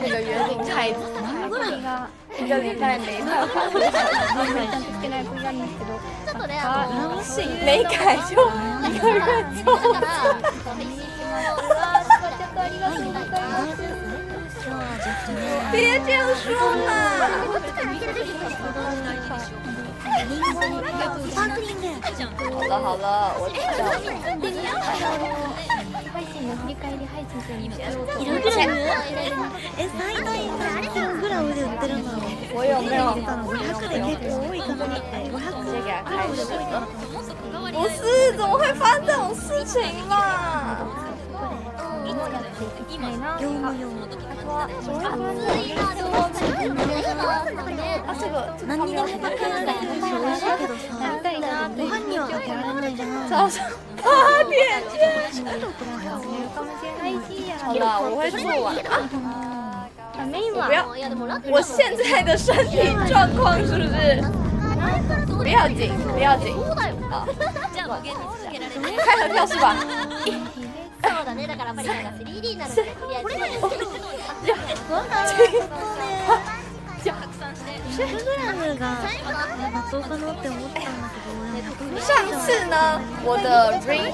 那个约定太一个礼拜没办法，没改就一个月做。别这样说嘛！好了，我知道了。我有没有？500で結構多いかなって500直接给他开始了。不是，怎么会发生这种事情嘛？这个何にでもかけられるし美味しいけどさ、ご飯にはかけられないじゃん。早上8点去。好了，我会做完啊。我不要，我现在的身体状况是不是？不要紧，不要紧。啊，开合跳是吧？そうだね。だからやっぱりなんか 3D になるとこれは上次呢，我的 ring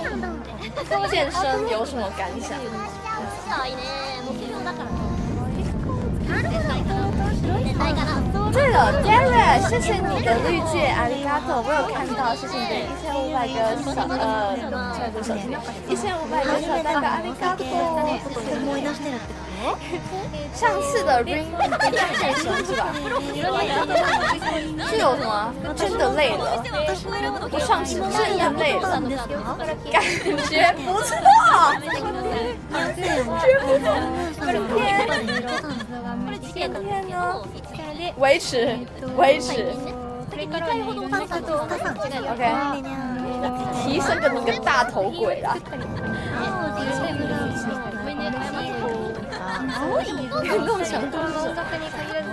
健身有什么感想？对了 ，Derek， 谢谢你的绿界，阿里嘎多，我有看到，谢谢你的1500个小1500个小蛋糕，阿里嘎多。上次的 ring 太神是吧？是有什么？真的累了，我上次真的累了，感觉不错。今天呢？维持。OK， 提升个你个大头鬼啦！运动强度是什么？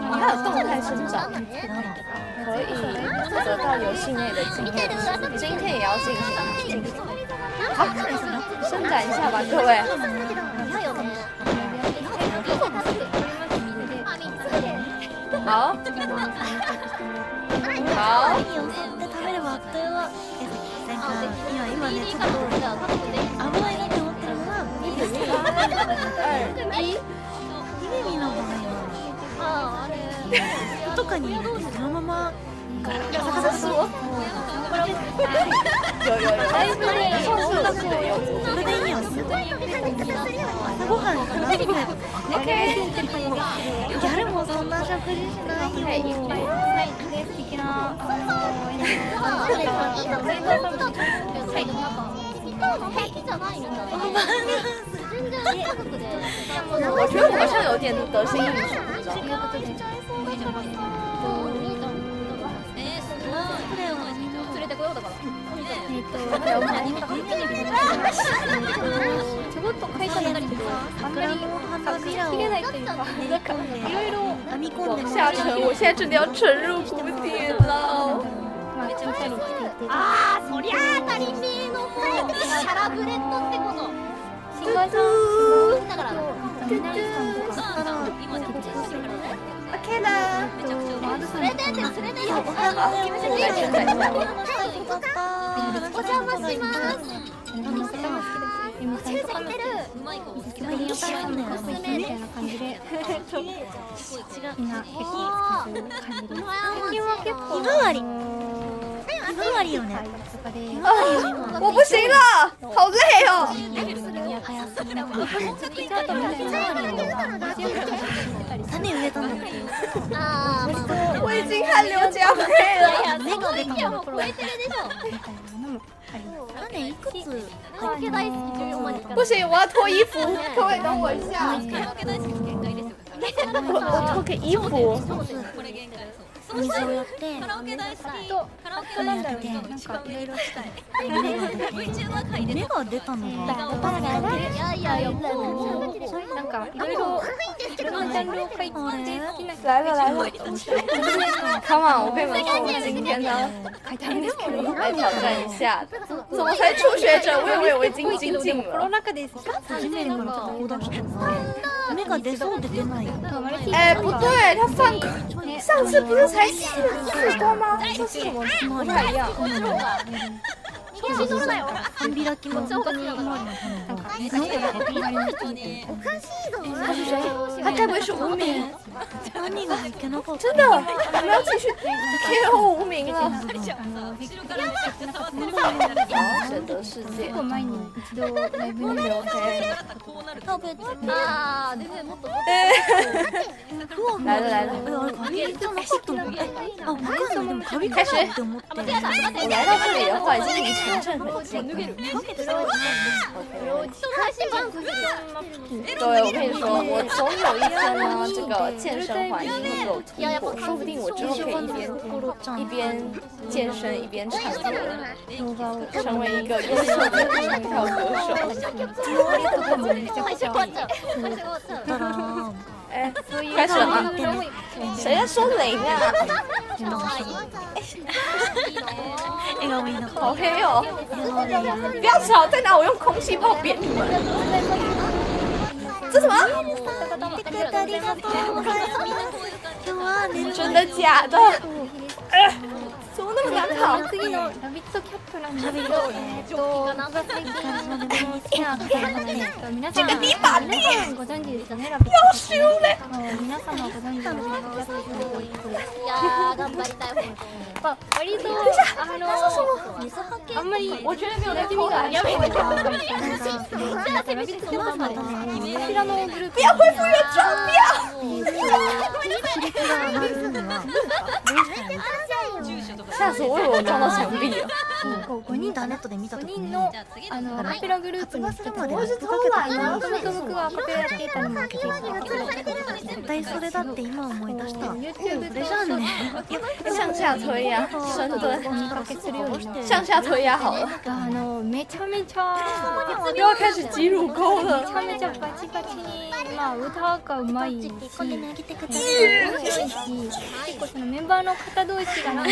你还有动态生长，可以得到游戏内的经验，今天也要进行。好，伸展一下吧，各位。好。とかにそのまま有。だいぶね、上次我记得有。それでいいよ。朝ごはんかな。OK。ギャルもそんな食事しないよ。素敵な。我觉得我好像有点得心应手，你知道吗？ちょこっと書いたんだけど、あんまり切れないというか、なんかいろいろ往下沉，我现在真的要沉入谷底了。あー、そりゃあ当たり前のサラブレッドってこと。新川さんだからOK 啦。それでいいよ。我来伸展一下。お邪魔します。今ちゃんと話してる。おすすめみたいな感じでみんな結構感じで。最近は結構ひまわりよね。我不行了，好累哦。種植えたんだって。我已经汗流浃背了。芽が出たの。超えてるでしょ。種いくつ？カラオケ大好き14万不行，我要脱衣服，各位等我一下。我脱个衣服。水をやってカラオケ大好き。種やってなんかいろいろしたい。芽が出たのが。いやいやいや、もうなんかいろいろいろんなジャンルを書いて好きな来了来了。Come on，我跟你们说，我今天呢来挑战一下，怎么才初学者？我以为我已经精进了。初めてからちょっと横断してるな。芽が出そうで出ない。哎，不对，他上次不是才4关吗？这是什么？不太一样。調子乗るなよ。半開きも本当におかしいぞ。他该不会是无名？何がいけなかった？真的，我们要继续 KO 无名了。选择世界。前に一度ライブに出て。食べて。ああ、全然もっと。来了来了。あれカビじゃなかったの？あ、わかんない。でもカビかなって思って。我来到这里的话，已经离城镇很近了。对，我跟你说，我总有一天呢，这个健身环境会有突破，说不定我之后可以一边健身一边唱歌，成为一个优秀的唱跳歌手。哎，开始了吗？谁在说零啊？好黑哦！不要吵，再拿我用空气炮扁你们！这什么？真的假的？怎么那么难跑？这个泥巴地，要修嘞！いやー頑張りたい。割とあんまり我觉得没有在偷懒。やめて。不要恢復原状，不要！吓死我！以为我撞到墙壁了。インターネットで見たときにアカペラグループの人たち我是偷懒啊！トムトムくんはアカペラやっていたのも絶対それだって今思い出した。そ YouTube れじゃんね。向下推呀，深蹲，お見かけするようになって向下推呀好了。めちゃめちゃ又要开始挤乳沟了。めちゃめちゃバチバチに、まあ、歌がうまいし面白いし、結構そのメンバーの方同士がなんか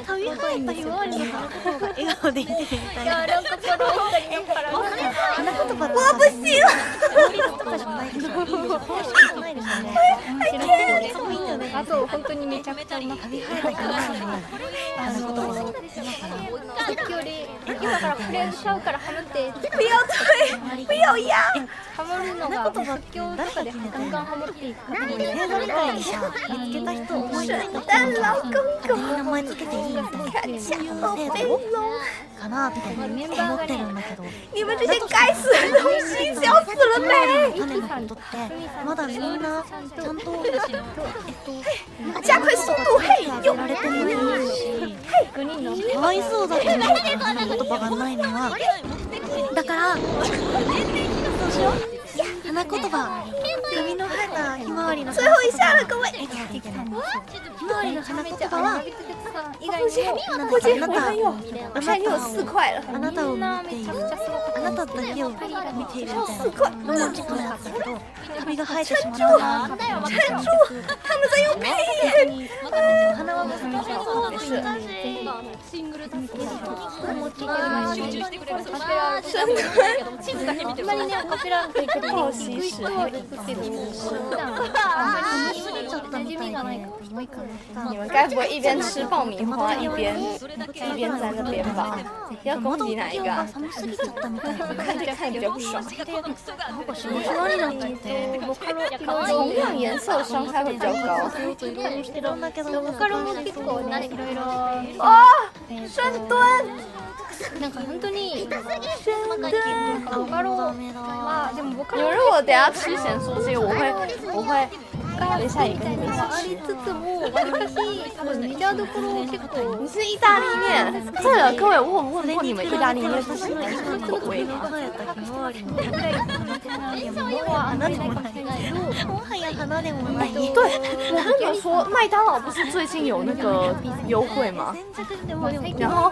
旅入ったひまわりの花言葉が笑顔でいてるみたいな。なんかこの二人のから花言葉って我不行。料理とかじゃないですよ。いいですよ。楽しくないですよね。面白いそういいよね。あと本当にめちゃくちゃうまくて、旅入ったひまわりの花言葉を時折今からこれ歌うからハモって不要推，不要压。ハモるのが即興とかでガンガンハモっていく感じで、映画みたいにさ、見つけた人を思い出した人但老公公に名前つけていいみたいな看起来好制悲度隆。かなって思ってるんだけど、你们这些该死的东西，笑死了没？種のことってまだみんなちゃんと加快速度，嘿，やられてないし、かわいそうだと思うから花言葉がないのは。だからそうしよう。花言葉、髪の生えたひまわりの最後一下了，各位。ひまわりの花言葉は不行，不行，我还有，我现在又有4块了。あなたを見ている、あなただけを見ているみたいなロマンチックなやつだけど、髪が生えてしまったな。撑住，他们在用配音。花はめちゃめちゃそう没事。シングルタスク深蹲。あんまりねアカペラって行好く稀释。人は行くけど普段あんまり馴染みがないから多いから你们该不会一边吃爆米花一边在那边吧？要攻击哪一个啊？寒すぎちゃったみたいな。看这看比较不爽。なんかしわしわになっちゃって。同样颜色伤害会比较高。してるんだけど、ボカロも結構ねいろいろ啊，深蹲。なんか本当にボカロまあでもボカロ你们如果等下吃咸酥鸡，我会等一下也跟你们一あ起吃。りつつも私多分メジャーどころ結構你是意大利面。对了，各位，我有问过你们意大利面是什么口味吗？生えたひまわりのぐらいみたいなでもはあんまりないかもしれないけどもはや花でもない。对，我跟你们说，麦当劳不是最近有那个优惠吗？然后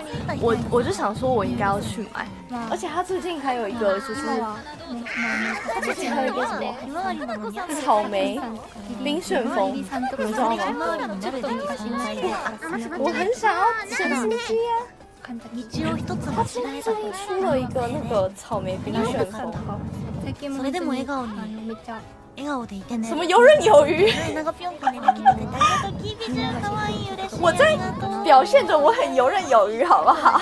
我就想说，我应该要去买，而且它最近还有一个就是，它最近还有一个什么ひまわりなのに草莓冰旋風，你们知道ひま吗？わりになるべき心配で、我很想要咸酥鸡啊。感じ。道を一つ間違えたと出了一个那个草莓冰旋风，最近もそれでも笑顔にめっちゃ笑顔でいてね。什么游刃有余？長ぴょんこねできてくれてありがとう。キービジュかわいい嬉しい。我在表现着我很游刃有余，好不好？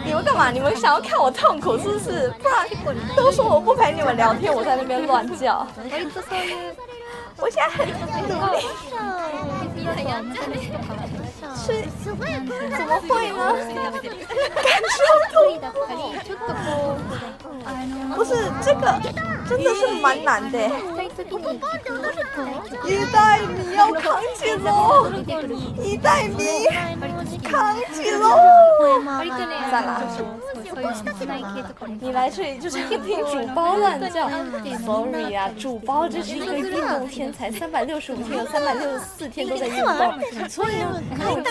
你们干嘛？你们想要看我痛苦是不是？不然都说我不陪你们聊天，我在那边乱叫。割とそういう我现在很努力，是怎么会呢？感受だったりちょっとこう不是这个真的是蛮难的。したい時に一代米要扛起喽！一代米扛起喽！割とね赞啦！そういうしない系とかも你来这里就是要听主包乱叫。Sorry 啊，主包这是一个运动天才，365天有364天都在运动，所以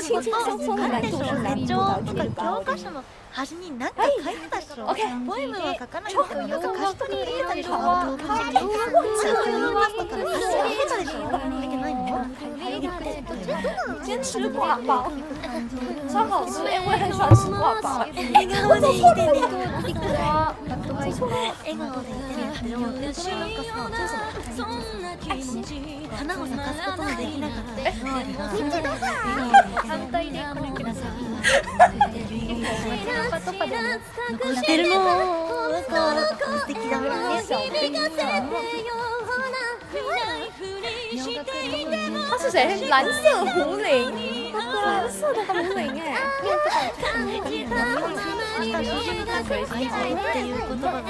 轻轻松松的难度是难不倒主包的。端に何か書いたでしょ。ポエムは書かないけどなんか歌詞とか入れたでしょ。動画とか歌詞とか入れたでしょ。いけないの？先吃挂包，超好吃！哎，我也很喜欢吃挂包。笑顔でいてね。リクはラットがいい笑顔でいてね。でもなんかさ、花を咲かすことのできなかったひまわりが反対でこねください。パトパで残ってるの。なんか素敵だな。他是谁？蓝色狐狸，蓝色的狐狸哎。明日主人公が愛情っていう言葉が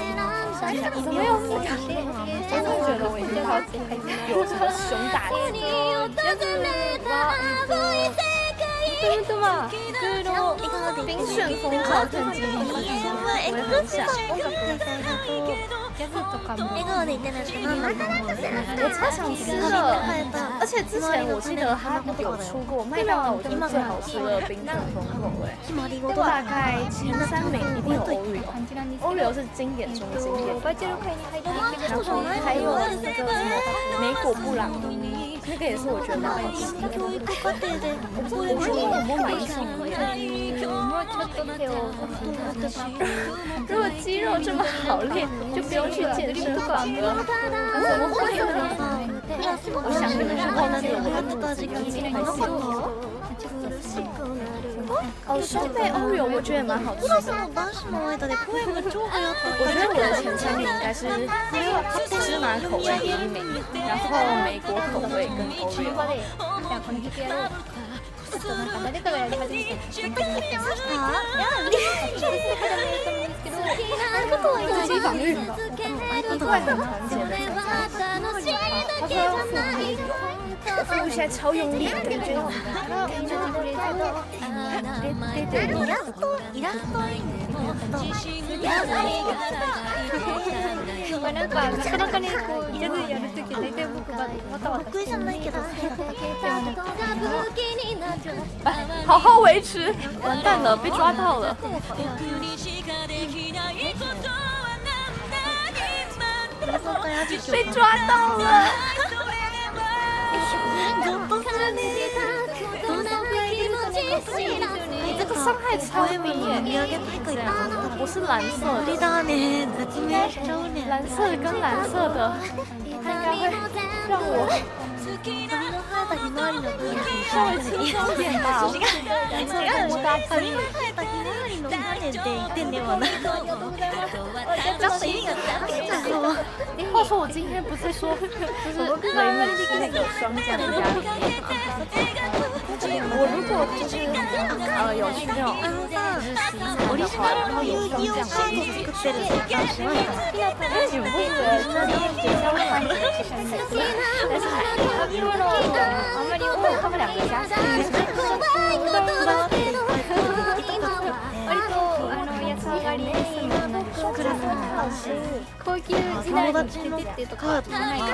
怎么又是这个？真的觉得我一定要有这个熊大字。冰旋风超震惊！我也很想。ジャズとかも笑顔でいてねって何だと思う？我超想吃的，而且之前我记得它有出过麦当劳，我觉得最好吃的冰旋风口味，大概前3名一定有 Oreo，Oreo 是经典中的经典，バーチャル会に入っていける然后还有那个什么莓果布朗尼，那个也是我觉得蛮好吃的。教育課程で我们买一送一。もうちょっと手を如果肌肉这么好练，就不用去健身房了。怎么会呢？我想你们是忘记了我的肚子已经还行。哦，双倍Oreo我觉得也蛮好吃的。男子の間でポエム超流行った。我觉得我的前3名应该是芝麻口味第1名，然后莓果口味跟 Oreo。じゃあこの曲やろう。ちょっとなんか誰かがやり始めてちょっと思ってました。机防御，都还很团结的。他说腹部现在超用力，感觉。イラストなんかなかなかねこうジャズやるとき大体僕がわたわた得意じゃないけど好きだったけど。好好维持，完蛋了，被抓到了。被抓到了。这个伤害超低耶！我是蓝色的，だね。絶命しちゃうね。蓝色的跟蓝色的，它应该会让我髪の生えたひまわりの稍微轻松一点吧。髪の生えたひまわりの種って言ってねはな。ちょっと意味が違う。话说我今天不是说就是维门是那个霜降的压力。我如果就是有去那种オリジナルの遊戯王カード作ってる男子は你们不觉得就是学校会蛮喜欢的？但是他们あんまり他们2个加起来。割と安上がりですもんね。クラスもあるし高級時代に出てってとかじゃないから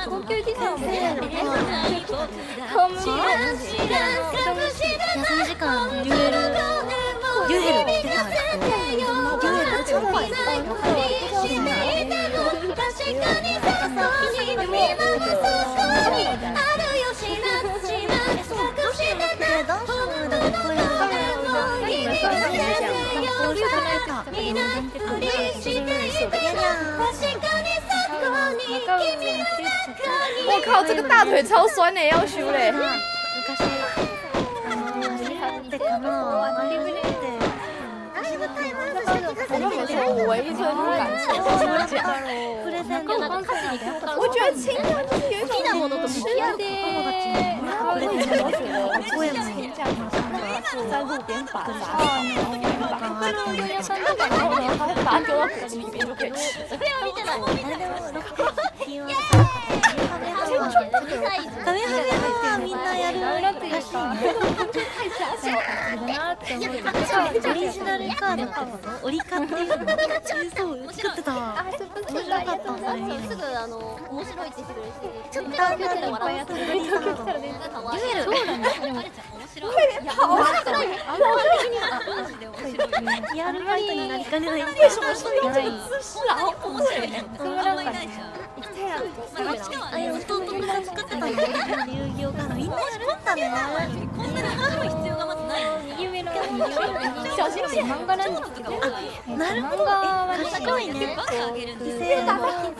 高級時代もね顔も休み時間デュエルしてたんですよ。デュエル超怖い。男子の間で声をかける。た。みんな振りしていて確かにそこに君の中に我靠，这个大腿超酸的，要修嘞！昔ってかな、あれって私がタイマーズした気がするけど、我唯一最不敢吃的是假。プレゼントの我觉得清凉就是有一种なものと向き合ってプレゼント声も在路边把杂放，屋さんとかの然后把它丢到口里面就可以吃。それは見てないカメハメはみんなやるらしいね。オリジナルカードかオリカっていうのそう作ってたわ。面白かったそれ見るの。すぐ面白いって言ってくれるしちょっと単純に笑わせる言えるリアルファイトになりかねない。为什么是用这个姿势啊？好不对。あれ弟が作ってたの遊戯王カードみんなやるんだね。こんなに学ぶ必要がまずない右上の小心者漫画なんですけど、なるほど。賢いね。異性の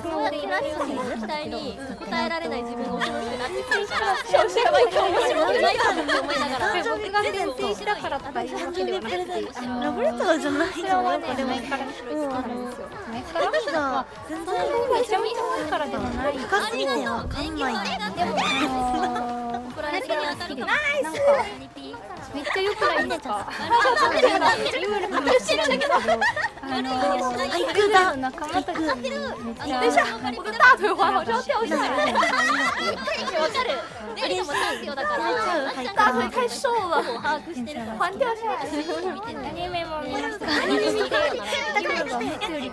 そうやってラストの期待に答えられない自分が恐ろしくなってくるから小心者面白くないかって思いながら誕生日プレゼントだからとかいうわ誕生けではなく日プレゼンて、トラブレターじゃないそれはね、でも前から好きなんですよ。前から意味が全然めちゃめちゃ前からでもない。深すぎてわかんないね。でもプライベートに当たるかもなんかめっちゃ良くないですか？いろいろかもしれないけど、俳句だ。仲間たちめっちゃ等一下，我的大腿环好像要掉下来了，わかるレリカもチャンスよだから大腿太瘦了，把握してるから环掉下来。アニメも見ました。アニメ見て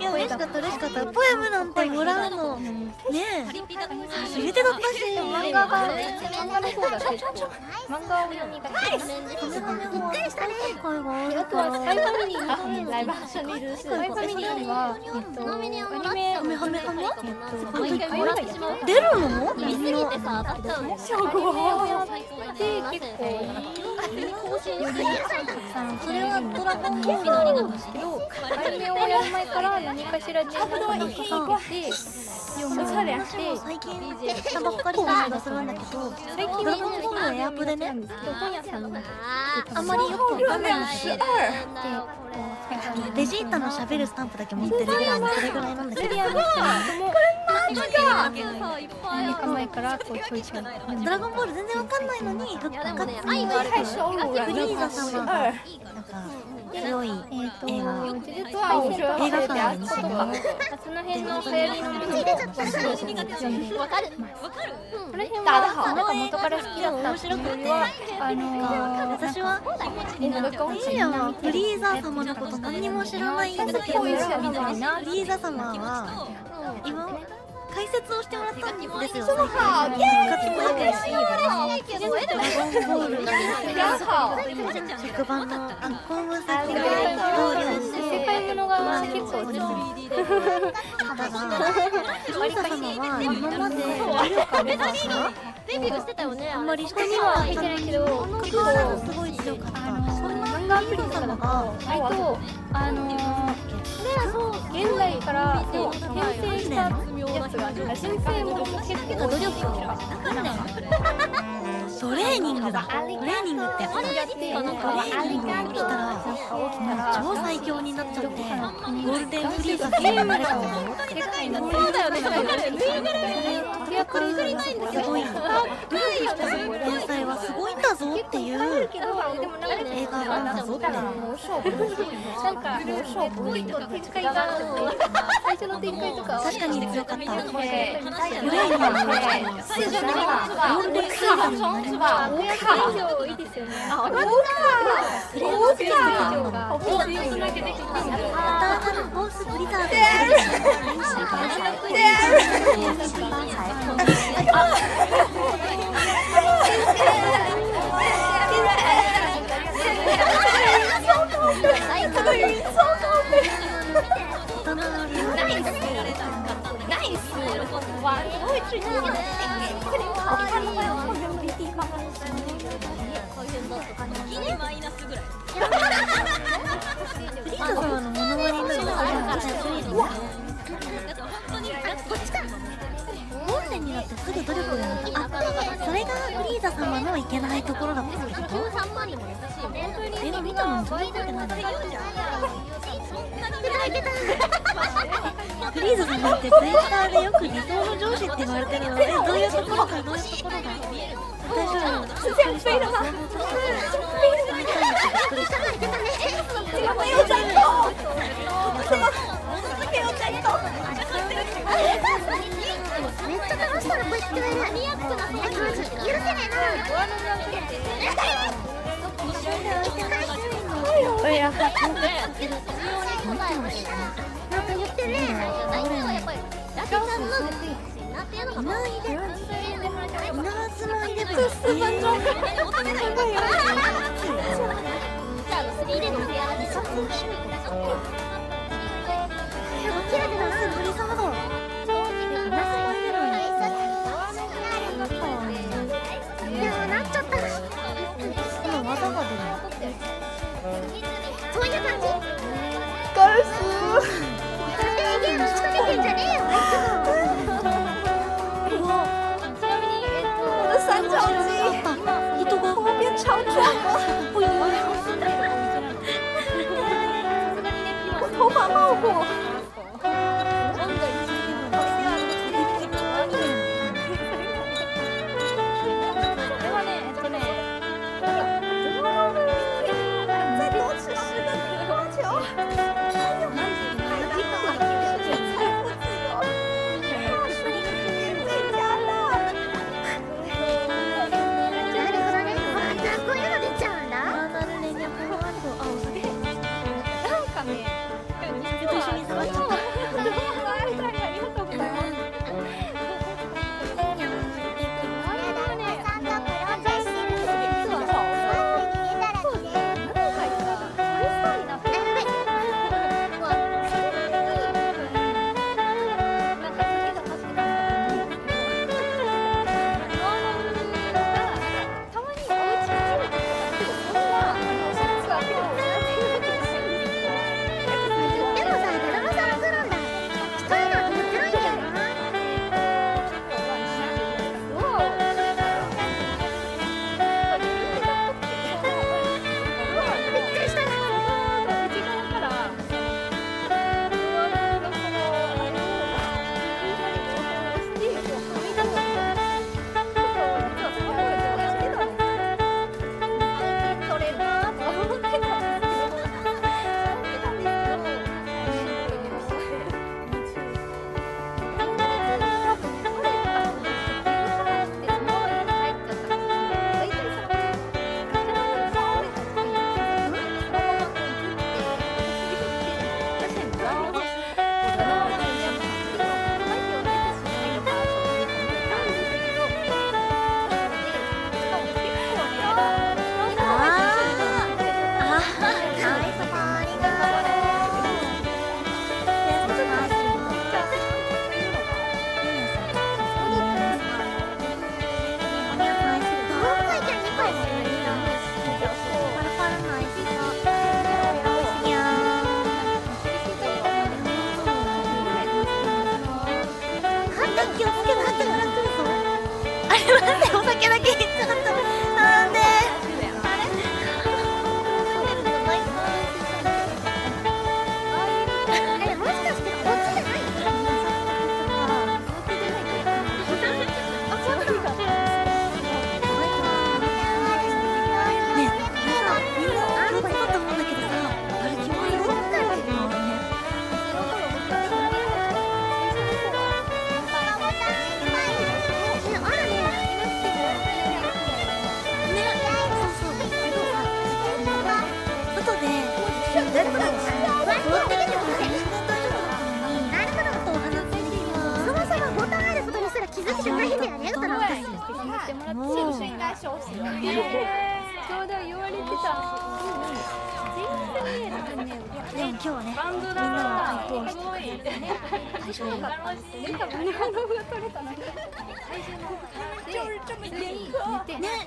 いや嬉しかった嬉しかった。ポエムなんてもらうのねえ初めてだったし。漫画の方だけど漫画を読みがあとはスパイファミリーの来吧，胜利之スパイファミリーはアニメ毎回もらってしまう出るの？見すぎてさ当たっちゃうんですよ效果。で結構更新してそれはドラゴンボールなんですけど、アニメをやる前から何かしらで読んで最近来たばっかりな気がするんだけど、最近ドラゴンボールのエアプでね、本屋さんのあんまりよくわかんないんですよ。でベジータの喋るスタンプだけ持ってるぐらいのそれぐらいなんだけど、それやる人も何何か前からこうちょいちょいドラゴンボール全然わかんないのに復活でもねに愛がある太羞辱了，フリーザ様がなんか強い映画呪術对啊，我觉得映画可以给他館に做个その辺の流行りのものを読んでわかるこの辺打得好はなんか元から好きだったっていうよりは私はいいよフリーザ様のこと何にも知らないんだけど、フリーザ様は今解説をしてもらったんですよ。好，買ってもらってるし、ドラゴンボール刚好。職場の公務先の同僚世界ものが結構好きただフリーザ様は今まで見るか目指したデビューしてたよねあんまり人にはは見てないけど結構すごい強かった。漫画アプリとかだと割と現在から転生したやつがあるから先生も結構努力をトレーニングだ。トレーニングってあれやってたなんトかレーニングが起きたら超最強になっちゃってゴールデンフリーザって生まれたの。世界のそうだよねわかる戦うすごい天才はすごいんだぞっていうけどでも映画なんだぞってなんかもう一個展開が最初の展開とかは確かに強かった。トレーニングでゴールデンフリーザになりました。500以上いいですよね。500以上が強くなきゃできてるんで。またボスブリザード这个语音超高飞。Nice，哇，不会至今有快点跑，看到快要后面没地方了。ギリマイナスぐらいフリーザ様のモノマネなのが私はフリーザ本線になってすぐ努力をやめた。あ、それがフリーザ様のいけないところだったってこと？映画見たのにそういうわけないの？フリーザ様ってツイッターでよく理想の上司って言われてるので、どういうところが大丈夫？是这样飞的吗？这个没有战斗，什么？没有战斗。めっちゃ楽しそうな声聞こえる。マニアックなマジ許せねえな。哎や。なんか言ってるね。そういう感じ？干死！家庭ゲーム仕掛けてんじゃねえよ。我的三角肌，后面超壮了。我头发冒火。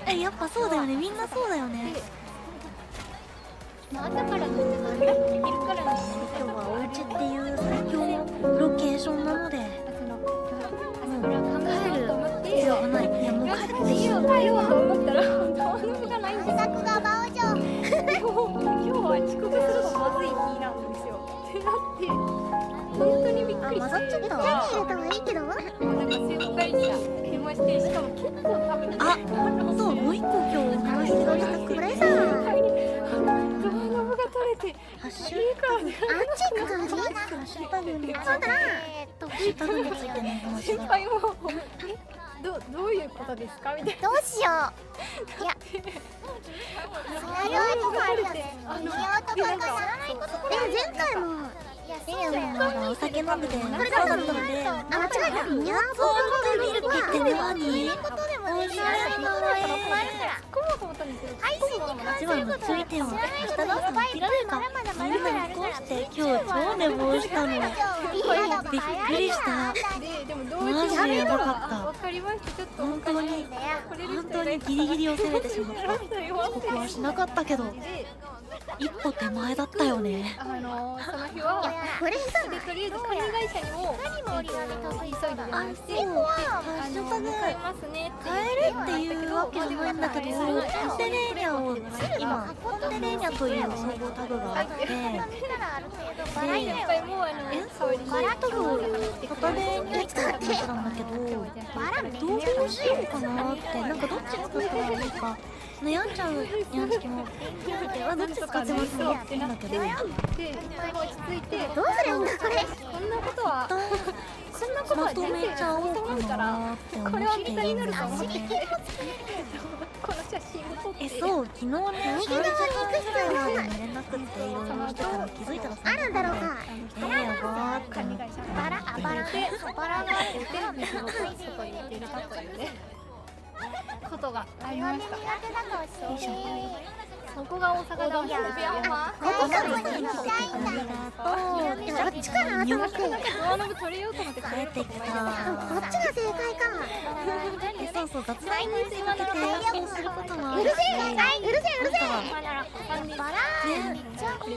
ね、やっぱそうだよね、みんなそうだよね。朝から飲んでたら昼から飲んで今日はお家っていう最強のロケーションなので、帰る必要がない。いやもう帰っていいよ。帰ろうと思ったらドアノブがないんですよ。作がバオジョ今日は遅刻するのまずい日なんですよってなって本当にびっくりして、混ざっちゃった。手に入れたはいいけどなんか先輩に電話して、しかも結構食べてあ、そう、もう一個今日お話ししたくて、これさドアノブが取れてハッシュアンチーク感じタグについて、ハッシュタグについての話が。先輩もどういうことですかみたいな。どうしよう。いやそれはとかあるよね。見ようとか知らないことって前回もお酒飲んでて、これだったので、あ、間違えた。ニャーボーミルクって何？おしゃれなこうと思ったんですけど、配信に関することついては明日の朝起きられるか。みんなにこうして今日超寝坊したの。びっくりした。でもどうマジでやばかった。わかりました。ちょっと本当にギリギリを攻めてしまった。遅刻はしなかったけど、一歩手前だったよね。その日はこれさ、でとりあえず管理会社にも急いで電話してハッシュタグ買いますねって変えるっていうわけじゃないんだけど、コンテレーニャを今コンテレーニャという総合タグがあって、先輩も演奏にコトレーニャってやつなんだけど、どうしようかなって、なんかどっち使ったらいいか悩んじゃうやんちきも、どっち使ってますよって言うんだけど、で落ち着いてどうするんだこれ。そんなことはまとめちゃおうかなって思これはってネタになるいるんだと思ってね。この写真を撮ってそう、昨日ね、3時間ぐらいまで寝れなくっていろいろしてたら気づいたらあるんだろうか。やばーって思って。バラが出てるんですけど外に出てるかというねことがありました。苦手だと教えて。そこが大阪だ。ここに行きたいんだ。どっちかなと思って。ドアノブ取れようと思って帰ってきた。どっちが正解か。そうそう、雑談について提案することもあるし、うるせえ。バラね、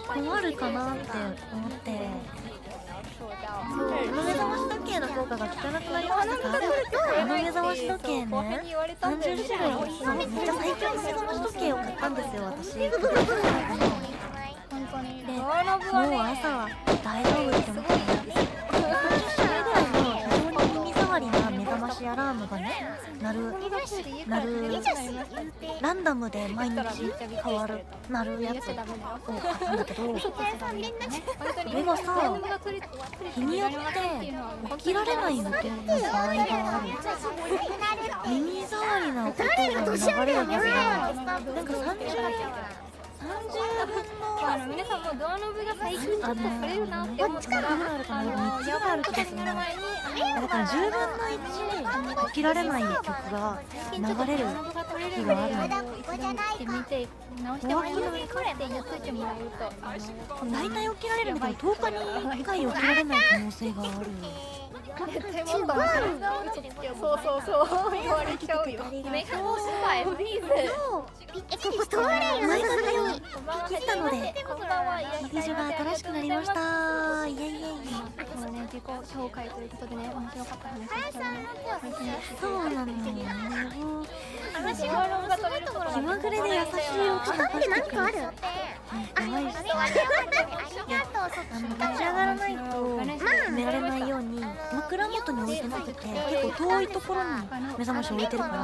困るかなって思って。この目覚まし時計の効果が効かなくなりましたか？この目覚まし時計ね、30種類、そう、めっちゃ最強の目覚まし時計を買ったんですよ、私。で、もう朝は大丈夫って思ってたんですよ。30種類ぐらいの非常に耳障りな目覚ましアラームがね、鳴るランダムで毎日変わる鳴るやつを買ったんだけど、それがさ、日によって起きられないのっていう場合がある。耳障りな音が流れるはずが、なんか30分の皆さんもドアノブが最近ちょっと取れるなって思ったら3つぐらいある気がするな。だから10分の1起きられない曲が流れる日があるの。見て直してもらえますかって言っといてもらえると大体起きられるんだけど10日に1回起きられない可能性がある。そう言われちゃうよ。メカモスパイプリーズ。ここ通れよ。前からように聞いたので、劇場が新しくなりました。イエイイエイ。もうね、自己紹介ということでね、面白かった話をしたので、そうなのよ。気気まぐれで優しい音がだって何かある。立ち上がらないと寝られないように枕元に置いてなくて、結構遠いところに目覚ましを置いてるから、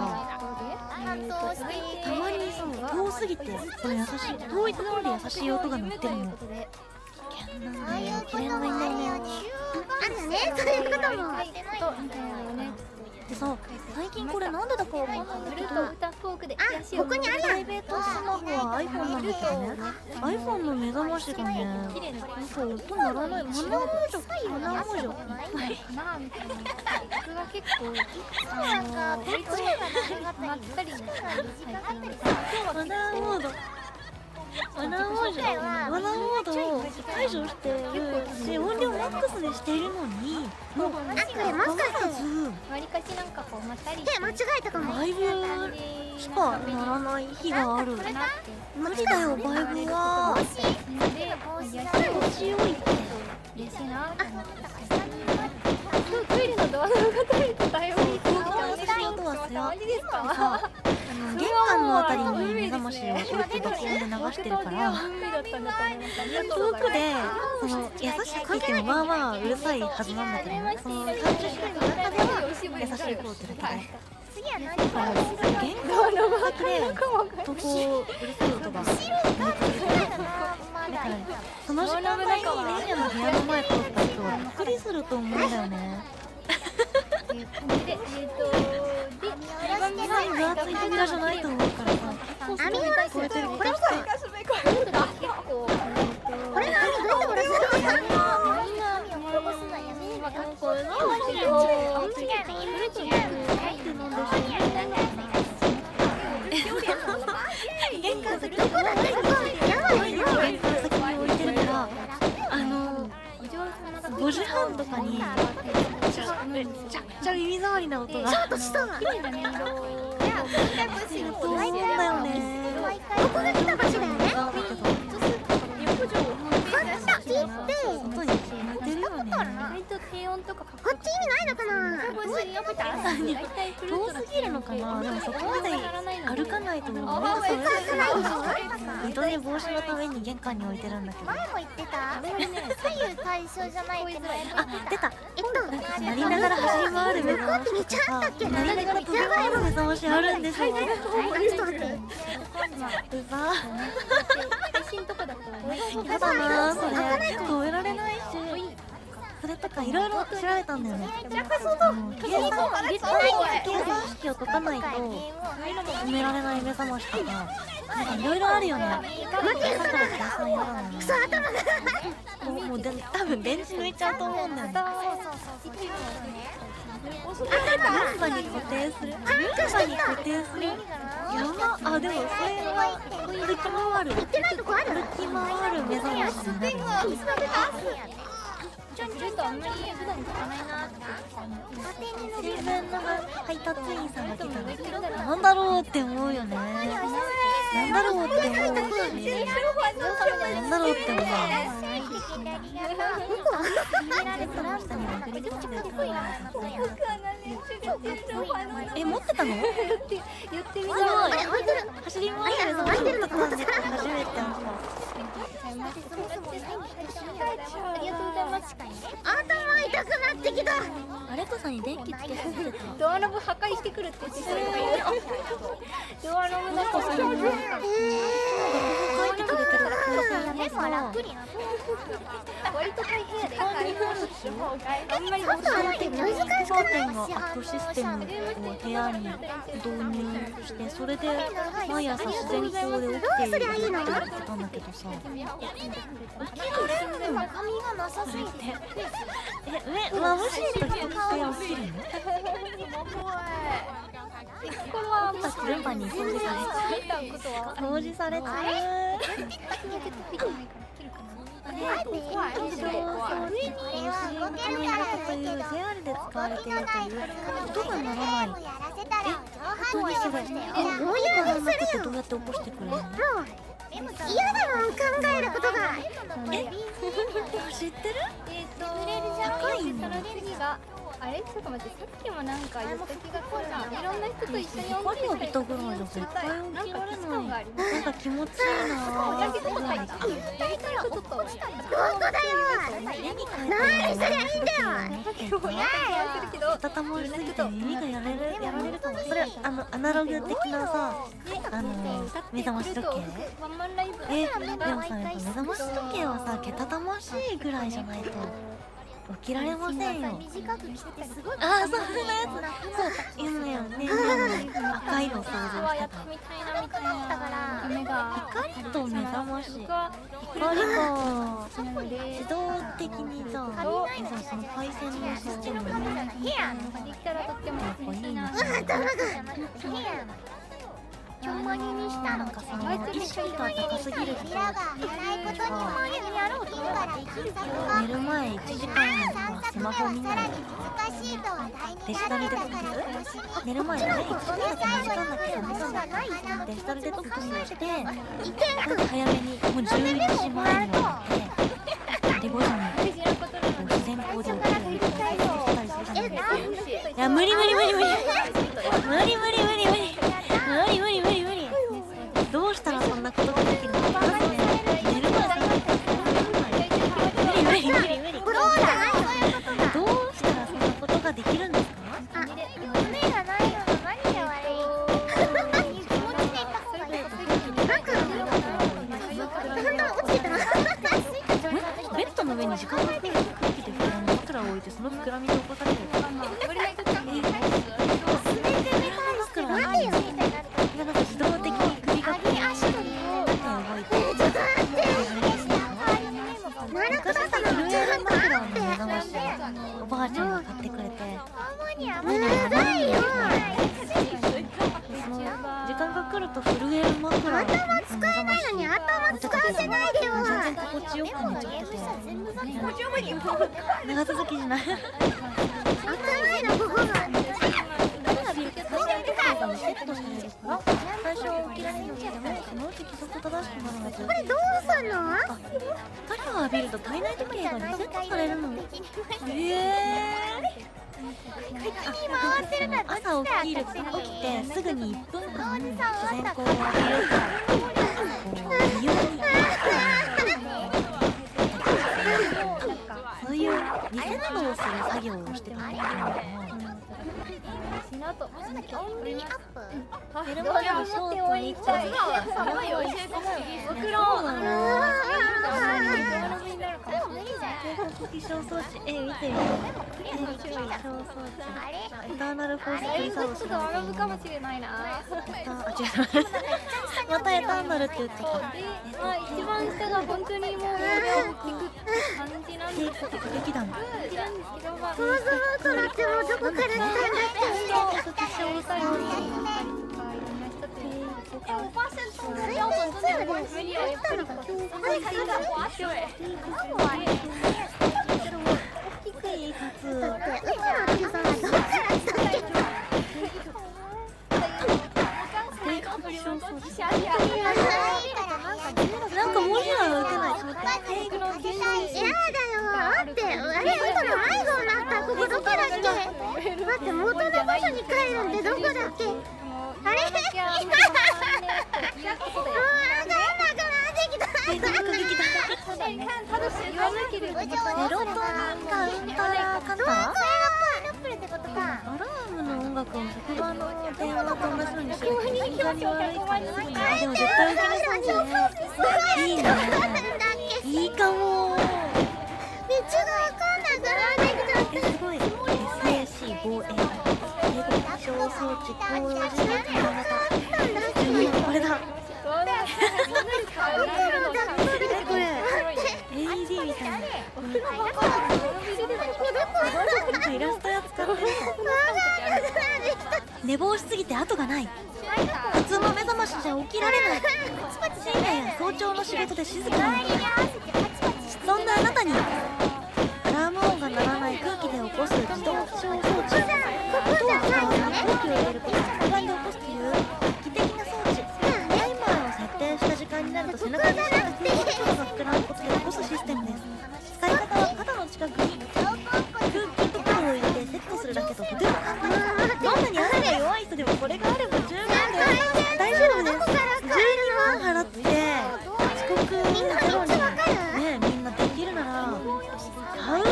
たまに遠すぎてこの優しい遠いところで優しい音が鳴ってるの。危険なんだよ、起きれないんだよね。あるよね、そういうことも。でさ、最近これなんでだかわかんないんだけど、ここにあるプライやん。ベートスマホは iPhone なんだけどね、iPhone の目覚ましがね、なんか音鳴らない。マナーモージョ花みたいな曲が結構割とまったりな最近マナーモード。マナーモードを解除してるし、音量マックスでしているのに、もうこれもしかしてわりかしなんかこうまったり間違えたかも。バイブしかならない日がある。無理だよ、バイブは。で強いって。嬉しいなと思ってトイレのドアの方に対応して音はすよ。マジですか？玄関のあたりに目覚ましを置いて爆音で流してるから遠くでその優しく聞いてもまあまあうるさいはずなんだけどね、その30種類の中では優しい方ってだけで次は何？玄関の先でとこうるさい音がだからその時間帯にレイヤの部屋の前通った人はびっくりすると思うんだよね。2番目分厚い扉じゃないと思うからさ、結構すごい聞こえてる気がして。これ何？どうやってこれするの？玄関先どこだ？玄関先に置いてるから5時半とかにめちゃくちゃ耳障りな音が。ちょっとした。そうなんだよね。ここが来た場所だよね。だけど外に聞いてるよね。こっち意味ないのかな？遠すぎるのかな。でもそこまで歩かないと思う。二度寝防止のために玄関に置いてるんだけど。前も言ってた？左右対称じゃないけど。あ、出た。なりながら走り回る目覚ましとかさ、なりながら飛び回る目覚ましあるんですよ。ちょっと待って。うざ。やだな、それ止められないし。それとかいろいろ調べたんだよね。計算式を解かないと止められない目覚ましとか、なんかいろいろあるよね。だから計算やだな。もう多分電池抜いちゃうと思うんだよね。ルンバに固定する。やば。あ、でもそれは歩き回る。行ってないとこある？歩き回る目覚ましになるよね。ちょっとあんまり普段使わないなって新聞の配達員さんが来たらなんだろうって思うよね。なんだろうって思うし、なんだろうって思うよね。持ってたの？言ってみたあれ置いてる。走り回るの初めてあった。ありがとうございます。頭痛くなってきた。アレコさんに電気つけさせてた。ドアノブ破壊してくるって言ってたよ。ドアノブの子さんに書いてくれてるでも楽になっ割と大変やで。あんまりちょっと待って難しくない？カーテンが開くシステムを部屋に導入して、それで毎朝自然光で起きているって言ってたんだけどさ、起きられるの？髪がなさすぎて。目眩しいと人って起きるの？これはルンバに掃除されてる。掃除されてる。JR で使われているという音が鳴らない。音にする。どうやって起こしてくれるの？嫌だもん、考えることが。知ってる？高いんだ。あれちょっと待って、さっきもなんか言った気がするな。いろんな人と一緒にパリを見たぐらいじゃ絶対起きられない。なんか気持ちいいなぁ。やりたいことちょっとどこだよ。何すりゃいいんだよ。温まりすぎて耳がやられるかも。それアナログ的なさ、目覚まし時計？ワンマンライブでもさ、やっぱ目覚まし時計はさ、けたたましいぐらいじゃないと起きられませんよ。短く切ってすごい。ああ、そんなやつ。そう、言うのよね。赤いの想像してた。みたいなみたいな夢が光と目覚まし。光か。自動的にさ、その配線のシステムにできたらとってもやっぱいいな。ちょんまりにしたのなんかその意識が高すぎる人ビラが習い事にもやろうとから探索が寝る前1時間はスマホ見ないさらに難しいと話題にデジタルデトックス寝る前ね1時間だけ2時間だけ3時間だけデジタルデトックスをして早めにもう12時前に終わってで5時にこう自然光で起きるみたいなしたりするじゃないですか。いや無理無理無理無理無理無理無理無理無理無理無理無理無理どうしたらそんなことができるのまずね寝る前から無理無理無理無理どうしたらそんなことができるんですか。夢がないのが何が悪い気持ちで言った方がいいなんか本当落ちてたベッドの上に時間が来る空気で枕を置いてその膨らみで起こされるなんか自動的に首がこう動いて昔だったら震える枕を目覚ましおばあちゃんが買ってくれて時間が来ると震える枕を目覚まし頭使わせないでよ全然心地よく寝ちゃってて長続きしない頭のここがセットされるから最初起きられなくてもそのうち規則正しくなるはず。これどうすんの光を浴びると体内時計がリセットされるの。回ってるから朝起きてすぐに1分間自然光を浴びると美容にそういうリセットをする作業をしてたんだけどコンビニアップ寝る前にショートに行ったり気象装置見てみよう気象装置エターナルフォースプリザーブしないとかもしれないな。あ、違うまたエターナルって言っちゃった一番下が本当にもう聞く感じなんですけど、劇団そもそもそらってもどこから来たんだって気象装置なんか文字が打てないちょっとやだよあってあれ嘘の迷子になったここどこだっけ待って元の場所に帰るってどこだっけあれメロトニンカウンターカンターアラームの音楽を職場の電話と同じようにしてるけど気が悪いからすぐにでも絶対受けれそうねいいねいいかも道が分かんなくなってきたすごい SAC5A 英語気象装置高揚時代これだこれ AED みたいなイラストや使ってる寝坊しすぎて後がない普通の目覚ましじゃ起きられない深夜や早朝の仕事で静かにそんなあなたにアラーム音が鳴らない空気で起こす自動気象装置音を使わない空気を入れることを空間で起こすという画期的な装置タイマーを設定した時間になると背中に沿った空気が膨らむことで起こすシステムです。使い方は肩の近くに空気袋を入れてセットするだけととても簡単どんなに朝が弱い人でもこれがあれば十分です大丈夫です12万払って遅刻ゼロにねみんなできるなら買う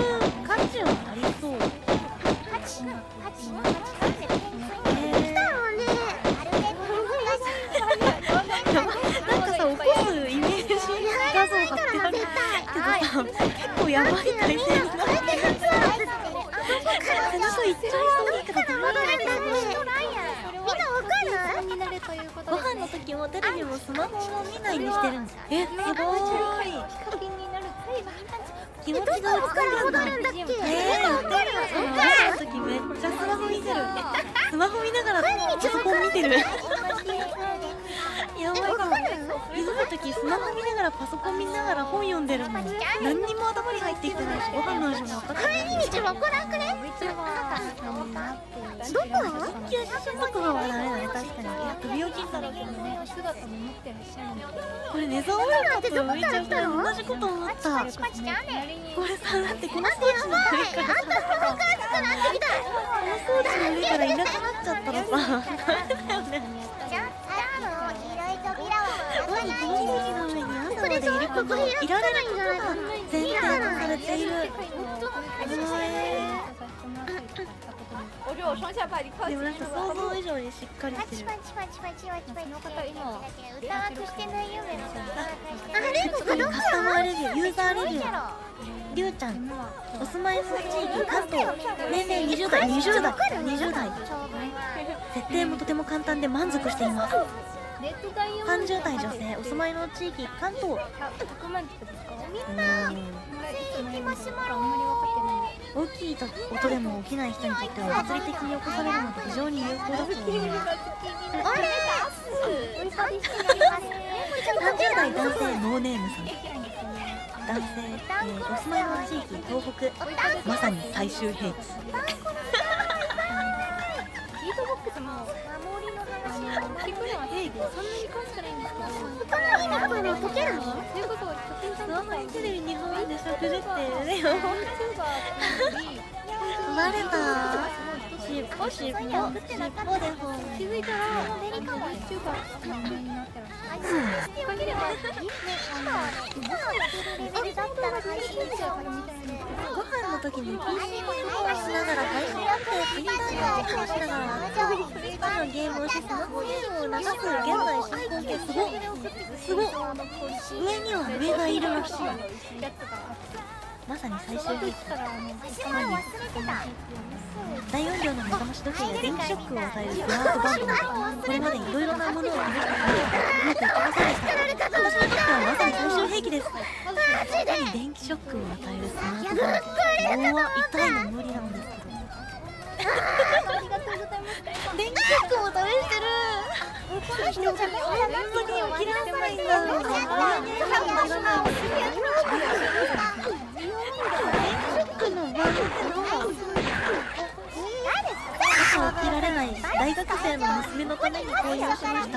価値はありそうなんかさ起こすイメージ画像貼ってあるけどさ結構やばい体勢になってる背中いっちゃいそうだけどどうなんだっけご飯の時もテレビもスマホも見ないにしてるんですすごーい気持ちが落ち込んだんだご飯の時めっちゃスマホ見てるスマホ見ながらパソコン見てるやばいかも。ゆずるときスマホ見ながらパソコン見ながら本読んでるもん。何にも頭に入ってきてないし、ご飯の味も分かってない。帰り道わからんくね。どこ？高級写真とかはダメだね、確かに。いや、首置きだろうけどね。これネザオーラと浮いちゃったら同じこと思った。これさ、だってこの装置の上からさ、この装置の上からいなくなっちゃったらさ、ダメだよね。この装置の上にあんたまでいること、いられないことが前提とされている。我双下巴离靠近。でもなんか想像以上にしっかりしてる。歌わくしてない夢のカスタマーレビュー、ユーザーレビュー。りゅうちゃん、お住まいの地域関東、年齢20代、20代。設定もとても簡単で満足しています。30代女性、お住まいの地域関東。大きい音でも起きない人にとっては物理的に起こされるので非常に有効だと思います。30代男性ノーネームさん。男性、お住まいの地域東北、まさに最終兵器。テレビ日本で食事ってね。バレた。尻尾で本。気づいたらアメリカも一週間ご飯の時に PC をしながら配信やってツイッターでチェックしながらスイッチのゲームをしスマホゲームを流す現在進行形。すごっ上には上がいるらしい。まさに最終兵器。大音量の目覚まし時計が電気ショックを与えるスマートバンドなど、これまでいろいろなものを試してきたうまくいきませんでした。私にとってはまさに最終兵器です。電気ショックを与えるスマートバンド、棒は痛いの無理なんですけど電気ショックも試してる。この人じゃない本当に起きられないんだ。電気ショックのバンドって朝起きられない大学生の娘のために購入しました。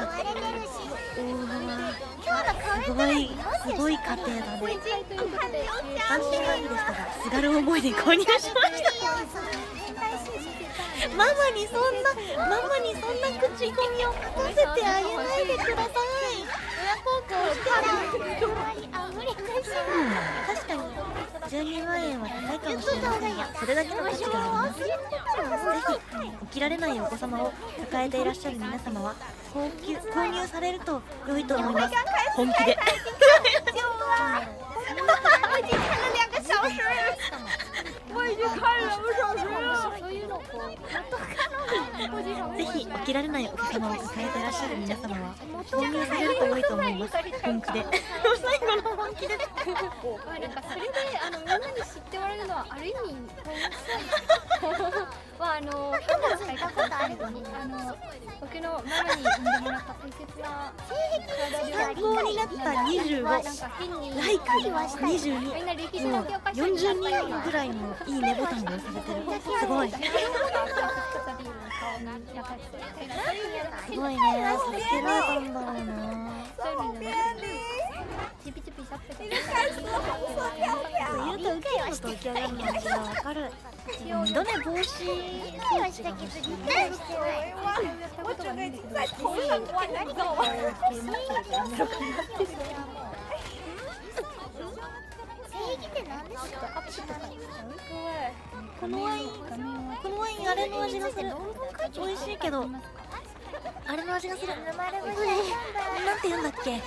すごい家庭だね。安心はいいでしたがすがる思いで購入しました。ママにそんな口コミを書かせてあげないでください。親孝行して確かに12万円は高いかもしれませんが、それだけの価値があります。ぜひ起きられないお子様を抱えていらっしゃる皆様は購入されると良いと思います。本気でぜひ起きられないお子様を抱えていらっしゃる皆様は購入されると良いと思います。本気で最後の本気でなんかそれでみんなに知ってもらえるのはある意味変な使い方あるのに僕のママに産んでもらった大切な参考になった25、ライク22、もう40人ぐらいのいいねボタンが押されてる。すごいすごいね。させられたんだろうな。チピチピしちゃってた。言うと受けると受けられるのがわかる。どれ防止装置が欲しい。我整个已经在头上挂着，你知道吗？このワインあれの味がする。美味しいけどあれの味がする。なんて言うんだっけ。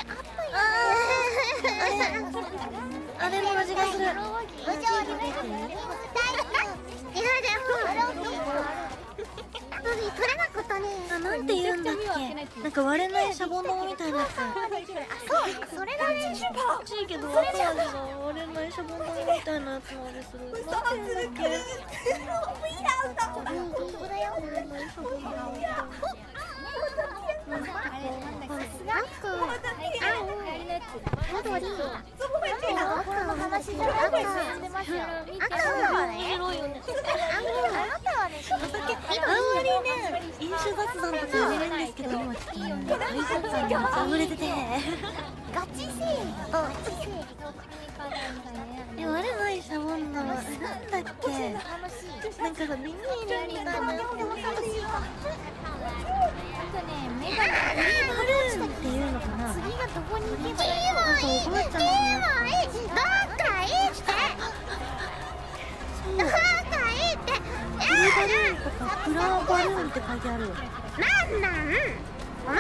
あれの味がする。なんて言うんだっけ。なんか割れないシャボン玉みたいなやつ。それだね。欲しいけど後味が割れないシャボン玉みたいなやつの味する。なんて言うんだっけ。緑赤の話じゃなくて進んでますよ。赤はね、面白いよね。あなたはね、あんまりね、飲酒雑談とか言えないんですけど、今ちょっとね、大雑談にめっちゃ溢れてて。ガチ整理とガチ整理あれないシャボン玉、なんだっけ、なんかさ、ビニールみたいなやつでも楽しいか。目がバルーンっていうのかな。次がどこに行けばいいそう、おばあちゃんのやつ。どっかいいってどっかいいってプレバルーンとかプラバルーンって書いてある。なんなんお前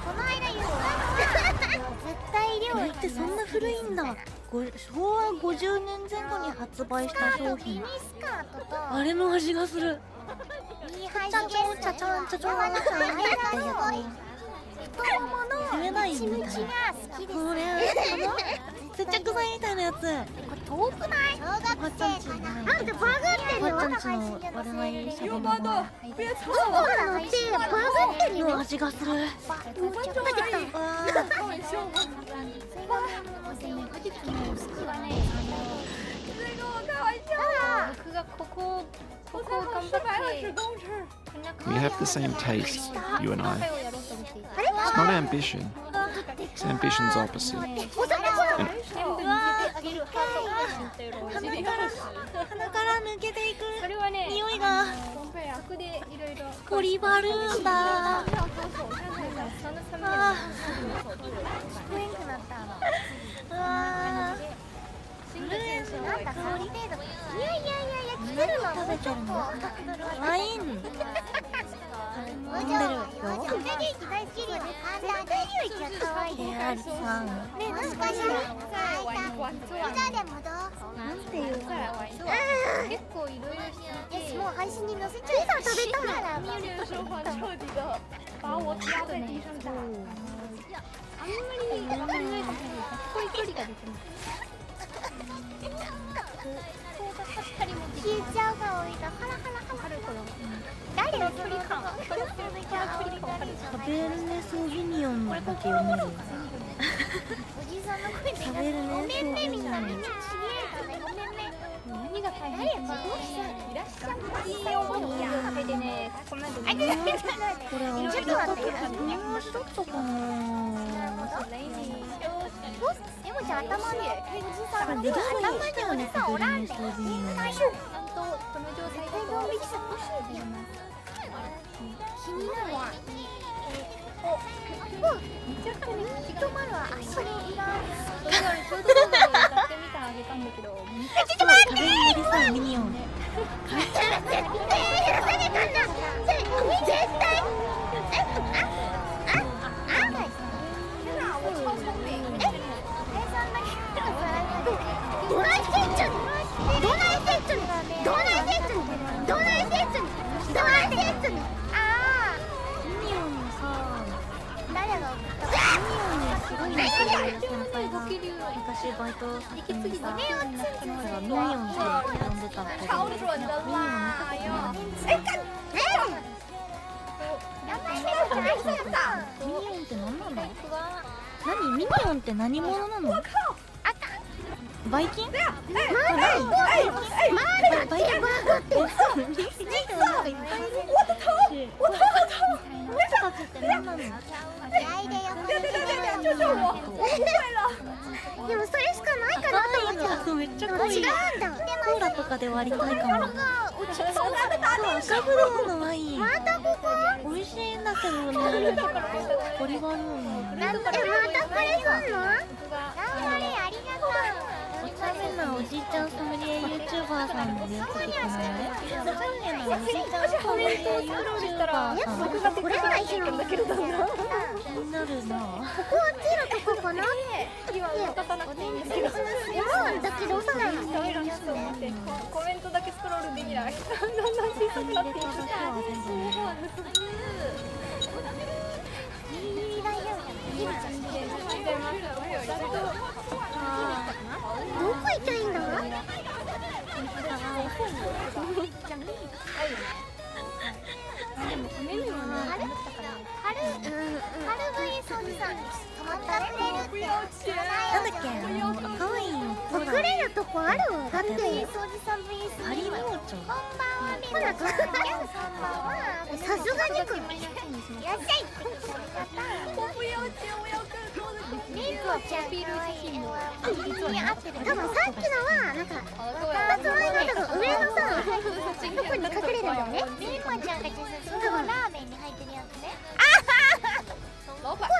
この間言ったの絶対量これってそんな古いんだ。昭和50年前後に発売した商品。スカートとあれの味がする。いい配ちゃんちゃんちゃちゃんちゃちゃんって入ったや太ももつ。冷たいのみたいな。が好きですこれ接着剤みたいなやつ。これ遠くない小学おばちゃんちに生かななんでバグってるよおばちゃんちの割れないシャボン玉そうなのってバグってるよの味がする。僕がここを頑張って We have the same taste, you and カフ I. ェをやろうと思っていた It's not ambition. It's ambition's opposite. 鼻から抜けていくそれはね匂いが。そこでいろいろポリバルーンだ。そのためにあクインクなったあ新月選手のなんだ香り程度いや来てるの食べてるのワイン飲んでるよ。おじゃおじゃ元気大好きよね簡単でゆいちゃんかわいいねケアリさんなんかしらお茶でもどうなんていうの。結構いろいろしていてもう配信に載せちゃえば食べたら密流生还彻底的把我压在地上打。あんまり考えたけどこういう距離が出てる消えちゃうが多いがハラハラハラ誰の距離感カベルネ・ソービニョンだけ読める。おじさんの声でカベルネ・ソごめんねービニョン。みんなみんな知り合えたねごめんね何が大変かないらっしゃいよ。カフェでねこの間これあげたとここの味だったかな。でもじゃあ頭のおじさんのでどう頭にしてもね、カベルネ・ソービニョン。ちゃんとこの状態で気になるわ人まるわ足にいらんそれぞれちょうど動画で歌ってみたらあげたんだけどカベルネ・リサ・ミニオン。絶対許されたんだ絶対どないせっちゅんどないせっちゅんどないせっちゅんどないせっちゅんどないせっちゅんああミニオンのさ、誰が送ったミニオンにすごい仲いい先輩が昔バイト先にさ、だからミニオンって呼んでたけど、超准的啦！哎呦，哎干！やばいねこれ真的。ミニオンって何なの？何？ミニオンって何者なの？バイキン？バイキンバグってなんかいっぱいいる。この人たちって何なの？来でよでもそれしかないかなと思っちゃうめっちゃ濃い。違うんだコーラとかで割りたいかも。落ちそう赤ぶどうのワイン。またここ美味しいんだけどね。ポリバルーン。なんでまたこれすんの頑張れありがとうおちゃめなおじいちゃんソムリエ YouTuber さんのやつとかね。おちゃめなおじいちゃんソムリエ YouTuber さん。僕がこれない日なんだけどだな気になるな。ここはゼロとこかな今渡さなくていいんですけど。山だけど押さないのカメラにして待ってコメントだけスクロールできない。だんだん小さくなっていく。どこ行ったらいいんだでもメニューはね春 VS おじさんなんだっけかわいいの送れるとこある？だってハリーモーチョほらさすがにくんいらっしゃいメイクはちゃんといい多分さっきのはなんか2つ前の多分上のさとこに隠れるんだよねメイクはちゃんが多分ラーメンに入ってるやつね老板本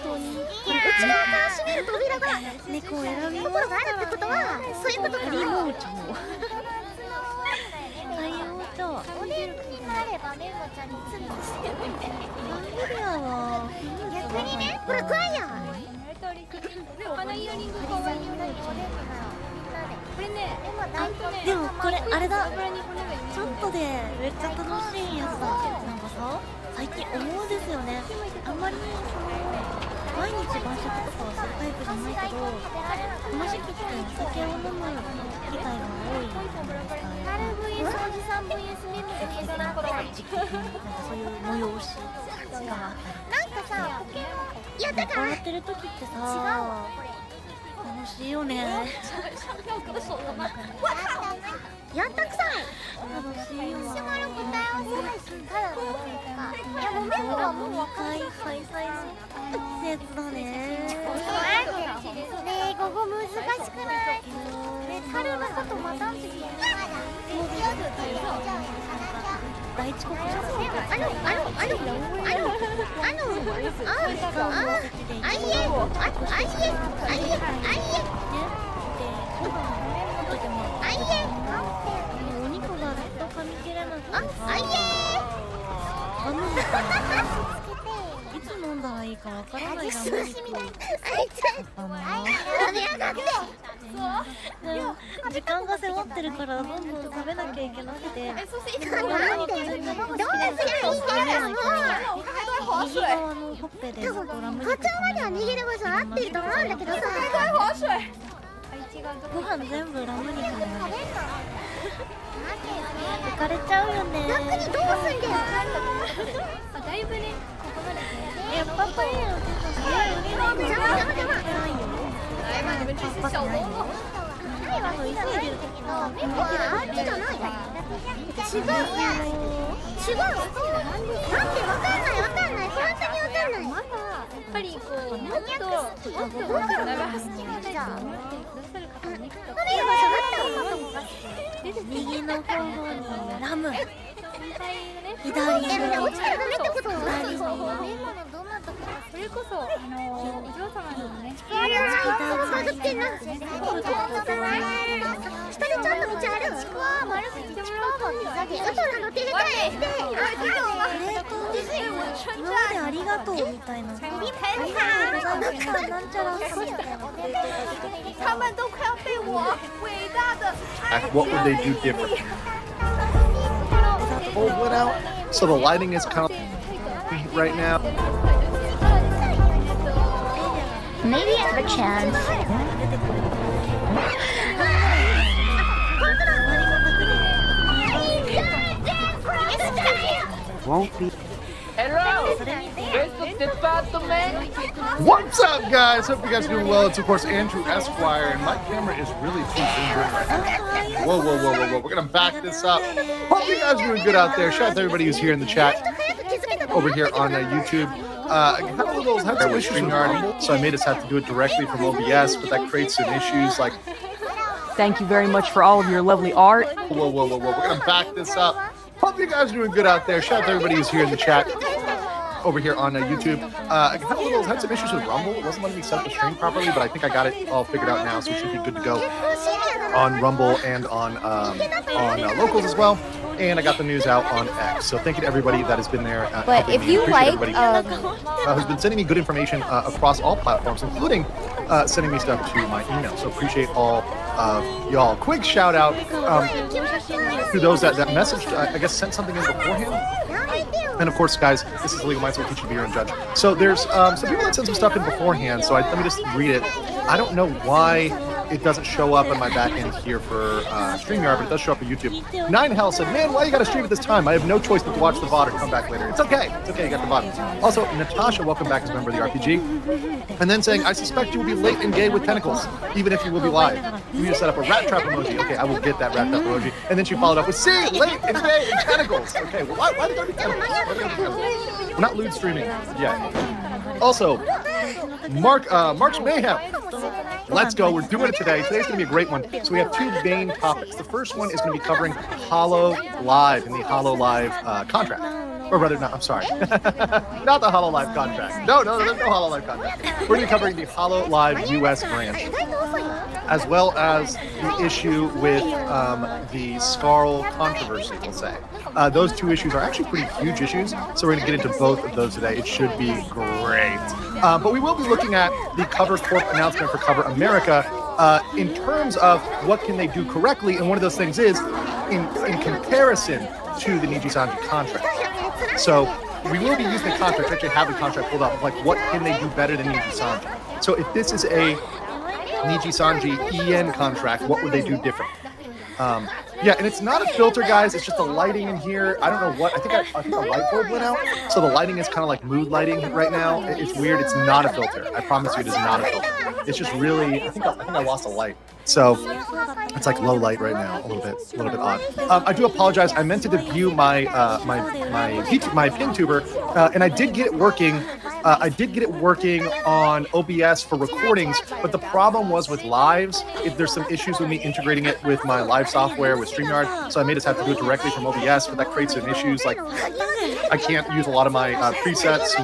当に内側から閉める扉が猫を選びところがあるってことはそういうことかハリーモーチョハリーモーチョおでんになればメモちゃんにつるしてる無理やわ逆にねほら怖いよこのイヤリングかわいいよね。これね、でもこれあれだ油に骨がいる。ちょっとでめっちゃ楽しいやつだなんかさ最近思うんですよねあんまり毎日晩酌とかはするタイプじゃないけどこの時期ってお酒を飲む機会が多いじゃないですかVS おじさん VS メモ VS なんか時期なんかそういう催しがあったりなんかさポケモンいやだから笑ってる時ってさ違うわこれ楽しいよねやったくさい楽しいよしばらく答え合わせないしただのいやもうメモはもう分かんない開催の季節だねねえここ難しくないね春のことまたん次やる第一国じゃお肉がずっと噛み切れなくてガムみたいないつ飲んだらいいかわからないガム肉時間が迫ってるからどんどん食べなきゃいけなくてどうすりゃいいんだよもう右側のほっぺでずっとラム肉途中までは逃げる場所合ってると思うんだけどさご飯全部ラム肉になる浮かれちゃうよね逆にどうすんだよだいぶね、ここまでね。やっぱパエリアの手とさ邪魔ないよ急いでる時のメモはあっちじゃない違うなんでわかんない本当にわかんないまだやっぱりこうもっと長く長く思ってくださる方に右の方にラム左落にちたらダメってこと左にそれこそお嬢様のねバグってんな下でちゃんと道あるちくわ丸くちくわウトラの手で返して今までありがとうみたいなありがとうございましたなんちゃらみたいな他们都快要被我伟大的 What would they do different? Bulb went out, so the lighting is kind of right now. Maybe I have a chance Won't be. Hello! What's up, guys? Hope you guys are doing well. It's, of course, Andrew Esquire, and my camera is really too zoomed in right now. Whoa. We're going to back this up. Hope you guys are doing good out there. Shout out to everybody who's here in the chat over here on YouTube. I had some issues with Rumble, so I made us have to do it directly from OBS, but that creates some issues like... Thank you very much for all of your lovely art. Whoa. We're going to back this up. Hope you guys are doing good out there. Shout out to everybody who's here in the chat over here on YouTube. I had some issues with Rumble. It wasn't letting me set the stream properly, but I think I got it all figured out now, so it should be good to go on Rumble and on locals as well. And I got the news out on X. So thank you to everybody that has been there. But if you like who's been sending me good information across all platforms, including sending me stuff to my email. So appreciate all of y'all. Quick shout out to those that messaged, I guess sent something in beforehand. And of course, guys, this is Legal Minds, so we teach you to be your own judge. So there's some people that sent some stuff in beforehand, so let me just read it. I don't know why it doesn't show up on my back end here for StreamYard, but it does show up on YouTube. Nine Hell said, man, why you gotta stream at this time? I have no choice but to watch the VOD or come back later. It's okay. It's okay, you got the VOD. Also, Natasha, welcome back as a member of the RPG. And then saying, I suspect you will be late and gay with tentacles, even if you will be live. You need to set up a rat trap emoji. Okay, I will get that rat trap emoji. And then she followed up with, see, late and gay and tentacles. Okay, well, why did there be tentacles? We're not lewd streaming yet. Also, Mark's Mayhem. Let's go. We're doing it today. Today's going to be a great one. So we have two main topics. The first one is going to be covering Holo Live and the Holo Live contract. Or rather, no, I'm sorry. Not the Holo Live contract. No, there's no Holo Live contract. We're going to be covering the Holo Live US branch, as well as the issue with the Scarl controversy, we'll say. Those two issues are actually pretty huge issues, so we're going to get into both of those today. It should be great. But we will be looking at the Cover Corp announcement for Cover America in terms of what can they do correctly, and one of those things is in comparison to the Niji-Sanji contract. So we will be using the contract, actually have the contract pulled up, like what can they do better than Niji-Sanji. So if this is a Niji-Sanji EN contract, what would they do different? Yeah, and it's not a filter, guys. It's just the lighting in here. I don't know what. I think the light bulb went out, so the lighting is kind of like mood lighting right now. It's weird. It's not a filter. I promise you, it is not a filter. It's just really. I think I lost a light, so it's like low light right now. A little bit odd. I do apologize. I meant to debut my PinTuber, and I did get it working. I did get it working on OBS for recordings, but the problem was with lives. There's some issues with me integrating it with my live software with StreamYard, so I made us have to do it directly from OBS, but that creates some issues. Like, I can't use a lot of my presets,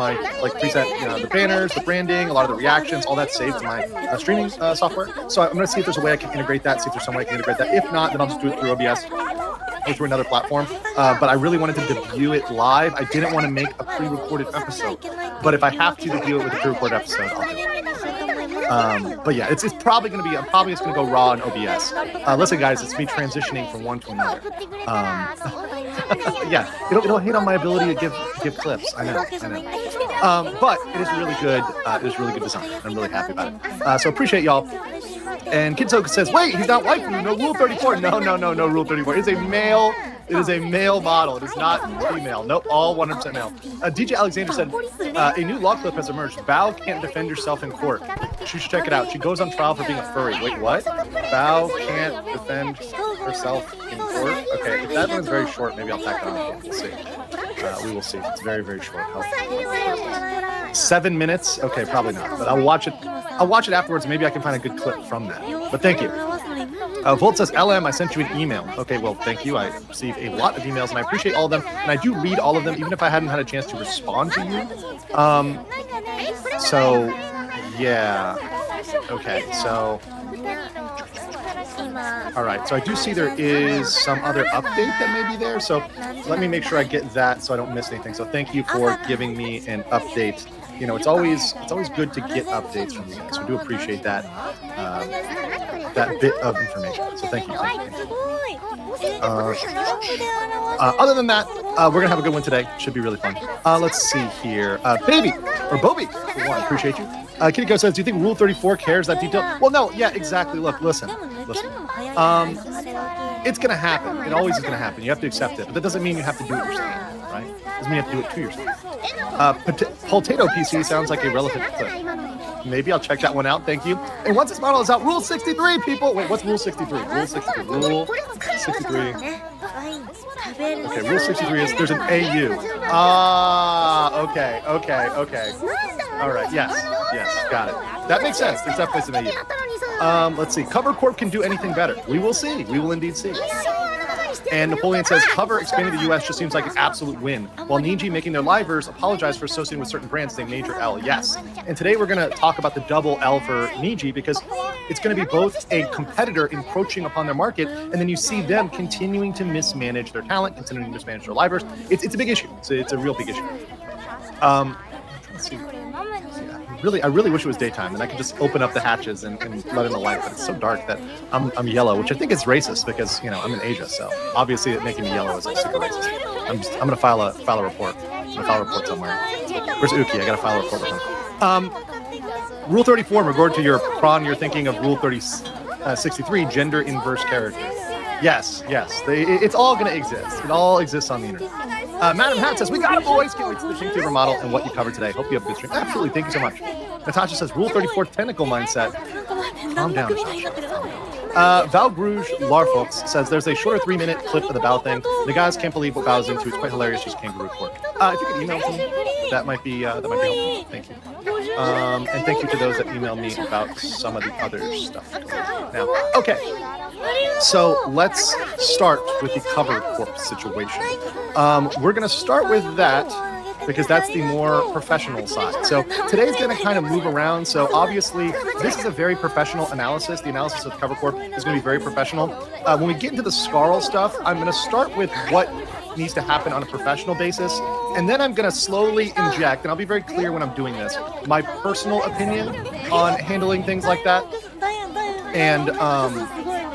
the banners, the branding, a lot of the reactions, all that's saved to my streaming software. So I'm going to see if there's a way I can integrate that, see if there's some way I can integrate that. If not, then I'll just do it through OBS or through another platform. But I really wanted to debut it live. I didn't want to make a pre-recorded episode, but if I have to debut it with a pre-recorded episode, I'll do it. But yeah, it's probably going to be, I'm probably just going to go raw in OBS. Listen, guys, it's me transitioning from one to another. Yeah, it'll hate on my ability to give clips. I know. But it is really good. It is really good design. I'm really happy about it. So appreciate y'all. And Kidsoka says, wait, he's not waifu. No Rule 34. No Rule 34. It's a male. It is a male model. It is not female. Nope, all 100% male. DJ Alexander said, a new law clip has emerged. Bao can't defend herself in court. She should check it out. She goes on trial for being a furry. Wait, what? Bao can't defend herself in court? Okay, if that one's very short, maybe I'll tack it on. We'll see. We will see. It's very, very short. 7 minutes? Okay, probably not. But I'll watch it. I'll watch it afterwards. Maybe I can find a good clip from that. But thank you. Volt says, LM, I sent you an email. Okay, well, thank you. I received a lot of emails, and I appreciate all of them. And I do read all of them, even if I hadn't had a chance to respond to you. So, yeah. Okay, so... All right, so I do see there is some other update that may be there. So let me make sure I get that so I don't miss anything. So thank you for giving me an update. You know, it's always good to get updates from you guys. We do appreciate that that bit of information. So thank you. Other than that, we're gonna have a good one today. Should be really fun. Let's see here. Baby or Bobby, for one, appreciate you. Kitty says, do you think Rule 34 cares that detail? Well, no, yeah, exactly. Look, listen. It's gonna happen. It always is gonna happen. You have to accept it, but that doesn't mean you have to do it yourself, right? Doesn't mean you have to do it to yourself. Potato PC sounds like a relevant clip. Maybe I'll check that one out. Thank you. And once this model is out, Rule 63, people. Wait, what's Rule 63? Rule 63. Rule 63. Okay, Rule 63 is there's an AU. Okay. All right. Yes. Got it. That makes sense. There's definitely some AU. Let's see. Cover Corp can do anything better. We will see. We will indeed see. And Napoleon says, Cover expanding the U.S. just seems like an absolute win. While Niji making their livers apologize for associating with certain brands, they major L. Yes. And today we're going to talk about the double L for Niji because it's going to be both a competitor encroaching upon their market, and then you see them continuing to mismanage their talent, continuing to mismanage their livers. It's a big issue. It's a real big issue. Let's see. I really wish it was daytime and I could just open up the hatches and let in the light, but it's so dark that I'm yellow, which I think is racist because, you know, I'm in Asia, so obviously it making me yellow is like super racist. I'm gonna file a report. I'm gonna file a report somewhere. Where's Uki? I gotta file a report with him. Rule 34, in regard to your prawn, you're thinking of Rule 30. 63, gender inverse character. Yes. It's all going to exist. It all exists on the internet. Madam Hat says, we got it, boys. Can't wait to see the Shinky model and what you covered today. Hope you have a good stream. Absolutely. Thank you so much. Natasha says, Rule 34 technical mindset. Calm down, Natasha. Val Bruges Larfox says, there's a shorter 3-minute clip of the Bao thing. The guys can't believe what Bao's into. It's quite hilarious. Just kangaroo court. If you could email to me, that might be helpful. Thank you. And thank you to those that emailed me about some of the other stuff. Now, okay. So let's start with the cover corp situation. We're going to start with that because that's the more professional side. So today's going to kind of move around. So obviously, this is a very professional analysis. The analysis of cover corp is going to be very professional. When we get into the Scarl stuff, I'm going to start with what needs to happen on a professional basis, and then I'm going to slowly inject, and I'll be very clear when I'm doing this, my personal opinion on handling things like that. And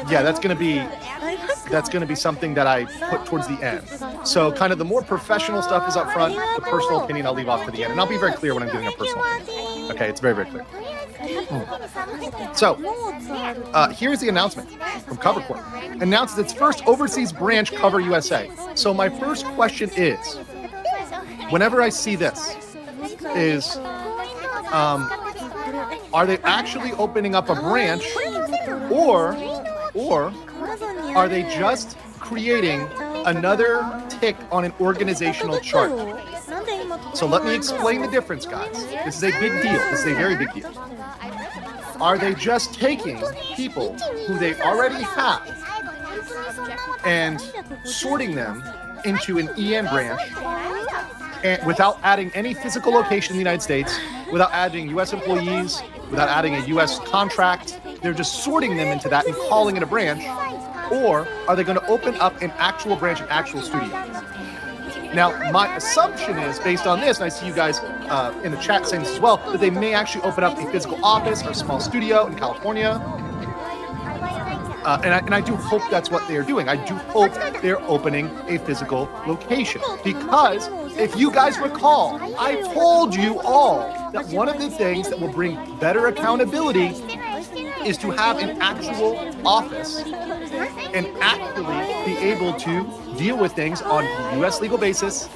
yeah, that's going to be something that I put towards the end. So kind of the more professional stuff is up front, the personal opinion I'll leave off to the end, and I'll be very clear when I'm doing a personal opinion. Okay, it's very, very clear. So, here's the announcement from Cover Corp. Announces its first overseas branch, Cover USA. So my first question is, whenever I see this, is are they actually opening up a branch, or are they just creating another tick on an organizational chart? So let me explain the difference, guys. This is a big deal. This is a very big deal. Are they just taking people who they already have and sorting them into an EM branch and without adding any physical location in the United States, without adding U.S. employees, without adding a U.S. contract? They're just sorting them into that and calling it a branch. Or are they going to open up an actual branch, an actual studio? Now, my assumption is, based on this, and I see you guys in the chat saying this as well, that they may actually open up a physical office or a small studio in California. And I do hope that's what they're doing. I do hope they're opening a physical location. Because if you guys recall, I told you all that one of the things that will bring better accountability is to have an actual office and actually be able to deal with things on a U.S. legal basis,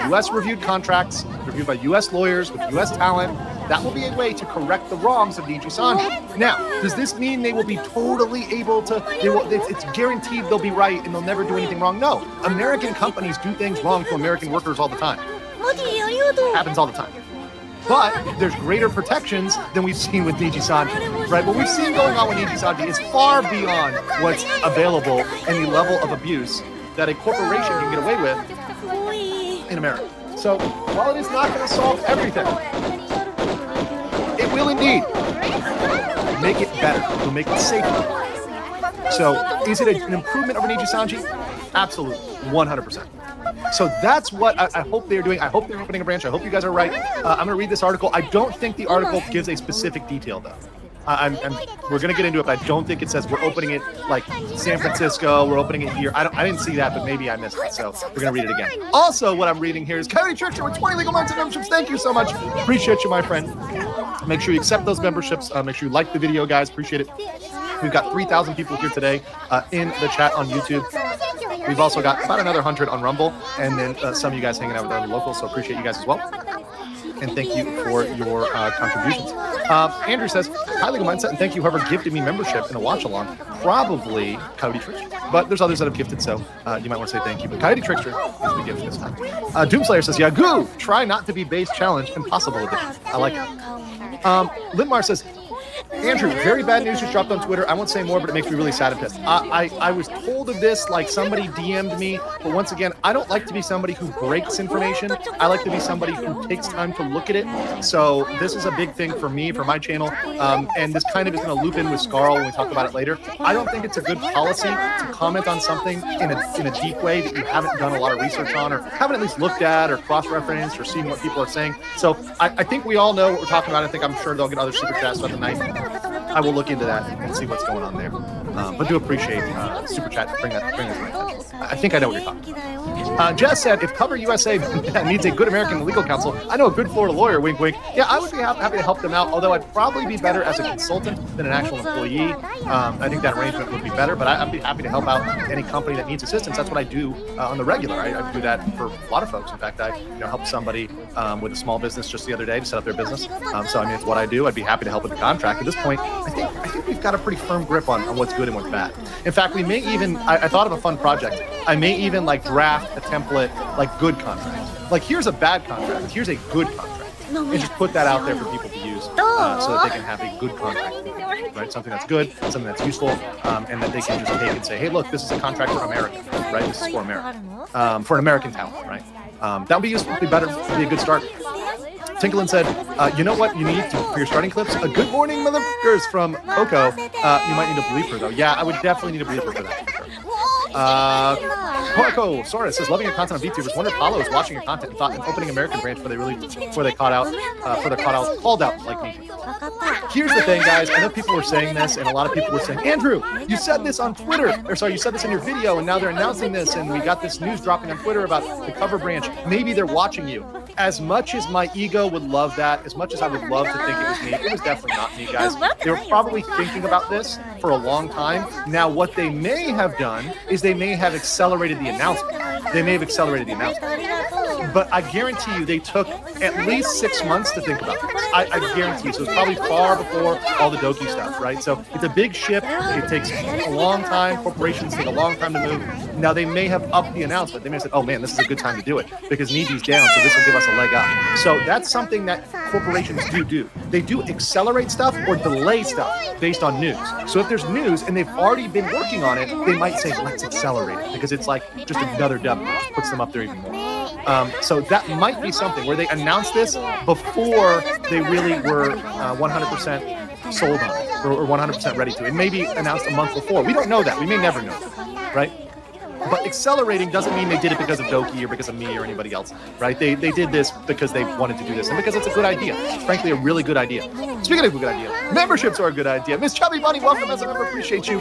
U.S. reviewed contracts, reviewed by U.S. lawyers with U.S. talent. That will be a way to correct the wrongs of Niji Sanji. Now, does this mean they will be totally able to, it's guaranteed they'll be right and they'll never do anything wrong? No. American companies do things wrong to American workers all the time. Happens all the time. But there's greater protections than we've seen with Niji Sanji, right? What we've seen going on with Niji Sanji is far beyond what's available and the level of abuse that a corporation can get away with in America. So while it is not going to solve everything, it will indeed make it better. It will make it safer. So is it an improvement over Niji Sanji? Absolutely, 100%. So that's what I hope they're doing. I hope they're opening a branch. I hope you guys are right. I'm going to read this article. I don't think the article gives a specific detail, though. We're going to get into it, but I don't think it says we're opening it like San Francisco, we're opening it here. I didn't see that, but maybe I missed it. So we're going to read it again. Also, what I'm reading here is Coyote Trickster with 20 legal months of memberships. Thank you so much. Appreciate you, my friend. Make sure you accept those memberships. Make sure you like the video, guys. Appreciate it. We've got 3,000 people here today in the chat on YouTube. We've also got about another 100 on Rumble, and then some of you guys hanging out with other locals, so appreciate you guys as well. And thank you for your contributions. Andrew says, hi, Legal Mindset, and thank you whoever gifted me membership in a watch-along. Probably Coyote Trickster, but there's others that have gifted, so you might want to say thank you. But Coyote Trickster is the gift this time. Doomslayer says, Yagoo, try not to be base challenge, impossible edition. I like it. Linmar says, Andrew, very bad news just dropped on Twitter. I won't say more, but it makes me really sad and pissed. I was told of this, like somebody DM'd me, but once again, I don't like to be somebody who breaks information. I like to be somebody who takes time to look at it. So this is a big thing for me, for my channel, and this kind of is going to loop in with Scarl when we talk about it later. I don't think it's a good policy to comment on something in a deep way that you haven't done a lot of research on, or haven't at least looked at, or cross-referenced, or seen what people are saying. So I think we all know what we're talking about. I'm sure they'll get other super chats throughout the night. I will look into that and see what's going on there. But do appreciate Super Chat to bring that right. I think I know what you're talking about. Jess said, if Cover USA needs a good American legal counsel, I know a good Florida lawyer, wink, wink. Yeah, I would be happy to help them out, although I'd probably be better as a consultant than an actual employee. I think that arrangement would be better, but I'd be happy to help out any company that needs assistance. That's what I do on the regular. I do that for a lot of folks. In fact, I helped somebody with a small business just the other day to set up their business. So, I mean, it's what I do. I'd be happy to help with the contract. At this point, I think we've got a pretty firm grip on what's good and what's bad. In fact, we may even, I thought of a fun project. I may even like draft a template, like good contract. Like, here's a bad contract. Here's a good contract. And just put that out there for people to use so that they can have a good contract, right? Something that's good, something that's useful, and that they can just take and say, hey, look, this is a contract for America, right? This is for America, for an American talent, right? That would be useful, be better, would be a good start. Tinklin said, you know what you need for your starting clips? A good morning, motherfuckers from Coco. You might need a bleeper, though. Yeah, I would definitely need a bleeper for that. Coco Soros says, loving your content on VTubers. Wonder if Hollow is watching your content and thought an opening American branch before they called out like me. Here's the thing, guys. I know people were saying this, and a lot of people were saying, Andrew, you said this on Twitter. Or sorry, you said this in your video, and now they're announcing this, and we got this news dropping on Twitter about the cover branch. Maybe they're watching you. As much as my ego would love that, as much as I would love to think it was me, it was definitely not me, guys. They were probably thinking about this for a long time. Now, what they may have done is they may have accelerated the announcement. But I guarantee you they took at least 6 months to think about this. I guarantee you. So it's probably far before all the Doki stuff, right? So it's a big ship. It takes a long time. Corporations take a long time to move. Now, they may have upped the announcement. They may have said, oh, man, this is a good time to do it because Niji's down, so this will give us a leg up. So that's something that corporations do. They do accelerate stuff or delay stuff based on news. So if there's news and they've already been working on it, they might say, let's accelerate it because it's like just another W. It just puts them up there even more. So that might be something where they announced this before they really were 100% sold on it or 100% ready to. It may be announced a month before. We don't know that. We may never know that, right? But accelerating doesn't mean they did it because of Doki or because of me or anybody else, right? They did this because they wanted to do this and because it's a good idea. It's frankly a really good idea. Speaking of a good idea, memberships are a good idea. Miss Chubby Bunny, welcome as a member. Appreciate you.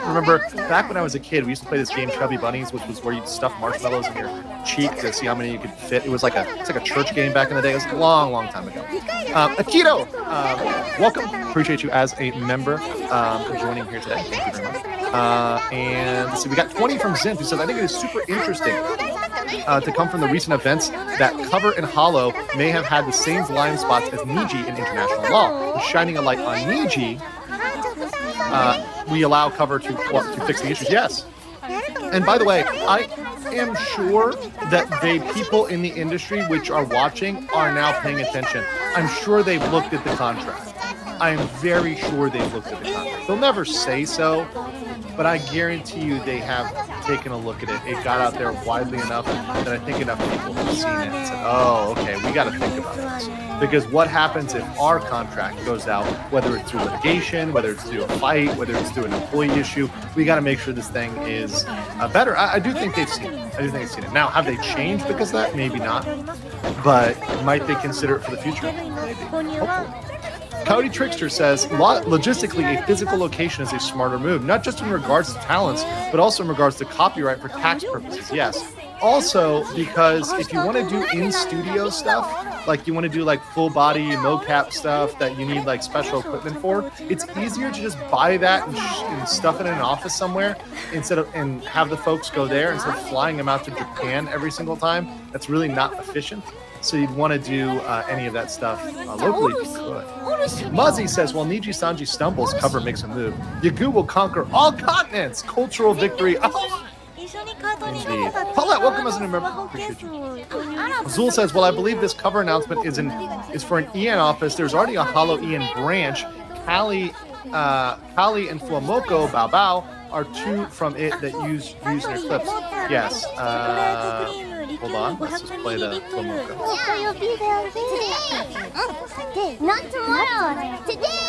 Remember, back when I was a kid, we used to play this game Chubby Bunnies, which was where you'd stuff marshmallows in your cheek to see how many you could fit. It was like a church game back in the day. It was a long, long time ago. Akito, welcome. Appreciate you as a member for joining here today. Thank you very much. And let's see, we got 20 from Zint, who says, I think it is super interesting to come from the recent events that Cover and Hollow may have had the same blind spots as Niji in international law. Shining a light on Niji, we allow Cover to fix the issues. Yes. And by the way, I am sure that people in the industry which are watching are now paying attention. I'm sure they've looked at the contract. I am very sure they've looked at the contract. They'll never say so, but I guarantee you they have taken a look at it. It got out there widely enough that I think enough people have seen it and said, oh, okay, we got to think about this. Because what happens if our contract goes out, whether it's through litigation, whether it's through a fight, whether it's through an employee issue, we got to make sure this thing is better. I do think they've seen it. Now, have they changed because of that? Maybe not. But might they consider it for the future? Maybe. Hopefully. Cody Trickster says, logistically, a physical location is a smarter move, not just in regards to talents, but also in regards to copyright for tax purposes. Yes. Also, because if you want to do in-studio stuff, like you want to do like full-body mocap stuff that you need like special equipment for, it's easier to just buy that and stuff it in an office somewhere and have the folks go there instead of flying them out to Japan every single time. That's really not efficient. So you'd want to do any of that stuff locally if you could. Muzzy says, while Niji Sanji stumbles, Cover makes a move. Yagu will conquer all continents. Cultural victory. Oh, indeed. Paulette, welcome as a member. Appreciate you. Azul says, well, I believe this Cover announcement is for an EN office. There's already a Hollow EN branch. Kali and Flamoko Bao are two from it that use in their clips. Yes. Hold on. Let's just play the Flamoko. Not tomorrow. Today.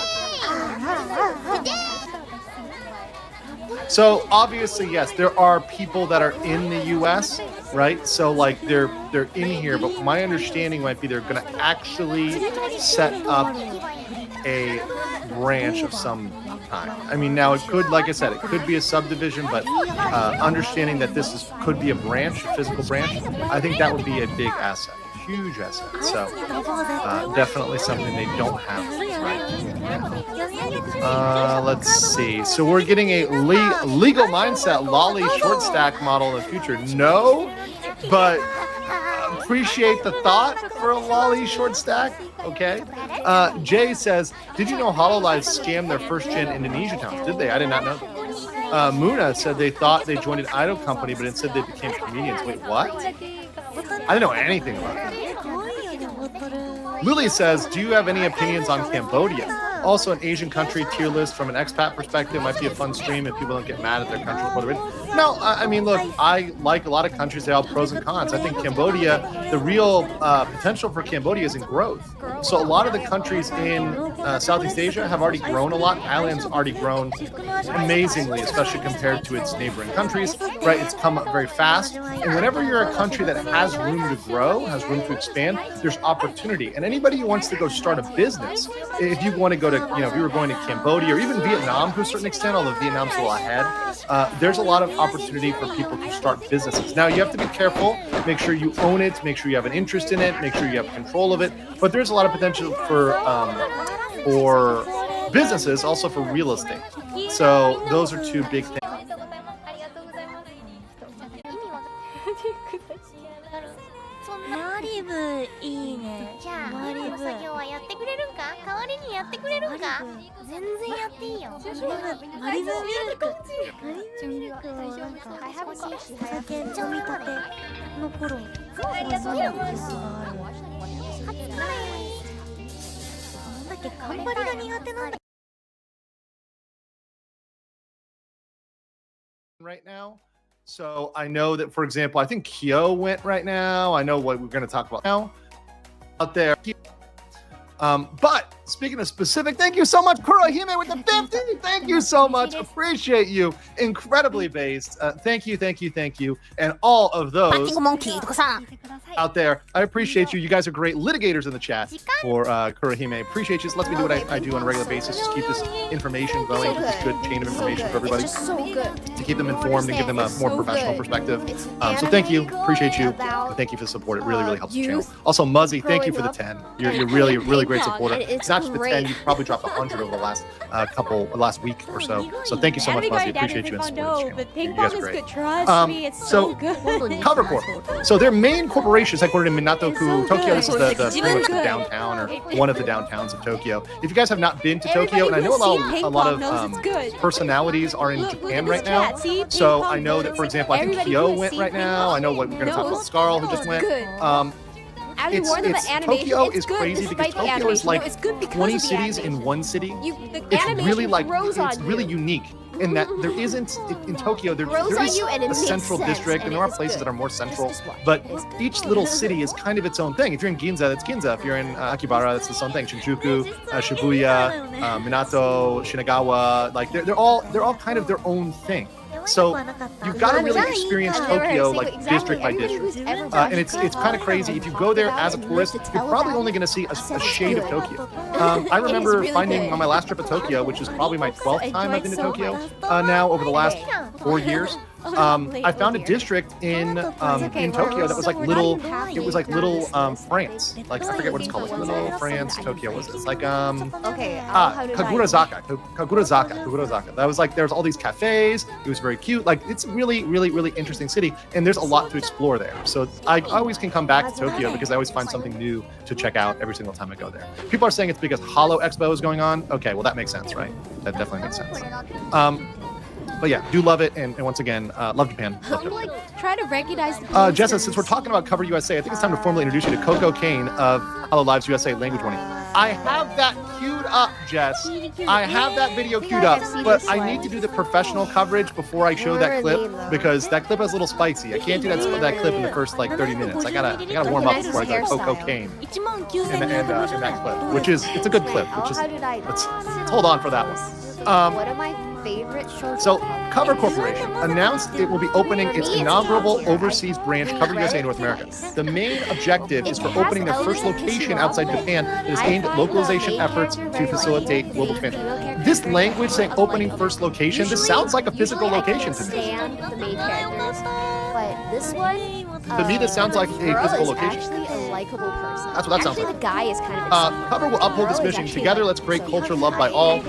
So obviously, yes, there are people that are in the U.S., right? So like they're in here, but my understanding might be they're going to actually set up a branch of some kind. I mean, now it could, like I said, it could be a subdivision, but understanding that could be a branch, a physical branch, I think that would be a big asset, a huge asset. So definitely something they don't have. Let's see. So we're getting a legal mindset lolly short stack model in the future. No, but appreciate the thought for a lolly short stack. Okay. Jay says, did you know HoloLive scammed their first gen Indonesia towns? Did they? I did not know that. Muna said they thought they joined an idol company, but instead they became comedians. Wait, what? I didn't know anything about that. Lily says, do you have any opinions on Cambodia? Also, an Asian country tier list from an expat perspective might be a fun stream if people don't get mad at their country. No, I mean, look, I like a lot of countries. They all have pros and cons. I think Cambodia, the real potential for Cambodia is in growth. So a lot of the countries in Southeast Asia have already grown a lot. Thailand's already grown amazingly, especially compared to its neighboring countries, right? It's come up very fast. And whenever you're a country that has room to grow, has room to expand, there's opportunity. And anybody who wants to go start a business, if you want to go to, if you were going to Cambodia or even Vietnam to a certain extent, although Vietnam's a little ahead, there's a lot of opportunity for people to start businesses. Now, you have to be careful, make sure you own it, make sure you have an interest in it, make sure you have control of it. But there's a lot of potential for businesses, also for real estate. So those are two big things. マリブいいね。じゃあマリブの作業はやってくれるんか？代わりにやってくれるんか？全然やっていいよ。マリブミルク。マリブミルクをなんかお酒飲みたての頃飲んだ記憶がある。なんだっけ、頑張りが苦手なんだ。 Right now. So I know that, for example, I think Kyo went right now. I know what we're going to talk about now out there. But speaking of specific, thank you so much, Kurohime with the 50. Thank you so much. Appreciate you. Incredibly based. Thank you. And all of those out there, I appreciate you. You guys are great litigators in the chat for Kurohime. Appreciate you. Just lets me do what I do on a regular basis. Just keep this information going. Keep this good chain of information for everybody. It's just so good. To keep them informed and give them a more professional perspective. So thank you. Appreciate you. And thank you for the support. It really helps the channel. Also, Muzzy, thank you for the 10. You're really great supporter. It's not just the 10. You've probably dropped 100 over the last last week or so. So thank you so much, Muzzy. Appreciate you and support this channel. You guys are great. Trust me, it's so good. Cover Corp. So their main corporation is headquartered in Minato-ku, Tokyo. This is the pretty much the downtown or one of the downtowns of Tokyo. If you guys have not been to Tokyo, and I know a lot of personalities are in Japan right now. So I know that, for example, I think Kyo went right now. I know what we're going to talk about. Scarl, who just went. Tokyo is crazy because Tokyo is like 20 cities in one city. It's really it's really unique in that there isn't in Tokyo there is a central district, and there are places that are more central, but each little city is kind of its own thing. If you're in Ginza, that's Ginza. If you're in Akibara, that's its own thing. Shinjuku, Shibuya, Minato, Shinagawa, like they're all kind of their own thing. So you've got to really experience Tokyo like district by district, and it's kind of crazy. If you go there as a tourist, you're probably only going to see a shade of Tokyo. I remember finding on my last trip to Tokyo, which is probably my 12th time I've been to Tokyo now over the last 4 years. I found a district in Tokyo that was like little. It was like little France. Like I forget what it's called. Like little France, Tokyo. Was it's like Kagurazaka. That was like there's all these cafes. It was very cute. Like it's a really interesting city, and there's a lot to explore there. So I always can come back to Tokyo because I always find something new to check out every single time I go there. People are saying it's because Holo Expo is going on. Okay, well that makes sense, right? That definitely makes sense. But yeah, do love it, and once again, love Japan. Love Japan. Try to recognize the Jessa, since we're talking about Cover USA, I think it's time to formally introduce you to Coco Kane of Hello Lives USA Language Warning. I have that queued up, Jess. I have that video queued up, but I need to do the professional coverage before I show that clip because that clip is a little spicy. I can't do that clip in the first like 30 minutes. I gotta warm up before I go Coco Kane and that clip, which is it's a good clip. Let's hold on for that one. favorite short So, Cover Corporation announced it will be opening its inaugural overseas branch, Cover USA North America. The main objective is for opening their first location outside Japan that is aimed at localization efforts to facilitate global expansion. This language saying opening first location, this sounds like a physical location to me. The main characters, but this one, To me, this sounds like a girl physical is location. actually a likable person. That's what that sounds Actually, like. the guy is kind of. Cover will uphold this mission. Together, let's create culture loved by all,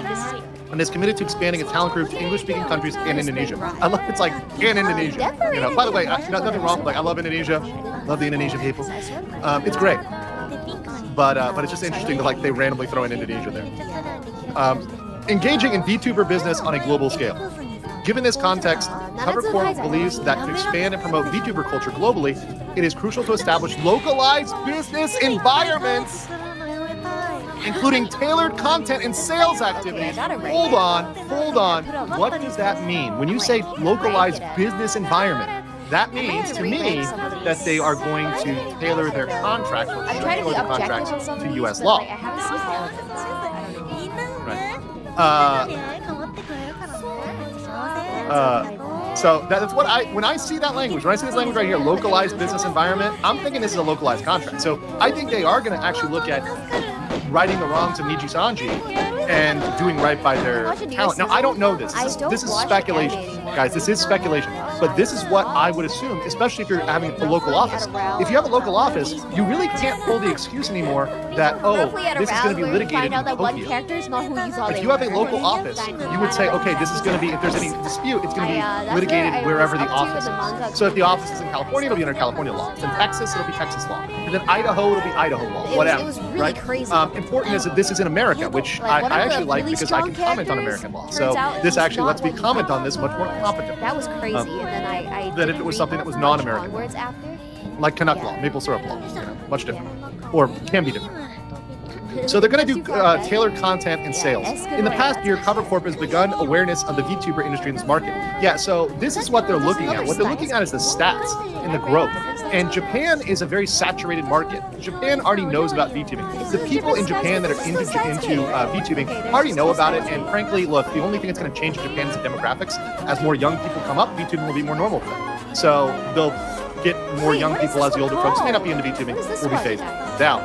and is committed to expanding its talent group to English-speaking countries and Indonesia. I love it's like in Indonesia. You know, by the way, nothing wrong. Like I love Indonesia, love the Indonesian people. It's great, but it's just interesting to like they randomly throw in Indonesia there. Engaging in VTuber business on a global scale. Given this context, Cover Corp believes that to expand and promote VTuber culture globally, it is crucial to establish localized business environments, including tailored content and sales activities. Hold on. What does that mean? When you say localized business environment, that means to me that they are going to tailor their contracts or tailor the contracts to U.S. law. I haven't seen all of it. Right. So that's what when I see that language, when I see this language right here, localized business environment, I'm thinking this is a localized contract. So I think they are going to actually look at righting the wrongs of Niji Sanji and doing right by their talent. Now, I don't know this. This is speculation. Guys, this is speculation. But this is what I would assume, especially if you're having a local office. If you have a local office, you really can't pull the excuse anymore that, oh, this is going to be litigated in Tokyo. If you have a local office, you would say, okay, this is going to be, if there's any dispute, it's going to be litigated wherever the office is. So if the office is in California, it'll be under California law. If it's in Texas, it'll be Texas law. If it's in Idaho, it'll be Idaho law. Whatever. It was really right? crazy. Important is that this is in America, which I actually like because I can comment on American law. So this actually lets me comment on this much more competent. That was crazy, and then I Than if it was something that was non-American. Words after. Like Canuck law, maple syrup law, you know, much different, or can be different. So they're going to do tailored content and sales. In the past year, Cover Corp has begun awareness of the VTuber industry in this market. Yeah, so this is what they're looking at. What they're looking at is the stats and the growth. And Japan is a very saturated market. Japan already knows about VTubing. The people in Japan that are into VTubing already know about it. And frankly, look, the only thing that's going to change in Japan is the demographics. As more young people come up, VTubing will be more normal for them. So they'll get more young people as the older folks may not be into VTubing will be phased out.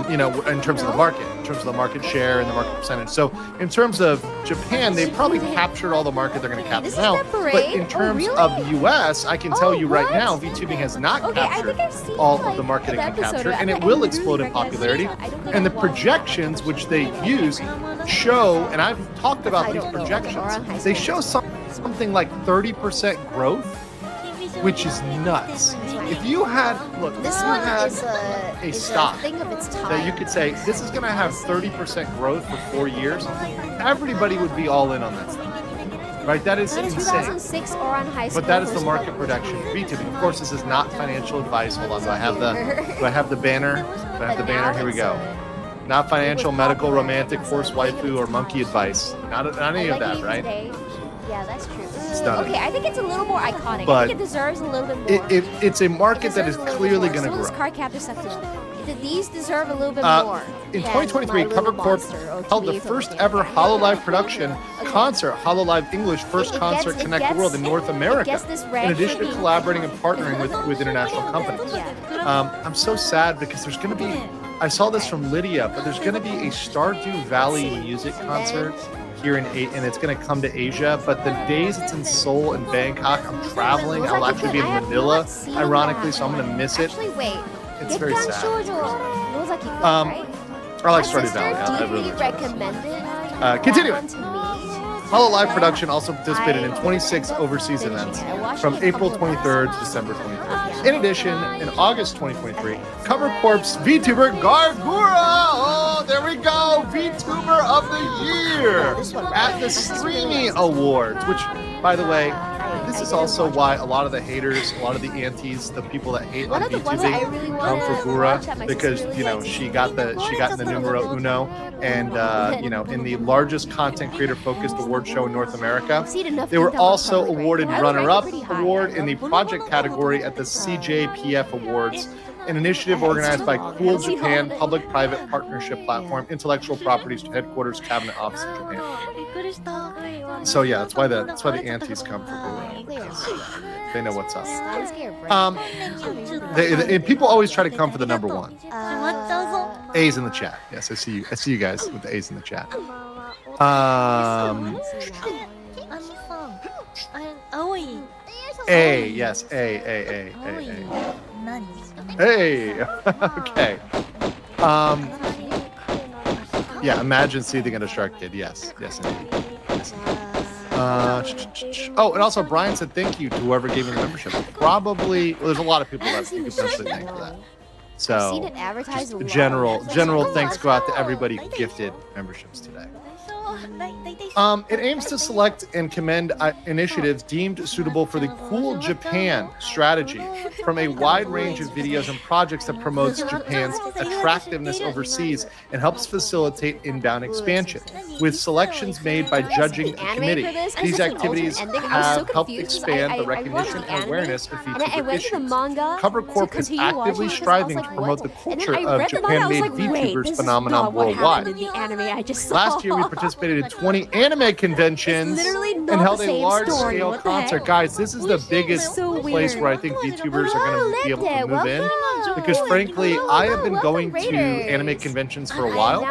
You know, in terms of the market share and the market percentage. So in terms of Japan, they've probably captured all the market they're going to capture now. But in terms of the US, I can tell you right now, VTubing has not captured all of the market it can capture, and it will explode in popularity. And the projections which they use show, and I've talked about these projections, they show something like 30% growth, which is nuts. If you had, look, if you had a stock that you could say, this is going to have 30% growth for 4 years, everybody would be all in on that stuff. Right? That is insane. 2006 or on high school. But that is the market production of VTubing. Of course, this is not financial advice. Hold on, do I have the banner? Do I have the banner? Here we go. Not financial, medical, romantic, horse waifu, or monkey advice. Not any of that, right? Yeah, that's true. Stunning. Okay, I think it's a little more iconic. But I think it deserves a little bit more. It's a market that is clearly going to grow. Car captor stuff too. These deserve a little bit more. In 2023, Cover Corp held the first ever HoloLive production concert, HoloLive English first concert Connect the World in North America, in addition to collaborating and partnering with international companies. I'm so sad because there's going to be, I saw this from Lydia, but there's going to be a Stardew Valley music concert here and it's going to come to Asia, but the days it's in Seoul and Bangkok, I'm traveling. I'll actually be in Manila, ironically, so I'm going to miss it. Actually, wait. It's very sad. I like Stardew Valley. I really recommended. Continuing. HoloLive production also participated in 26 overseas events from April 23rd to December 23rd. In addition, in August 2023, Cover Corp's VTuber Gargura, oh, there we go, VTuber of the Year at the Streamy Awards, which, by the way, this is also why a lot of the haters, a lot of the antis, the people that hate on VTubing come for Gura, because you know she got in the numero uno, and you know, in the largest content creator focused award show in North America. They were also awarded runner-up award in the project category at the CJPF Awards, an initiative organized by Cool Japan Public-Private Partnership Platform, Intellectual Properties Headquarters Cabinet Office in Japan. So yeah, that's why the aunties come for booing, because they know what's up. And people always try to come for the number one. A's in the chat. Yes, I see you guys with the A's in the chat. A, yes, A. Hey, okay. Yeah, imagine seething at a shark kid. Yes, indeed. Oh, and also Brian said thank you to whoever gave me the membership. Probably, well, there's a lot of people that you could potentially thank for that. So, just general thanks go out to everybody who gifted memberships today. It aims to select and commend initiatives deemed suitable for the Cool Japan strategy from a wide range of videos and projects that promotes Japan's attractiveness overseas and helps facilitate inbound expansion. With selections made by judging committee, these activities have helped expand the recognition and awareness of VTuber issues. Cover Corp is actively striving to promote the culture of Japan-made VTubers phenomenon worldwide. Last year, we participated in 20 anime conventions and held a large-scale concert. Guys, this is the biggest place where I think VTubers are going to be able to move in, because frankly, I have been going to anime conventions for a while.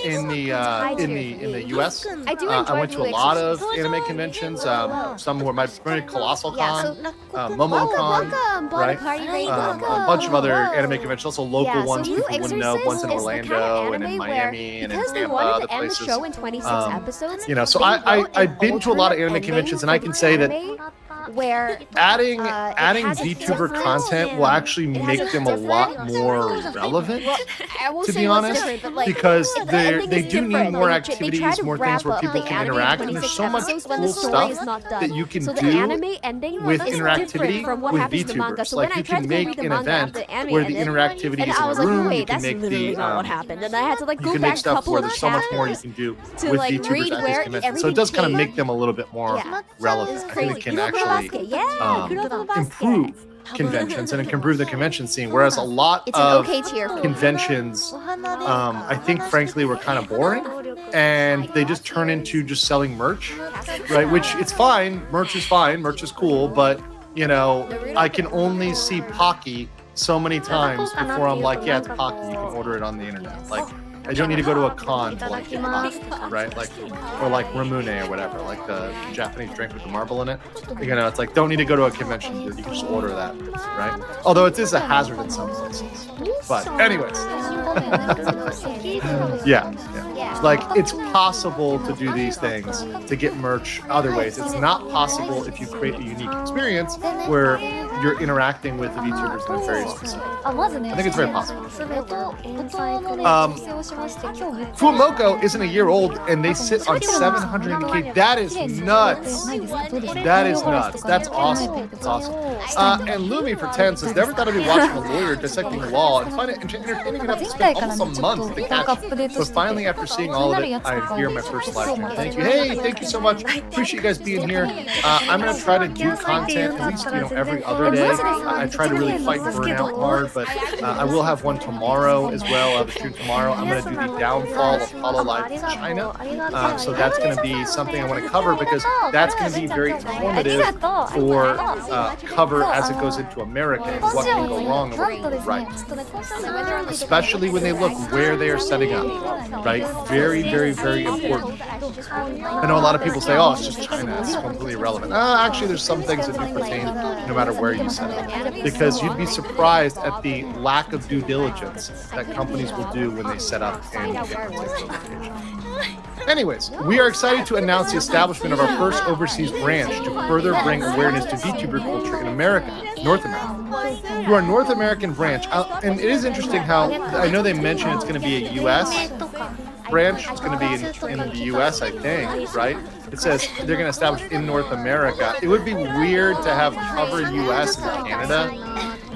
In the US, I went to a lot of anime conventions. Some were my Colossal Con, MomoCon, right? A bunch of other anime conventions, also local ones people wouldn't know. Ones in Orlando and in Miami and in Tampa, other places. So I've been to a lot of anime conventions, and I can say that adding VTuber content will actually make them a lot more relevant, to be honest, because they do need more activities, more things where people can interact, and there's so much cool stuff that you can do with interactivity with VTubers. Like, you can make an event where the interactivity is in a room, you can make stuff where there's so much more you can do with VTubers at these conventions. So it does kind of make them a little bit more relevant. I think it can actually improve conventions, and it can improve the convention scene, whereas a lot of conventions I think frankly were kind of boring, and they just turn into just selling merch, right? Which, it's fine, merch is cool, but I can only see Pocky so many times before I'm like, yeah, it's Pocky, you can order it on the internet. Like, I don't need to go to a con to like get Pocky, right? Like, or like Ramune or whatever, like the Japanese drink with the marble in it. It's like, don't need to go to a convention, you can just order that, right? Although it is a hazard in some places. But anyways, yeah. Like, it's possible to do these things, to get merch other ways. It's not possible if you create a unique experience where you're interacting with the VTubers in a very specific way. I think it's very possible. Fuamoko isn't a year old, and they sit on 700K. That is nuts. That is nuts. That's awesome. That's awesome. And Lumi for 10 says, never thought I'd be watching a lawyer dissecting the law and find it entertaining enough to spend almost a month to catch. But finally, after seeing all of it, I hear my first live stream. Thank you. Hey, thank you so much. Appreciate you guys being here. I'm going to try to do content at least, every other day. I try to really fight burnout hard, but I will have one tomorrow as well. I'll have a stream tomorrow. I'm going to do the downfall of Hololive in China. So that's going to be something I want to cover, because that's going to be very informative for cover as it goes into America and what can go wrong and what can go right. Especially when they look where they are setting up, right? Very, very, very important. I know a lot of people say, oh, it's just China, it's completely irrelevant. Actually, there's some things that do pertain no matter where you set up, because you'd be surprised at the lack of due diligence that companies will do when they set up and get particular location. Anyways, we are excited to announce the establishment of our first overseas branch to further bring awareness to VTuber culture in America, North America. Through our North American branch, and it is interesting how, I know they mentioned it's going to be a U.S. branch. It's going to be in the U.S., I think, right? It says they're going to establish in North America. It would be weird to have cover U.S. and Canada.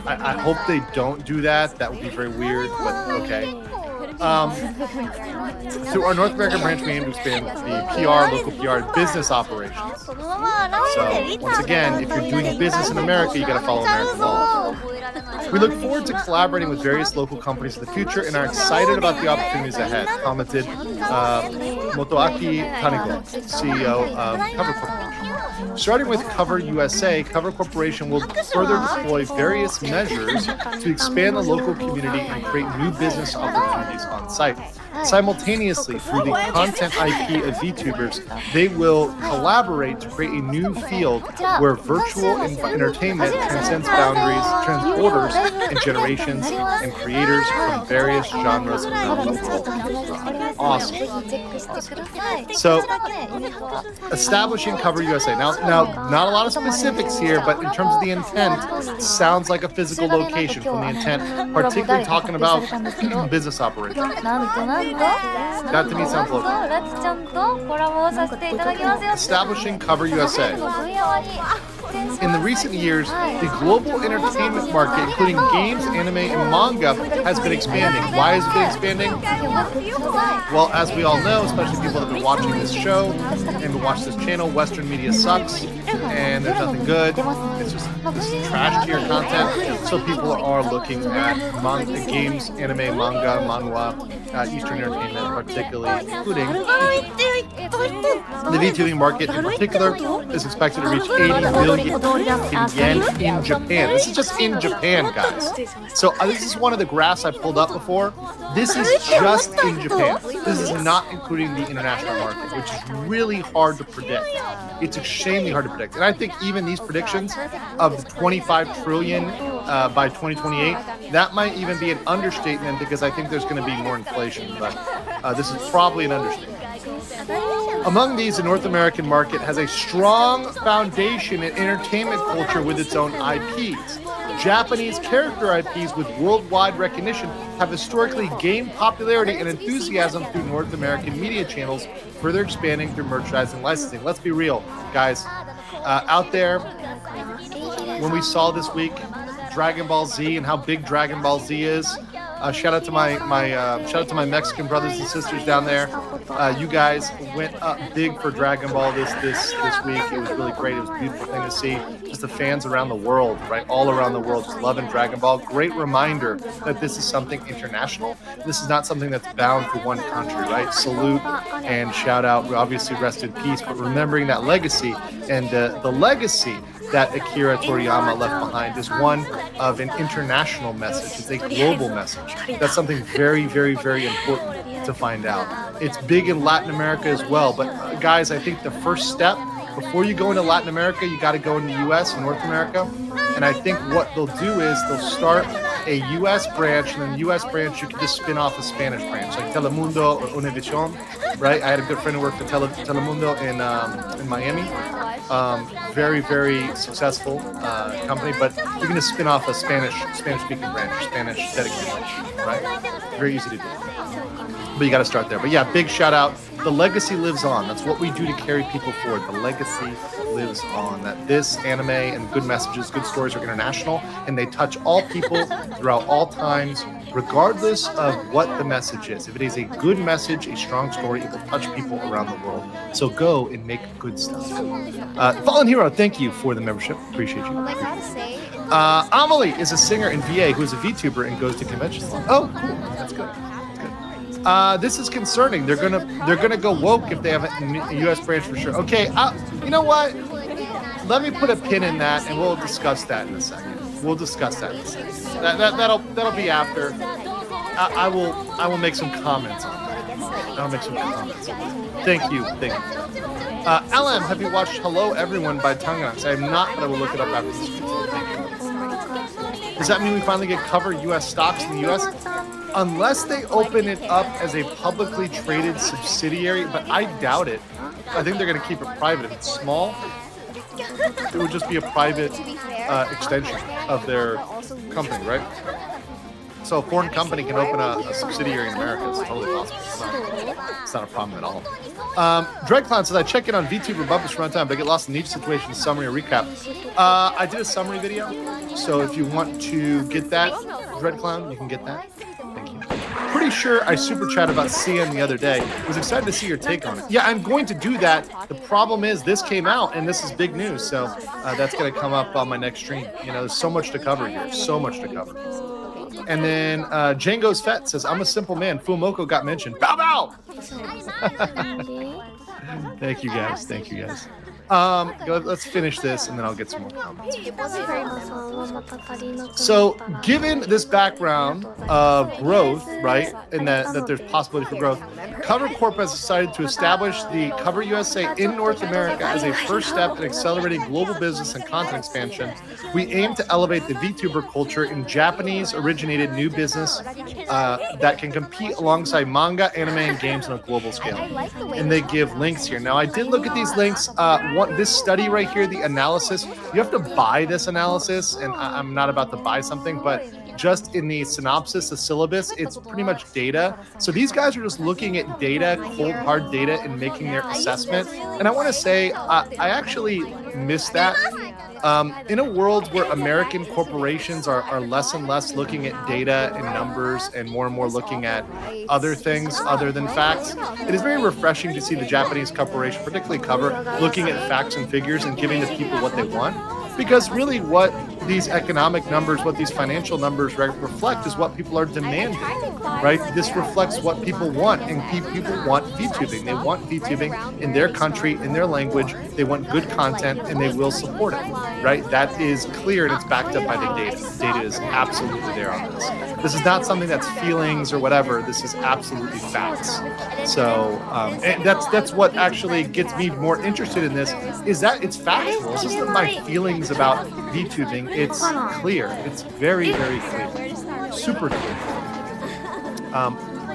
I hope they don't do that. That would be very weird, but okay. To our North American branch, we aim to expand the PR, local PR, and business operations. So, once again, if you're doing business in America, you got to follow American law. We look forward to collaborating with various local companies in the future and are excited about the opportunities ahead, commented Motoaki Taniko, CEO of Cover Corporation. Starting with Cover USA, Cover Corporation will further deploy various measures to expand the local community and create new business opportunities on site. Simultaneously, through the content IP of VTubers, they will collaborate to create a new field where virtual entertainment transcends boundaries, borders, and generations, and creators from various genres around the world. Awesome. So, establishing Cover USA. Now, not a lot of specifics here, but in terms of the intent, sounds like a physical location from the intent, particularly talking about business operations. That to me sounds local. Establishing Cover USA. In the recent years, the global entertainment market, including games, anime, and manga, has been expanding. Why has it been expanding? Well, as we all know, especially people that have been watching this show and been watching this channel, Western media sucks, and there's nothing good. It's just this trash tier content. So people are looking at manga, games, anime, manga, manhwa, Eastern entertainment, particularly, including the VTubing market in particular is expected to reach 80 billion yen in Japan. This is just in Japan, guys. So this is one of the graphs I pulled up before. This is just in Japan. This is not including the international market, which is really hard to predict. It's extremely hard to predict. And I think even these predictions of 25 trillion by 2028, that might even be an understatement because I think there's going to be more inflation. But this is probably an understatement. Among these, the North American market has a strong foundation in entertainment culture with its own IPs. Japanese character IPs with worldwide recognition have historically gained popularity and enthusiasm through North American media channels, further expanding through merchandising and licensing. Let's be real, guys. Out there, when we saw this week Dragon Ball Z and how big Dragon Ball Z is, shout out to my Mexican brothers and sisters down there. You guys went up big for Dragon Ball this week. It was really great. It was a beautiful thing to see. Just the fans around the world, right? All around the world, just loving Dragon Ball. Great reminder that this is something international. This is not something that's bound for one country, right? Salute and shout out. Obviously, rest in peace. But remembering that legacy and the legacy that Akira Toriyama left behind is one of an international message. It's a global message. That's something very, very, very important to find out. It's big in Latin America as well. But guys, I think the first step, before you go into Latin America, you got to go into the U.S. and North America. And I think what they'll do is they'll start a U.S. branch, and then the U.S. branch, you can just spin off a Spanish branch, like Telemundo or Univision, right? I had a good friend who worked for Telemundo in Miami. Very, very successful company, but you can just spin off a Spanish-speaking branch, Spanish dedicated branch, right? Very easy to do. But you got to start there. But yeah, big shout out. The legacy lives on. That's what we do to carry people forward. The legacy lives on. That this anime and good messages, good stories are international, and they touch all people throughout all times, regardless of what the message is. If it is a good message, a strong story, it will touch people around the world. So go and make good stuff. Fallen Hero, thank you for the membership. Appreciate you. Amelie is a singer in VA who is a VTuber and goes to conventions. Oh, cool. That's good. This is concerning. They're gonna go woke if they have a U.S. branch for sure. Okay, you know what? Let me put a pin in that, and we'll discuss that in a second. That'll be after. I will make some comments on that. Thank you. LM, have you watched Hello Everyone by Tangax? I have not, but I will look it up after this video. Does that mean we finally get cover U.S. stocks in the U.S.? Unless they open it up as a publicly traded subsidiary, but I doubt it. I think they're going to keep it private. If it's small, it would just be a private extension of their company, right? So a foreign company can open a subsidiary in America. It's totally possible. It's not a problem at all. Dreadclown says, I check in on VTuber Bubbles from time, but I get lost in each situation, summary, or recap. I did a summary video, so if you want to get that, Dreadclown, you can get that. Thank you. pretty sure I super chatted about CN the other day. Was excited to see your take on it. Yeah, I'm going to do that. The problem is this came out and this is big news. So that's going to come up on my next stream. You know, there's so much to cover here. So much to cover. And then Django's Fett says, I'm a simple man. Fumoko got mentioned. Bow bow! Thank you guys. Thank you guys. Let's finish this and then I'll get some more comments. So, given this background of growth, right, and that there's possibility for growth, Cover Corp has decided to establish the Cover USA in North America as a first step in accelerating global business and content expansion. We aim to elevate the VTuber culture in Japanese-originated new business that can compete alongside manga, anime, and games on a global scale. And they give links here. Now, I did look at these links. This study right here, the analysis, you have to buy this analysis, and I'm not about to buy something, but just in the synopsis, the syllabus, it's pretty much data. So these guys are just looking at data, cold hard data, and making their assessment. And I want to say, I actually miss that. In a world where American corporations are less and less looking at data and numbers and more looking at other things other than facts, it is very refreshing to see the Japanese corporation, particularly Cover, looking at facts and figures and giving the people what they want. Because really what these economic numbers, what these financial numbers reflect is what people are demanding, right? This reflects what people want, and people want VTubing. They want VTubing in their country, in their language. They want good content, and they will support it, right? That is clear, and it's backed up by the data. The data is absolutely there on this. This is not something that's feelings or whatever. This is absolutely facts. So and that's what actually gets me more interested in this, is that it's factual. This isn't my feelings about VTubing. It's clear. It's very, very clear. Super clear.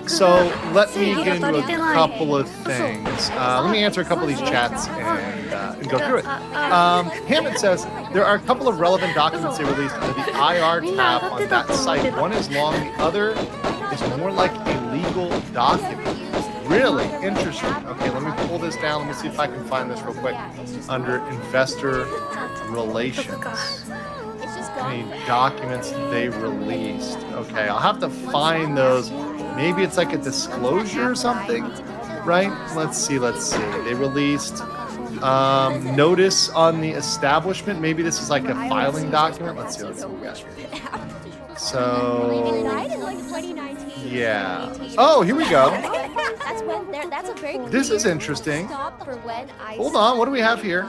So let me get into a couple of things. Let me answer a couple of these chats and go through it. Hammond says, there are a couple of relevant documents they released under the IR tab on that site. One is long, the other is more like a legal document. Really interesting. Okay, let me pull this down. Let me see if I can find this real quick under investor relations. Any documents they released. Okay, I'll have to find those. Maybe it's like a disclosure or something, right? Let's see. They released notice on the establishment. Maybe this is like a filing document. Let's see what we got here. So, yeah. Oh, here we go. This is interesting. Hold on, what do we have here?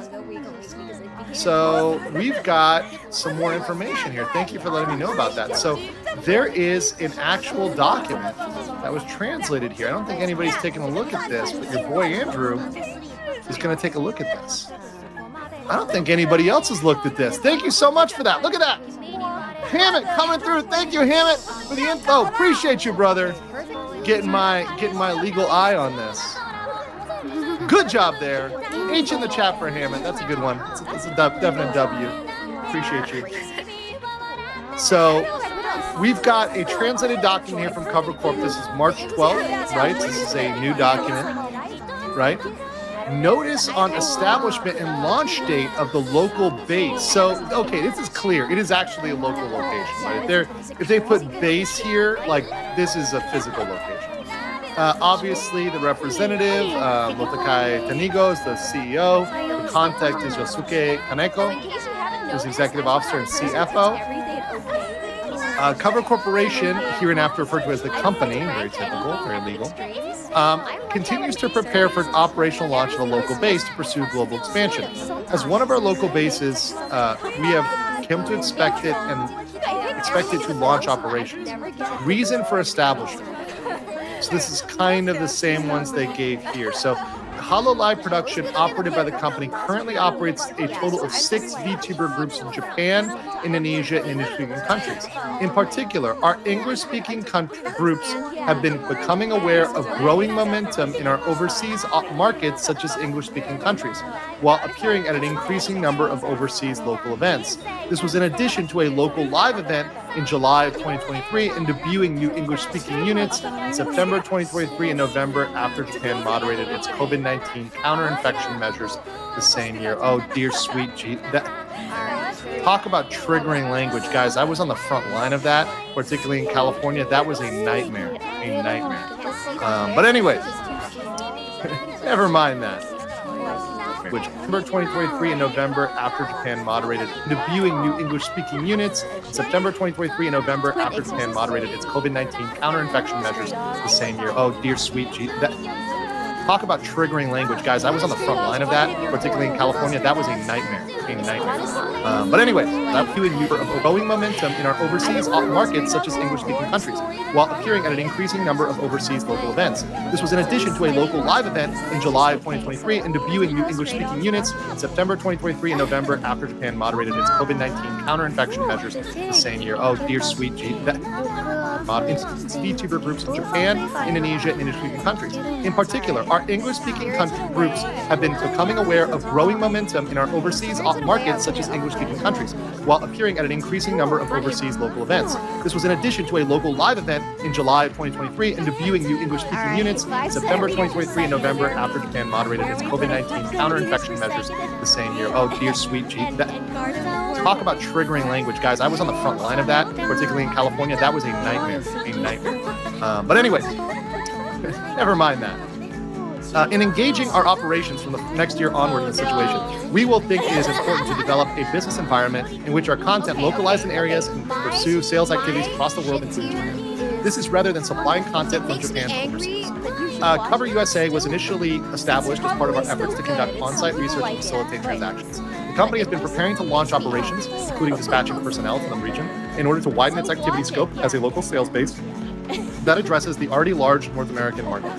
So we've got some more information here. Thank you for letting me know about that. So there is an actual document that was translated here. I don't think anybody's taken a look at this, but your boy Andrew is going to take a look at this. I don't think anybody else has looked at this. Thank you so much for that. Look at that. Hammett coming through. Thank you, Hammett, for the info. Appreciate you, brother. Getting my legal eye on this. Good job there. H in the chat for Hammett. That's a good one. It's a definite W. Appreciate you. So we've got a translated document here from Cover Corp. This is March 12th, right? This is a new document, right? Notice on establishment and launch date of the local base. So, okay, this is clear. It is actually a local location, right? If they put base here, like this is a physical location. Obviously, the representative, Motokai Tanigo, is the CEO. The contact is Yosuke Kaneko, who's the executive officer and CFO. Cover Corporation, hereinafter referred to as the company, very typical, very legal, continues to prepare for an operational launch of a local base to pursue global expansion. As one of our local bases, we have come to expect it to launch operations. Reason for establishment. So this is kind of the same ones they gave here. So HoloLive production, operated by the company, currently operates a total of 6 VTuber groups in Japan, Indonesia, and English-speaking countries. In particular, our English-speaking groups have been becoming aware of growing momentum in our overseas markets, such as English-speaking countries, while appearing at an increasing number of overseas local events. This was in addition to a local live event in July of 2023 and debuting new English-speaking units in September 2023 and November after Japan moderated its COVID-19 counter-infection measures the same year. Oh, dear sweet G. Talk about triggering language, guys. I was on the front line of that, particularly in California. That was a nightmare, a nightmare. But anyways, never mind that. Which September 2023 in November after Japan moderated debuting new English-speaking units. September 2023 in November after Japan moderated its COVID-19 counter-infection measures the same year. Oh, dear sweet G. Talk about triggering language, guys. I was on the front line of that, particularly in California. That was a nightmare, a nightmare. But anyway, that fueling we were growing momentum in our overseas markets, such as English-speaking countries, while appearing at an increasing number of overseas local events. This was in addition to a local live event in July of 2023 and debuting new English-speaking units in September 2023 and November after Japan moderated its COVID-19 counter-infection measures the same year. Oh, dear sweet G. VTuber groups in Japan, Indonesia, and English-speaking countries. In particular, our English-speaking country groups have been becoming aware of growing momentum in our overseas markets, such as English-speaking countries, while appearing at an increasing number of overseas local events. This was in addition to a local live event in July of 2023 and debuting new English-speaking units in September 2023 and November after Japan moderated its COVID-19 counter-infection measures the same year. Oh, dear sweet G. Talk about triggering language, guys. I was on the front line of that, particularly in California. That was a nightmare, a nightmare. But anyways, never mind that. In engaging our operations from the next year onward in the situation, we will think it is important to develop a business environment in which our content localized in areas and pursue sales activities across the world, including Japan. This is rather than supplying content from Japan to overseas. Cover USA was initially established as part of our efforts to conduct on-site research and facilitate transactions. The company has been preparing to launch operations, including dispatching personnel from the region, in order to widen its activity scope as a local sales base that addresses the already large North American market.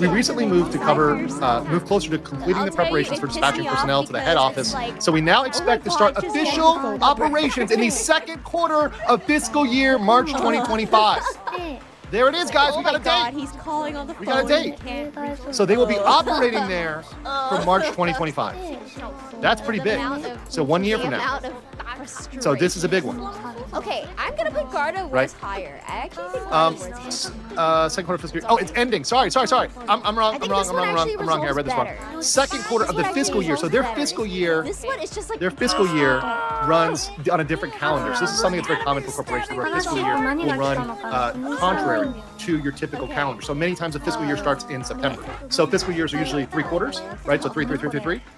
We recently moved closer to completing the preparations for dispatching personnel to the head office, so we now expect to start official operations in the second quarter of fiscal year March 2025. There it is, guys. We got a date. He's calling on the phone. We got a date. So they will be operating there from March 2025. That's pretty big. So 1 year from now. So this is a big one. Okay, I'm gonna put Garda Right. higher. I actually think Garda was Second quarter of fiscal year. Oh, it's ending. Sorry. I'm wrong here. I read this wrong. Second quarter of the fiscal year. So their fiscal year. This one is just like Their fiscal year runs on a different calendar. So this is something that's very common for corporations, where a fiscal year will run contrary to your typical calendar. So many times a fiscal year starts in September. So fiscal years are usually 3 quarters, right? So 3.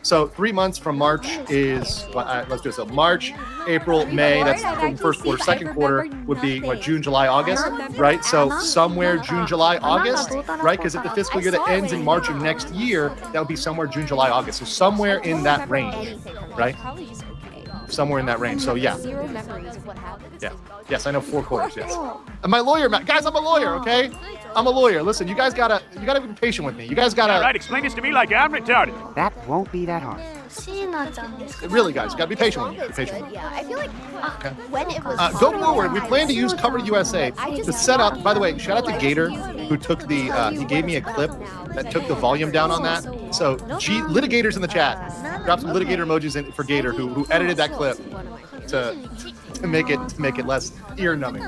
So 3 months from March is, let's do it. So March, April, May, that's from first quarter. Second quarter would be what, June, July, August, right? So somewhere June, July, August, right? Because if the fiscal year that ends in March of next year, that would be somewhere June, July, August. So somewhere in that range, right? probably just okay. Somewhere in that range. So yeah. Zero memories of what happened. Yeah. Yes, I know 4 quarters. Yes. And my lawyer, guys, I'm a lawyer. Okay, I'm a lawyer. Listen, you guys gotta be patient with me. You guys gotta. All right, explain this to me like I'm retarded. That won't be that hard. Really, guys, you gotta be patient with me. Be patient with me. Yeah, I feel like Okay. when it was Go forward. We plan to use Cover USA to set up. By the way, shout out to Gator, who took the. He gave me a clip that took the volume down on that. So, litigators in the chat, drop some litigator emojis in for Gator, who edited that clip to make it less ear numbing.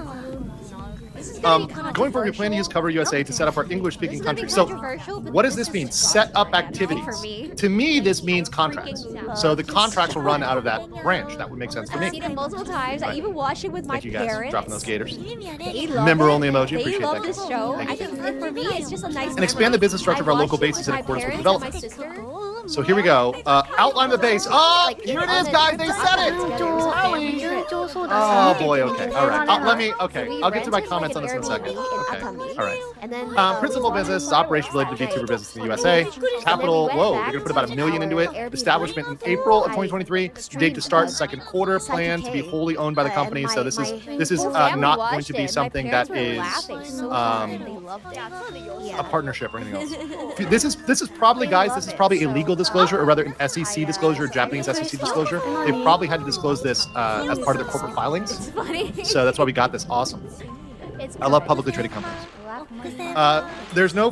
Going forward, we plan to use Cover USA to set up our English-speaking countries. So, what does this mean? Set up activities. To me, this means contracts. So the contracts will run out of that branch. That would make sense to I've seen me. it multiple times. I even watched it with my Thank you guys, parents. dropping those gators. They love Member-only it. emoji. They Appreciate love that, this guys. show. Thank I you. think for me, it's just a nice. And expand the business structure of our local bases in accordance with development. So here we go. Outline the base. Oh, here it is, guys. They said it. Oh boy. Okay. All right. I'll get to my comments on this in a second. Okay. All right. And then Principal business is operation related to VTuber business in the USA. Capital, whoa, we're gonna put about $1 million into it. Establishment in April of 2023. Date to start second quarter. Plan to be wholly owned by the company. So this is not going to be something that is a partnership or anything else. This is probably, guys, this is probably a legal disclosure, or rather an SEC disclosure, a Japanese SEC disclosure. They probably had to disclose this as part of their corporate filings. So that's why we got this. Awesome. I love publicly traded companies. There's no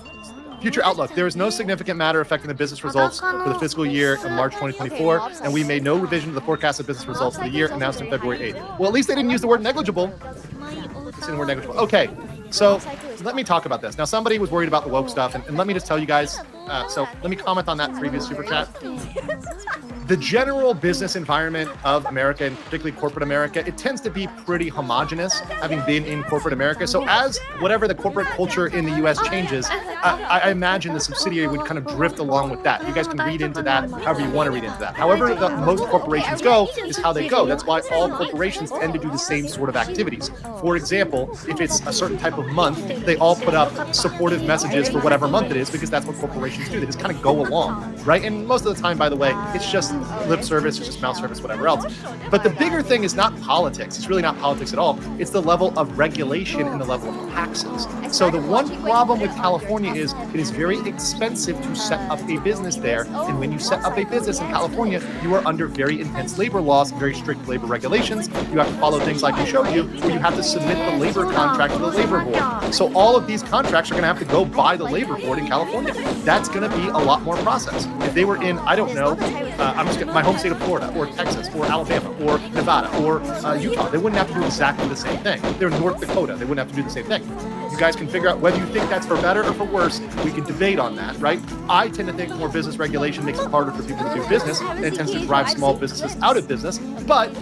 future outlook. There is no significant matter affecting the business results for the fiscal year of March 2024, and we made no revision to the forecasted business results for the year announced on February 8th. Well, at least they didn't use the word negligible. Okay, so let me talk about this. Now, somebody was worried about the woke stuff, and let me just tell you guys, so let me comment on that previous super chat. the general business environment of America, and particularly corporate America, it tends to be pretty homogenous, having been in corporate America. So as whatever the corporate culture in the US changes, I imagine the subsidiary would kind of drift along with that. You guys can read into that however you want to read into that. However, most corporations go is how they go. That's why all corporations tend to do the same sort of activities. For example, if it's a certain type of month, they all put up supportive messages for whatever month it is, because that's what corporations do. They just kind of go along, right? And most of the time, by the way, it's just lip service, it's just mouth service, whatever else. But the bigger thing is not politics. It's really not politics at all. It's the level of regulation and the level of taxes. So the one problem with California is it is very expensive to set up a business there. And when you set up a business in California, you are under very intense labor laws, very strict labor regulations. You have to follow things like we showed you, where you have to submit the labor contract to the labor board. So all of these contracts are going to have to go by the labor board in California. That's going to be a lot more process. If they were in, I don't know, my home state of Florida, or Texas, or Alabama, or Nevada, or Utah, they wouldn't have to do exactly the same thing. They're in North Dakota, they wouldn't have to do the same thing. You guys can figure out whether you think that's for better or for worse. We can debate on that, right? I tend to think more business regulation makes it harder for people to do business, and it tends to drive small businesses out of business. But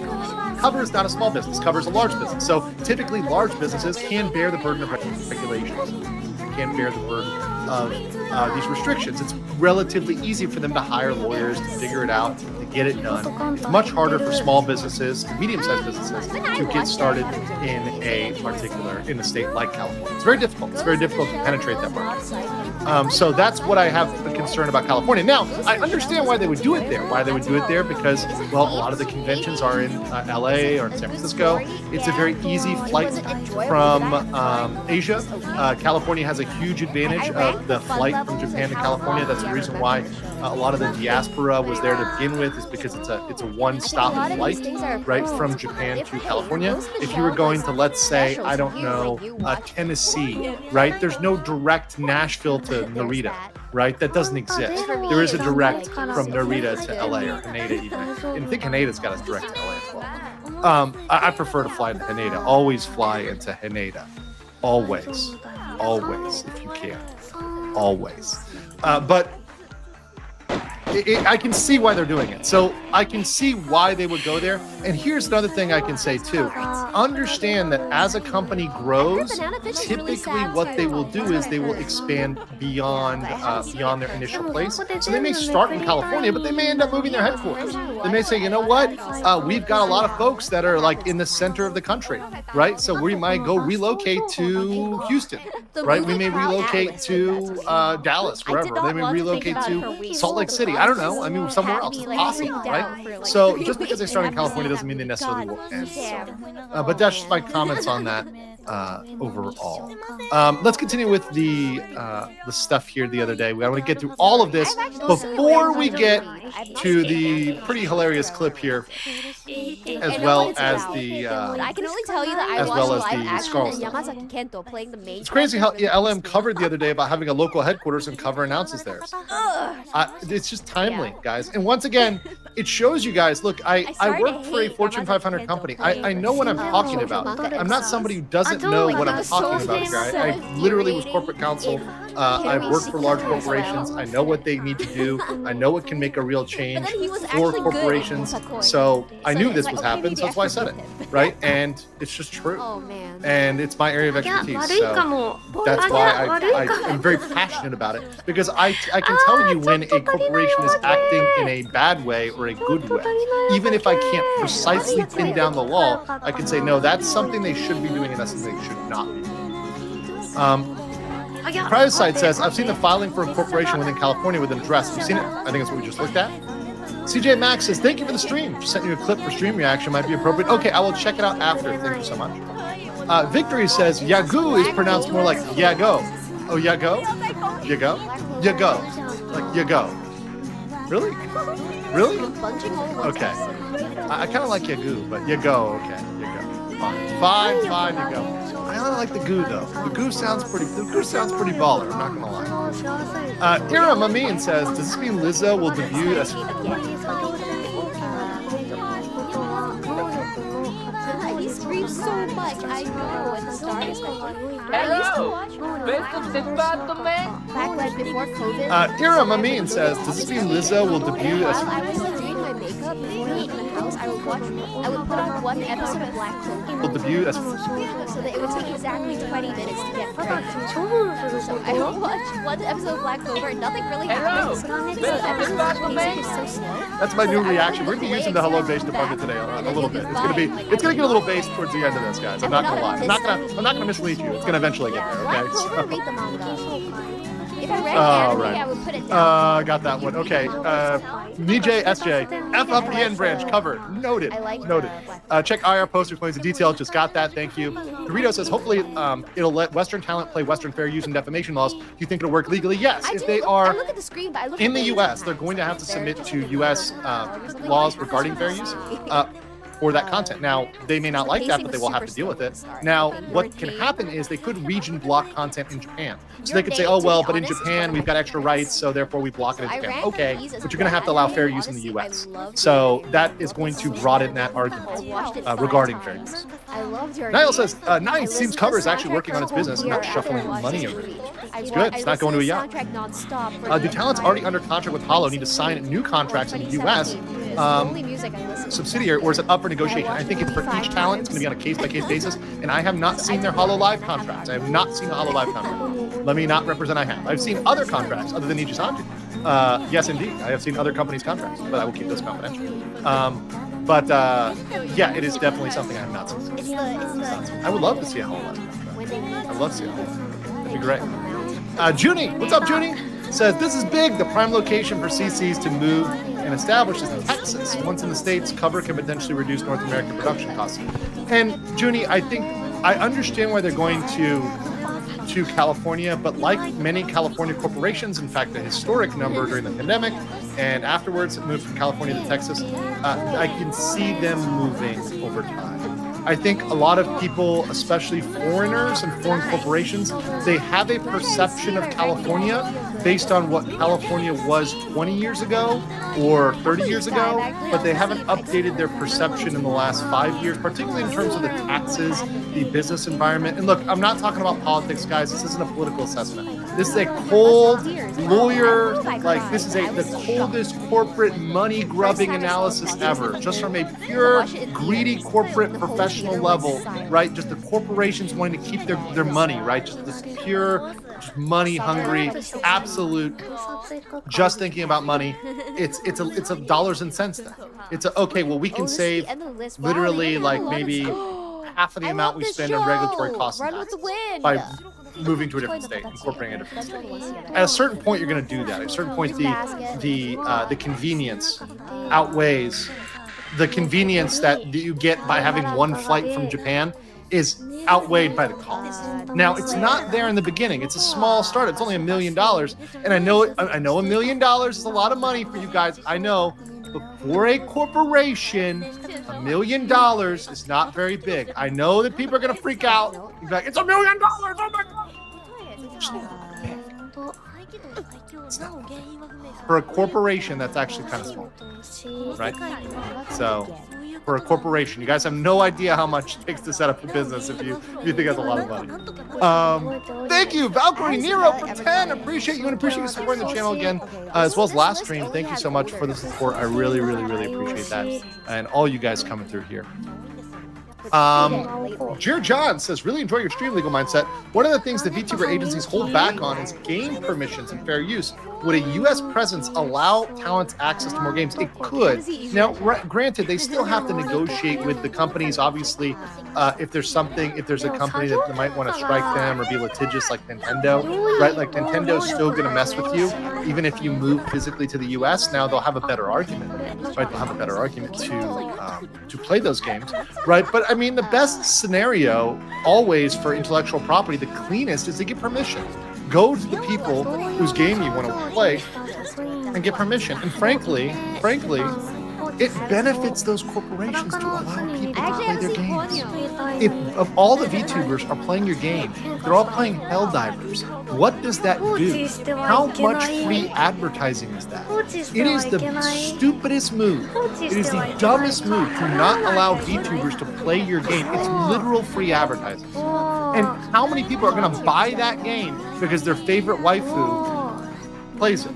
Cover is not a small business. Cover is a large business. So typically large businesses can bear the burden of regulations, can bear the burden of these restrictions. It's relatively easy for them to hire lawyers to figure it out, to get it done. It's much harder for small businesses, medium-sized businesses, to get started in a state like California. It's very difficult. It's very difficult to penetrate that market. So that's what I have a concern about California. Now, I understand why they would do it there. Why they would do it there? Because, well, a lot of the conventions are in LA or in San Francisco. It's a very easy flight from Asia. California has a huge advantage of the flight from Japan to California. That's the reason why a lot of the diaspora was there to begin with, is because it's a one-stop flight right from Japan to California. If you were going to, let's say, I don't know, Tennessee, right? There's no direct Nashville to Narita, right? That doesn't exist. There is a direct from Narita to LA, or Haneda even. And I think Haneda's got a direct to LA as well. I prefer to fly to Haneda. Always fly into Haneda. Always, if you can. Always. But I can see why they're doing it. So I can see why they would go there. And here's another thing I can say too. Understand that as a company grows, typically what they will do is they will expand beyond their initial place. So they may start in California, but they may end up moving their headquarters. They may say, you know what? We've got a lot of folks that are like in the center of the country, right? So we might go relocate to Houston, right? We may relocate to Dallas, wherever. They may relocate to Salt Lake City. I don't know. I mean, somewhere else. It's possible, right? So just because they start in California doesn't mean they necessarily will end. So, but that's just my comments on that overall. Let's continue with the stuff here the other day. I want to get through all of this before we get to the pretty hilarious clip here, as well as the I can only tell you that I watched live action and Yamazaki Kento playing the main. It's crazy how LM covered the other day about having a local headquarters, and Cover announces theirs. It's just timely, guys. And once again, it shows you guys, look, I work for a Fortune 500 company. I know what I'm talking about. I'm not somebody who doesn't know what I'm talking about here. I literally was corporate counsel. I've worked for large corporations. I know what they need to do. I know what can make a real change for corporations. So I knew this was happening, so that's why I said it, right? And it's just true. And it's my area of expertise. So that's why I am very passionate about it, because I can tell you when a corporation is acting in a bad way or a good way. Even if I can't precisely pin down the law, I can say, no, that's something they should be doing and that's something they should not be doing. Private Side says, I've seen the filing for incorporation within California with an address. Have you seen it? I think that's what we just looked at. CJ Max says, thank you for the stream. Just sent you a clip for stream reaction. Might be appropriate. Okay, I will check it out after. Thank you so much. Victory says, Yagoo is pronounced more like Yago. Oh, Yago? Yago? Yago. Like Yago. Really? Really? Okay. I kind of like Yagoo, but Yago, okay. Yago. Fine, Yago. I don't like the goo though. The goo sounds pretty baller, I'm not gonna lie. Ira Mamin says, does this mean Lizzo will debut as He screams so much. I know when the star is back like before COVID. Ira Mamin says, does this mean Lizzo will debut as I was doing my up before leaving the house, I would put on one episode of Black Clover. Well, the view, that's So that it would take exactly 20 minutes to get through. So I would watch one episode of Black Clover and nothing really happens. So the episode music is so slow. That's my new reaction. We're gonna be using the hello bass department today a little bit. It's gonna get a little bass towards the end of this, guys. I'm not gonna lie. I'm not gonna mislead you. It's gonna eventually get there. Okay. Black Clover, read the manga. If I read All anime, right. I would put it down. Got that one. Okay. Nijay SJ, F up the N branch cover. Noted. Noted. Check IR poster plays the detail. Just got that. Thank you. Dorito says, hopefully it'll let Western talent play Western fair use and defamation laws. Do you think it'll work legally? Yes. If they are I look at the screen, but I look in at the U.S., they're going to have to submit to U.S. laws regarding fair use. For that content. Now, they may not like that, but they will have to deal with it. Now, what can happen is they could region block content in Japan. So they could say, oh, well, but in Japan, we've got extra rights, so therefore we block it in Japan. Okay, but you're going to have to allow fair use in the U.S. So that is going to broaden that argument regarding fair use. Niall says, nice, seems Cover is actually working on its business and not shuffling money around. It's good, it's not going to a yacht. Do talents already under contract with Hollow need to sign new contracts in the U.S.? Subsidiary, or is it up for negotiation? I think it's for each talent. It's going to be on a case-by-case basis, and I have not seen their Hollow Live contracts. I have not seen a Hollow Live contract. Let me not represent I have. I've seen other contracts other than Nijisanji. Yes, indeed. I have seen other companies' contracts, but I will keep those confidential. Yeah, it is definitely something I have not seen. I would love to see a Hollow Live contract. I'd love to see a Hollow Live. That'd be great. Junie, what's up, Junie? Says, this is big. The prime location for CCs to move and establish is Texas. Once in the States, Cover can potentially reduce North American production costs. And Junie, I think I understand why they're going to California, but like many California corporations, in fact, a historic number during the pandemic and afterwards it moved from California to Texas, I can see them moving over time. I think a lot of people, especially foreigners and foreign corporations, they have a perception of California based on what California was 20 years ago or 30 years ago, but they haven't updated their perception in the last 5 years, particularly in terms of the taxes, the business environment. And look, I'm not talking about politics, guys. This isn't a political assessment. This is a cold lawyer, like this is the coldest corporate money-grubbing analysis ever, just from a pure, greedy corporate professional level, right? Just the corporations wanting to keep their money, right? Just this pure, just money-hungry, absolute, just thinking about money. It's a dollars and cents then. It's a, okay, well, we can save literally like maybe half of the amount we spend on regulatory costs and taxes by moving to a different state, incorporating a different state. At a certain point, you're going to do that. At a certain point, the convenience outweighs the convenience that you get by having one flight from Japan is outweighed by the cost. Now, it's not there in the beginning. It's a small start. It's only $1 million, and I know $1 million is a lot of money for you guys. I know. But for a corporation, $1 million is not very big. I know that people are going to freak out. You're like, it's $1 million! Oh my God! It's not. For a corporation, that's actually kind of small, right? So, for a corporation, you guys have no idea how much it takes to set up a business if you think that's a lot of money. Thank you, Valkyrie Nero for 10. Appreciate you and appreciate you supporting the channel again, as well as last stream. Thank you so much for the support. I really, really, really appreciate that, and all you guys coming through here. Jer John says, really enjoy your stream, Legal Mindset. One of the things the VTuber agencies hold back on is game permissions and fair use. Would a U.S. presence allow talents access to more games? It could. Now, granted, they still have to negotiate with the companies, obviously, if there's a company that might want to strike them or be litigious like Nintendo, right? Like Nintendo's still going to mess with you, even if you move physically to the U.S. Now they'll have a better argument, right? They'll have a better argument to play those games, right? But I mean, the best scenario always for intellectual property, the cleanest, is to get permission. Go to the people whose game you want to play and get permission. And frankly, it benefits those corporations to allow people to play their games. If all the VTubers are playing your game, they're all playing Helldivers, what does that do? How much free advertising is that? It is the stupidest move. It is the dumbest move to not allow VTubers to play your game. It's literal free advertising. And how many people are going to buy that game because their favorite waifu plays it?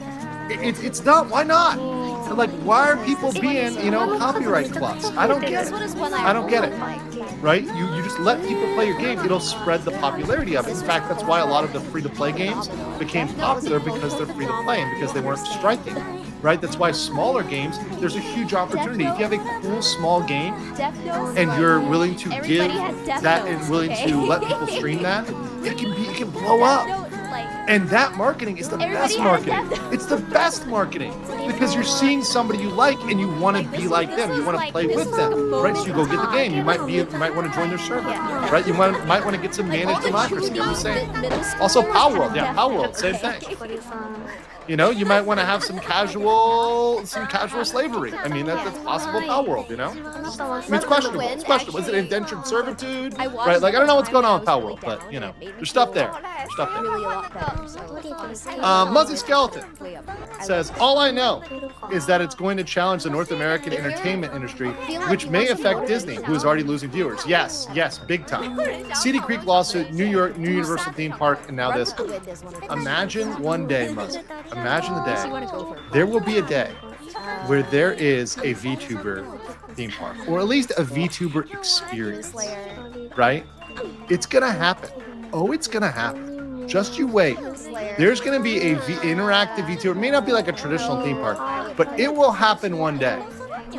It's not. Why not? like, why are people being, copyright clubs? I don't get it. I don't get it. Right? You just let people play your game. It'll spread the popularity of it. In fact, that's why a lot of the free-to-play games became popular, because they're free-to-play and because they weren't striking. Right? That's why smaller games, there's a huge opportunity. If you have a cool small game and you're willing to give that and willing to let people stream that, it can blow up. And that marketing is the best marketing. It's the best marketing because you're seeing somebody you like and you want to be like them. You want to play with them, right? So you go get the game. You might want to join their server, right? You might want to get some managed democracy. I'm just saying. Also, Power World, Power World, same thing. You might want to have some casual slavery. I mean, that's possible. Power World, I mean, it's questionable. It's questionable. Is it indentured servitude? Right? Like, I don't know what's going on with Power World, but there's stuff there. Muzzy Skeleton says, all I know is that it's going to challenge the North American entertainment industry, which may affect Disney, who is already losing viewers. Yes, big time. Cedar Creek lawsuit, New York, New Universal theme park, and now this. Imagine one day, Muzzy. Imagine the day. There will be a day where there is a VTuber theme park, or at least a VTuber experience, right? It's gonna happen. Oh, it's gonna happen. Just you wait. There's gonna be a interactive VTuber. It may not be like a traditional theme park, but it will happen one day.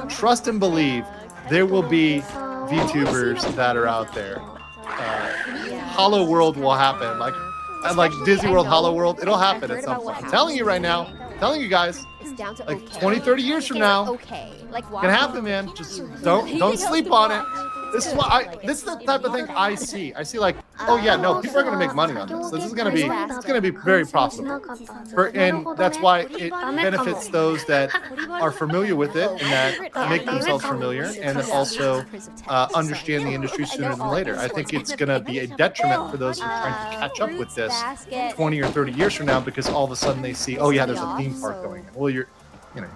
Trust and believe. There will be VTubers that are out there. Hollow World will happen. Like Disney World, Hollow World, it'll happen at some point. I'm telling you right now, telling you guys, like 20, 30 years from now, it can happen, man. Just don't sleep on it. This is the type of thing I see. I see like, oh yeah, no, people are going to make money on this. This is going to be very profitable. And that's why it benefits those that are familiar with it and that make themselves familiar and that also understand the industry sooner than later. I think it's going to be a detriment for those who are trying to catch up with this 20 or 30 years from now because all of a sudden they see, oh yeah, there's a theme park going in. Well, you're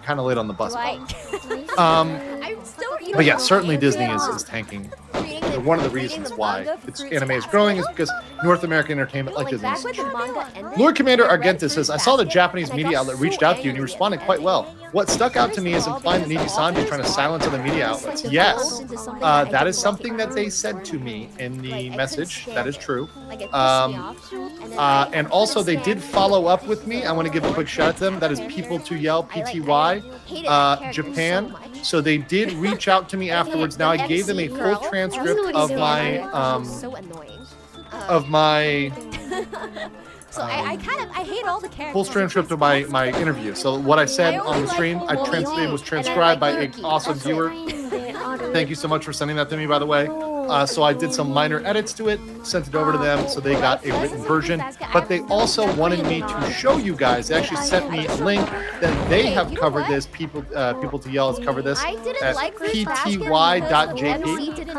kind of late on the bus. But yeah, certainly Disney is tanking. One of the reasons why anime is growing is because North American entertainment like Disney. Lord Commander Argenta says, I saw the Japanese media outlet reached out to you and you responded quite well. What stuck out to me is implying that Niji-san is trying to silence other media outlets. Yes, that is something that they said to me in the message. That is true. And also they did follow up with me. I want to give a quick shout out to them. That is People to Yell, PTY, Japan. So they did reach out to me afterwards. Now I gave them a full transcript of my I hate all the characters. Full transcript of my interview. So what I said on the stream, it was transcribed by an awesome viewer. Thank you so much for sending that to me, by the way. So I did some minor edits to it, sent it over to them, so they got a written version. But they also wanted me to show you guys. They actually sent me a link that they have covered this. People to Yell has covered this at pty.jp.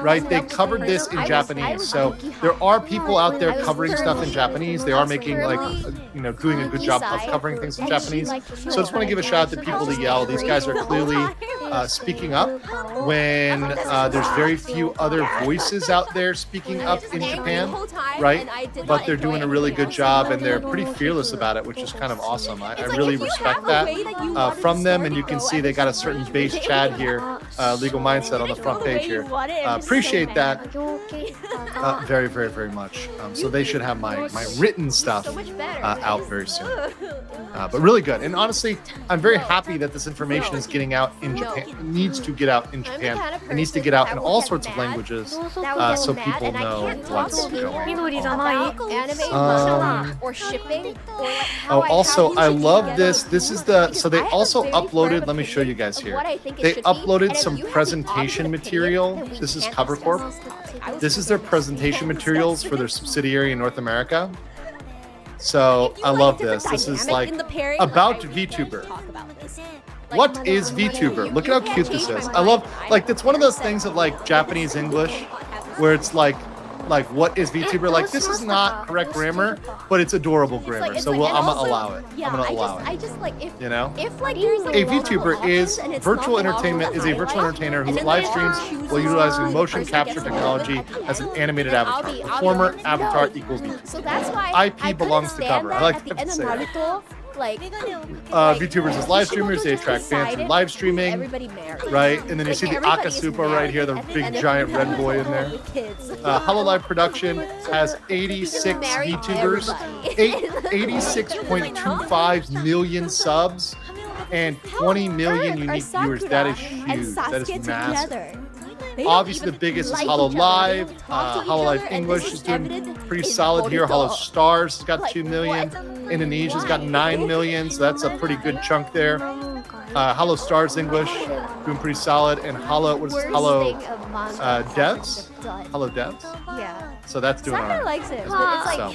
Right? They covered this in Japanese. So there are people out there covering stuff in Japanese. They are making doing a good job of covering things in Japanese. So I just want to give a shout out to People to Yell. These guys are clearly speaking up when there's very few other voices out there speaking up in Japan, right? But they're doing a really good job and they're pretty fearless about it, which is kind of awesome. I really respect that from them. And you can see they got a certain base Chad here, Legal Mindset on the front page here. Appreciate that very, very, very much. So they should have my written stuff out very soon. But really good. And honestly, I'm very happy that this information is getting out in Japan. It needs to get out in Japan. It needs to get out in all sorts of languages so people know what's going on. Also, I love this. This is so they also uploaded, let me show you guys here. They uploaded some presentation material. This is Cover Corp. This is their presentation materials for their subsidiary in North America. So I love this. This is like about VTuber. What is VTuber? Look at how cute this is. I love, it's one of those things of Japanese English where it's like what is VTuber? This is not correct grammar, but it's adorable grammar. So I'm gonna allow it. I'm gonna allow it. A VTuber is virtual entertainment, is a virtual entertainer who live streams while utilizing motion capture technology as an animated avatar. Performer avatar equals VTuber. IP belongs to Cover. I like to say that. like VTubers as live streamers, they attract fans through live streaming, everybody married. right? And then you Like, see the everybody is Akasupa right here, the married, big and giant everybody red boy in there. with kids. Hololive Production has 86 Married VTubers, everybody. 86.25 million subs, and 20 million unique viewers. That is huge. That is massive. Obviously, the biggest is Hololive. Hololive English is doing pretty solid here. Hollow Stars has got 2 million. Indonesia's got 9 million, so that's a pretty good chunk there. Hollow Stars English doing pretty solid, and Hollow Devs. Hollow Devs. Yeah. So that's doing all Sakura right. likes it, but it's like. So,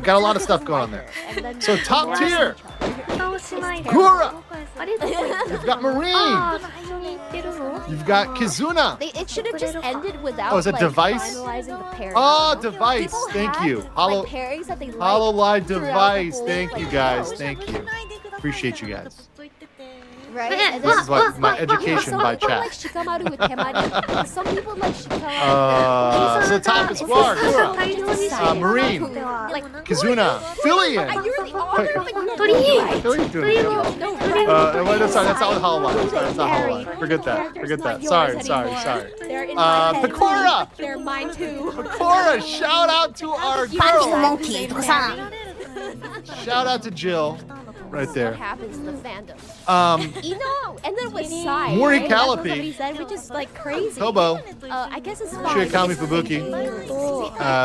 got a lot of stuff going on there. So top tier, Gura. You've got Marine. You've got Kizuna. It should have just ended without. Oh, is it like, device? finalizing the pairing. Oh, device. People Thank had, you. like, pairings that they liked Hololive throughout the device. whole, Thank like, you guys. show. Thank you. Appreciate you guys. Right? And This is what my like, education some by people chat. like Shikamaru with Temari. Some people like Shikamaru. So top is War, Gura, Marine, Like, Kizuna, Filian. you're the author of it. Filian's doing good. Wait, that's not Hololive. That's not Hololive. Forget that. Sorry. They're in my head. Pecora. They're mine too. Pecora, shout out to our パンチ girl. モンキーとかさ Shout out to Jill, right What there. happens in the fandom? You know, and then with Sai. Mori right? That's what Callipy. somebody said, which is like crazy. Kobo, I guess it's fine. Shiakami Fubuki,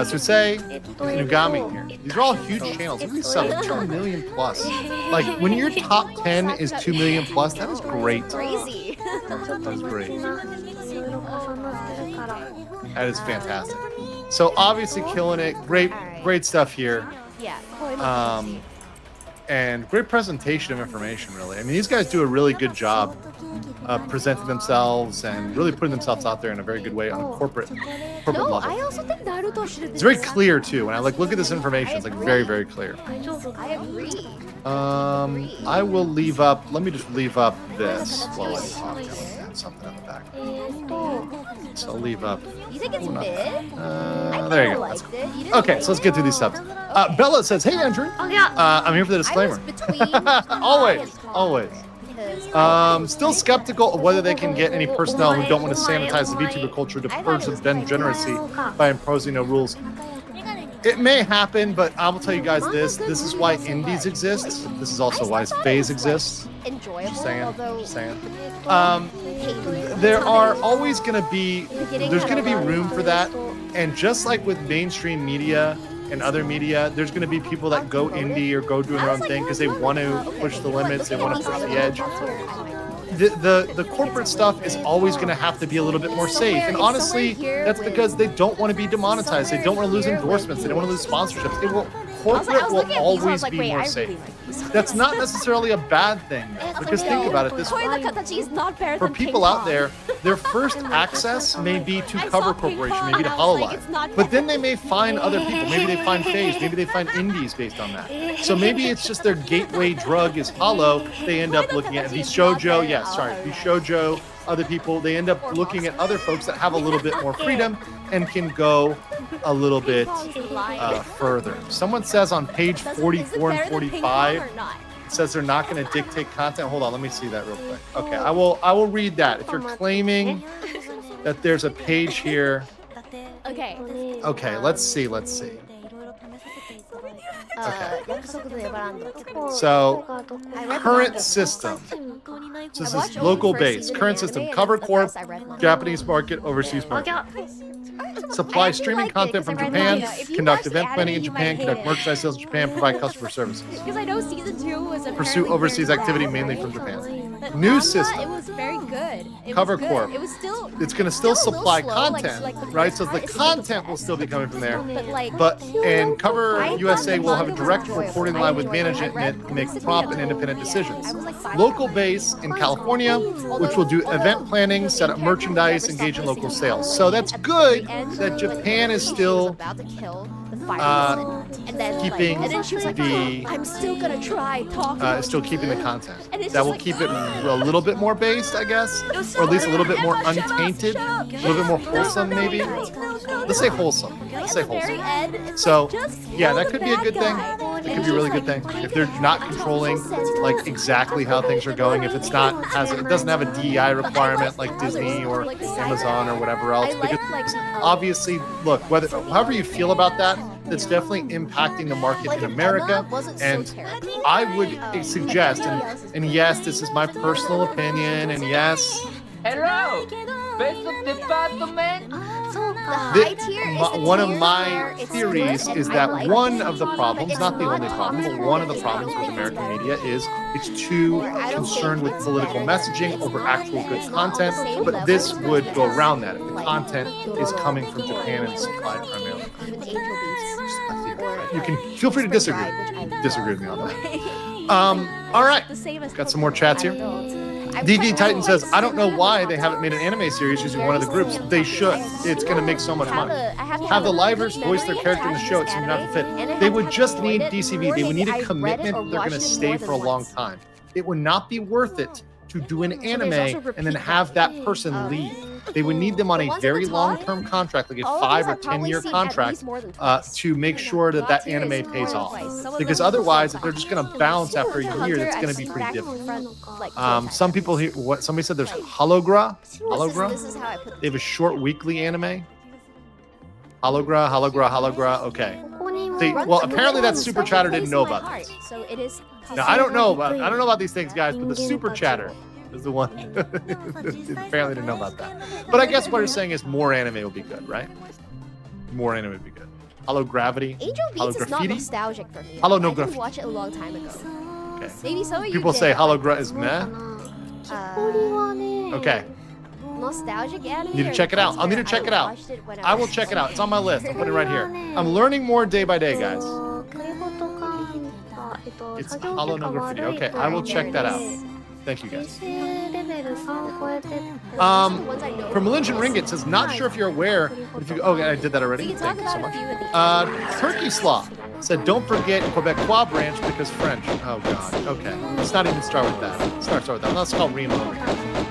Susei, Nugami here. These are all huge channels. Look at these subs, 2 million plus. Like when your top 10 is 2 million plus, that is great. Crazy. That is great. That is fantastic. So obviously killing it. Great stuff here. Yeah. And great presentation of information, really. I mean, these guys do a really good job of presenting themselves and really putting themselves out there in a very good way on a corporate No, level. I also think Naruto should have been. It's very clear too. When I look at this information, it's like very, very clear. I agree. I will leave up. Let me just leave up this while I talk. I have something on the back. So I'll leave up. You think it's mid? There you go. Okay, so let's get through these subs. Bella says, "Hey Andrew, I'm here for the disclaimer." Always. Still skeptical of whether they can get any personnel who don't want to sanitize the VTuber culture to purge the degeneracy by imposing no rules. It may happen, but I will tell you guys this. This is why indies exist. This is also why phase exists. Enjoyable, Just saying. although Just saying. There are always going to be, there's going to be room for that. And just like with mainstream media and other media, there's going to be people that go indie or go doing their own thing because they want to push the limits, they want to push the edge. The corporate stuff is always going to have to be a little bit more safe. And honestly, that's because they don't want to be demonetized. They don't want to lose endorsements. They don't want to lose sponsorships. Corporate will always be more safe. That's not necessarily a bad thing, though, because think about it this way. For people out there, their first access may be to Cover Corporation, maybe to Hololive. But then they may find other people. Maybe they find FaZe. Maybe they find indies based on that. So maybe it's just their gateway drug is Hollow. They end up looking at Shoujo, other people. They end up looking at other folks that have a little bit more freedom and can go a little bit further. Someone says on page 44 and 45, it says they're not going to dictate content. Hold on, let me see that real quick. Okay, I will read that. If you're claiming that there's a page here. Okay, let's see. Okay. So, current system. So this is local base. Current system. Cover Corp, Japanese market, overseas market. Supply streaming content from Japan. Conduct event planning in Japan. Conduct merchandise sales in Japan. Provide customer services. Because I know season 2 was Pursue overseas activity mainly from Japan. New system. It was very good. Cover Corp. It was still. It's going to still supply slow, content, like right? So the content will still be coming from there. But And Cover USA will have a direct reporting line with management and make prompt and independent decisions. Local base in California, which will do event planning, set up merchandise, engage in local sales. So that's good that Japan is still keeping the I'm still gonna try talking. still keeping the content. That will keep it a little bit more based, I guess, or at least a little bit more untainted, a little bit more wholesome, maybe. Let's say wholesome. Let's say wholesome. So, yeah, that could be a good thing. It could be a really good thing if they're not controlling like exactly how things are going. If it's not it doesn't have a DEI requirement like Disney or Amazon or whatever else. Because obviously, look, however you feel about that, that's definitely impacting the market in America. And I would suggest, and yes, this is my personal opinion, and yes. Hello! Best of department! One of my theories is that one of the problems, not the only problem, but one of the problems with American media is it's too concerned with political messaging over actual good content. But this would go around that if the content is coming from Japan and supplied primarily. You can feel free to disagree with me on that. All right, got some more chats here. DV Titan says, I don't know why they haven't made an anime series using one of the groups. They should. It's going to make so much money. Have the livers voice their character in the show. It seems not to fit. They would just need DCV. They would need a commitment that they're going to stay for a long time. It would not be worth it to do an anime and then have that person leave. They would need them on a very long-term contract, like a 5 or 10-year contract, to make sure that that anime pays off. Because otherwise, if they're just going to bounce after a year, that's going to be pretty difficult. Some people here, somebody said there's Hologra. They have a short weekly anime. Hologra. Okay. Well, apparently that Super Chatter didn't know about this. Now I don't know about these things, guys, but the Super Chatter is the one apparently didn't know about that. But I guess what you're saying is more anime will be good, right? More anime would be good. Hollow Gravity. Angel Beats is not nostalgic for me. Hollow No I didn't watch it a long time ago. Okay. Maybe some of you People did. say Hollow Gra is meh. Okay. Nostalgic anime. Need to check it out. I'll need to check it out. I will check it out. It's on my list. I'll put it right here. I'm learning more day by day, guys. It's Hollow No Graffiti. Okay, I will check that out. Thank you, guys. From Melingian Ringgit says, not sure if you're aware. I did that already. Thank you so much. Turkey Slaw said, don't forget Quebecois branch because French. Oh, God. Okay. Let's not even start with that. Let's call Reno over here.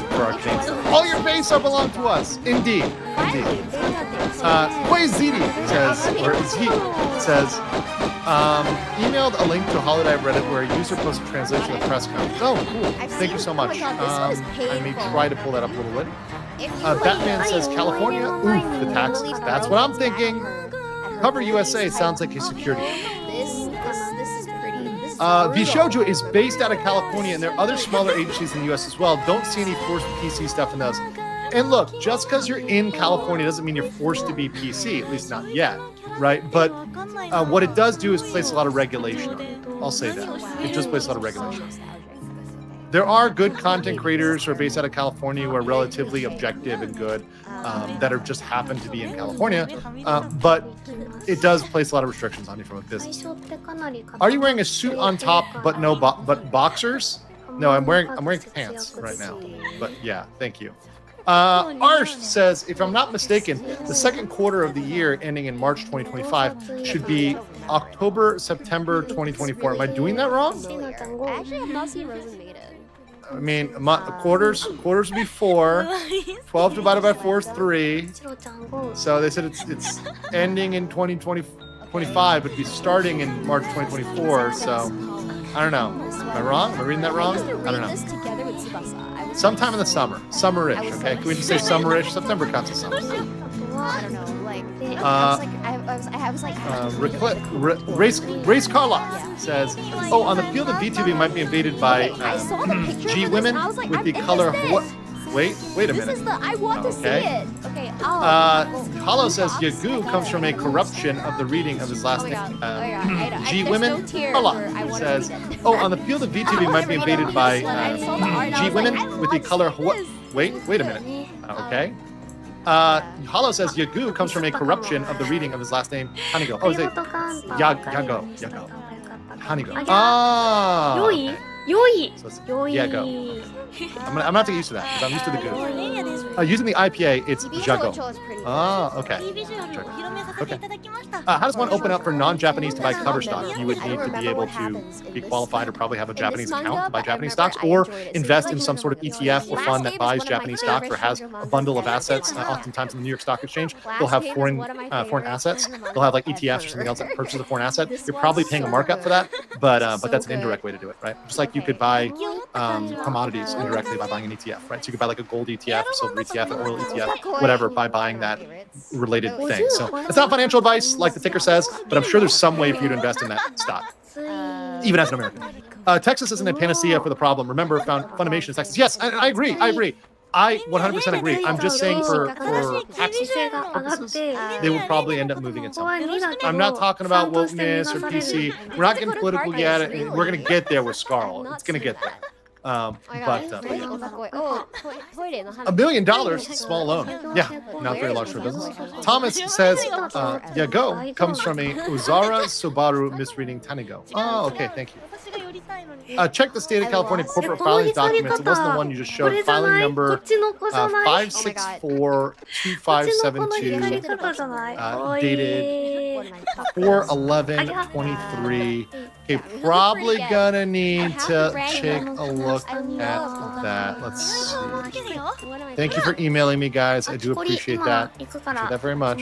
For our chains. All your base are belong to us. Indeed. Quazidi says, emailed a link to a holiday Reddit where a user posted a translation of the press conference. Oh, cool. Thank you so much. I may try to pull that up a little bit. Batman says, California? Oof, the taxes. That's what I'm thinking. Cover USA sounds like a security. This is pretty. Bishoujo is based out of California, and there are other smaller agencies in the US as well. Don't see any forced PC stuff in those. And look, just because you're in California doesn't mean you're forced to be PC, at least not yet, right? But what it does do is place a lot of regulation on it. I'll say that. It just places a lot of regulation. There are good content creators who are based out of California who are relatively objective and good, that are just happen to be in California, but it does place a lot of restrictions on you from a business. Are you wearing a suit on top but but boxers? No, I'm wearing pants right now. But yeah, thank you. Arsh says, if I'm not mistaken, the second quarter of the year ending in March 2025 should be October, September 2024. Am I doing that wrong? Actually, I have not seen Rosen made it. I mean, quarters would be 4. 12 divided by 4 is 3. So they said it's ending in 2025, but be starting in March 2024. So I don't know. Am I wrong? Am I reading that wrong? I don't know. Sometime in the summer. Summer-ish, okay? Can we just say summer-ish? September counts as summer. I don't know, like, Race Carlock says, oh, on the field of VTuber might be invaded by G women with the color what? Wait a minute. I want to see it. Okay, Hollow says Yagu comes from a corruption of the reading of his last name. G women. Carlock says, oh, on the field of VTuber might be invaded by G women with the color what? Wait a minute. Okay. Hollow says Yagu comes from a corruption of the reading of his last name, Hanigo. Oh, is it Yago. Hanigo. Ah. Yoi. So it's Yoi. yeah, go. I'm gonna have to get used to that because I'm used to the goo. Using the IPA, it's jago. Ah, okay. How does one open up for non-Japanese to buy cover stock? You would need to be able to be qualified or probably have a Japanese account to buy Japanese stocks, or invest in some sort of ETF or fund that buys Japanese stocks or has a bundle of assets. Oftentimes in the New York Stock Exchange, they'll have foreign assets. They'll have like ETFs or something else that purchases a foreign asset. You're probably paying a markup for that, but that's an indirect way to do it, right? Just like you could buy commodities indirectly by buying an ETF, right? So you could buy like a gold ETF, a silver ETF, an oil ETF, whatever, by buying that related thing. So it's not financial advice like the ticker says, but I'm sure there's some way for you to invest in that stock, even as an American. Texas isn't a panacea for the problem. Remember, Funimation is Texas. Yes, I agree. I 100% agree. I'm just saying for tax purposes, they will probably end up moving it somewhere. I'm not talking about wokeness or PC. We're not getting political yet. We're going to get there with Scarl. It's going to get there. But $1 million, small loan. Yeah, not very large for business. Thomas says, Yago comes from a Uzara Subaru misreading Tanigo. Oh, okay, thank you. Check the state of California corporate filing documents. It wasn't the one you just showed. Filing number 5642572, dated 4/11/23. Okay, probably gonna need to take a look at that. Let's see. Thank you for emailing me, guys. I do appreciate that. Appreciate that very much.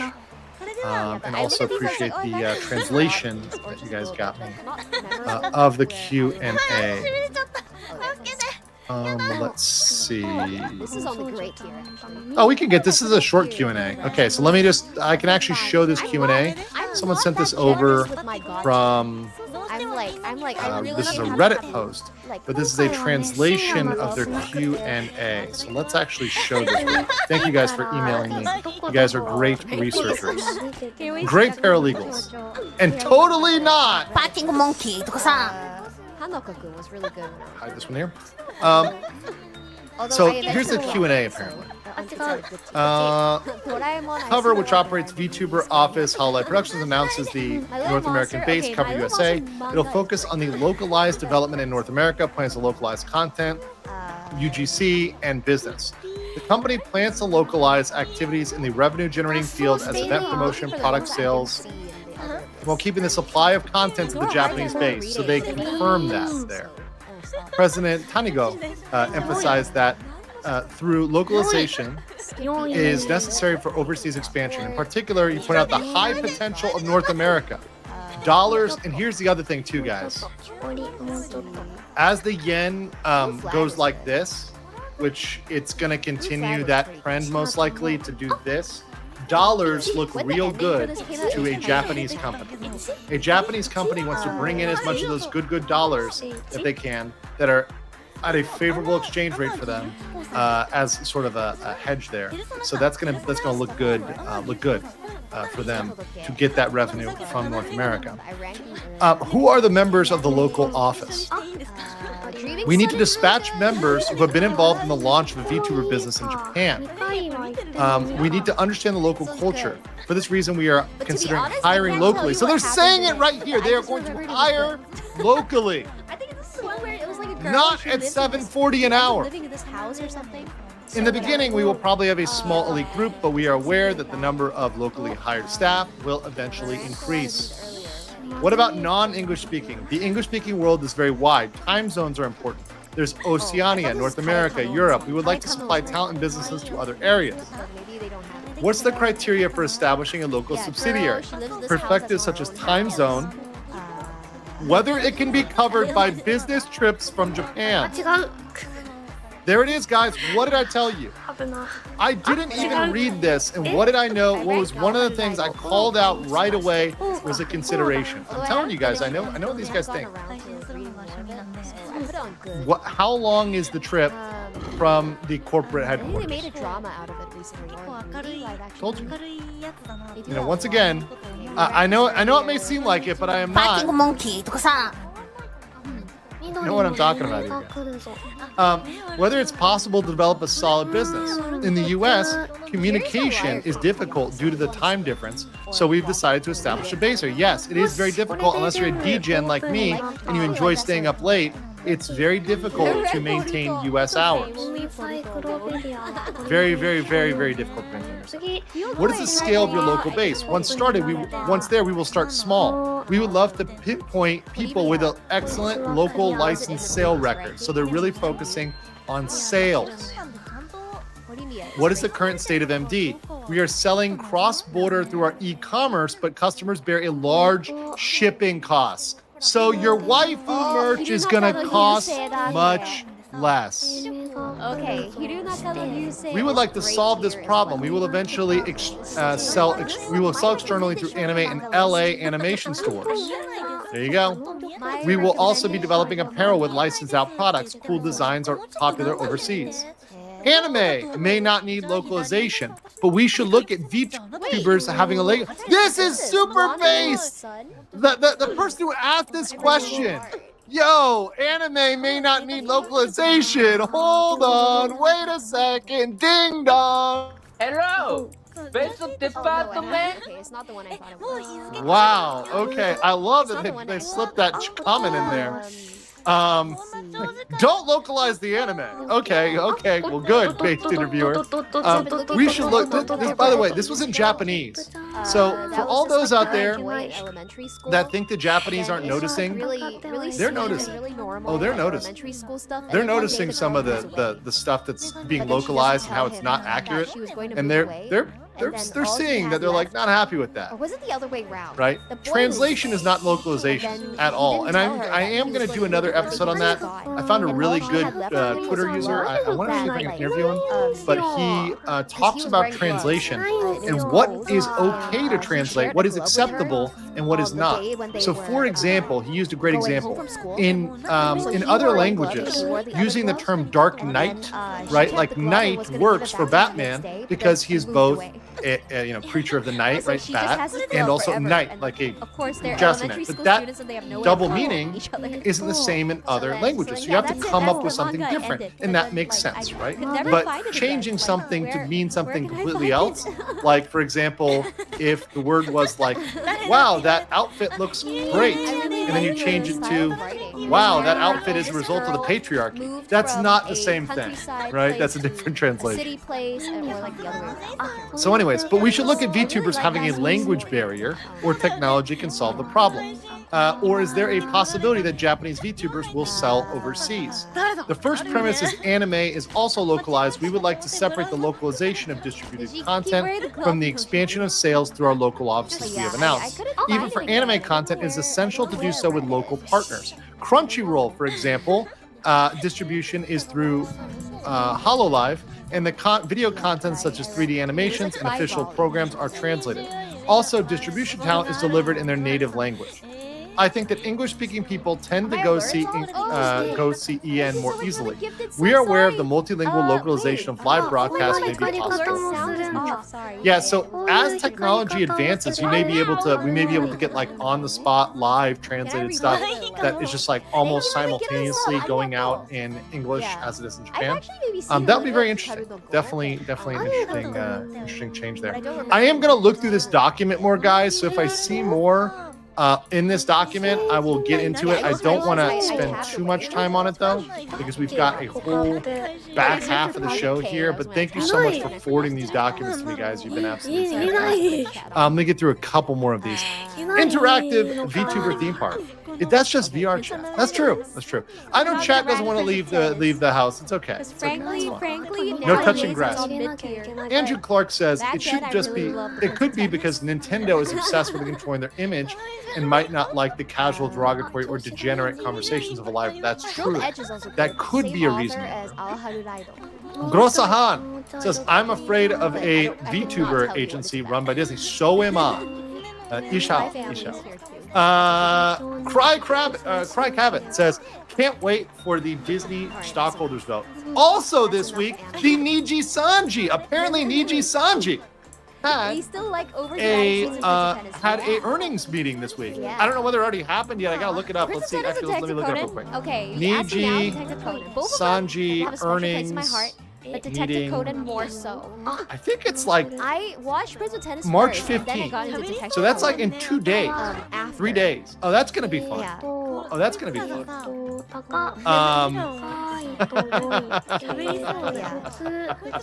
And also appreciate the translation that you guys got me of the Q&A. Let's see. This is on the great tier. Oh, we can get this. Is a short Q&A. Okay, so let me just. I can actually show this Q&A. Someone sent this over from. This is a Reddit post, but this is a translation of their Q&A. So let's actually show this. Thank you guys for emailing me. You guys are great researchers, great paralegals, and totally not. Hanako-kun was really good. Hide this one here. So here's the Q&A apparently. Cover, which operates VTuber Office, Hololive Productions, announces the North American base, Cover USA. It'll focus on the localized development in North America, plans to localize content, UGC, and business. The company plans to localize activities in the revenue-generating field as event promotion, product sales, while keeping the supply of content to the Japanese base. So they confirm that there. President Tanigo emphasized that through localization is necessary for overseas expansion. In particular, you point out the high potential of North America. Dollars, and here's the other thing too, guys. As the yen goes like this, which it's going to continue that trend most likely to do this, dollars look real good to a Japanese company. A Japanese company wants to bring in as much of those good dollars that they can that are at a favorable exchange rate for them as sort of a hedge there. So that's gonna look good for them to get that revenue from North America. Who are the members of the local office? We need to dispatch members who have been involved in the launch of a VTuber business in Japan. We need to understand the local culture. For this reason, we are considering hiring locally. So they're saying it right here. They are going to hire locally. I think this is one where it was like a girl. Not at $7.40 an hour. Living in this house or something. In the beginning, we will probably have a small elite group, but we are aware that the number of locally hired staff will eventually increase. What about non-English speaking? The English-speaking world is very wide. Time zones are important. There's Oceania, North America, Europe. We would like to supply talent and businesses to other areas. What's the criteria for establishing a local subsidiary? Perspectives such as time zone, whether it can be covered by business trips from Japan. There it is, guys. What did I tell you? I didn't even read this, and what did I know? What was one of the things I called out right away was a consideration. I'm telling you guys, I know what these guys think. How long is the trip from the corporate headquarters? They made a drama out of it recently. Told you. You know, once again, I know it may seem like it, but I am not. You know what I'm talking about here. Whether it's possible to develop a solid business. In the US, communication is difficult due to the time difference, so we've decided to establish a base here. Yes, it is very difficult unless you're a degen like me and you enjoy staying up late it's very difficult to maintain US hours. Very, very, very, very difficult to maintain. What is the scale of your local base? Once there, we will start small. We would love to pinpoint people with an excellent local licensed sale record. So they're really focusing on sales. What is the current state of MD? We are selling cross-border through our e-commerce, but customers bear a large shipping cost. So your waifu merch is gonna cost much less. Okay. We would like to solve this problem. We will eventually sell externally through anime and LA animation stores. There you go. We will also be developing apparel with licensed out products. Cool designs are popular overseas. Anime may not need localization, but we should look at VTubers having a language. This is super base. The person who asked this question. Yo, anime may not need localization. Hold on, wait a second. Ding dong. Hello! Beso department! Okay, it's not the one I thought it was. Wow. Okay, I love that they slipped that comment in there. Don't localize the anime. Okay, well, good, based interviewer. We should look. This, by the way, this was in Japanese. So for all those out there that think the Japanese aren't noticing, they're noticing. Oh, they're noticing. They're noticing some of the stuff that's being localized and how it's not accurate, and they're seeing that they're like not happy with that. Or was it the other way around? Right? Translation is not localization at all. And I am going to do another episode on that. I found a really good Twitter user. I want to see if I can interview him. But he talks about translation and what is okay to translate, what is acceptable and what is not. So for example, he used a great example. In other languages, using the term dark knight, right? Like knight works for Batman because he is both a creature of the night, right, bat, and also knight, like a knight. But that double meaning isn't the same in other languages. So you have to come up with something different, and that makes sense, right? But changing something to mean something completely else, like for example, if the word was like, wow, that outfit looks great, and then you change it to, wow, that outfit is a result of the patriarchy. That's not the same thing, right? That's a different translation. So anyways, but we should look at VTubers having a language barrier, or technology can solve the problem. Or is there a possibility that Japanese VTubers will sell overseas? The first premise is anime is also localized. We would like to separate the localization of distributed content from the expansion of sales through our local offices we have announced. Even for anime content, it is essential to do so with local partners. Crunchyroll, for example, distribution is through HoloLive, and the video content such as 3D animations and official programs are translated. Also, distribution talent is delivered in their native language. I think that English-speaking people tend to go see EN more easily. We are aware of the multilingual localization of live broadcasts may be possible in the future. Yeah, so as technology advances, we may be able to get like on-the-spot live translated stuff that is just like almost simultaneously going out in English as it is in Japan. That would be very interesting. Definitely an interesting change there. I am gonna look through this document more, guys. So if I see more in this document, I will get into it. I don't want to spend too much time on it though, because we've got a whole back half of the show here. But thank you so much for forwarding these documents to me, guys. You've been absolutely fantastic. Let me get through a couple more of these. Interactive VTuber theme park. That's just VR chat. That's true. I know chat doesn't want to leave the house. It's okay. Frankly, no touching grass. Andrew Clark says it could be because Nintendo is obsessed with controlling their image and might not like the casual, derogatory, or degenerate conversations of a live. That's true. That could be a reason. Grossahan says, I'm afraid of a VTuber agency run by Disney. So am I. Ishao. Cry Cabot says, can't wait for the Disney stockholders vote. Also this week, the Niji Sanji. Apparently Niji Sanji had a earnings meeting this week. I don't know whether it already happened yet. I gotta look it up. Let's see. Actually, let me look it up real quick. Okay. Niji Sanji earnings. But Detective Conan more so. I think it's like I watched Prince of Tennis March first, 15th. Then I got into Detective So that's like Conan, in 2 days, 3 days. Oh, that's gonna be fun. Yeah. Oh, that's gonna be fun.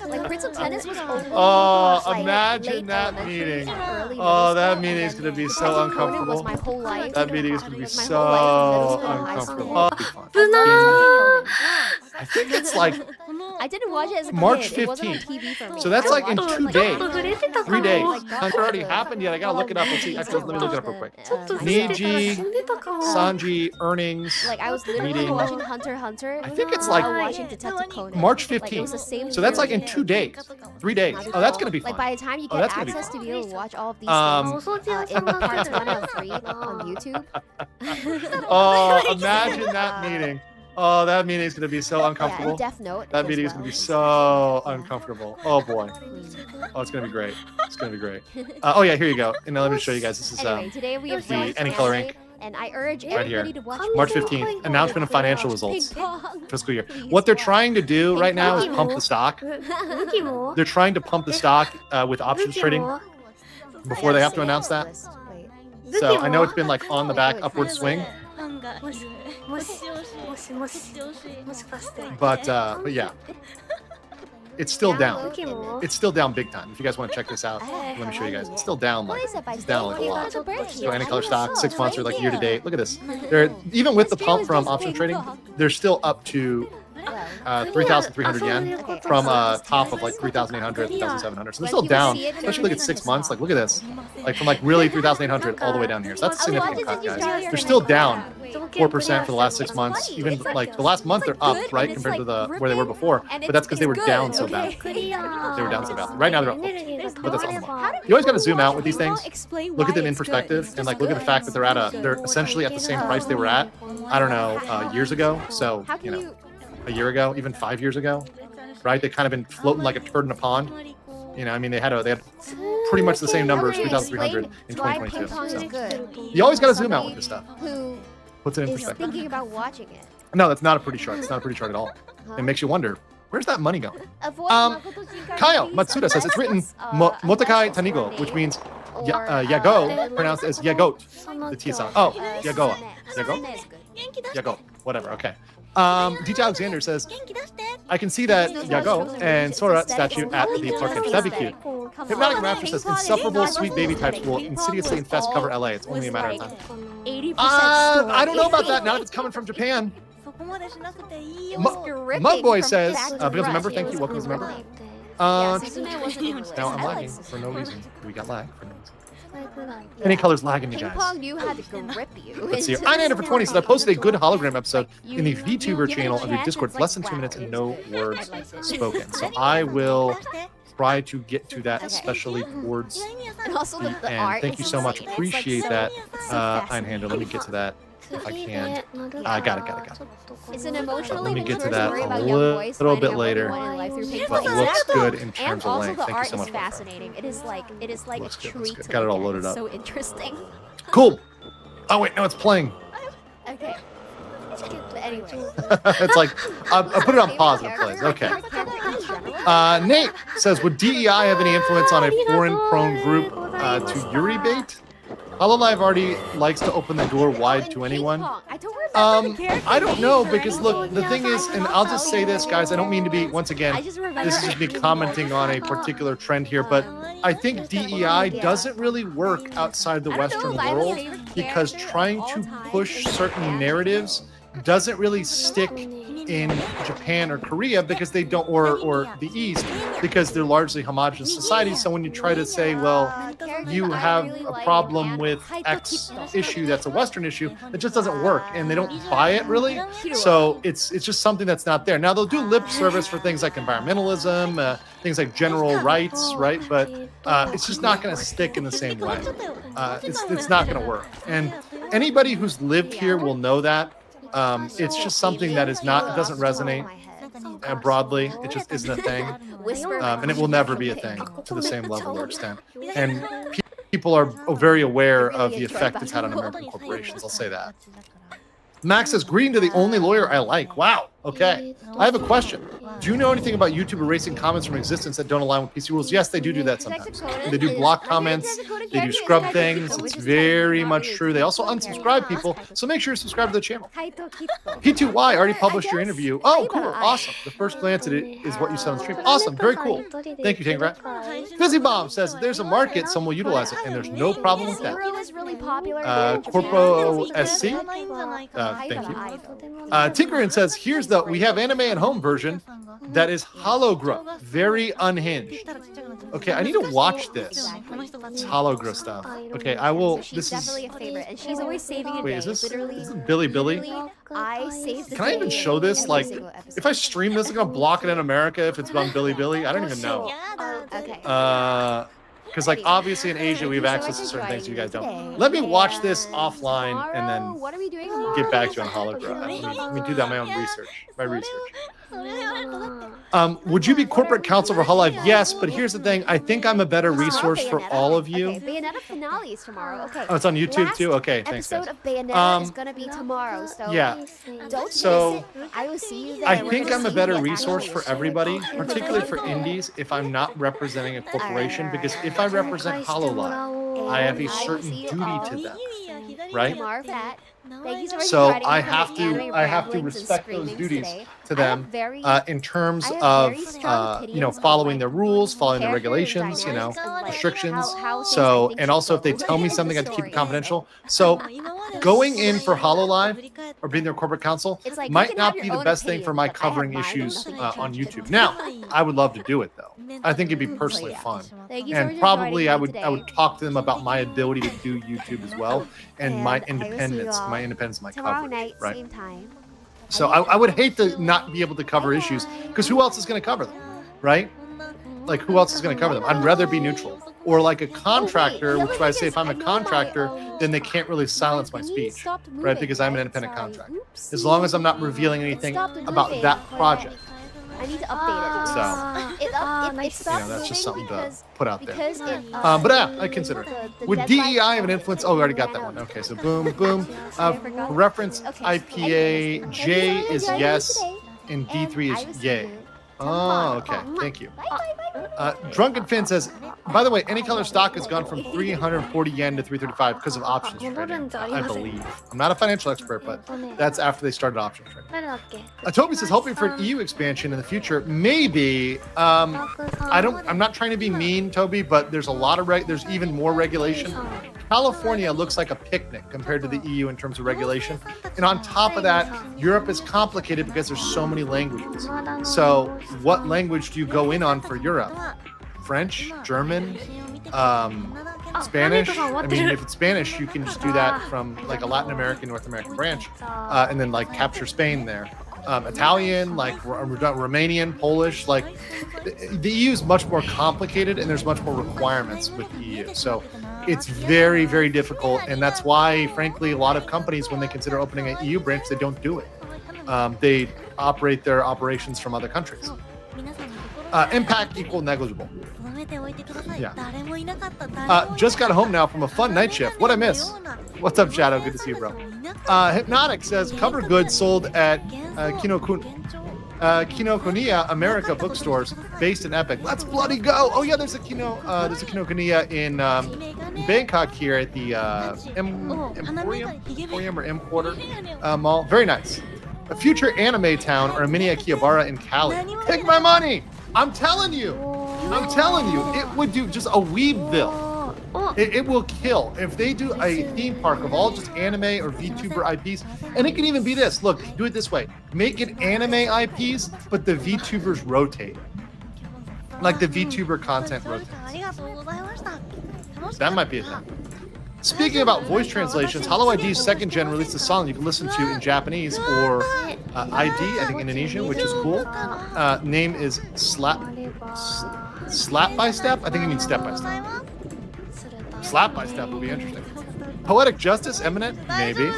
Like Prince of Tennis was only Oh, like, imagine late that elementary meeting. and early Oh, middle that school, meeting and is then gonna be so Conan uncomfortable. was my whole life. That meeting is gonna be It was my so whole life in middle school and high uncomfortable. school. Oh, it'll be fun. I think it's like I didn't watch it as a March kid. It wasn't on 15th. TV for me. So that's I like in watched 2 it, days. like, 3 days. like, It already happened yet. I gotta look it up and see. Actually, let me look it up real quick. Niji, Sanji, earnings. Like I was literally meeting. watching Hunter x Hunter. I think it's like while watching Detective Conan. March Like, it was the 15th. same So that's like in year. 2 days. 3 days. Oh, that's gonna be Like fun. by the time you Oh, get that's gonna be access to fun. be able to watch all of these Um, things in parts 1 and 3 on YouTube. Oh, imagine that meeting. Oh, that meeting is gonna be so Yeah, uncomfortable. and Death Note. That as meeting is well. gonna be so uncomfortable. Oh boy. Oh, it's gonna be great. It's gonna be great. Oh yeah, here you go. And now let me show you guys. This is Anyway, today we have the ranked Any Color anime, Inc. and I urge Right here. everybody to watch March Ping 15th. Pong. Announcement of financial results. Ping Pong. Fiscal year. What they're trying to do right now is pump the stock. They're trying to pump the stock with options trading before they have to announce that. Wait. So I know it's been like on the back upward swing, but yeah, it's still down. It's still down big time. If you guys want to check this out, let me show you guys. It's still down like it's down like a lot. So any color stock, 6 months or like year to date. Look at this. They're even with the pump from option trading, they're still up to 3,300 yen from a top of like 3,800, 3,700. So they're still down. Especially look at 6 months. Like look at this. Like from like really 3,800 all the way down here. So that's a significant cut, guys. They're still down 4% for the last 6 months. Even like the last month they're up, right, compared to the where they were before. But that's because they were down so bad. They were down so bad. Right now they're up. But that's awesome. You always got to zoom out with these things. Look at them in perspective and like look at the fact that they're essentially at the same price they were at. I don't know, years ago. So you know, a year ago, even 5 years ago, right? They kind of been floating like a turd in a pond. You know, I mean, they had pretty much the same numbers, 3,300 in 2022. So you always got to zoom out with this stuff. Who Puts it in is perspective. thinking about watching it? No, that's not a pretty chart. It's not a pretty chart at all. It makes you wonder, where's that money going? Avoid Um, Makoto Shinkai Kyle please. Matsuda says it's written Motokai Tanigo, which means Or, Yago, pronounced as Yagoat. The T sound. Oh, Yagoa. Yago? Sune is good. Yago. Whatever, okay. DJ Alexander says, I can see that Yago and Sora statue at the park entrance. That'd be cute. Hypnotic Raptor says, insufferable sweet baby types will insidiously infest cover LA. It's only a matter of time. 80% I don't know about that now that it's coming from Japan. Mugboy says, because remember, thank you, welcome as a member. Now I'm lagging for no reason. We got lag for no reason. Any colors lagging, you Ping guys. Pong knew how to grip you. Let's see. I named it for 20, so I posted a good hologram episode in the VTuber channel of your Discord. It's less than 2 minutes and no words spoken. So I will try to get to that, especially towards And also the the art end. Thank you is so much. insane. It's, like, Appreciate so- that, so Einhander. Let me get to that if I can. Got it. It's an emotionally Let me get to mature that story a about young boys little finding bit out what they later. want in life through Ping But Pong. looks good in And terms of also length. the Thank you art so much. is fascinating. It is like Looks a good, treat looks good. to Got it look all at. loaded It's up. so interesting. Cool. Oh wait, no, it's playing. Okay. But anyway. It's like I put it on pause and it plays. Okay. Nate says, would DEI have any influence on a foreign-prone group to Yuri bait? HoloLive already likes to open the door wide to anyone. I don't remember the character I don't know names or because look, anything. the thing is, and I'll just say this, guys. I don't mean to be once again. I just remember This is just me commenting on a particular trend here, but I think DEI doesn't really work outside the Western world because trying to push certain narratives doesn't really stick in Japan or Korea because they don't, or the East, because they're largely homogenous societies. So when you try to say, well, you have a problem with X issue that's a Western issue, it just doesn't work, and they don't buy it really. So it's just something that's not there. Now they'll do lip service for things like environmentalism, things like general rights, right? But it's just not going to stick in the same way. It's not going to work. And anybody who's lived here will know that. It's just something that is not, it doesn't resonate broadly. It just isn't a thing. And it will never be a thing to the same level or extent. And people are very aware of the effect it's had on American corporations. I'll say that. Max says, greeting to the only lawyer I like. Wow. Okay, I have a question. Do you know anything about YouTube erasing comments from existence that don't align with PC rules? Yes, they do that sometimes. They do block comments, they do scrub things. It's very much true. They also unsubscribe people, so make sure you subscribe to the channel. P2Y already published your interview. Oh, cool, awesome. The first glance at it is what you said on stream. Awesome, very cool. Thank you, Tangrat. Fizzy Bomb says, if there's a market, some will utilize it, and there's no problem with that. Corpo SC, thank you. Tinkerin says, we have anime at home version that is hologrow, very unhinged. Okay, I need to watch this. It's hologrow stuff. Okay, I will. This is definitely a favorite, and she's always saving it. Wait, is this Billy Billy? I saved the Can I even show this? Like, if I stream this, I'm gonna block it in America if it's on Billy Billy. I don't even know. Okay. Because like obviously in Asia we have access to certain things you guys don't. Let me watch this offline and then get back to you on hologram. Let me do that my own research. Would you be corporate counsel for Hololive? Yes, but here's the thing. I think I'm a better resource for all of you. Okay, Bayonetta finale is tomorrow. Okay. Oh, it's on YouTube too. Okay, thanks guys. Episode of Bayonetta is gonna be tomorrow. So yeah. Don't miss it. I will see you there. I think I'm a better resource for everybody, particularly for indies, if I'm not representing a corporation. Because if I represent Hololive, I have a certain duty to them, right? So I have to respect those duties to them in terms of following their rules, following their regulations, restrictions. So, and also if they tell me something, I have to keep it confidential. So going in for Hololive or being their corporate counsel might not be the best thing for my covering issues on YouTube. Now, I would love to do it though. I think it'd be personally fun, and probably I would talk to them about my ability to do YouTube as well and my independence, my coverage, right? So I would hate to not be able to cover issues because who else is going to cover them, right? Like who else is going to cover them? I'd rather be neutral. Or like a contractor, which I say if I'm a contractor, then they can't really silence my speech, right? Because I'm an independent contractor. As long as I'm not revealing anything about that project. I need to update it. So that's just something to put out there. But yeah, I consider it. Would DEI have an influence? Oh, we already got that one. Okay, so boom, boom. Reference IPA, J is yes, and D3 is yay. Oh, okay. Thank you. Drunken Finn says, by the way, any color stock has gone from 340 yen to 335 because of options trading, I believe. I'm not a financial expert, but that's after they started options trading. Toby says, hoping for an EU expansion in the future. Maybe. I'm not trying to be mean, Toby, but there's a lot of there's even more regulation. California looks like a picnic compared to the EU in terms of regulation. And on top of that, Europe is complicated because there's so many languages. So what language do you go in on for Europe? French, German, Spanish. I mean, if it's Spanish, you can just do that from like a Latin American, North American branch, and then like capture Spain there. Italian, like Romanian, Polish, like the EU is much more complicated and there's much more requirements with the EU. So it's very, very difficult. And that's why, frankly, a lot of companies, when they consider opening an EU branch, they don't do it. They operate their operations from other countries. Impact equal negligible. Yeah. Just got home now from a fun night shift. What'd I miss? What's up, Shadow? Good to see you, bro. Hypnotic says cover goods sold at Kinokuniya America bookstores based in Epic. Let's bloody go! Oh yeah, there's a Kinokuniya in Bangkok here at the Emporium or M Quarter Mall. Very nice. A future anime town or a mini Akihabara in Cali. Take my money! I'm telling you, it would do just a Weebville. It will kill if they do a theme park of all just anime or VTuber IPs, and it can even be this. Look, do it this way: make it anime IPs, but the VTubers rotate, like the VTuber content rotates. That might be a thing. Speaking about voice translations, HoloID's second gen released a song you can listen to in Japanese or ID, I think Indonesian, which is cool. Name is Slap by Step. I think you mean Step by Step. Slap by Step would be interesting. Poetic Justice, Eminent, maybe.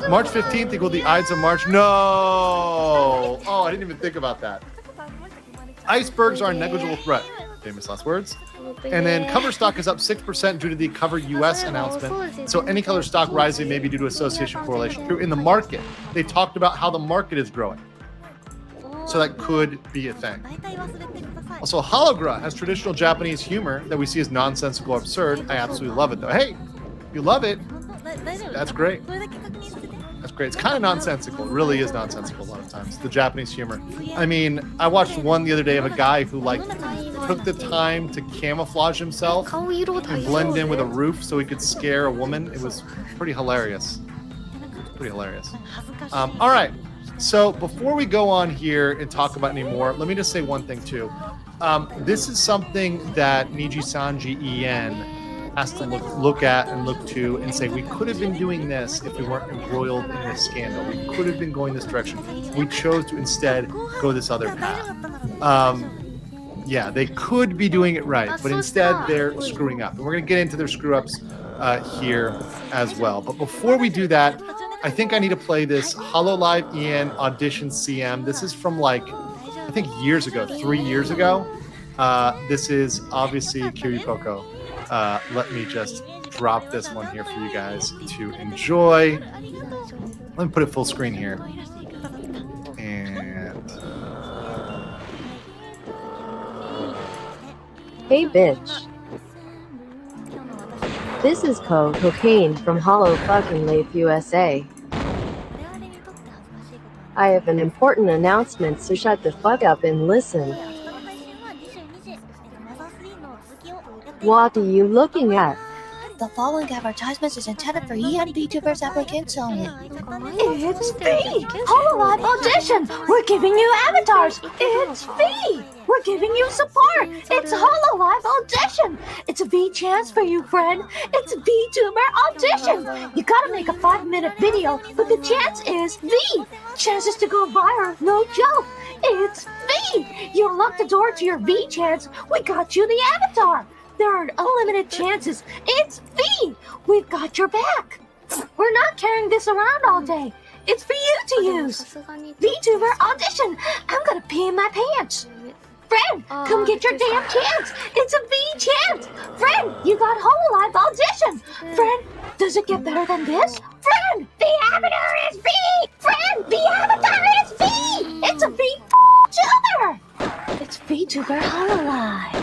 March 15th equal the Ides of March. No. Oh, I didn't even think about that. Icebergs are a negligible threat. Famous last words. And then cover stock is up 6% due to the cover US announcement. So any color stock rising may be due to association correlation. True. In the market, they talked about how the market is growing. So that could be a thing. Also, Hologra has traditional Japanese humor that we see as nonsensical, absurd. I absolutely love it, though. Hey, you love it. That's great. That's great. It's kind of nonsensical. It really is nonsensical a lot of times. The Japanese humor. I mean, I watched one the other day of a guy who like took the time to camouflage himself and blend in with a roof so he could scare a woman. It was pretty hilarious. Pretty hilarious. All right. So before we go on here and talk about any more, let me just say one thing too. This is something that Niji Sanji En has to look at and look to and say, we could have been doing this if we weren't embroiled in this scandal. We could have been going this direction. We chose to instead go this other path. Yeah, they could be doing it right, but instead they're screwing up. And we're going to get into their screw-ups here as well. But before we do that, I think I need to play this Hololive EN Audition CM. This is from like, I think years ago, 3 years ago. This is obviously Kiryu Koko. Let me just drop this one here for you guys to enjoy. Let me put it full screen here. And hey bitch. This is Cocaine from Hollow fucking Life USA. I have an important announcement, so shut the fuck up and listen. What are you looking at? The following advertisement is intended for EN VTubers applicants only. It's V! Hololive Audition! We're giving you avatars! It's V! We're giving you support! It's Hololive Audition! It's a V chance for you, friend! It's a VTuber audition! You gotta make a 5-minute video, but the chance is V! Chances to go viral, no joke! It's V! You unlock the door to your V chance, we got you the avatar! There are unlimited chances. It's V! We've got your back. We're not carrying this around all day. It's for you to use. VTuber audition. I'm gonna pee in my pants. Friend, come get your damn chance. It's a V chance. Friend, you got Hololive audition. Friend, does it get better than this? Friend, the avatar is V. Friend, the avatar is V. It's a V-tuber. It's VTuber Hololive.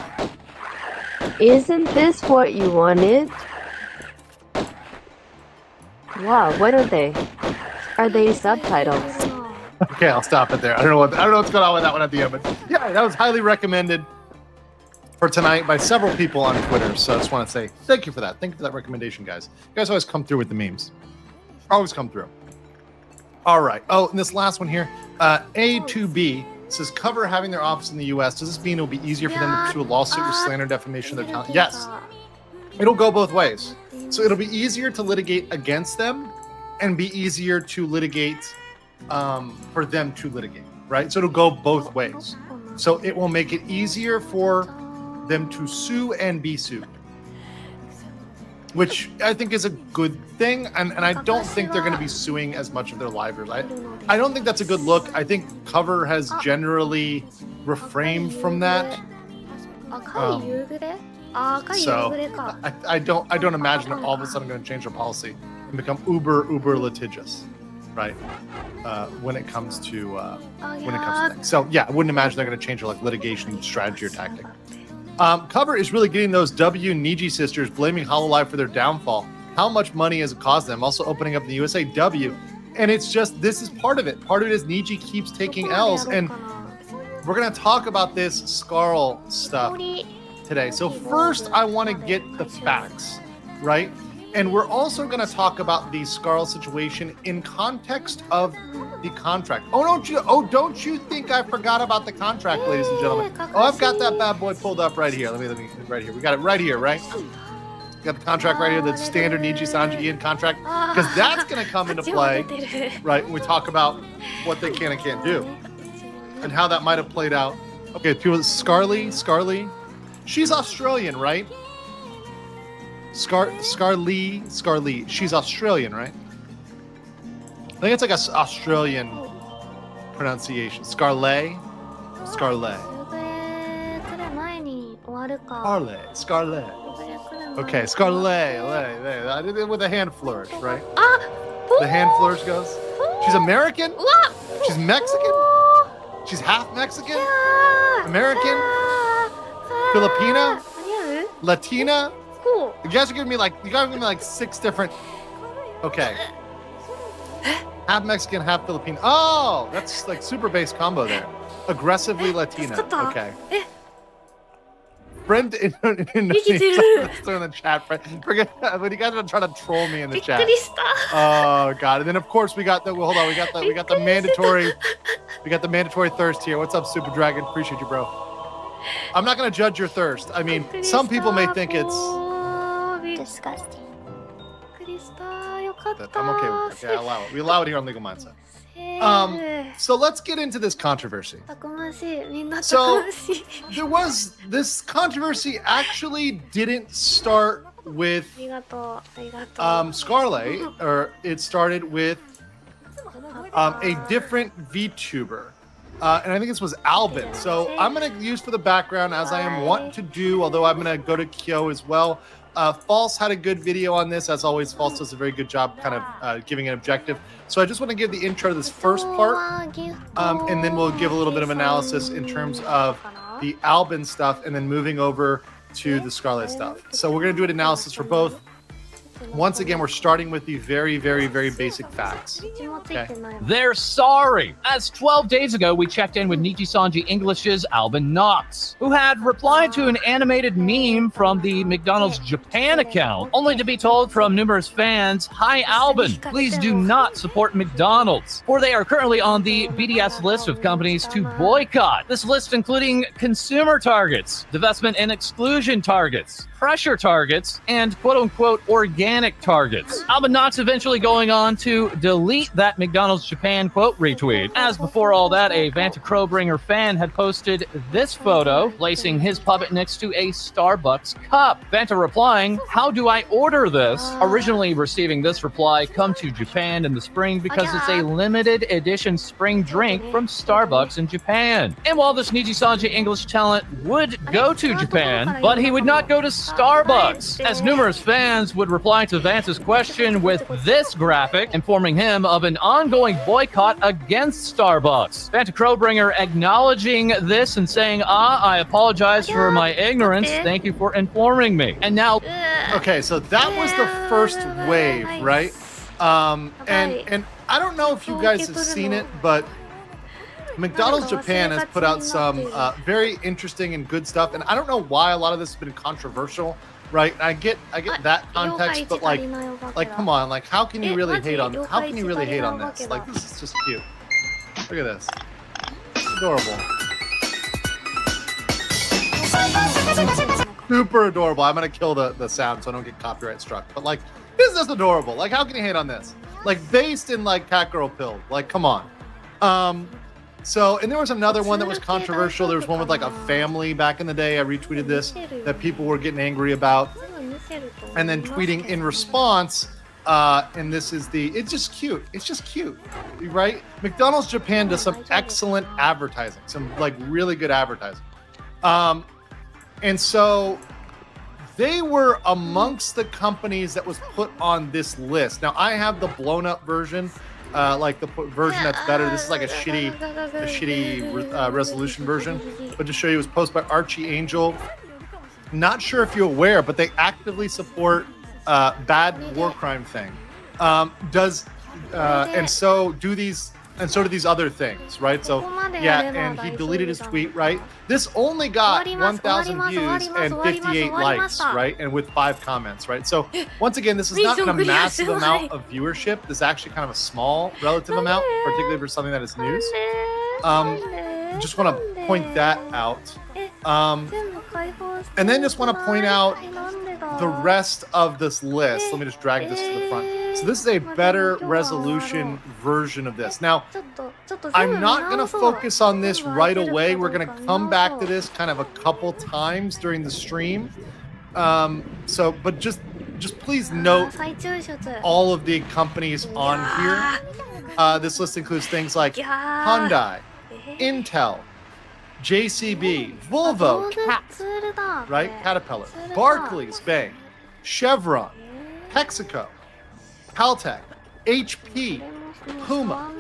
Isn't this what you wanted? Wow, what are they? Are they subtitles? okay, I'll stop it there. I don't know what's going on with that one at the end, but yeah, that was highly recommended for tonight by several people on Twitter. So I just want to say thank you for that. Thank you for that recommendation, guys. You guys always come through with the memes. Always come through. All right. Oh, and this last one here, A2B. Says Cover having their office in the U.S. Does this mean it'll be easier for them to pursue a lawsuit with slander and defamation of their talent? Yes. It'll go both ways. So it'll be easier to litigate against them and be easier to litigate for them to litigate, right? So it'll go both ways. So it will make it easier for them to sue and be sued, which I think is a good thing. And I don't think they're going to be suing as much of their libraries. I don't think that's a good look. I think Cover has generally refrained from that. So I don't imagine they're all of a sudden going to change their policy and become uber litigious, right? When it comes to things. So yeah, I wouldn't imagine they're going to change their like litigation strategy or tactic. Cover is really getting those W Niji sisters blaming Hololive for their downfall. How much money has it cost them? Also opening up in the USA W. And it's just, this is part of it. Part of it is Niji keeps taking L's. And we're going to talk about this Scarl stuff today. So first, I want to get the facts, right? And we're also going to talk about the Scarl situation in context of the contract. Don't you think I forgot about the contract, ladies and gentlemen? Oh, I've got that bad boy pulled up right here. Let me right here. We got it right here, right? Got the contract right here, the standard Niji Sanji En contract, because that's going to come into play, right? When we talk about what they can and can't do, and how that might have played out. Okay, Scarly, she's Australian, right? Scarly, she's Australian, right? I think it's like an Australian pronunciation. Scarlet. Okay, Scarlet. I did it with a hand flourish, right? The hand flourish goes. She's American? She's Mexican? She's half Mexican, American, Filipina, Latina. Cool. You guys are giving me like 6 different. Okay. Half Mexican, half Filipino. Oh, that's like super base combo there. Aggressively Latina. Okay. Friend in Indonesia. Let's throw in the chat. Forget when you guys are trying to troll me in the chat. Oh god. And then of course we got the mandatory thirst here. What's up, Super Dragon? Appreciate you, bro. I'm not gonna judge your thirst. I mean, some people may think it's disgusting. I'm okay with it. Okay, I allow it. We allow it here on Legal Mindset. So let's get into this controversy. So this controversy actually didn't start with Scarlet, or it started with a different VTuber. And I think this was Albin. So I'm going to use for the background, as I am wont to do, although I'm going to go to Kyo as well. False had a good video on this. As always, False does a very good job kind of giving an objective. So I just want to give the intro to this first part, and then we'll give a little bit of analysis in terms of the Albin stuff, and then moving over to the Scarlet stuff. So we're going to do an analysis for both. Once again, we're starting with the very, very, very basic facts. Okay. They're sorry. As 12 days ago, we checked in with Nijisanji English's Albin Knox, who had replied to an animated meme from the McDonald's Japan account, only to be told from numerous fans, "Hi Albin, please do not support McDonald's, for they are currently on the BDS list of companies to boycott. This list including consumer targets, divestment and exclusion targets, pressure targets, and quote-unquote organic targets." Albin Knox eventually going on to delete that McDonald's Japan quote retweet, as before all that, a Vanta Crowbringer fan had posted this photo, placing his puppet next to a Starbucks cup. Vanta replying, "How do I order this?" Originally receiving this reply, "Come to Japan in the spring because it's a limited edition spring drink from Starbucks in Japan." And while this Nijisanji English talent would go to Japan, but he would not go to Starbucks, as numerous fans would reply to Vance's question with this graphic, informing him of an ongoing boycott against Starbucks. Vanta Crowbringer acknowledging this and saying, I apologize for my ignorance. Thank you for informing me." And now... Okay, so that was the first wave, right? And I don't know if you guys have seen it, but McDonald's Japan has put out some very interesting and good stuff, and I don't know why a lot of this has been controversial, right? I get that context, but like come on, like how can you really hate on this? Like, this is just cute. Look at this. It's adorable. Super adorable. I'm gonna kill the sound so I don't get copyright struck. But like, this is just adorable. Like, how can you hate on this? Like, based in like Cat Girl Pill. Like, come on. So, and there was another one that was controversial. There was one with like a family back in the day. I retweeted this that people were getting angry about, and then tweeting in response. And this is it's just cute. It's just cute, right? McDonald's Japan does some excellent advertising, some like really good advertising. And so they were amongst the companies that was put on this list. Now I have the blown up version. Like the version that's better. This is like a shitty resolution version. But to show you, it was posted by Archie Angel. Not sure if you're aware, but they actively support bad war crime thing. And so do these other things, right? So yeah, and he deleted his tweet, right? This only got 1,000 views and 58 likes, right? And with 5 comments, right? So once again, this is not a massive amount of viewership. This is actually kind of a small relative amount, particularly for something that is news. Just want to point that out. And then just want to point out the rest of this list. Let me just drag this to the front. So this is a better resolution version of this. Now, I'm not going to focus on this right away. We're going to come back to this kind of a couple times during the stream. But just please note all of the companies on here. This list includes things like Hyundai, Intel, JCB, Volvo, Cat, right? Caterpillar, Barclays Bank, Chevron, Texaco, Caltech, HP, Puma,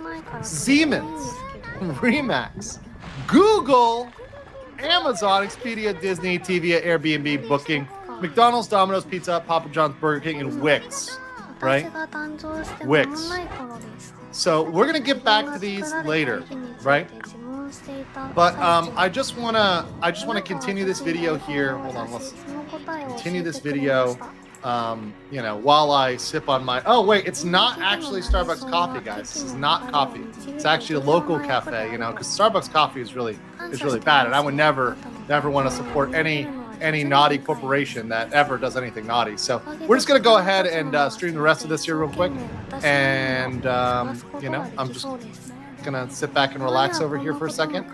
Siemens, Remax, Google, Amazon, Expedia, Disney, TVA, Airbnb, Booking, McDonald's, Domino's Pizza, Papa John's, Burger King, and Wix, right? Wix. So we're gonna get back to these later, right? But I just wanna continue this video here. Hold on, let's continue this video. You know, while I sip on my. Oh wait, it's not actually Starbucks coffee, guys. This is not coffee. It's actually a local cafe. You know, because Starbucks coffee is really bad, and I would never want to support any naughty corporation that ever does anything naughty. So we're just gonna go ahead and stream the rest of this here real quick, and you know, I'm just gonna sit back and relax over here for a second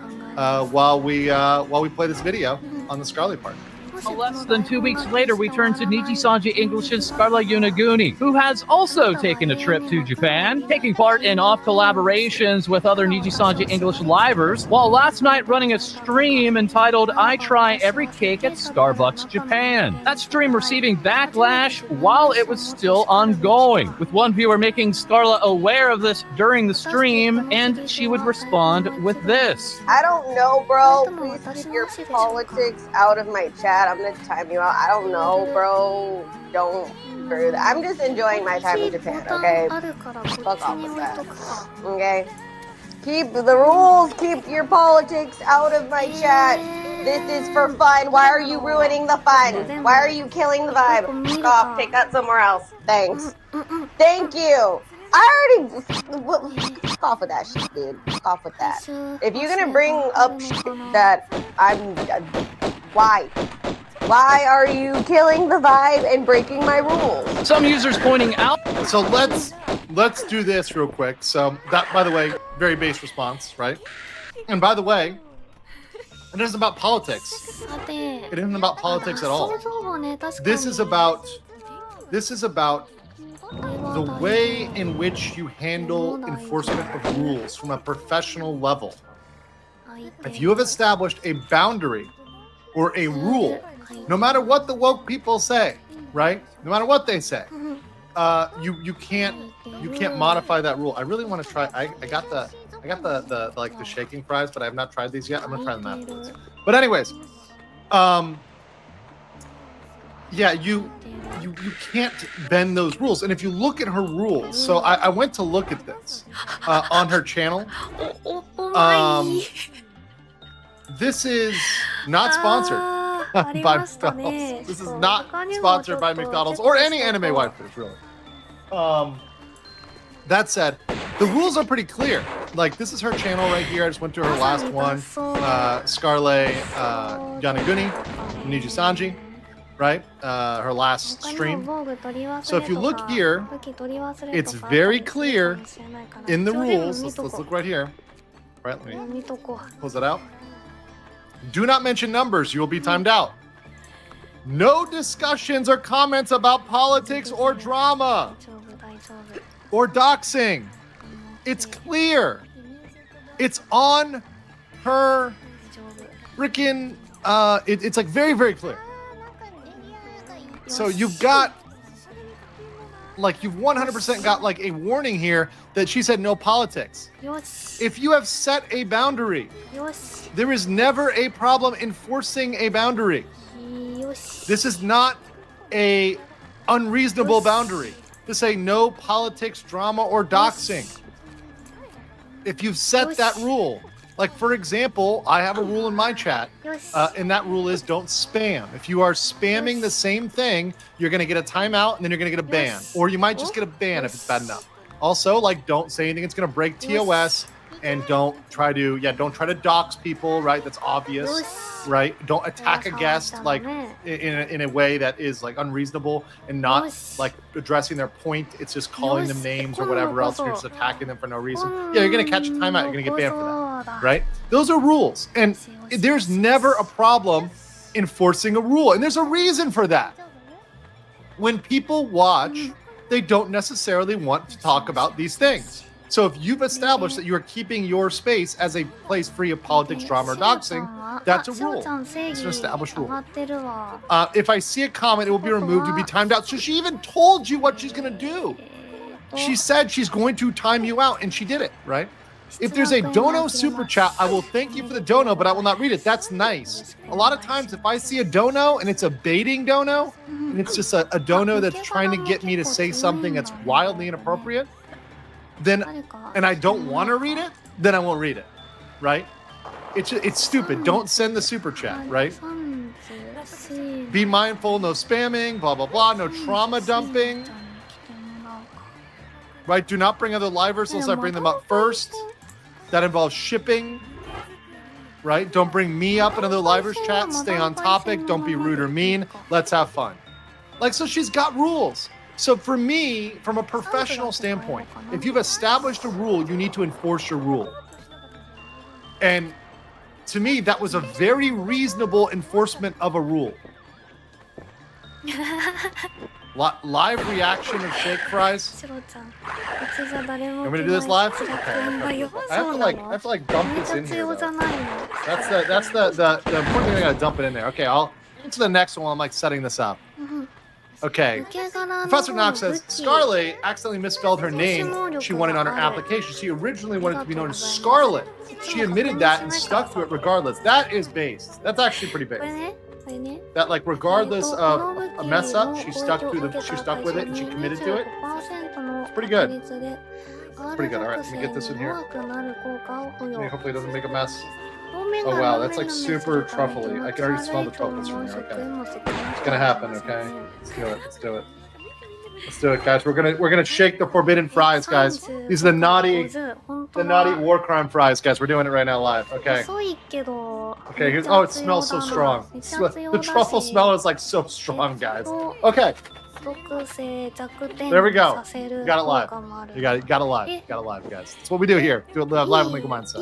while we play this video on the Scarlet part. Less than 2 weeks later, we turn to Nijisanji English's Scarla Yunaguni, who has also taken a trip to Japan, taking part in off collaborations with other Nijisanji English livers, while last night running a stream entitled I Try Every Cake at Starbucks Japan. That stream receiving backlash while it was still ongoing, with one viewer making Scarla aware of this during the stream, and she would respond with this. I don't know, bro. Please keep your politics out of my chat. I'm gonna time you out. I don't know, bro. Don't do that. I'm just enjoying my time in Japan, okay? Fuck off with that. Okay? Keep the rules. Keep your politics out of my chat. This is for fun. Why are you ruining the fun? Why are you killing the vibe? Fuck off. Take that somewhere else. Thanks. Thank you. I already fuck off with that shit, dude. Fuck off with that. If you're gonna bring up shit that I'm why? Why are you killing the vibe and breaking my rules? Some users pointing out. So let's do this real quick. So that, by the way, very base response, right? And by the way, it isn't about politics. It isn't about politics at all. This is about the way in which you handle enforcement of rules from a professional level. If you have established a boundary or a rule, no matter what the woke people say, right? No matter what they say, you can't modify that rule. I really want to try. I got the like the shaking fries, but I have not tried these yet. I'm gonna try them afterwards. But anyways, yeah, you can't bend those rules. And if you look at her rules, so I went to look at this on her channel. This is not sponsored by McDonald's. This is not sponsored by McDonald's or any anime waifus, really. That said, the rules are pretty clear. Like, this is her channel right here. I just went to her last one. Scarlet Yanaguni, Nijisanji, right? Her last stream. So if you look here, it's very clear in the rules. Let's look right here. Right, let me close that out. Do not mention numbers. You will be timed out. No discussions or comments about politics or drama or doxing. It's clear. It's on her freaking, it's like very, very clear. So you've got, like, you've 100% got like a warning here that she said no politics. If you have set a boundary, there is never a problem enforcing a boundary. This is not a unreasonable boundary to say no politics, drama, or doxing. If you've set that rule, like, for example, I have a rule in my chat, and that rule is don't spam. If you are spamming the same thing, you're going to get a timeout, and then you're going to get a ban. Or you might just get a ban if it's bad enough. Also, like, don't say anything that's going to break TOS, and don't try to dox people, right? That's obvious, right? Don't attack a guest, like, in a way that is, like, unreasonable and not, like, addressing their point. It's just calling them names or whatever else. You're just attacking them for no reason. Yeah, you're going to catch a timeout. You're going to get banned for that, right? Those are rules. And there's never a problem enforcing a rule. And there's a reason for that. When people watch, they don't necessarily want to talk about these things. So if you've established that you are keeping your space as a place free of politics, drama, or doxing, that's a rule. It's an established rule. If I see a comment, it will be removed. You'll be timed out. So she even told you what she's going to do. She said she's going to time you out, and she did it, right? If there's a dono super chat, I will thank you for the dono, but I will not read it. That's nice. A lot of times if I see a dono and it's a baiting dono, and it's just a dono that's trying to get me to say something that's wildly inappropriate, then, and I don't want to read it, then I won't read it, right? It's stupid. Don't send the super chat, right? Be mindful, no spamming, blah, blah, blah, no trauma dumping. Right, do not bring other livers unless I bring them up first. That involves shipping. Right, don't bring me up in other livers chat. Stay on topic, don't be rude or mean. Let's have fun. Like, so she's got rules. So for me, from a professional standpoint, if you've established a rule, you need to enforce your rule. And to me, that was a very reasonable enforcement of a rule. Live reaction of shake fries. You want me to do this live? Okay. I have to like dump this in here. That's the important thing. I gotta dump it in there. Okay, I'll into the next one while I'm like setting this up. Okay. Professor Knox says Scarlet accidentally misspelled her name. She wanted on her application. She originally wanted to be known as Scarlet. She admitted that and stuck to it regardless. That is based. That's actually pretty based. That like regardless of a mess up, she stuck with it and she committed to it. It's pretty good. It's pretty good. All right, let me get this in here. Hopefully it doesn't make a mess. Oh wow, that's like super truffly. I can already smell the truffles from here. Okay, it's gonna happen. Okay, let's do it. Let's do it. Let's do it, guys. We're gonna shake the forbidden fries, guys. These are the naughty war crime fries, guys. We're doing it right now live. Okay. Okay. Here's. Oh, it smells so strong. The truffle smell is like so strong, guys. Okay. There we go. You got it live. You got it live. You got it live, guys. That's what we do here. Do it live on Legal Mindset.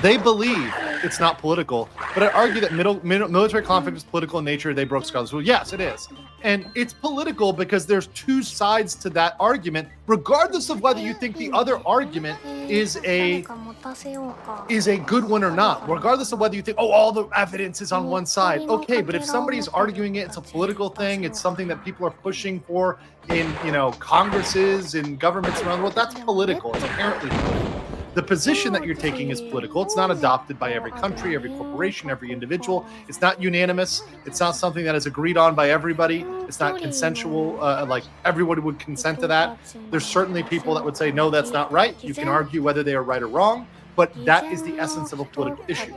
They believe it's not political, but I argue that military conflict is political in nature. They broke Scarlet's rule. Yes, it is. And it's political because there's two sides to that argument, regardless of whether you think the other argument is a good one or not. Regardless of whether you think, oh, all the evidence is on one side. Okay, but if somebody's arguing it, it's a political thing. It's something that people are pushing for in, congresses and governments around the world. That's political. It's inherently political. The position that you're taking is political. It's not adopted by every country, every corporation, every individual. It's not unanimous. It's not something that is agreed on by everybody. It's not consensual, like everybody would consent to that. There's certainly people that would say, no, that's not right. You can argue whether they are right or wrong, but that is the essence of a political issue.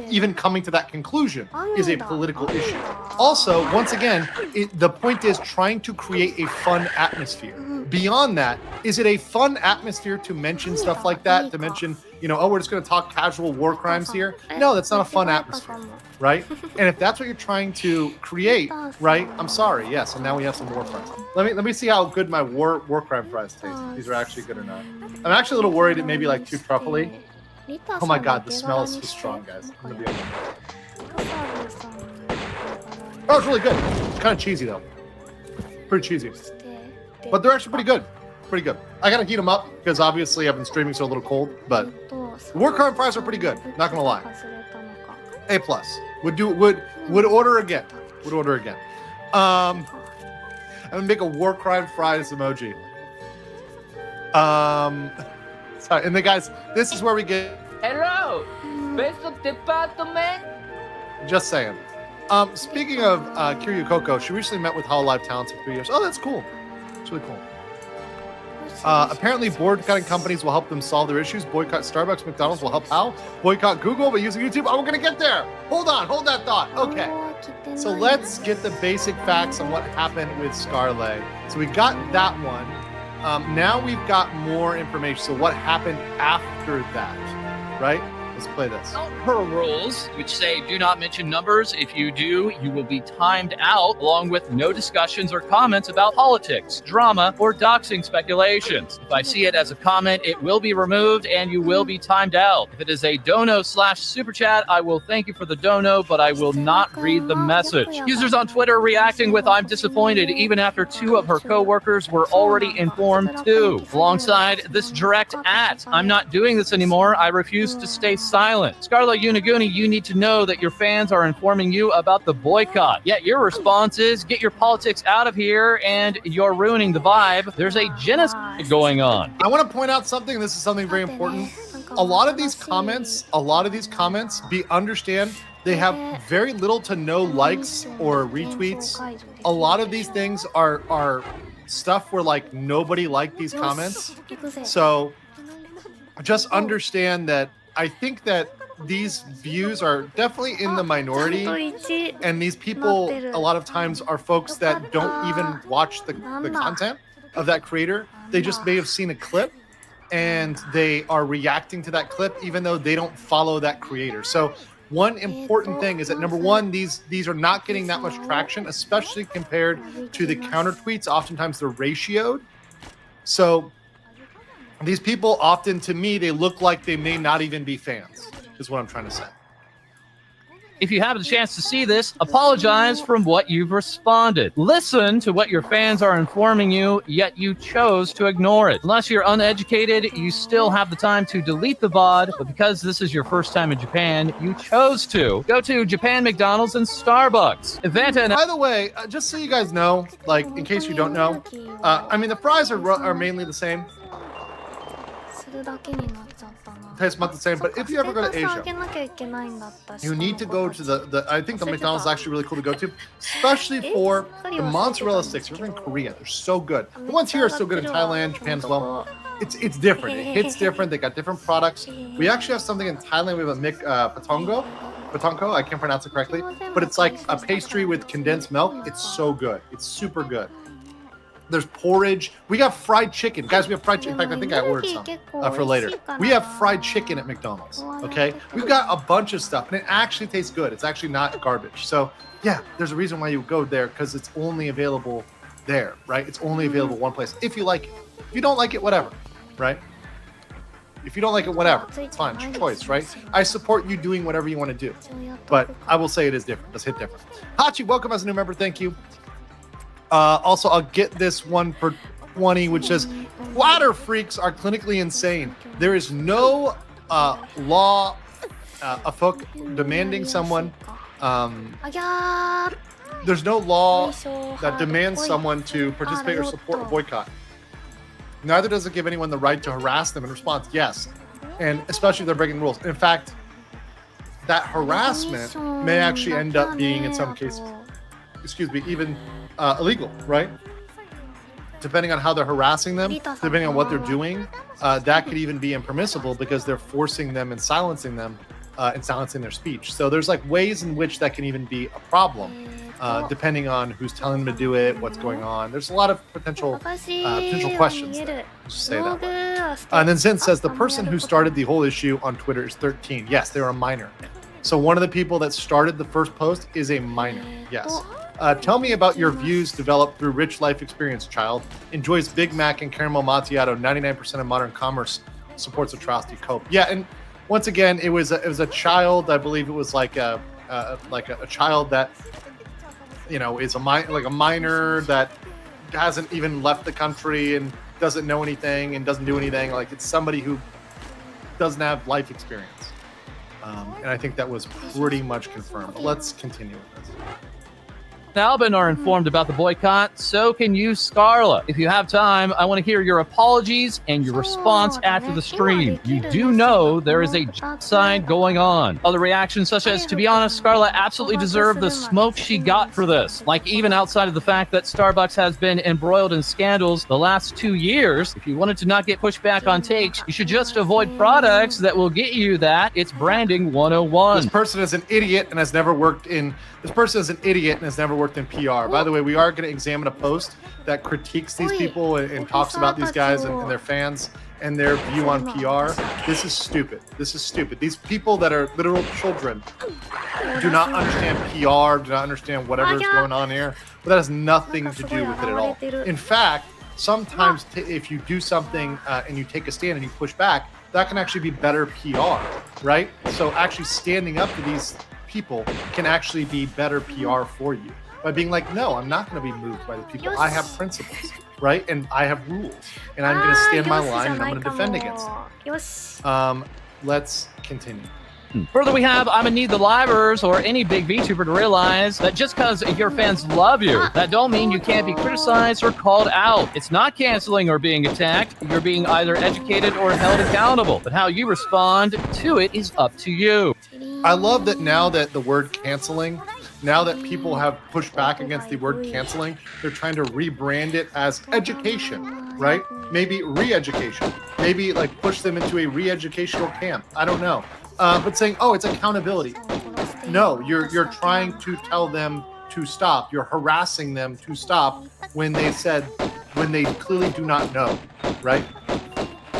Even coming to that conclusion is a political issue. Also, once again, the point is trying to create a fun atmosphere. Beyond that, is it a fun atmosphere to mention stuff like that? To mention, oh, we're just going to talk casual war crimes here? No, that's not a fun atmosphere, right? And if that's what you're trying to create, right? I'm sorry, yes. And now we have some war fries. Let me see how good my war crime fries taste. If these are actually good or not. I'm actually a little worried it may be like too truffly. Oh my god, the smell is so strong, guys. I'm gonna be oh, it's really good. It's kind of cheesy though. Pretty cheesy. But they're actually pretty good. Pretty good. I gotta heat them up because obviously I've been streaming so a little cold, but the war crime fries are pretty good. Not gonna lie. A+. Would order again. Would order again. I'm gonna make a war crime fries emoji. Sorry, and then guys, this is where we get. Hello, best department. Just saying. Speaking of Kiryu Koko, she recently met with Hololive Talents for 3 years. Oh, that's cool. It's really cool. Apparently, boycotting companies will help them solve their issues. Boycott Starbucks, McDonald's will help how? Boycott Google by using YouTube. Oh, we're gonna get there. Hold on, hold that thought. Okay. So let's get the basic facts on what happened with Scarlet. So we got that one. Now we've got more information. So what happened after that, right? Let's play this. Her rules, which say do not mention numbers. If you do, you will be timed out, along with no discussions or comments about politics, drama, or doxing speculations. If I see it as a comment, it will be removed and you will be timed out. If it is a dono/super chat, I will thank you for the dono, but I will not read the message. Users on Twitter reacting with I'm disappointed even after 2 of her co-workers were already informed too. Alongside this direct at I'm not doing this anymore. I refuse to stay silent. Scarlet Uniguni, you need to know that your fans are informing you about the boycott. Yet your response is, get your politics out of here and you're ruining the vibe. There's a genocide going on. I want to point out something. This is something very important. A lot of these comments, understand they have very little to no likes or retweets. A lot of these things are stuff where like nobody liked these comments. So just understand that I think that these views are definitely in the minority, and these people a lot of times are folks that don't even watch the content of that creator. They just may have seen a clip and they are reacting to that clip even though they don't follow that creator. So one important thing is that number one, these are not getting that much traction, especially compared to the counter tweets. Oftentimes they're ratioed. So these people often, to me, they look like they may not even be fans, is what I'm trying to say. If you have the chance to see this, apologize from what you've responded. Listen to what your fans are informing you, yet you chose to ignore it. Unless you're uneducated, you still have the time to delete the VOD, but because this is your first time in Japan, you chose to. Go to Japan McDonald's and Starbucks. By the way, just so you guys know, like in case you don't know, I mean the fries are mainly the same. Tastes about the same, but if you ever go to Asia, you need to go to the I think the McDonald's is actually really cool to go to, especially for the mozzarella sticks. If you're in Korea, they're so good. The ones here are so good in Thailand, Japan as well. It's different. It hits different. They got different products. We actually have something in Thailand. We have a patonko. I can't pronounce it correctly, but it's like a pastry with condensed milk. It's so good. It's super good. There's porridge. We got fried chicken. Guys, we have fried chicken. In fact, I think I ordered some for later. We have fried chicken at McDonald's, okay? We've got a bunch of stuff, and it actually tastes good. It's actually not garbage. So, yeah, there's a reason why you go there, because it's only available there, right? It's only available one place. If you like it. If you don't like it, whatever, right? If you don't like it, whatever. It's fine. It's your choice, right? I support you doing whatever you want to do. But I will say it is different. Let's hit different. Hachi, welcome as a new member. Thank you. Also, I'll get this one for 20, which says, bladder freaks are clinically insane. There is no law afoot demanding someone. There's no law that demands someone to participate or support a boycott. Neither does it give anyone the right to harass them in response. Yes, and especially if they're breaking rules. In fact, that harassment may actually end up being, in some cases, even illegal, right? Depending on how they're harassing them, depending on what they're doing, that could even be impermissible because they're forcing them and silencing them and silencing their speech. So there's like ways in which that can even be a problem, depending on who's telling them to do it, what's going on. There's a lot of potential questions there. Just say that way. And then Zen says the person who started the whole issue on Twitter is 13. Yes, they were a minor. So one of the people that started the first post is a minor. Yes. Tell me about your views developed through rich life experience, child. Enjoys Big Mac and caramel macchiato. 99% of modern commerce supports atrocity. Cope. Yeah, and once again, it was a child. I believe it was like a child that, you know, is a minor that hasn't even left the country and doesn't know anything and doesn't do anything. Like, it's somebody who doesn't have life experience. And I think that was pretty much confirmed. But let's continue with this. Alban are informed about the boycott, so can you, Scarlet. If you have time, I want to hear your apologies and your response after the stream. You do know there is a genocide going on. Other reactions such as, to be honest, Scarlet absolutely deserved the smoke she got for this. Like, even outside of the fact that Starbucks has been embroiled in scandals the last 2 years, if you wanted to not get pushed back on takes, you should just avoid products that will get you that. It's branding 101. This person is an idiot and has never worked in PR. By the way, we are going to examine a post that critiques these people and talks about these guys and their fans and their view on PR. This is stupid. These people that are literal children do not understand PR, do not understand whatever is going on here. But that has nothing to do with it at all. In fact, sometimes if you do something and you take a stand and you push back, that can actually be better PR, right? So actually standing up to these people can actually be better PR for you by being like, no, I'm not going to be moved by the people. I have principles, right? And I have rules, and I'm going to stand my line and I'm going to defend against them. let's continue. Further, we have I'm gonna need the livers or any big VTuber to realize that just because your fans love you, that don't mean you can't be criticized or called out. It's not canceling or being attacked. You're being either educated or held accountable. But how you respond to it is up to you. I love that now that the word canceling, now that people have pushed back against the word canceling, they're trying to rebrand it as education, right? Maybe re-education. Maybe like push them into a re-educational camp. I don't know. But saying, oh, it's accountability. No, you're trying to tell them to stop. You're harassing them to stop when they clearly do not know, right?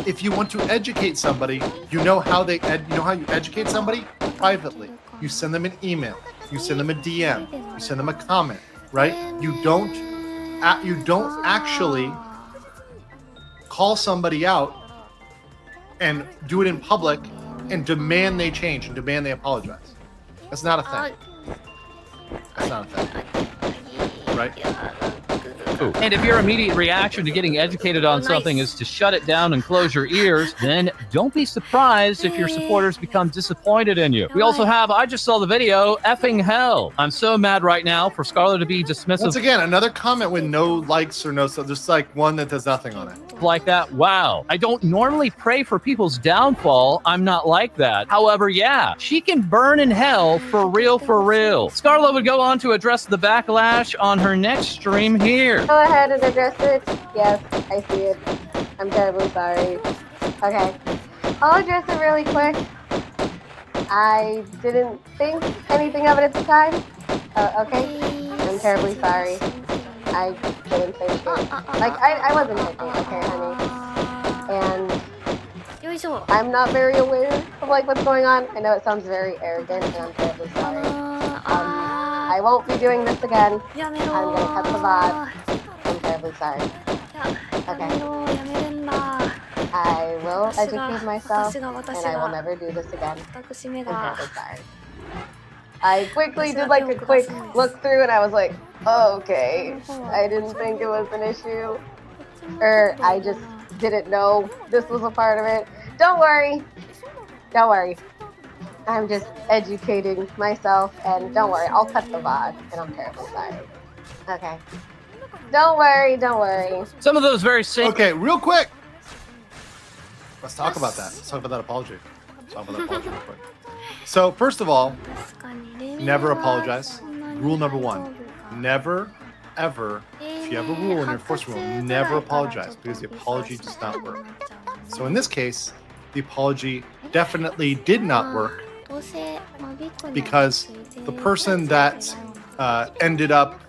If you want to educate somebody, you know how you educate somebody privately. You send them an email, you send them a DM, you send them a comment, right? You don't actually call somebody out and do it in public and demand they change and demand they apologize. That's not a thing. That's not a thing. Right? And if your immediate reaction to getting educated on something is to shut it down and close your ears, then don't be surprised if your supporters become disappointed in you. We also have, I just saw the video, effing hell. I'm so mad right now for Scarlett to be dismissive. Once again, another comment with no likes or no stuff, just like one that does nothing on it. Like that. Wow. I don't normally pray for people's downfall. I'm not like that. However, yeah, she can burn in hell for real, for real. Scarlett would go on to address the backlash on her next stream here. Go ahead and address it. Yes, I see it. I'm terribly sorry. Okay. I'll address it really quick. I didn't think anything of it at the time. Okay. I'm terribly sorry. I didn't think it. Like, I wasn't thinking, okay, honey. And I'm not very aware of, like, what's going on. I know it sounds very arrogant, and I'm terribly sorry. I won't be doing this again. I'm gonna cut the VOD. I'm terribly sorry. Okay. I will educate myself, and I will never do this again. I'm terribly sorry. I quickly did like a quick look through, and I was like, oh, okay. I didn't think it was an issue. Or I just didn't know this was a part of it. Don't worry. Don't worry. I'm just educating myself, and don't worry. I'll cut the VOD, and I'm terribly sorry. Okay. Don't worry. Don't worry. Some of those very simple. Okay, real quick. Let's talk about that. Let's talk about that apology. Let's talk about that apology real quick. So, first of all, never apologize. Rule number one, never, ever, if you have a rule in your first rule, never apologize, because the apology does not work. So in this case, the apology definitely did not work because the person that ended up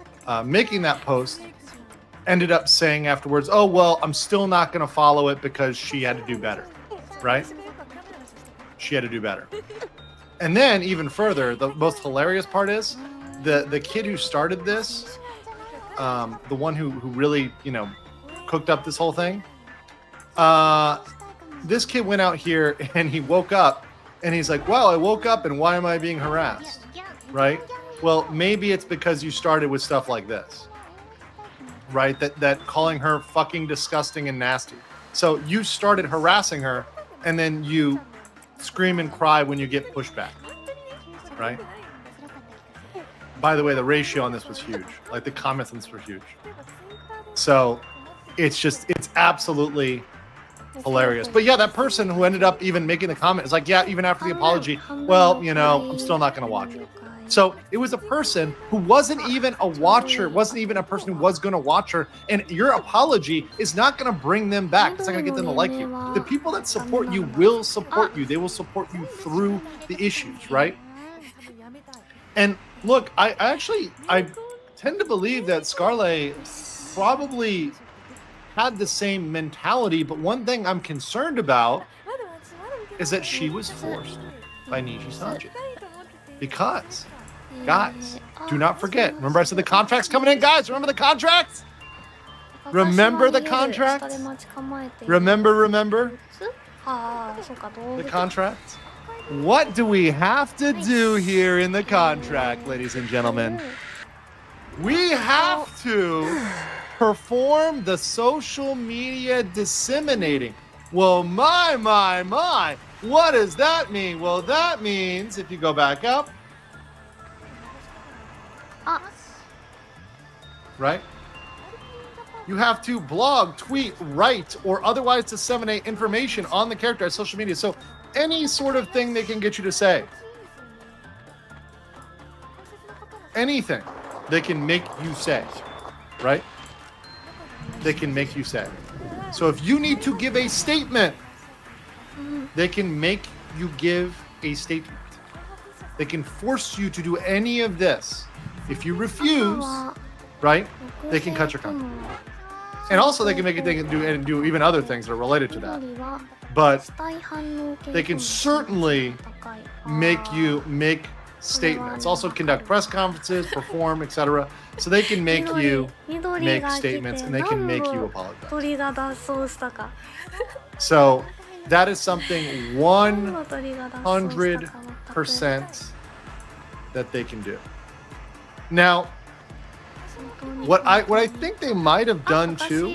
making that post ended up saying afterwards, oh, well, I'm still not going to follow it because she had to do better, right? She had to do better. And then even further, the most hilarious part is the kid who started this, the one who really, cooked up this whole thing. This kid went out here and he woke up and he's like, well, I woke up and why am I being harassed? Right? Well, maybe it's because you started with stuff like this, right? That calling her fucking disgusting and nasty. So you started harassing her and then you scream and cry when you get pushed back, right? By the way, the ratio on this was huge. Like the comments on this were huge. So it's absolutely hilarious. But yeah, that person who ended up even making the comment is like, yeah, even after the apology, well, I'm still not going to watch it. So it was a person who wasn't even a watcher, wasn't even a person who was going to watch her. And your apology is not going to bring them back. It's not going to get them to like you. The people that support you will support you. They will support you through the issues, right? And look, I tend to believe that Scarlett probably had the same mentality, but one thing I'm concerned about is that she was forced by Niji Sanji. Because, guys, do not forget. Remember I said the contract's coming in, guys? Remember the contracts? Remember the contract? Remember the contract? What do we have to do here in the contract, ladies and gentlemen? We have to perform the social media disseminating. Well, my. What does that mean? Well, that means if you go back up, right? You have to blog, tweet, write, or otherwise disseminate information on the character at social media. So any sort of thing they can get you to say. Anything they can make you say, right? They can make you say. So if you need to give a statement, they can make you give a statement. They can force you to do any of this. If you refuse, right, they can cut your contract. And also they can make it, they can do even other things that are related to that. But they can certainly make you make statements. Also conduct press conferences, perform, etc. So they can make you make statements and they can make you apologize. So that is something 100% that they can do. Now, what I think they might have done too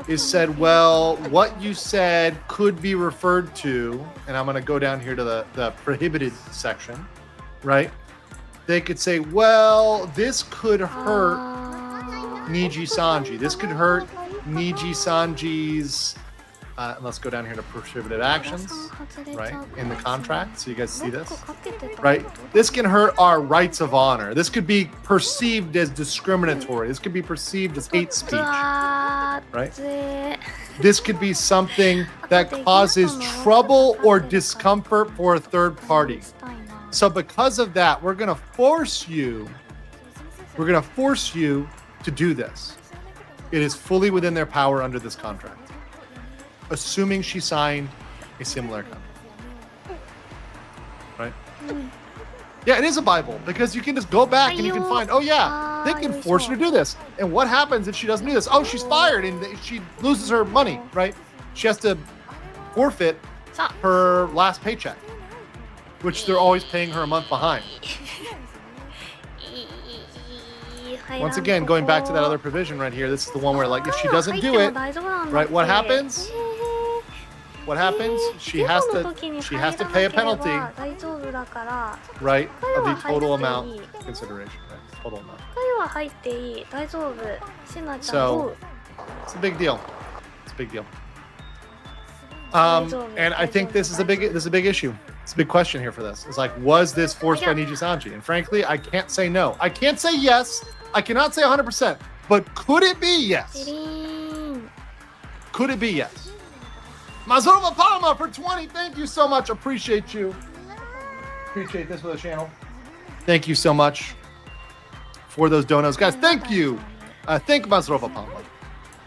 is said, well, what you said could be referred to, and I'm going to go down here to the prohibited section, right? They could say, well, this could hurt Niji Sanji. This could hurt Niji Sanji's, let's go down here to prohibited actions, right, in the contract. So you guys see this, right? This can hurt our rights of honor. This could be perceived as discriminatory. This could be perceived as hate speech, right? This could be something that causes trouble or discomfort for a third party. So because of that, we're going to force you to do this. It is fully within their power under this contract, assuming she signed a similar contract. Right? Yeah, it is a Bible, because you can just go back and you can find, oh yeah, they can force her to do this. And what happens if she doesn't do this? Oh, she's fired and she loses her money, right? She has to forfeit her last paycheck, which they're always paying her a month behind. Once again, going back to that other provision right here, this is the one where, like, if she doesn't do it, right, what happens? What happens? She has to pay a penalty, right, of the total amount consideration, right? Total amount. So it's a big deal. It's a big deal. And I think this is a big issue. It's a big question here for this. It's like, was this forced by Niji Sanji? And frankly, I can't say no. I can't say yes. I cannot say 100%. But could it be yes? Could it be yes? Mazurova Palma for 20. Thank you so much. Appreciate you. Appreciate this for the channel. Thank you so much for those donos. Guys, thank you. Thank Mazurova Palma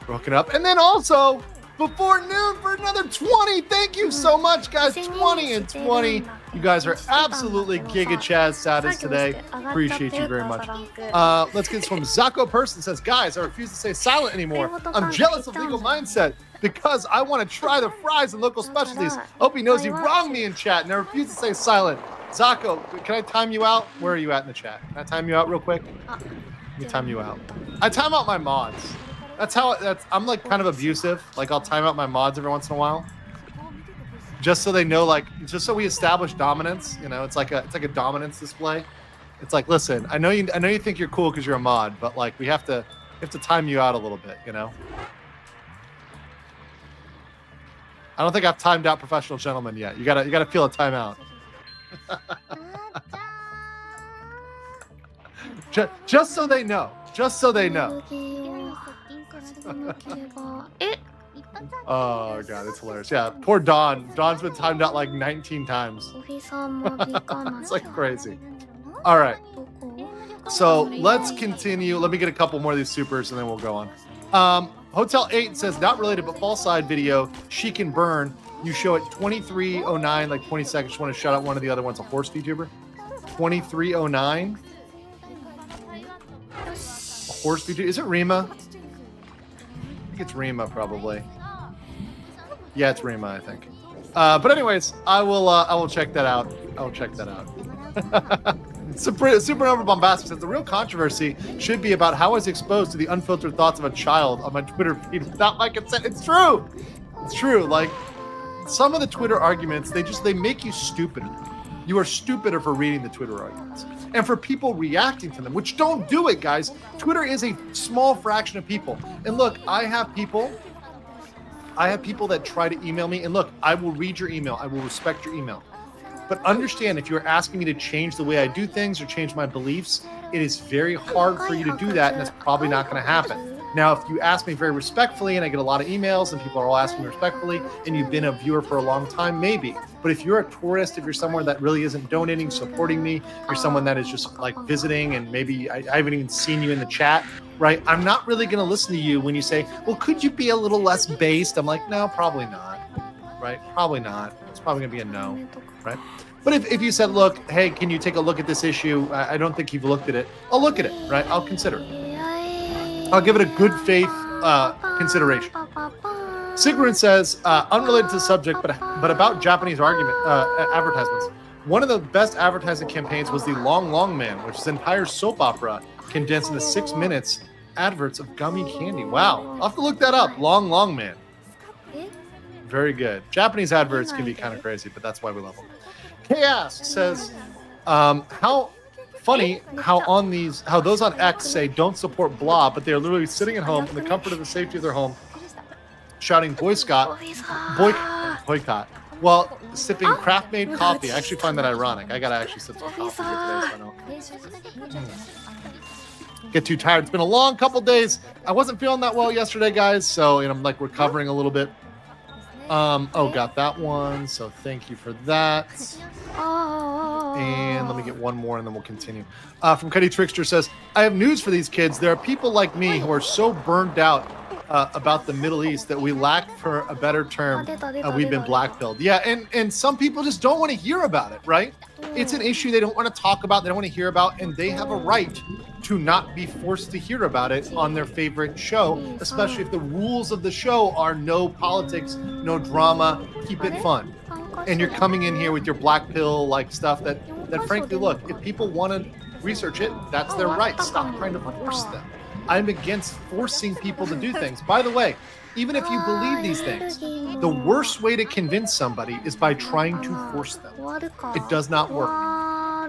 for hooking up. And then also, before noon for another 20. Thank you so much, guys. 20 and 20. You guys are absolutely Giga Chaz status today. Appreciate you very much. Let's get this from Zako Person. Says, guys, I refuse to say silent anymore. I'm jealous of legal mindset because I want to try the fries and local specialties. Hope he knows he wronged me in chat and I refuse to say silent. Zako, can I time you out? Where are you at in the chat? Can I time you out real quick? Let me time you out. I time out my mods. I'm like kind of abusive. Like I'll time out my mods every once in a while, just so they know, like, just so we establish dominance. You know, it's like a dominance display. It's like, listen, I know you think you're cool because you're a mod, but like we have to time you out a little bit. You know. I don't think I've timed out Professional Gentleman yet. You gotta feel a timeout. just so they know. Just so they know. Oh god, it's hilarious. Yeah, poor Dawn. Dawn's been timed out like 19 times. It's like crazy. All right. So let's continue. Let me get a couple more of these supers and then we'll go on. Hotel 8 says, not related, but fall side video, She Can Burn. You show it 2309, like 20 seconds. Just want to shout out one of the other ones, a horse VTuber. 2309. A horse VTuber. Is it Rima? I think it's Rima, probably. Yeah, it's Rima, I think. But anyways, I will check that out. I will check that out. Supernova Bombastic says the real controversy should be about how I was exposed to the unfiltered thoughts of a child on my Twitter feed without my consent. It's true. It's true. Like, some of the Twitter arguments, they make you stupider. You are stupider for reading the Twitter arguments. And for people reacting to them, which don't do it, guys. Twitter is a small fraction of people. And look, I have people that try to email me, and look, I will read your email. I will respect your email. But understand, if you're asking me to change the way I do things or change my beliefs, it is very hard for you to do that, and that's probably not going to happen. Now, if you ask me very respectfully, and I get a lot of emails, and people are all asking me respectfully, and you've been a viewer for a long time, maybe. But if you're a tourist, if you're someone that really isn't donating, supporting me, you're someone that is just like visiting, and maybe I haven't even seen you in the chat, right? I'm not really going to listen to you when you say, well, could you be a little less based? I'm like, no, probably not, right? Probably not. It's probably going to be a no, right? But if you said, look, hey, can you take a look at this issue? I don't think you've looked at it. I'll look at it, right? I'll consider it. I'll give it a good faith consideration. Sigrun says, unrelated to the subject, but about Japanese advertisements. One of the best advertising campaigns was the Long Long Man, which is an entire soap opera condensed into 6 minutes. Adverts of gummy candy. Wow, I'll have to look that up. Long Long Man. Very good. Japanese adverts can be kind of crazy, but that's why we love them. Chaos says, how funny how those on X say don't support blah, but they're literally sitting at home in the comfort of the safety of their home, shouting boycott, while sipping craft-made coffee. I actually find that ironic. I gotta actually sip some coffee here today, so I don't get too tired. It's been a long couple days. I wasn't feeling that well yesterday, guys, so I'm like recovering a little bit. Got that one. So thank you for that. And let me get one more and then we'll continue. From Cuddy Trickster says, I have news for these kids. There are people like me who are so burned out about the Middle East that we lack, for a better term, we've been blackpilled. Yeah, and some people just don't want to hear about it, right? It's an issue they don't want to talk about, they don't want to hear about, and they have a right to not be forced to hear about it on their favorite show, especially if the rules of the show are no politics, no drama, keep it fun. And you're coming in here with your black pill like stuff that frankly, look, if people want to research it, that's their right. Stop trying to force them. I'm against forcing people to do things. By the way, even if you believe these things, the worst way to convince somebody is by trying to force them. It does not work.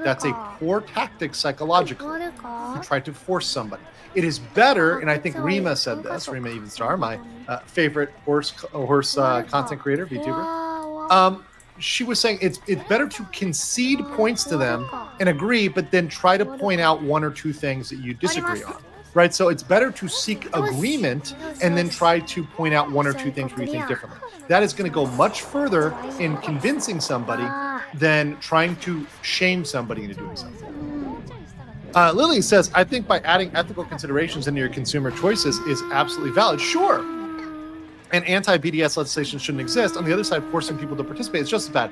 That's a poor tactic psychologically, to try to force somebody. It is better, and I think Rima said this, Rima Even Star, my favorite horse content creator, VTuber. She was saying it's better to concede points to them and agree, but then try to point out one or two things that you disagree on. Right, so it's better to seek agreement and then try to point out one or two things where you think differently. That is going to go much further in convincing somebody than trying to shame somebody into doing something. Lily says, I think by adding ethical considerations into your consumer choices is absolutely valid. Sure. And anti-BDS legislation shouldn't exist. On the other side, forcing people to participate is just as bad.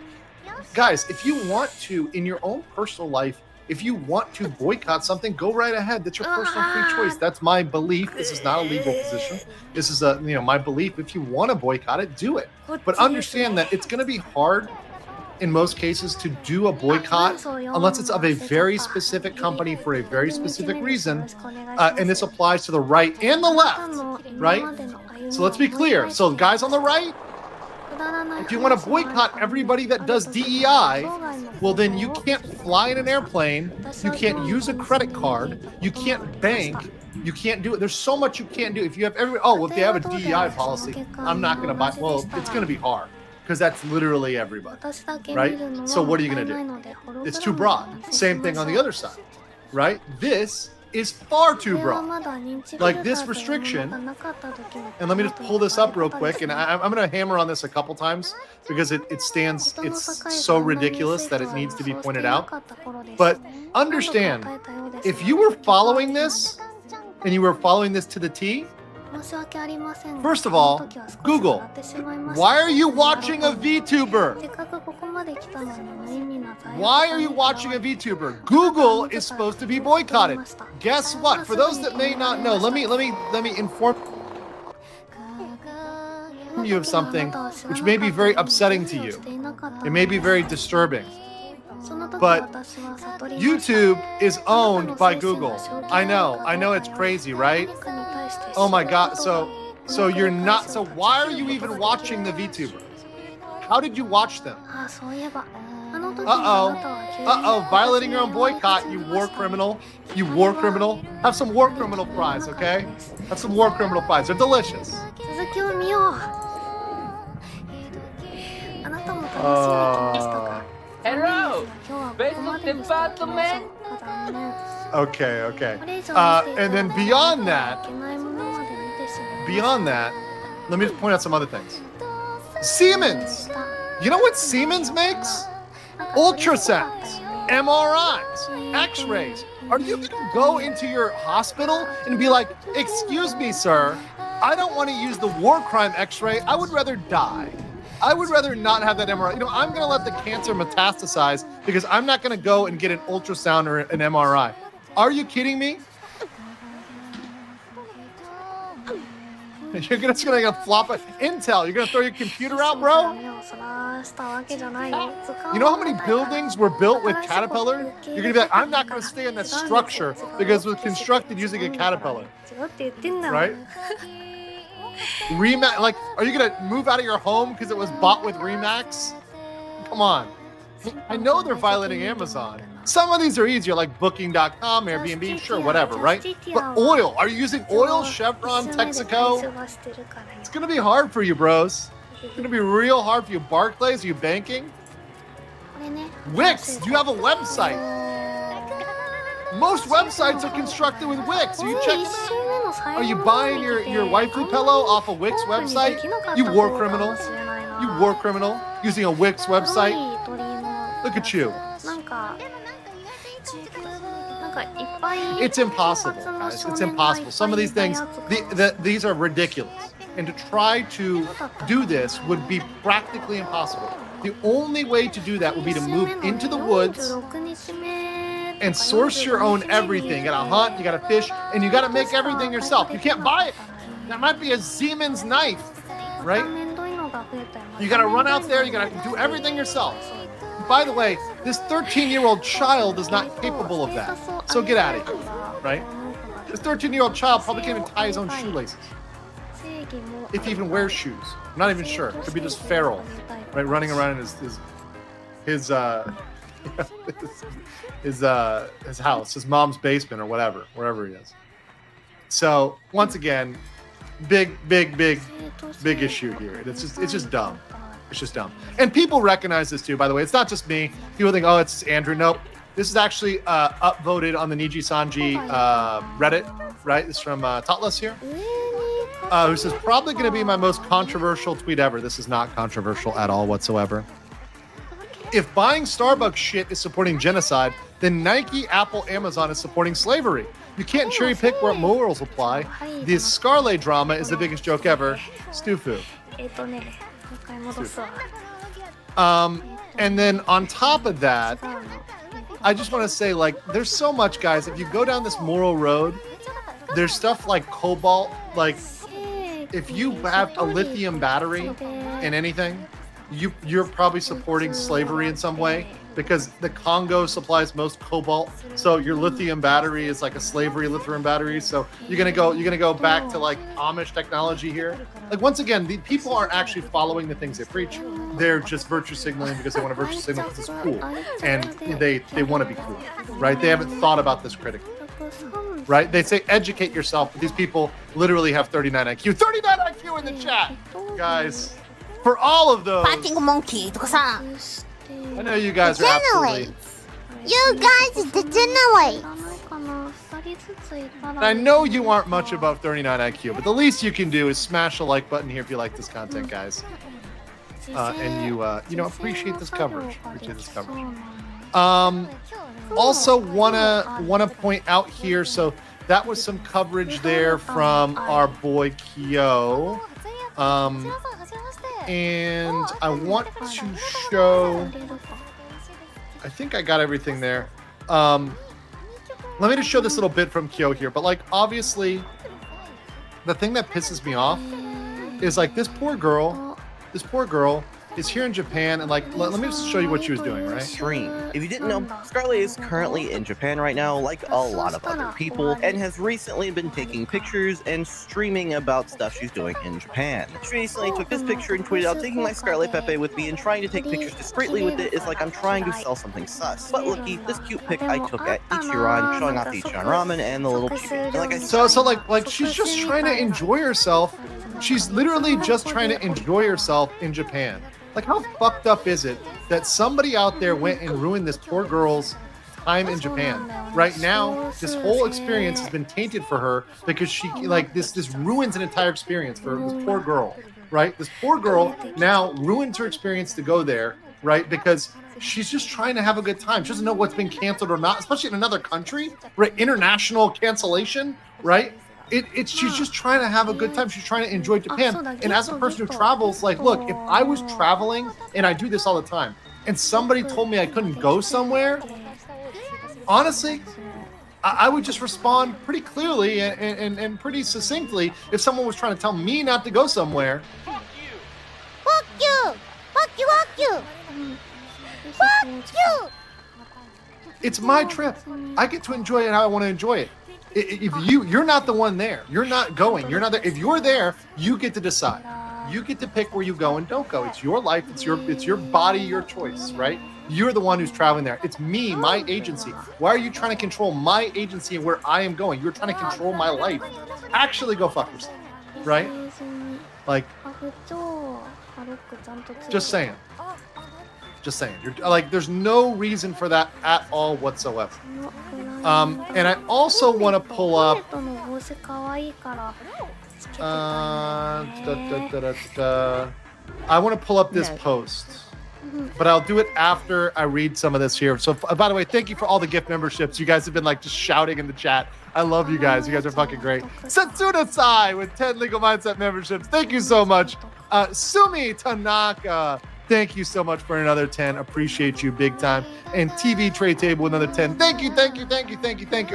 Guys, if you want to, in your own personal life, if you want to boycott something, go right ahead. That's your personal free choice. That's my belief. This is not a legal position. This is my belief. If you want to boycott it, do it. But understand that it's going to be hard in most cases to do a boycott unless it's of a very specific company for a very specific reason. And this applies to the right and the left, right? So let's be clear. So guys on the right, if you want to boycott everybody that does DEI, well, then you can't fly in an airplane, you can't use a credit card, you can't bank, you can't do it. There's so much you can't do. If you have if they have a DEI policy, I'm not going to buy. Well, it's going to be hard because that's literally everybody, right? So what are you going to do? It's too broad. Same thing on the other side, right? This is far too broad. Like this restriction, and let me just pull this up real quick, and I'm going to hammer on this a couple times because it's so ridiculous that it needs to be pointed out. But understand, if you were following this, and you were following this to the T, first of all, Google, why are you watching a VTuber? Why are you watching a VTuber? Google is supposed to be boycotted. Guess what? For those that may not know, let me inform you of something which may be very upsetting to you. It may be very disturbing. But YouTube is owned by Google. I know it's crazy, right? Oh my God. So you're not, so why are you even watching the VTuber? How did you watch them? あ、そういえば、あの時のあなたは急に Violating your own boycott, you war criminal. You war criminal. Have some war criminal fries, okay? Have some war criminal fries. They're delicious. 続きを見よう。あなたも楽しみに来ましたか。 Hello! 今日はこ Best こま of でにしておきましょう。 department! 残念。 Okay, okay. これ以上見ていたら And then beyond い that, けないものまで見てしまう。 beyond that, let me just point out some other things. Siemens. You know what Siemens makes? Ultrasounds, MRIs, X-rays. Are you gonna go into your hospital and be like, "Excuse me, sir, I don't want to use the war crime X-ray. I would rather die. I would rather not have that MRI. You know, I'm gonna let the cancer metastasize because I'm not gonna go and get an ultrasound or an MRI." Are you kidding me? You're just gonna flop it. Intel, you're gonna throw your computer out, bro? 目をそらしたわけじゃないよ。 You know how many buildings were built with Caterpillar? You're gonna be like, I'm not gonna stay in that structure because it was constructed using a Caterpillar, 違うって言ってんだろ。 right? Remax, like, are you gonna move out of your home because it was bought with Remax? Come on. I know they're violating Amazon. Some of these are easier, like Booking.com, Airbnb, sure, whatever, right? But oil, are you using oil, Chevron, Texaco? It's gonna be hard for you, bros. It's gonna be real hard for you. Barclays, are you banking? これね。 Wix, do you have a website? Most websites are constructed with Wix. Are you checking that? Are you buying your waifu pillow off a Wix website? You war criminal. You war criminal. Using a Wix website. Look at you. なんかいっぱい It's impossible, guys. It's impossible. Some of these things, these are ridiculous. And to try to do this would be practically impossible. The only way to do that would be to move into the woods and source your own everything. You gotta hunt, you gotta fish, and you gotta make everything yourself. You can't buy it. That might be a Siemens knife, right? You gotta run out there, you gotta do everything yourself. By the way, this 13-year-old child is not capable of that. So get out of here, right? This 13-year-old child probably can't even tie his own shoelaces. If he even wears shoes. I'm not even sure. Could be just feral, right? Running around in his house, his mom's basement or whatever, wherever he is. So once again, big issue here. It's just dumb. It's just dumb. And people recognize this too, by the way. It's not just me. People think, oh, it's Andrew. Nope. This is actually upvoted on the Niji Sanji Reddit, right? It's from Totless here. Who says, probably going to be my most controversial tweet ever. This is not controversial at all whatsoever. If buying Starbucks shit is supporting genocide, then Nike, Apple, Amazon is supporting slavery. You can't cherry pick where morals apply. The Scarlet drama is the biggest joke ever. Stufu. And then on top of that, I just want to say, like, there's so much, guys. If you go down this moral road, there's stuff like cobalt. Like, if you have a lithium battery in anything, you're probably supporting slavery in some way, because the Congo supplies most cobalt. So your lithium battery is like a slavery lithium battery. So you're gonna go back to like Amish technology here. Like, once again, the people aren't actually following the things they preach. They're just virtue signaling because they want to virtue signal because it's cool, and they want to be cool, right? They haven't thought about this critically, right? They say educate yourself, but these people literally have 39 IQ. 39 IQ in the chat, guys. For all of those, monkey とかさ I know you guys are absolutely. You guys degenerate. And I know you aren't much above 39 IQ, but the least you can do is smash the like button here if you like this content, guys. And you appreciate this coverage. Also wanna point out here. So that was some coverage there from our boy Kyo. And I want to show. I think I got everything there. Let me just show this little bit from Kyo here. But like, obviously, the thing that pisses me off is like this poor girl is here in Japan, and like, let me just show you what she was doing, right? Stream. If you didn't know, Scarlett is currently in Japan right now, like a lot of other people, and has recently been taking pictures and streaming about stuff she's doing in Japan. She recently took this picture and tweeted out, taking my Scarlet Pepe with me and trying to take pictures discreetly with it is like I'm trying to sell something sus. But looky, this cute pic I took at Ichiran, showing off the Ichiran ramen and the little chibi. And like I said, So like she's just trying to enjoy herself. She's literally just trying to enjoy herself in Japan. Like, how fucked up is it that somebody out there went and ruined this poor girl's time in Japan? Right now, this whole experience has been tainted for her because she, like, this ruins an entire experience for this poor girl, right? This poor girl now ruins her experience to go there, right? Because she's just trying to have a good time. She doesn't know what's been canceled or not, especially in another country, right? International cancellation, right? She's just trying to have a good time. She's trying to enjoy Japan. And as a person who travels, like, look, if I was traveling, and I do this all the time, and somebody told me I couldn't go somewhere, honestly, I would just respond pretty clearly and pretty succinctly if someone was trying to tell me not to go somewhere. Fuck you! Fuck you! Fuck you! Fuck you! It's my trip. I get to enjoy it how I want to enjoy it. If you're not the one there, you're not going, you're not there. If you're there, you get to decide. You get to pick where you go and don't go. It's your life. It's your body, your choice, right? You're the one who's traveling there. It's me, my agency. Why are you trying to control my agency and where I am going? You're trying to control my life. Actually go fuck yourself, right? Like, just saying. Just saying. You're like, there's no reason for that at all whatsoever. And I also want to pull up. I want to pull up this post, but I'll do it after I read some of this here. So, by the way, thank you for all the gift memberships. You guys have been like just shouting in the chat. I love you guys. You guys are fucking great. Satsuna-sai with 10 Legal Mindset memberships. Thank you so much. Sumi Tanaka. Thank you so much for another 10. Appreciate you big time. And TV Tray Table, another 10. Thank you.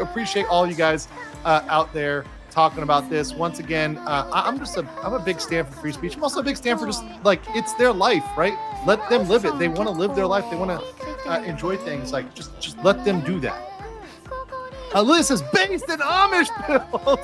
Appreciate all you guys out there talking about this. Once again, I'm a big stand for free speech. I'm also a big stand for just, like, it's their life, right? Let them live it. They want to live their life. They want to enjoy things. Like, just let them do that. This is based in Amish pills.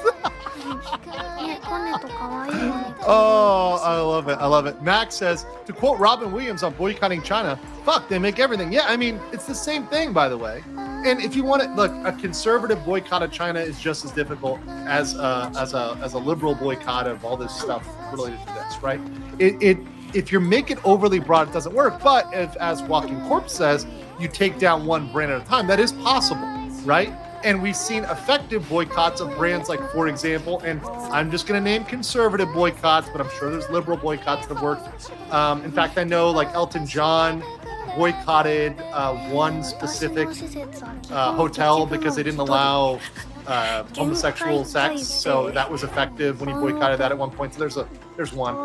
Oh, I love it. Max says, to quote Robin Williams on boycotting China, fuck, they make everything. Yeah, I mean, it's the same thing, by the way. And if you want to look, a conservative boycott of China is just as difficult as a liberal boycott of all this stuff related to this, right? If you make it overly broad, it doesn't work. But if, as Walking Corpse says, you take down one brand at a time, that is possible, right? And we've seen effective boycotts of brands like, for example, and I'm just going to name conservative boycotts, but I'm sure there's liberal boycotts that have worked. In fact, I know like Elton John boycotted one specific hotel because they didn't allow homosexual sex. So that was effective when he boycotted that at one point. So there's one.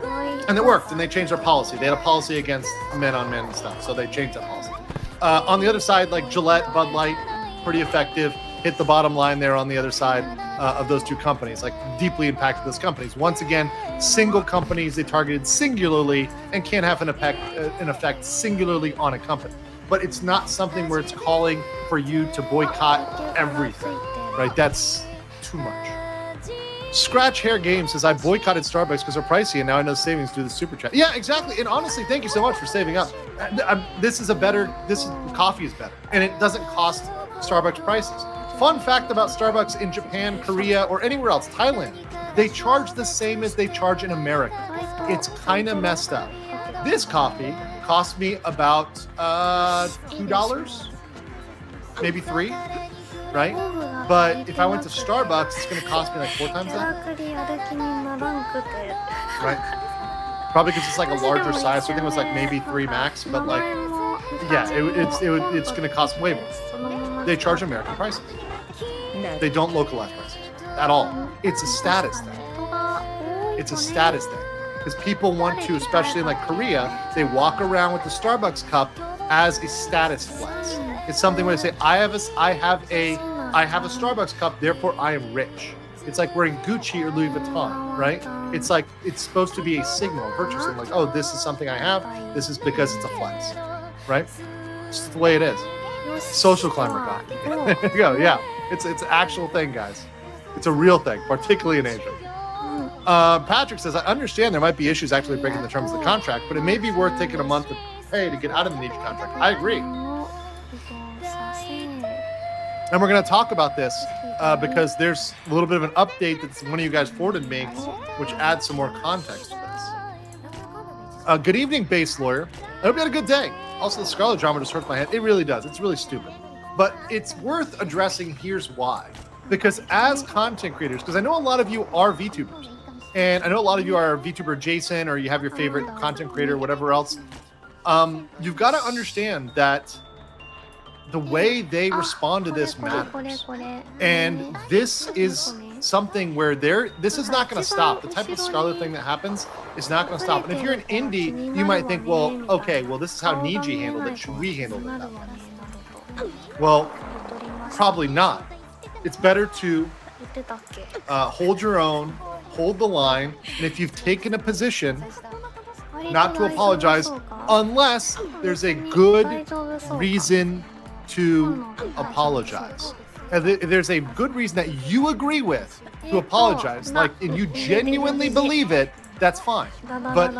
And it worked, and they changed their policy. They had a policy against men on men and stuff, so they changed that policy. On the other side, like Gillette, Bud Light, pretty effective, hit the bottom line there on the other side of those two companies, like deeply impacted those companies. Once again, single companies they targeted singularly and can't have an effect singularly on a company. But it's not something where it's calling for you to boycott everything, right? That's too much. Scratch Hair Game says, I boycotted Starbucks because they're pricey and now I know savings through the super chat. Yeah, exactly. And honestly, thank you so much for saving up. Coffee is better and it doesn't cost Starbucks prices. Fun fact about Starbucks in Japan, Korea, or anywhere else, Thailand, they charge the same as they charge in America. It's kind of messed up. This coffee cost me about $2, maybe $3. Right? But if I went to Starbucks, it's going to cost me like 4 times that. Right? Probably because it's like a larger size, so I think it was like maybe 3 max, but like, yeah, it's going to cost way more. They charge American prices. They don't localize prices at all. It's a status thing. It's a status thing. Because people want to, especially in like Korea, they walk around with the Starbucks cup as a status flex. It's something where they say, I have a Starbucks cup, therefore I am rich. It's like wearing Gucci or Louis Vuitton, right? It's like it's supposed to be a signal, a virtue signal. Like, oh, this is something I have. This is because it's a flex, right? It's just the way it is. Social climber coffee. There you go. Yeah, it's an actual thing, guys. It's a real thing, particularly in Asia. Patrick says, I understand there might be issues actually breaking the terms of the contract, but it may be worth taking a month to pay to get out of the Nietzsche contract. I agree. And we're going to talk about this because there's a little bit of an update that one of you guys forwarded me, which adds some more context to this. Good evening, base lawyer. I hope you had a good day. Also, the Scarlet drama just hurts my head. It really does. It's really stupid. But it's worth addressing. Here's why. Because as content creators, because I know a lot of you are VTubers, and I know a lot of you are VTuber Jason, or you have your favorite content creator, whatever else. You've got to understand that the way they respond to this matters. And this is something where this is not going to stop. The type of Scarlet thing that happens is not going to stop. And if you're an indie, you might think, well, okay, well, this is how Niji handled it. Should we handle it that way? Well, probably not. It's better to hold your own, hold the line, and if you've taken a position, not to apologize unless there's a good reason to apologize. And if there's a good reason that you agree with to apologize, like, and you genuinely believe it, that's fine. But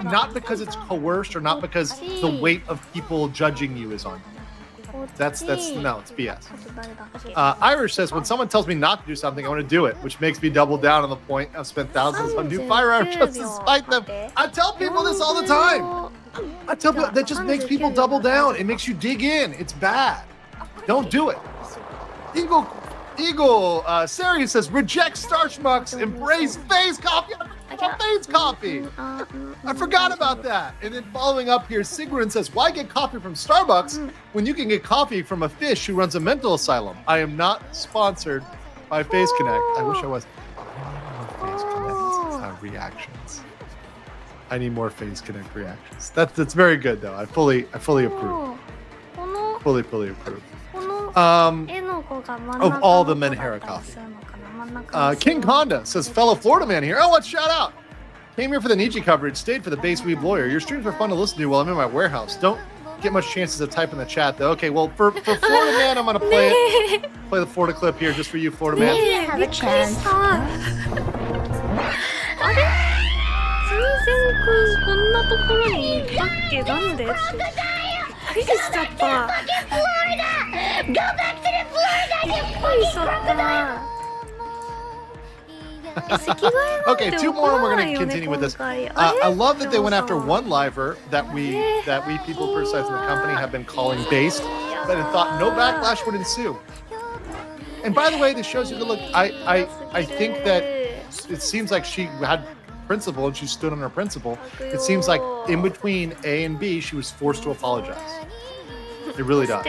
not because it's coerced or not because the weight of people judging you is on you. That's no, it's BS. Irish says, when someone tells me not to do something, I want to do it, which makes me double down on the point. I've spent thousands on new firearms just to spite them. I tell people this all the time. I tell people that just makes people double down. It makes you dig in. It's bad. Don't do it. Eagle Sari says, reject starch mucks, embrace phase coffee. Phase coffee. I forgot about that. And then following up here, Sigrun says, why get coffee from Starbucks when you can get coffee from a fish who runs a mental asylum? I am not sponsored by Face Connect. I wish I was. Face Connect reactions. I need more Face Connect reactions. That's very good though. I fully approve. Fully approve. Of all the Menhera coffee. King Honda says, fellow Florida man here. Oh, what shout out. Came here for the Nietzsche coverage, stayed for the Base Weeb Lawyer. Your streams are fun to listen to while I'm in my warehouse. Don't get much chances to type in the chat though. Okay, well, for Florida man, I'm gonna play the Florida clip here just for you, Florida man. Have a chance. Okay, two more and we're going to continue with this. I love that they went after one liver that we people criticizing the company have been calling based, but I thought no backlash would ensue. And by the way, this shows you the look. I think that it seems like she had principle and she stood on her principle. It seems like in between A and B, she was forced to apologize. It really does.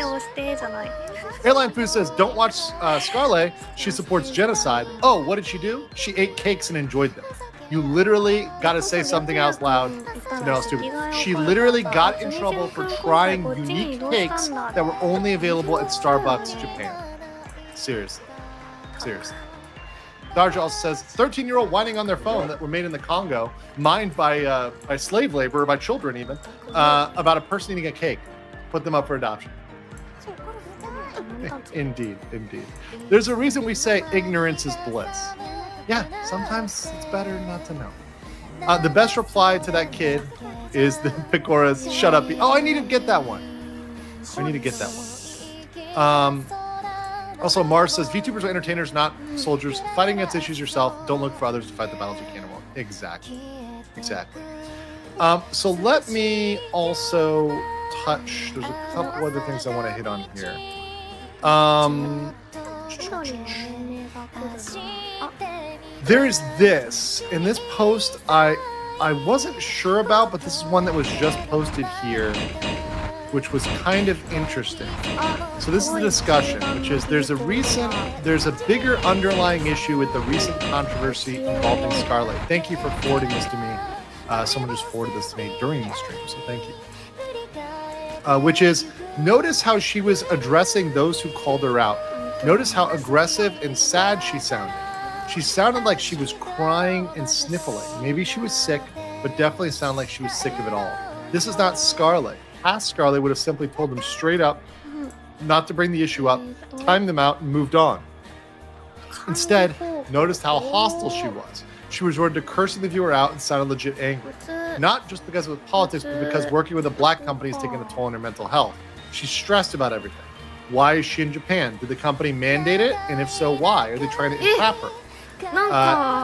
Airline Food says, don't watch Scarlet. She supports genocide. Oh, what did she do? She ate cakes and enjoyed them. You literally got to say something else loud to know how stupid. She literally got in trouble for trying unique cakes that were only available at Starbucks Japan. Seriously. Darja also says, 13-year-old whining on their phone that were made in the Congo, mined by slave labor, by children even, about a person eating a cake. Put them up for adoption. Indeed. There's a reason we say ignorance is bliss. Yeah, sometimes it's better not to know. The best reply to that kid is the Pikora's shut up. Oh, I need to get that one. Also, Mars says, VTubers are entertainers, not soldiers. Fighting against issues yourself. Don't look for others to fight the battles you can't avoid. Exactly. So let me also touch. There's a couple other things I want to hit on here. There's this. In this post, I wasn't sure about, but this is one that was just posted here, which was kind of interesting. So this is the discussion, which is there's a bigger underlying issue with the recent controversy involving Scarlet. Thank you for forwarding this to me. Someone just forwarded this to me during the stream, so thank you. Which is, notice how she was addressing those who called her out. Notice how aggressive and sad she sounded. She sounded like she was crying and sniffling. Maybe she was sick, but definitely sounded like she was sick of it all. This is not Scarlett. Past Scarlett would have simply told them straight up not to bring the issue up, timed them out, and moved on. Instead, noticed how hostile she was. She resorted to cursing the viewer out and sounded legit angry. Not just because of politics, but because working with a black company is taking a toll on her mental health. She's stressed about everything. Why is she in Japan? Did the company mandate it? And if so, why? Are they trying to entrap her?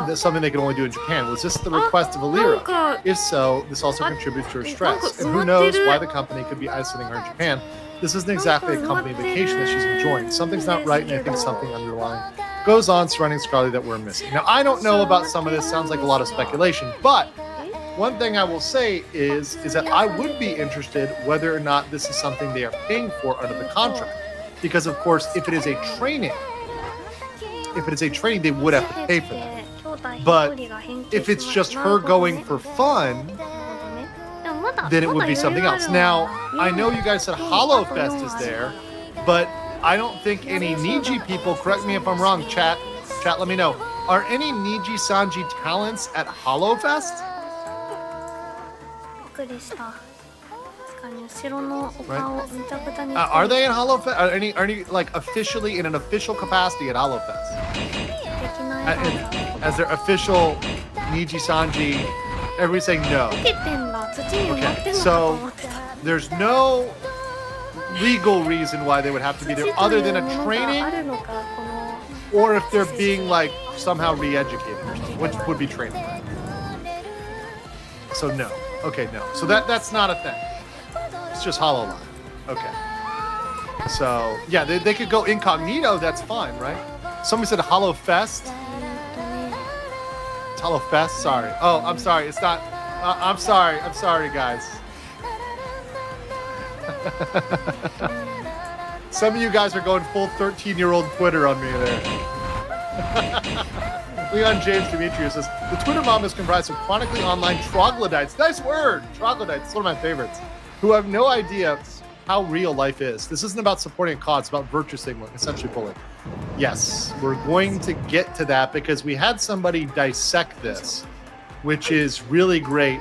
That's something they can only do in Japan. Was this the request of Alira? If so, this also contributes to her stress. And who knows why the company could be isolating her in Japan? This isn't exactly a company vacation that she's enjoying. Something's not right, and I think something underlying goes on surrounding Scarlett that we're missing. Now, I don't know about some of this. Sounds like a lot of speculation, but one thing I will say is that I would be interested whether or not this is something they are paying for under the contract. Because, of course, if it is a training, they would have to pay for that. But if it's just her going for fun, then it would be something else. Now, I know you guys said HoloFest is there, but I don't think any Niji people, correct me if I'm wrong, chat, let me know. Are any Niji Sanji talents at HoloFest? Are they in HoloFest? Are any like officially in an official capacity at HoloFest? As their official Niji Sanji, everybody's saying no. Okay, so there's no legal reason why they would have to be there other than a training, or if they're being like somehow re-educated or something, which would be training. So no. Okay, no. So that's not a thing. It's just HoloLive. Okay. So yeah, they could go incognito. That's fine, right? Somebody said HoloFest. It's HoloFest. Sorry. Oh, I'm sorry. It's not. I'm sorry. I'm sorry, guys. Some of you guys are going full 13-year-old Twitter on me there. Leon James Demetrius says, the Twitter mob is comprised of chronically online troglodytes. Nice word! Troglodytes. It's one of my favorites. Who have no idea how real life is. This isn't about supporting a cause. It's about virtue signaling, essentially bullying. Yes, we're going to get to that because we had somebody dissect this, which is really great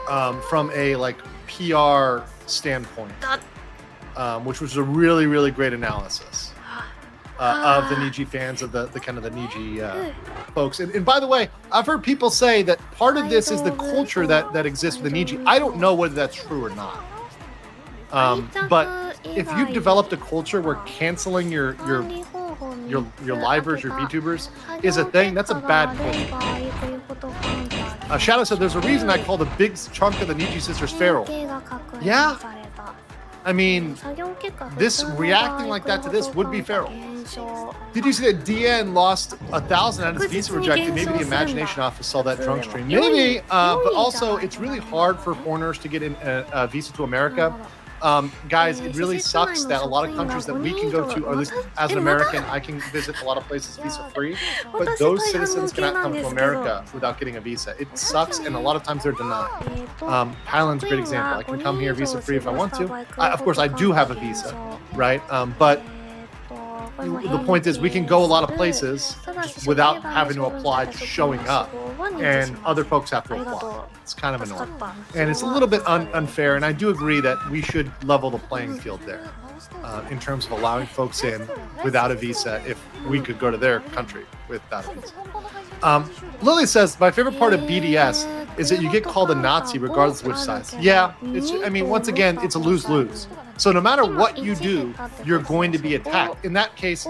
from a like PR standpoint, which was a really, really great analysis of the Niji fans, of the kind of the Niji folks. And by the way, I've heard people say that part of this is the culture that exists with the Niji. I don't know whether that's true or not. But if you've developed a culture where canceling your livers, your VTubers is a thing, that's a bad culture. Shadow said, there's a reason I call the big chunk of the Niji sisters feral. Yeah. I mean, this reacting like that to this would be feral. Did you see that DN lost 1,000 and his visa rejected? Maybe the Imagination Office saw that drunk stream. Maybe, but also it's really hard for foreigners to get a visa to America. Guys, it really sucks that a lot of countries that we can go to, or at least as an American, I can visit a lot of places visa free, but those citizens cannot come to America without getting a visa. It sucks, and a lot of times they're denied. Thailand's a great example. I can come here visa free if I want to. Of course, I do have a visa, right? But the point is, we can go a lot of places without having to apply, just showing up, and other folks have to apply. It's kind of annoying, and it's a little bit unfair. And I do agree that we should level the playing field there in terms of allowing folks in without a visa if we could go to their country without a visa. Lily says, my favorite part of BDS is that you get called a Nazi regardless of which side. Yeah, I mean, once again, it's a lose-lose. So no matter what you do, you're going to be attacked. In that case,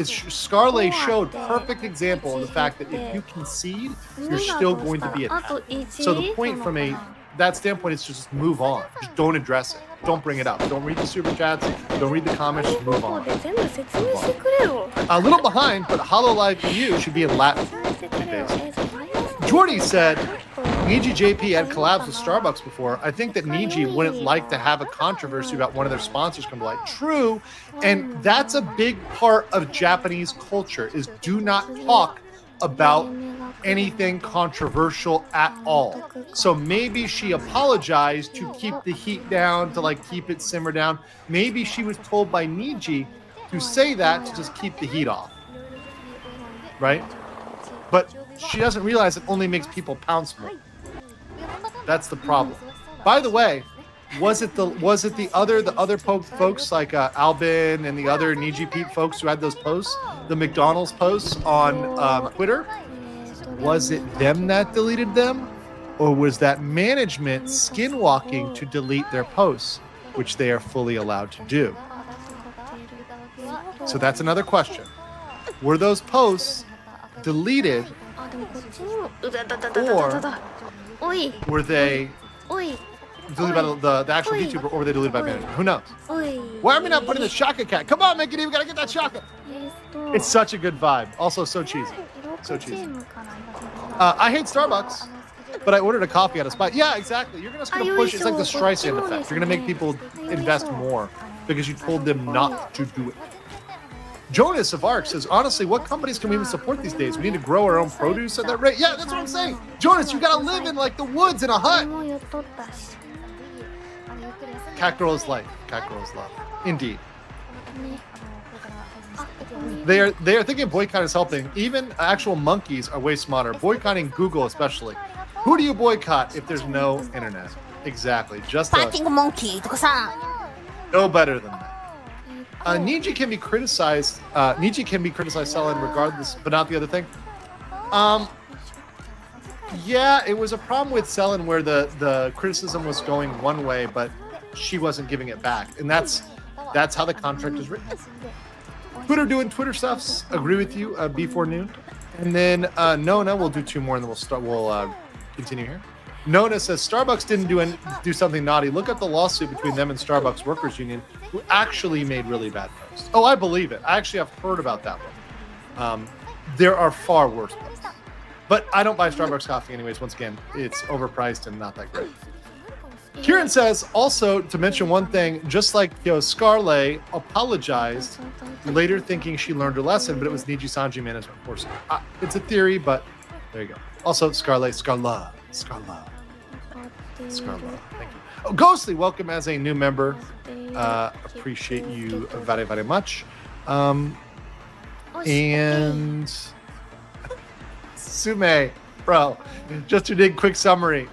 Scarlet showed perfect example of the fact that if you concede, you're still going to be attacked. So the point from that standpoint is to just move on. Just don't address it. Don't bring it up. Don't read the super chats. Don't read the comments. Just move on. A little behind, but HoloLive EU should be in Latin. Jordy said, Niji JP had collabs with Starbucks before. I think that Niji wouldn't like to have a controversy about one of their sponsors come to light. True, and that's a big part of Japanese culture, is do not talk about anything controversial at all. So maybe she apologized to keep the heat down, to like keep it simmer down. Maybe she was told by Niji to say that to just keep the heat off. right? But she doesn't realize it only makes people pounce more. That's the problem. By the way, was it the other folks like Albin and the other Niji Pete folks who had those posts, the McDonald's posts on Twitter? Was it them that deleted them, or was that management skinwalking to delete their posts, which they are fully allowed to do? So that's another question. Were those posts deleted, or were they deleted by the actual YouTuber, or were they deleted by management? Who knows? Why are we not putting the Shaka Cat? Come on, Mickey, we gotta get that Shaka. It's such a good vibe. Also, so cheesy. So cheesy. I hate Starbucks, but I ordered a coffee at a spot. Yeah, exactly. You're gonna push. It's like the Streisand effect. You're gonna make people invest more because you told them not to do it. Jonas of Arc says, honestly, what companies can we even support these days? We need to grow our own produce at that rate. Yeah, that's what I'm saying. Jonas, you gotta live in like the woods in a hut. Cat girl is life. Cat girl is love. Indeed. They are thinking boycott is helping. Even actual monkeys are way smarter. Boycotting Google especially. Who do you boycott if there's no internet? Exactly. Just monkey. No better than that. Niji can be criticized. Selling regardless, but not the other thing. Yeah, it was a problem with Selin where the criticism was going one way, but she wasn't giving it back, and that's how the contract is written. Twitter doing Twitter stuffs. Agree with you. Before noon, and then Nona will do 2 more, and then we'll continue here. Nona says Starbucks didn't do something naughty. Look at the lawsuit between them and Starbucks Workers Union, who actually made really bad posts. Oh, I believe it. I actually have heard about that one. There are far worse posts. But I don't buy Starbucks coffee anyways. Once again, it's overpriced and not that great. Kieran says, also, to mention one thing, just like Scarlet apologized, later thinking she learned her lesson, but it was Niji Sanji management force. It's a theory, but there you go. Also, Scarlet. Thank you. Oh, Ghostly, welcome as a new member. Appreciate you very, very much. And Sume, bro, just to dig quick summary.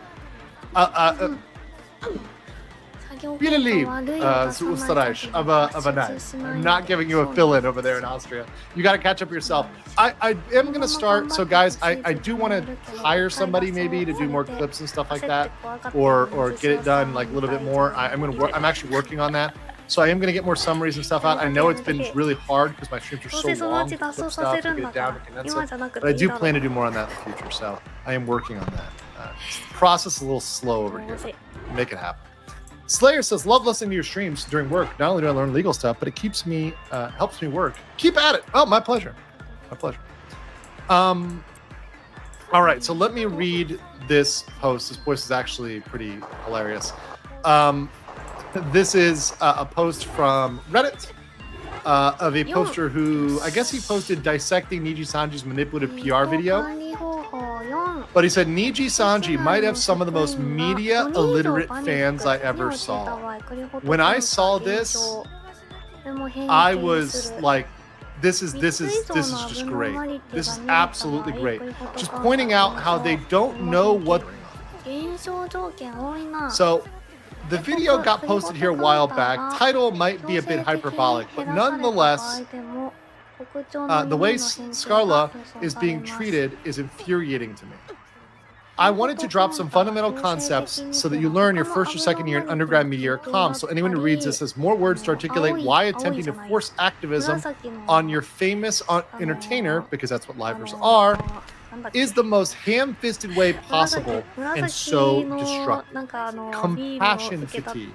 Viele lieb, zu Österreich, aber nice. I'm not giving you a fill-in over there in Austria. You got to catch up yourself. I am going to start. So, guys, I do want to hire somebody maybe to do more clips and stuff like that, or get it done like a little bit more. I'm actually working on that. So I am going to get more summaries and stuff out. I know it's been really hard because my streams are so long to clip stuff, to get it down, to condense it. But I do plan to do more on that in the future. So I am working on that. The process is a little slow over here. Make it happen. Slayer says, love listening to your streams during work. Not only do I learn legal stuff, but it keeps me, helps me work. Keep at it. Oh, my pleasure. My pleasure. All right, so let me read this post. This post is actually pretty hilarious. This is a post from Reddit of a poster who, I guess he posted dissecting Niji Sanji's manipulative PR video. But he said, Niji Sanji might have some of the most media illiterate fans I ever saw. When I saw this, I was like, this is just great. This is absolutely great. Just pointing out how they don't know what. So the video got posted here a while back. Title might be a bit hyperbolic, but nonetheless, the way Scarla is being treated is infuriating to me. I wanted to drop some fundamental concepts so that you learn your first or second year in undergrad media or comms. So anyone who reads this has more words to articulate why attempting to force activism on your famous entertainer, because that's what livers are, is the most ham-fisted way possible and so destructive. Compassion fatigue.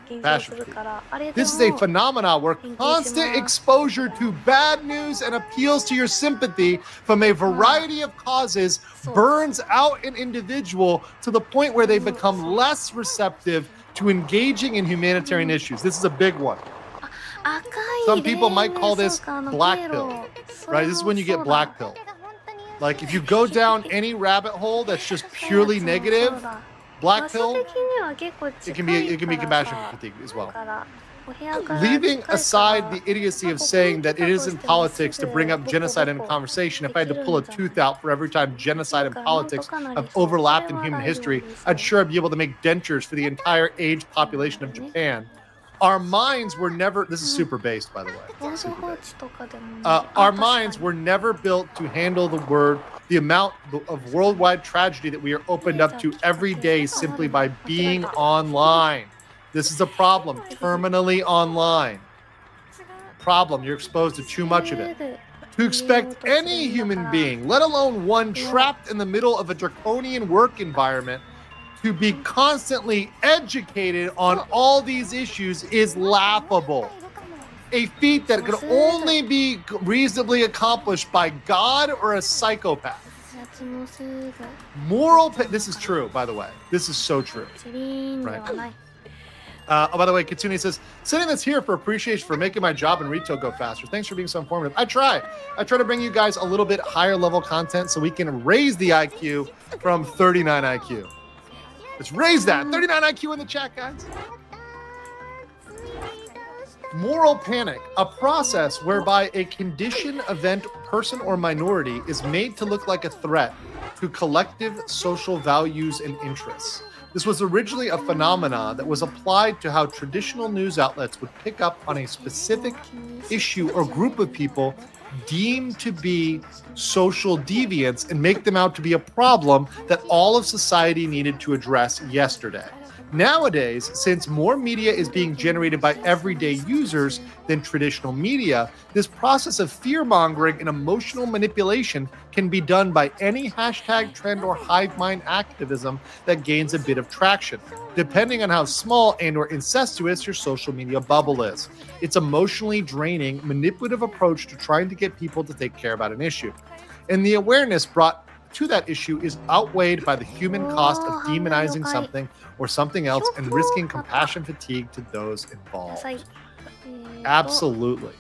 Compassion fatigue. This is a phenomenon where constant exposure to bad news and appeals to your sympathy from a variety of causes burns out an individual to the point where they become less receptive to engaging in humanitarian issues. This is a big one. Some people might call this black pill, right? This is when you get black pill. Like if you go down any rabbit hole that's just purely negative, black pill, it can be compassion fatigue as well. Leaving aside the idiocy of saying that it isn't politics to bring up genocide in a conversation, if I had to pull a tooth out for every time genocide and politics have overlapped in human history, I'd sure be able to make dentures for the entire aged population of Japan. Our minds were never, this is super based, by the way. Super based. Our minds were never built to handle the amount of worldwide tragedy that we are opened up to every day simply by being online. This is a problem, terminally online. Problem, you're exposed to too much of it. To expect any human being, let alone one trapped in the middle of a draconian work environment, to be constantly educated on all these issues is laughable. A feat that could only be reasonably accomplished by God or a psychopath. This is true, by the way. This is so true. Right. By the way, Kitsune says, sending this here for appreciation for making my job in retail go faster. Thanks for being so informative. I try to bring you guys a little bit higher level content so we can raise the IQ from 39 IQ. Let's raise that. 39 IQ in the chat, guys. Moral panic, a process whereby a condition, event, person, or minority is made to look like a threat to collective social values and interests. This was originally a phenomena that was applied to how traditional news outlets would pick up on a specific issue or group of people deemed to be social deviants and make them out to be a problem that all of society needed to address yesterday. Nowadays, since more media is being generated by everyday users than traditional media, this process of fear-mongering and emotional manipulation can be done by any hashtag trend or hive mind activism that gains a bit of traction, depending on how small and or incestuous your social media bubble is. It's emotionally draining, manipulative approach to trying to get people to take care about an issue. And the awareness brought to that issue is outweighed by the human cost of demonizing something or something else and risking compassion fatigue to those involved. Absolutely.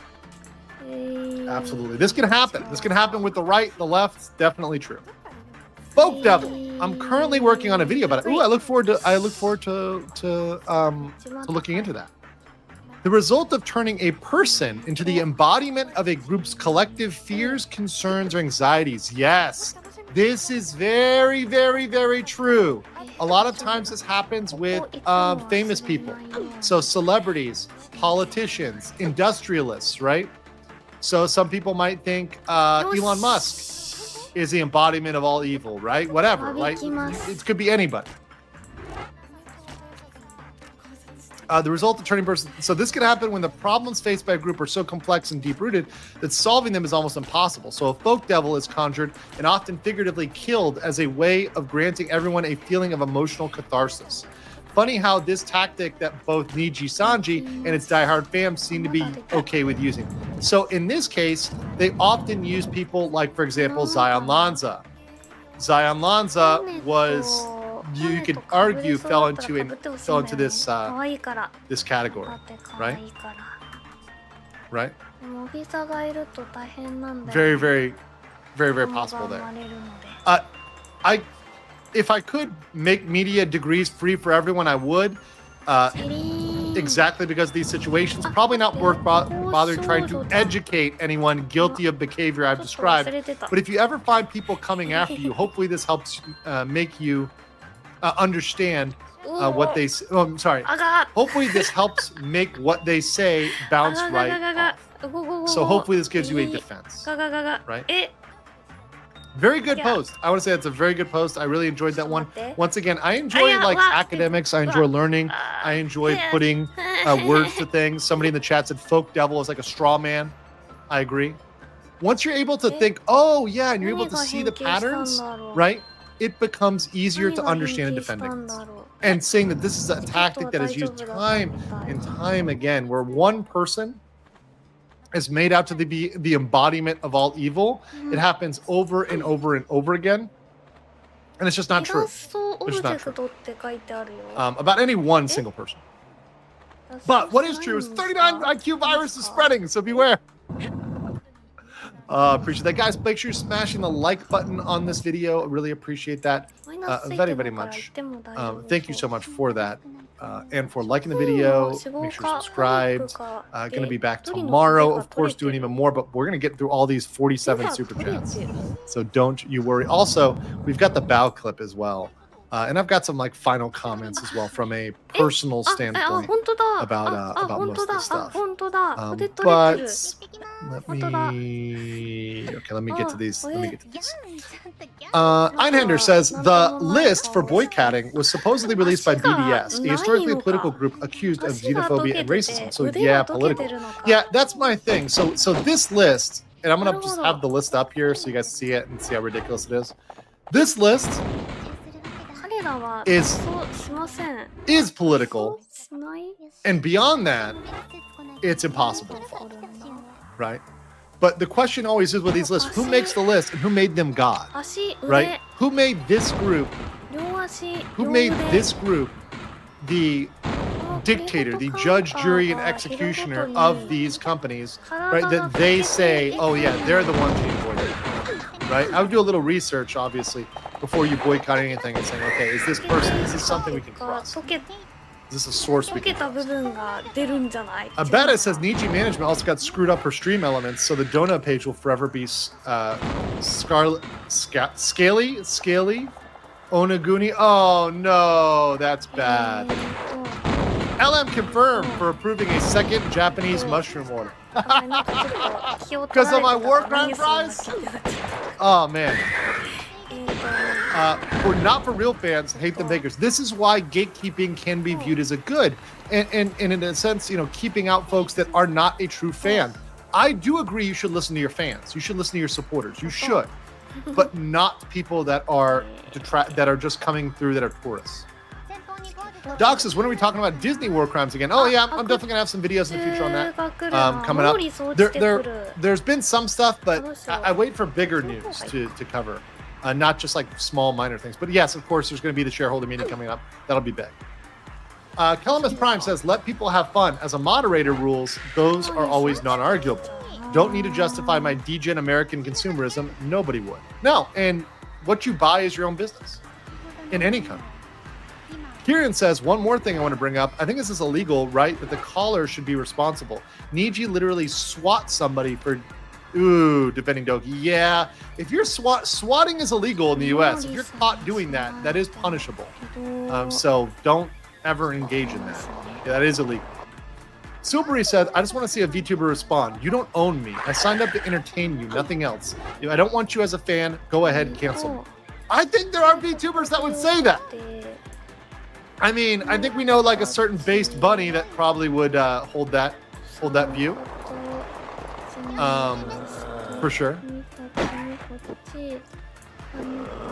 Absolutely. This can happen. This can happen with the right, the left. It's definitely true. Folk Devil. I'm currently working on a video about it. Ooh, I look forward to looking into that. The result of turning a person into the embodiment of a group's collective fears, concerns, or anxieties. Yes. This is very, very, very true. A lot of times this happens with famous people. So celebrities, politicians, industrialists, right? So some people might think Elon Musk is the embodiment of all evil, right? Whatever, right? It could be anybody. The result of turning person. So this can happen when the problems faced by a group are so complex and deep-rooted that solving them is almost impossible. So a folk devil is conjured and often figuratively killed as a way of granting everyone a feeling of emotional catharsis. Funny how this tactic that both Niji Sanji and its diehard fans seem to be okay with using. So in this case, they often use people like, for example, Zion Lanza. Zion Lanza was, you could argue, fell into this this category, right? Right? Very, very, very, very possible there. If I could make media degrees free for everyone, I would. Exactly because of these situations, probably not worth bothering trying to educate anyone guilty of behavior I've described. But if you ever find people coming after you, hopefully this helps make you understand what they say. Oh, I'm sorry. Hopefully this helps make what they say bounce right off. So hopefully this gives you a defense, right? Very good post. I want to say that's a very good post. I really enjoyed that one. Once again, I enjoy like academics. I enjoy learning. I enjoy putting words to things. Somebody in the chat said folk devil is like a straw man. I agree. Once you're able to think, oh yeah, and you're able to see the patterns, right? It becomes easier to understand and defend against. And saying that this is a tactic that is used time and time again, where one person is made out to be the embodiment of all evil. It happens over and over and over again. And it's just not true. It's just not true. About any one single person. But what is true is 39 IQ virus is spreading, so beware. Appreciate that. Guys, make sure you're smashing the like button on this video. I really appreciate that very, very much. Thank you so much for that. and for liking the video. Make sure you're subscribed. Gonna be back tomorrow, of course, doing even more, but we're gonna get through all these 47 super chats. So don't you worry. Also, we've got the bow clip as well. And I've got some like final comments as well from a personal standpoint about most of this stuff. But let me get to these. Einhander says the list for boycotting was supposedly released by BDS, a historically political group accused of xenophobia and racism. So yeah, political. Yeah, that's my thing. So this list, and I'm gonna just have the list up here so you guys see it and see how ridiculous it is. This list is political, and beyond that, it's impossible to follow, right? But the question always is with these lists, who makes the list and who made them God, right? Who made this group? Who made this group the dictator, the judge, jury, and executioner of these companies, right? That they say, oh yeah, they're the ones you boycott, right? I would do a little research, obviously, before you boycott anything and saying, okay, is this something we can trust? Is this a source we can trust? Abeta says Niji management also got screwed up for stream elements, so the donut page will forever be scaly, Onaguni. Oh no, that's bad. LM confirmed for approving a second Japanese mushroom order. Because of my war crime prize? Oh man. For not for real fans, hate the makers. This is why gatekeeping can be viewed as a good, and in a sense, keeping out folks that are not a true fan. I do agree you should listen to your fans. You should listen to your supporters. You should, but not people that are just coming through that are tourists. Doc says, when are we talking about Disney war crimes again? Oh yeah, I'm definitely gonna have some videos in the future on that coming up. There's been some stuff, but I wait for bigger news to cover. Not just like small minor things, but yes, of course, there's going to be the shareholder meeting coming up. That'll be big. Columbus Prime says, let people have fun. As a moderator rules, those are always non-arguable. Don't need to justify my degen American consumerism. Nobody would. No, and what you buy is your own business in any country. Kieran says, one more thing I want to bring up. I think this is illegal, right? That the caller should be responsible. Niji literally swats somebody for defending Doki. Yeah, if you're swatting is illegal in the U.S. If you're caught doing that, that is punishable. So don't ever engage in that. Yeah, that is illegal. Silbury said, I just want to see a VTuber respond. You don't own me. I signed up to entertain you, nothing else. If I don't want you as a fan, go ahead and cancel me. I think there are VTubers that would say that. I mean, I think we know like a certain based bunny that probably would hold that view. For sure.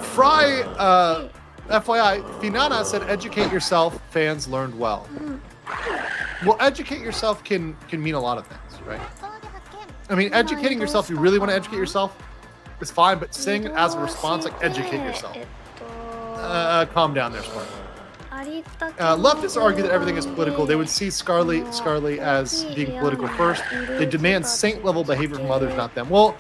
Fry, FYI, Finana said, educate yourself, fans learned well. Well, educate yourself can mean a lot of things, right? I mean, educating yourself, you really want to educate yourself, is fine, but saying it as a response, like educate yourself. Calm down there, Smart. Leftists argue that everything is political. They would see Scarly as being political first. They demand saint-level behavior from others, not them. Well,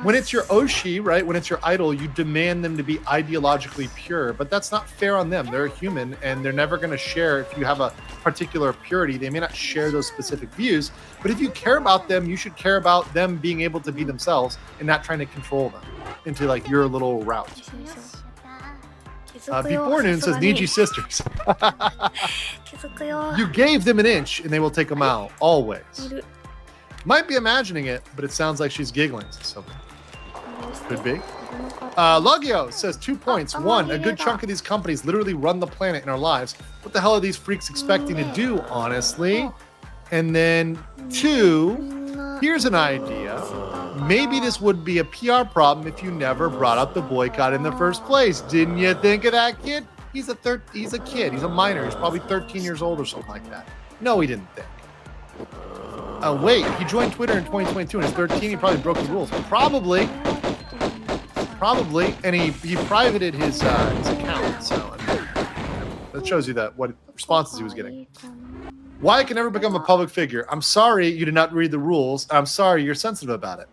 when it's your Oshi, right, when it's your idol, you demand them to be ideologically pure, but that's not fair on them. They're a human, and they're never going to share, if you have a particular purity, they may not share those specific views, but if you care about them, you should care about them being able to be themselves and not trying to control them into, like, your little route. Before Noon says, Niji sisters. You gave them an inch and they will take a mile, always. Might be imagining it, but it sounds like she's giggling. So could be. Logio says 2 points. 1, a good chunk of these companies literally run the planet in our lives. What the hell are these freaks expecting to do, honestly? And then 2, here's an idea. Maybe this would be a PR problem if you never brought up the boycott in the first place. Didn't you think of that, kid? He's a kid. He's a minor. He's probably 13 years old or something like that. No, he didn't think. Wait, he joined Twitter in 2022 and he's 13. He probably broke the rules. Probably. And he privated his account. So that shows you what responses he was getting. Why I can never become a public figure. I'm sorry you did not read the rules. I'm sorry you're sensitive about it.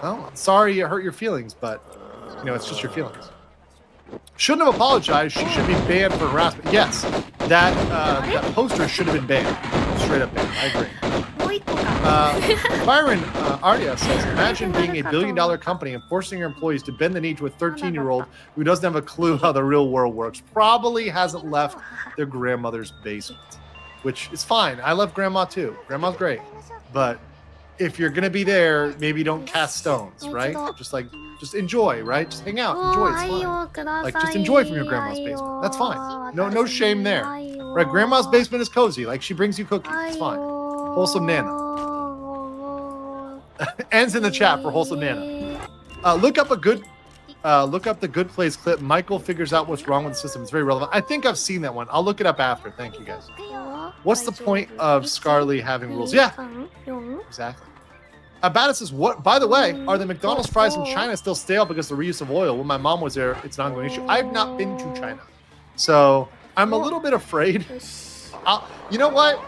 Well, sorry it hurt your feelings, but it's just your feelings. Shouldn't have apologized. She should be banned for harassment. Yes, that poster should have been banned. Straight up banned. I agree. Byron Arya says, imagine being a billion-dollar company and forcing your employees to bend the knee to a 13-year-old who doesn't have a clue how the real world works. Probably hasn't left their grandmother's basement, which is fine. I love grandma too. Grandma's great. But if you're going to be there, maybe don't cast stones, right? Just enjoy, right? Just hang out. Enjoy. It's fine. Like, just enjoy from your grandma's basement. That's fine. No shame there. Right? Grandma's basement is cozy. Like, she brings you cookies. It's fine. Wholesome Nana. Ends in the chat for Wholesome Nana. Look up the Good Place clip. Michael figures out what's wrong with the system. It's very relevant. I think I've seen that one. I'll look it up after. Thank you, guys. What's the point of Scarly having rules? Yeah, exactly. Abada says, what, by the way, are the McDonald's fries in China still stale because of the reuse of oil? When my mom was there, it's an ongoing issue. I've not been to China, so I'm a little bit afraid. You know what?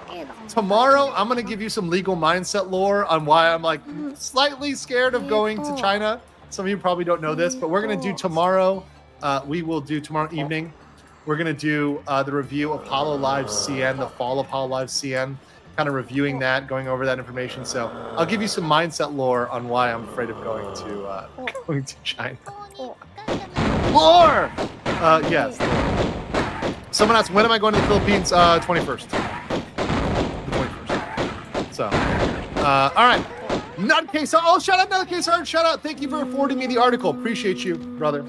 Tomorrow, I'm going to give you some legal mindset lore on why I'm like slightly scared of going to China. Some of you probably don't know this, but we're going to do tomorrow. We will do tomorrow evening. We're going to do the review of HoloLive CN, the fall of HoloLive CN, kind of reviewing that, going over that information. So I'll give you some mindset lore on why I'm afraid of going to China. Lore! Yes. Someone asked, when am I going to the Philippines? 21st. The 21st. So, all right. Nutcase. Oh, shout out Nutcase Art. Shout out. Thank you for forwarding me the article. Appreciate you, brother.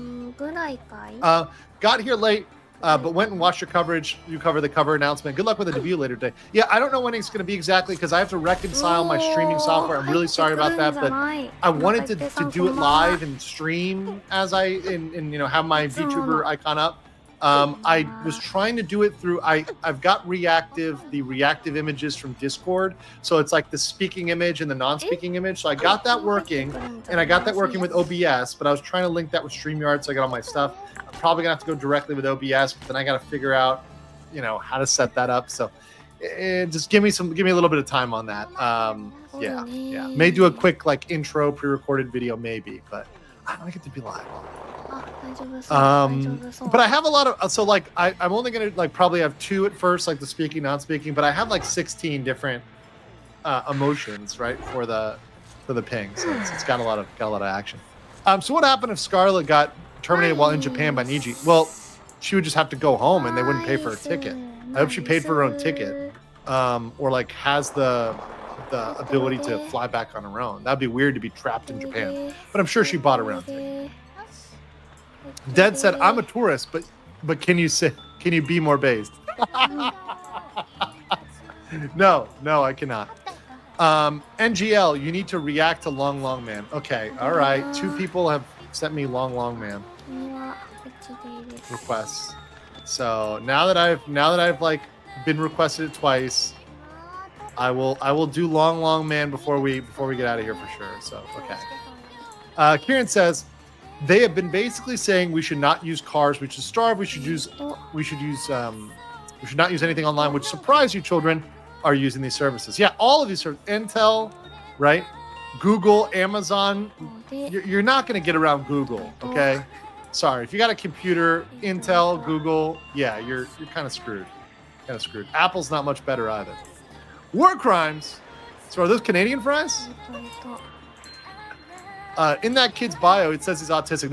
Got here late, but went and watched your coverage. You cover the cover announcement. Good luck with the debut later today. Yeah, I don't know when it's going to be exactly because I have to reconcile my streaming software. I'm really sorry about that, but I wanted to do it live and stream as have my VTuber icon up. I was trying to do it through, I've got the reactive images from Discord. So it's like the speaking image and the non-speaking image. So I got that working, and I got that working with OBS, but I was trying to link that with StreamYard. So I got all my stuff. I'm probably gonna have to go directly with OBS, but then I got to figure out, how to set that up. So just give me a little bit of time on that. Yeah. May do a quick intro pre-recorded video maybe, but I don't get to be live. But I have a lot of I'm only gonna probably have 2 at first, like the speaking, non-speaking, but I have 16 different emotions, right, for the ping. So it's got a lot of action. So what happened if Scarlett got terminated while in Japan by Niji? Well, she would just have to go home and they wouldn't pay for her ticket. I hope she paid for her own ticket, or has the ability to fly back on her own. That'd be weird to be trapped in Japan, but I'm sure she bought her own ticket. Dead said, I'm a tourist, but can you be more based? No, I cannot. NGL, you need to react to Long Man. Okay, all right. 2 people have sent me Long Man requests. So now that I've been requested twice, I will do Long Man before we get out of here for sure. So okay. Kieran says, they have been basically saying we should not use cars, we should starve, we should not use anything online, which surprise you children are using these services. Yeah, all of these services, Intel, right? Google, Amazon, you're not going to get around Google, okay? Sorry, if you got a computer, Intel, Google, yeah, you're kind of screwed. Apple's not much better either. War crimes. So are those Canadian fries? In that kid's bio, it says he's autistic.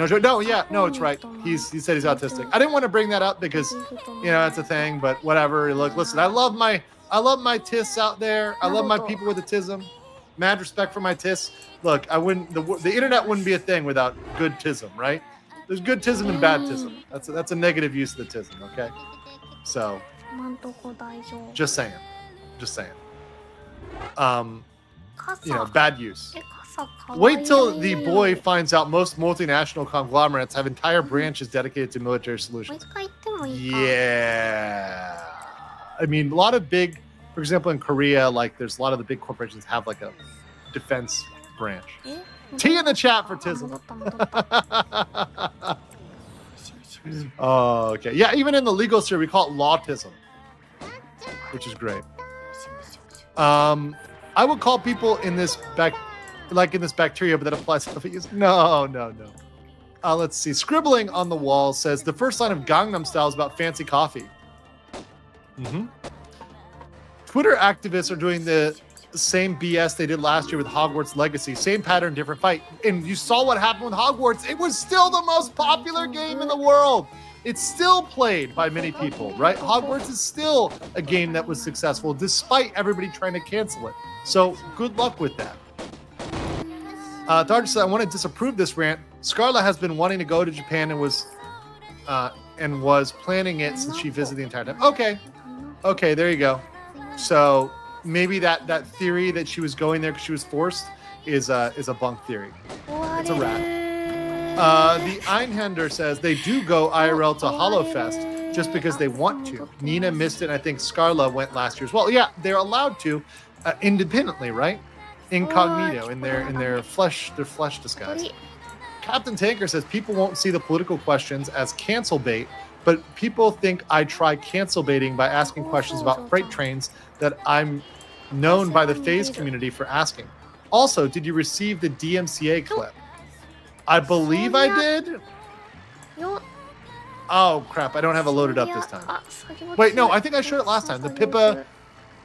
No, it's right. He said he's autistic. I didn't want to bring that up because, that's a thing. But whatever. Look, listen. I love my TIS out there. I love my people with autism. Mad respect for my TIS. Look, I wouldn't. The internet wouldn't be a thing without good TISM, right? There's good TISM and bad TISM. That's a negative use of the TISM. Okay. So, just saying. Bad use. Wait till the boy finds out most multinational conglomerates have entire branches dedicated to military solutions. Yeah. I mean, a lot of big, for example, in Korea, there's a lot of the big corporations have a defense branch. T in the chat for TISM. Oh, okay. Yeah, even in the legal sphere, we call it lawtism, which is great. I would call people in this bacteria, but that applies to no. Let's see. Scribbling on the wall says the first line of Gangnam Style is about fancy coffee. Twitter activists are doing the same BS they did last year with Hogwarts Legacy. Same pattern, different fight. And you saw what happened with Hogwarts. It was still the most popular game in the world. It's still played by many people, right? Hogwarts is still a game that was successful despite everybody trying to cancel it. So good luck with that. Darge said, I want to disapprove this rant. Scarlett has been wanting to go to Japan and was planning it since she visited the entire time. Okay, there you go. So maybe that theory that she was going there because she was forced is a bunk theory. It's a wrap. The Einhander says they do go IRL to HoloFest just because they want to. Nina missed it, and I think Scarla went last year as well. Yeah, they're allowed to independently, right? Incognito in their flesh disguise. Captain Tanker says people won't see the political questions as cancel bait, but people think I try cancel baiting by asking questions about freight trains that I'm known by the phase community for asking. Also, did you receive the DMCA clip? I believe I did. Oh crap! I don't have it loaded up this time. Wait, no, I think I showed it last time. The Pippa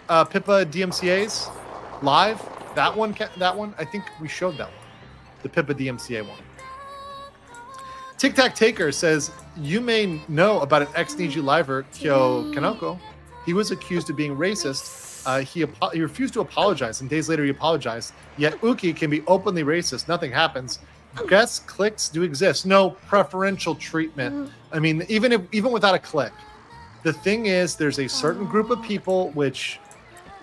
DMCA's live. That one. I think we showed that one. The Pippa DMCA one. Tic Tac Taker says you may know about an ex-Niji liver, Kyo Kanoko. He was accused of being racist. He refused to apologize, and days later he apologized. Yet Uki can be openly racist. Nothing happens. Guest clicks do exist. No preferential treatment. I mean, even without a click, the thing is, there's a certain group of people which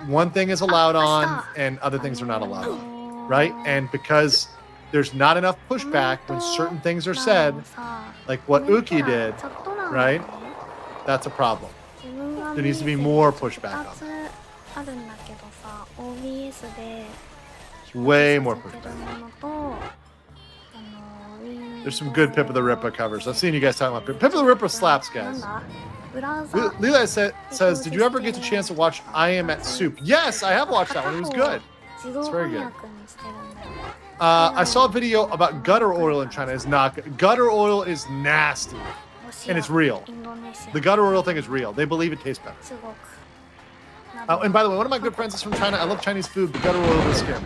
one thing is allowed on, and other things are not allowed on, right? And because there's not enough pushback when certain things are said, like what Uki did, right? That's a problem. There needs to be more pushback on it. Way more pushback. There's some good Pippa the Ripper covers. I've seen you guys talking about Pippa the Ripper slaps, guys. Leela says, did you ever get the chance to watch I Am at Soup? Yes, I have watched that one. It was good. It's very good. I saw a video about gutter oil in China. It's not good. Gutter oil is nasty. And it's real. The gutter oil thing is real. They believe it tastes better. And by the way, one of my good friends is from China. I love Chinese food, but gutter oil is scary.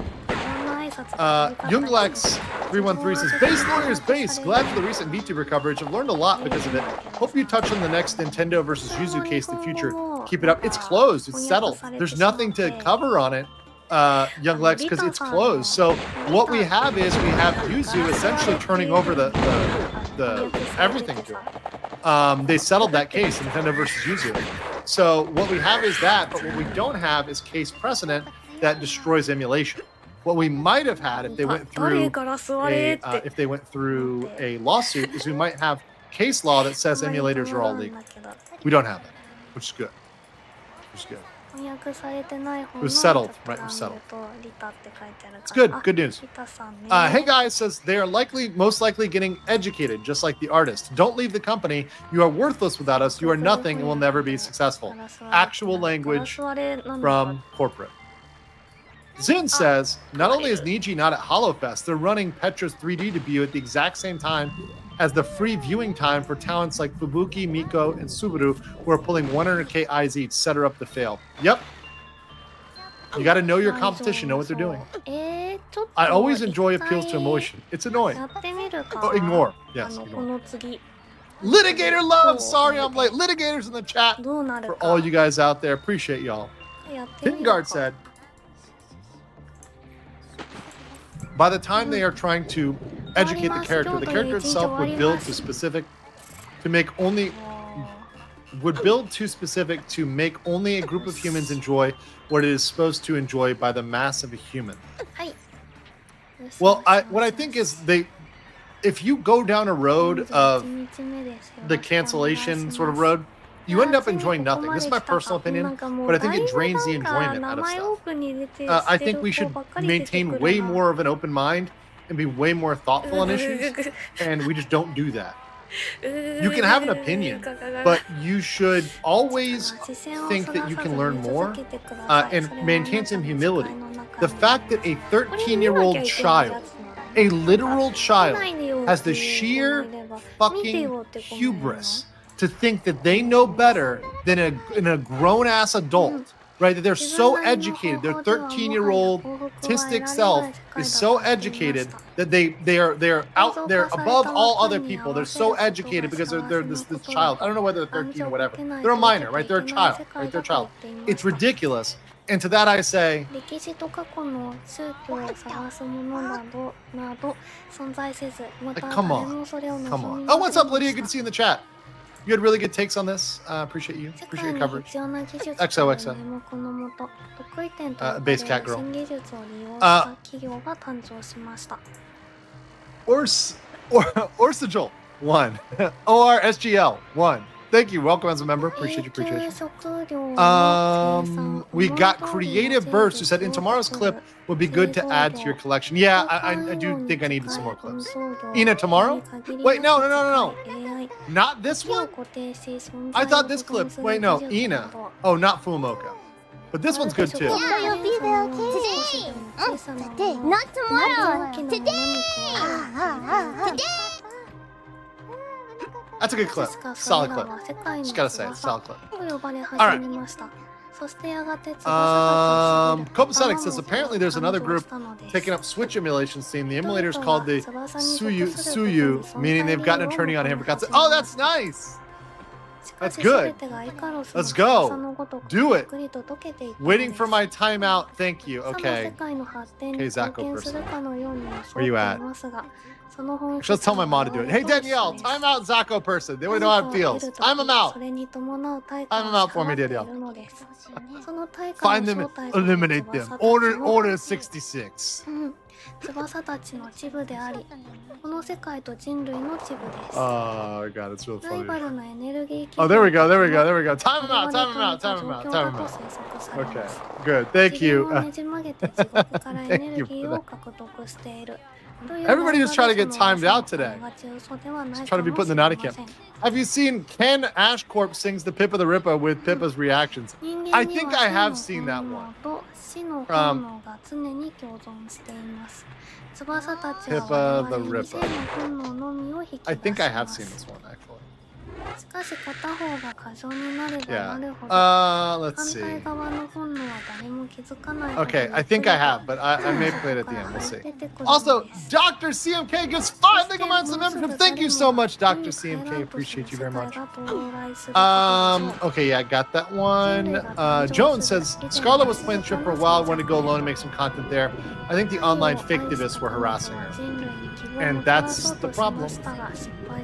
Younglex313 says, Base Lawyers Base. Glad for the recent VTuber coverage. I've learned a lot because of it. Hope you touch on the next Nintendo versus Yuzu case in the future. Keep it up. It's closed. It's settled. There's nothing to cover on it, Younglex, because it's closed. So what we have is we have Yuzu essentially turning over the everything to it. They settled that case, Nintendo versus Yuzu. So what we have is that, but what we don't have is case precedent that destroys emulation. What we might have had if they went through a lawsuit is we might have case law that says emulators are all legal. We don't have that, which is good. It was settled, right? It was settled. It's good. Good news. Hey guys, says they are most likely getting educated, just like the artist. Don't leave the company. You are worthless without us. You are nothing and will never be successful. Actual language from corporate. Zin says, not only is Niji not at HoloFest, they're running Petra's 3D debut at the exact same time as the free viewing time for talents like Fubuki, Miko, and Subaru, who are pulling 100k eyes each, set her up to fail. Yep. You got to know your competition, know what they're doing. I always enjoy appeals to emotion. It's annoying. Oh, ignore. Yes, ignore. Litigator love! Sorry I'm late. Litigators in the chat for all you guys out there. Appreciate y'all. Hidengard said, by the time they are trying to educate the character itself would build too specific to make only a group of humans enjoy what it is supposed to enjoy by the mass of a human. Well, what I think is if you go down a road of the cancellation sort of road, you end up enjoying nothing. This is my personal opinion, but I think it drains the enjoyment out of stuff. I think we should maintain way more of an open mind and be way more thoughtful on issues, and we just don't do that. You can have an opinion, but you should always think that you can learn more and maintain some humility. The fact that a 13-year-old child, a literal child, has the sheer fucking hubris to think that they know better than a grown-ass adult, right? That they're so educated. Their 13-year-old autistic self is so educated that they're out there above all other people. They're so educated because they're this child. I don't know whether they're 13 or whatever. They're a minor, right? They're a child, right? They're a child. It's ridiculous. And to that I say, come on. Oh, what's up, Lydia? Good to see you in the chat. You had really good takes on this. Appreciate you. Appreciate your coverage. XOXO. Base cat girl. Orsagel 1. ORSGL 1. Thank you. Welcome as a member. Appreciate you. We got Creative Burst who said in tomorrow's clip would be good to add to your collection. Yeah, I do think I needed some more clips. Ina, tomorrow? Wait, no. Not this one? I thought this clip. Wait, no. Ina. Oh, not Fumoka. But this one's good too. Yeah, you'll be there, okay? Today. Not tomorrow. Today. Today. That's a good clip. Solid clip. Just gotta say, solid clip. Alright. Copacetic says apparently there's another group taking up Switch emulation theme. The emulator is called the Suyu, meaning they've gotten a turning on him for concept. Oh, that's nice! That's good. Let's go. Do it. Waiting for my timeout. Thank you. Okay. Okay, Zacho person. Where you at? Just tell my mom to do it. Hey, Danielle, time out Zacho person. They would know how it feels. Time him out. Time him out for me, Danielle. Find them and eliminate them. Order 66. Oh god, it's real funny. Oh, there we go. Time him out. Okay, good. Thank you. Thank you for that. Everybody just trying to get timed out today. Just trying to be put in the naughty camp. Have you seen Ken Ashcorp sings the Pippa the Ripper with Pippa's reactions? I think I have seen that one. Pippa the Ripper. I think I have seen this one actually. Yeah. Let's see. Okay, I think I have, but I may play it at the end. We'll see. Also, Dr. CMK gives 5 mega months of membership. Thank you so much, Dr. CMK. Appreciate you very much. Okay, yeah, I got that one. Joan says Scarlett was playing the trip for a while, wanted to go alone and make some content there. I think the online faketivists were harassing her, and that's the problem.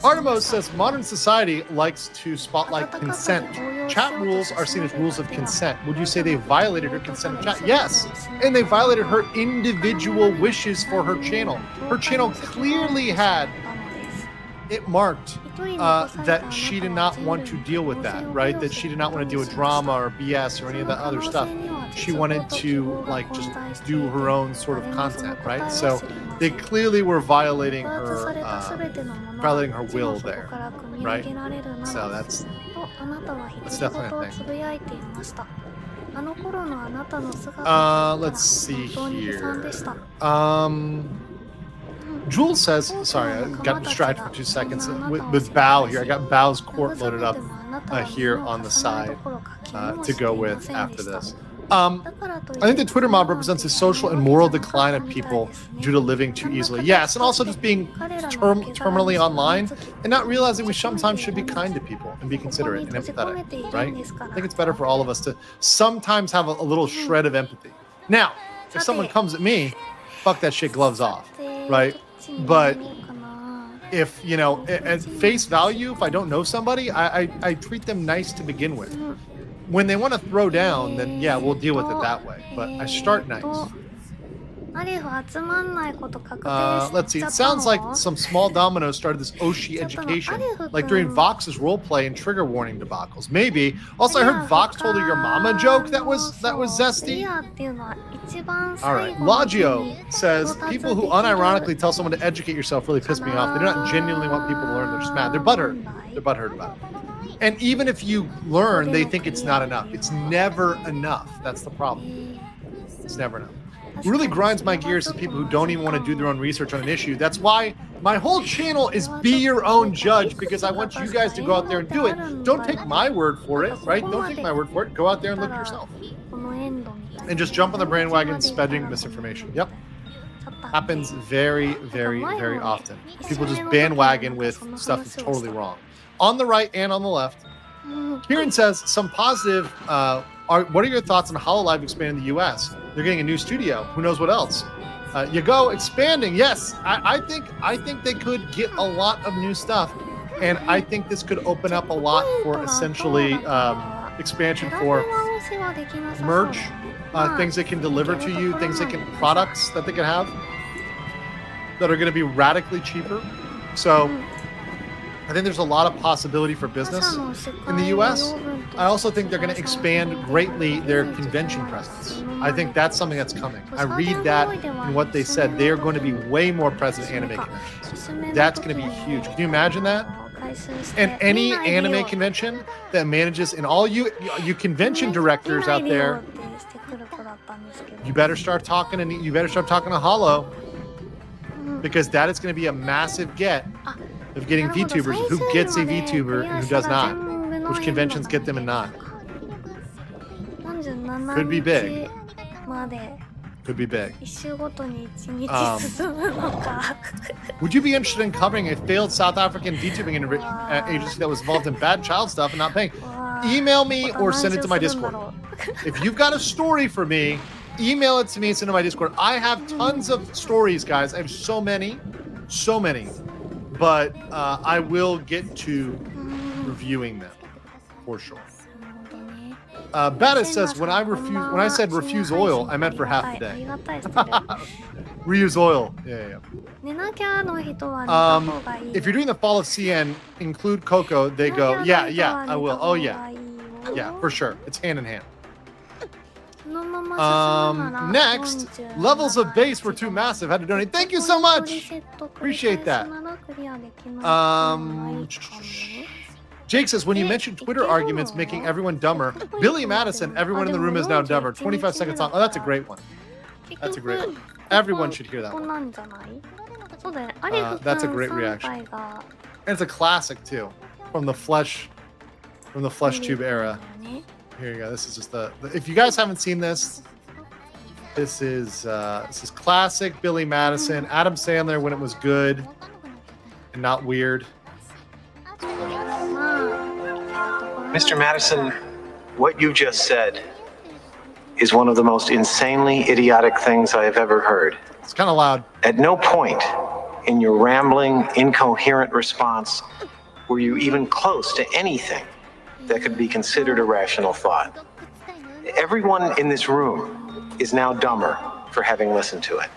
Artemos says modern society likes to spotlight consent. Chat rules are seen as rules of consent. Would you say they violated her consent in chat? Yes, and they violated her individual wishes for her channel. Her channel clearly had it marked that she did not want to deal with that, right? That she did not want to deal with drama or BS or any of that other stuff. She wanted to like just do her own sort of content, right? So they clearly were violating her will there, right? So that's definitely a thing. Let's see here. Jules says, sorry, I got distracted for 2 seconds with Bao here. I got Bao's court loaded up here on the side to go with after this. I think the Twitter mob represents a social and moral decline of people due to living too easily. Yes, and also just being terminally online and not realizing we sometimes should be kind to people and be considerate and empathetic, right? I think it's better for all of us to sometimes have a little shred of empathy. Now, if someone comes at me, fuck that shit, gloves off, right? But if, you know, at face value, if I don't know somebody, I treat them nice to begin with. When they want to throw down, then yeah, we'll deal with it that way. But I start nice. Let's see. It sounds like some small dominoes started this Oshi education, like during Vox's roleplay and trigger warning debacles. Maybe. Also, I heard Vox told her your mama joke that was zesty. All right. Lagio says people who unironically tell someone to educate yourself really piss me off. They do not genuinely want people to learn. They're just mad. They're butthurt. They're butthurt about it. And even if you learn, they think it's not enough. It's never enough. That's the problem. It's never enough. What really grinds my gears is people who don't even want to do their own research on an issue. That's why My whole channel is be your own judge because I want you guys to go out there and do it. Don't take my word for it, right? Don't take my word for it. Go out there and look yourself. And just jump on the bandwagon spreading misinformation. Yep. Happens very, very, very often. People just bandwagon with stuff that's totally wrong. On the right and on the left. Kieran says, some positive, what are your thoughts on HoloLive expanding the US? They're getting a new studio. Who knows what else? You go expanding. Yes, I think they could get a lot of new stuff. And I think this could open up a lot for essentially expansion for merch, things they can deliver to you, products that they can have that are going to be radically cheaper. So I think there's a lot of possibility for business in the US. I also think they're going to expand greatly their convention presence. I think that's something that's coming. I read that in what they said. They are going to be way more present at anime conventions. That's going to be huge. Can you imagine that? And any anime convention that manages, and all you convention directors out there, you better start talking to Holo, because that is going to be a massive get of getting VTubers. Who gets a VTuber and who does not? Which conventions get them and not? Could be big. Could be big. Would you be interested in covering a failed South African VTubing agency that was involved in bad child stuff and not paying? Email me or send it to my Discord. If you've got a story for me, email it to me and send it to my Discord. I have tons of stories, guys. I have so many. But I will get to reviewing them for sure. Betta says, when I said refuse oil, I meant for half the day. Reuse oil. Yeah. If you're doing the fall of CN, include Coco. They go, yeah, I will. Oh yeah, for sure. It's hand in hand. Next, levels of base were too massive. Had to donate. Thank you so much. Appreciate that. Jake says, when you mentioned Twitter arguments making everyone dumber, Billy Madison, everyone in the room is now dumber. 25 seconds long. Oh, that's a great one. Everyone should hear that one. That's a great reaction. And it's a classic too, from the flesh tube era. Here you go. This is just if you guys haven't seen this, this is classic Billy Madison, Adam Sandler when it was good and not weird. Mr. Madison, what you just said is one of the most insanely idiotic things I have ever heard. It's kind of loud. At no point in your rambling, incoherent response were you even close to anything that could be considered a rational thought. Everyone in this room is now dumber for having listened to it.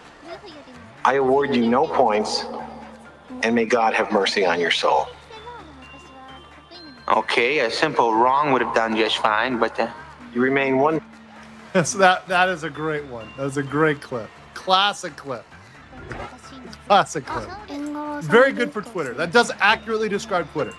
I award you no points, and may God have mercy on your soul. Okay, a simple wrong would have done just fine, but you remain one. So that is a great one. That was a great clip. Classic clip. Classic clip. Very good for Twitter. That does accurately describe Twitter.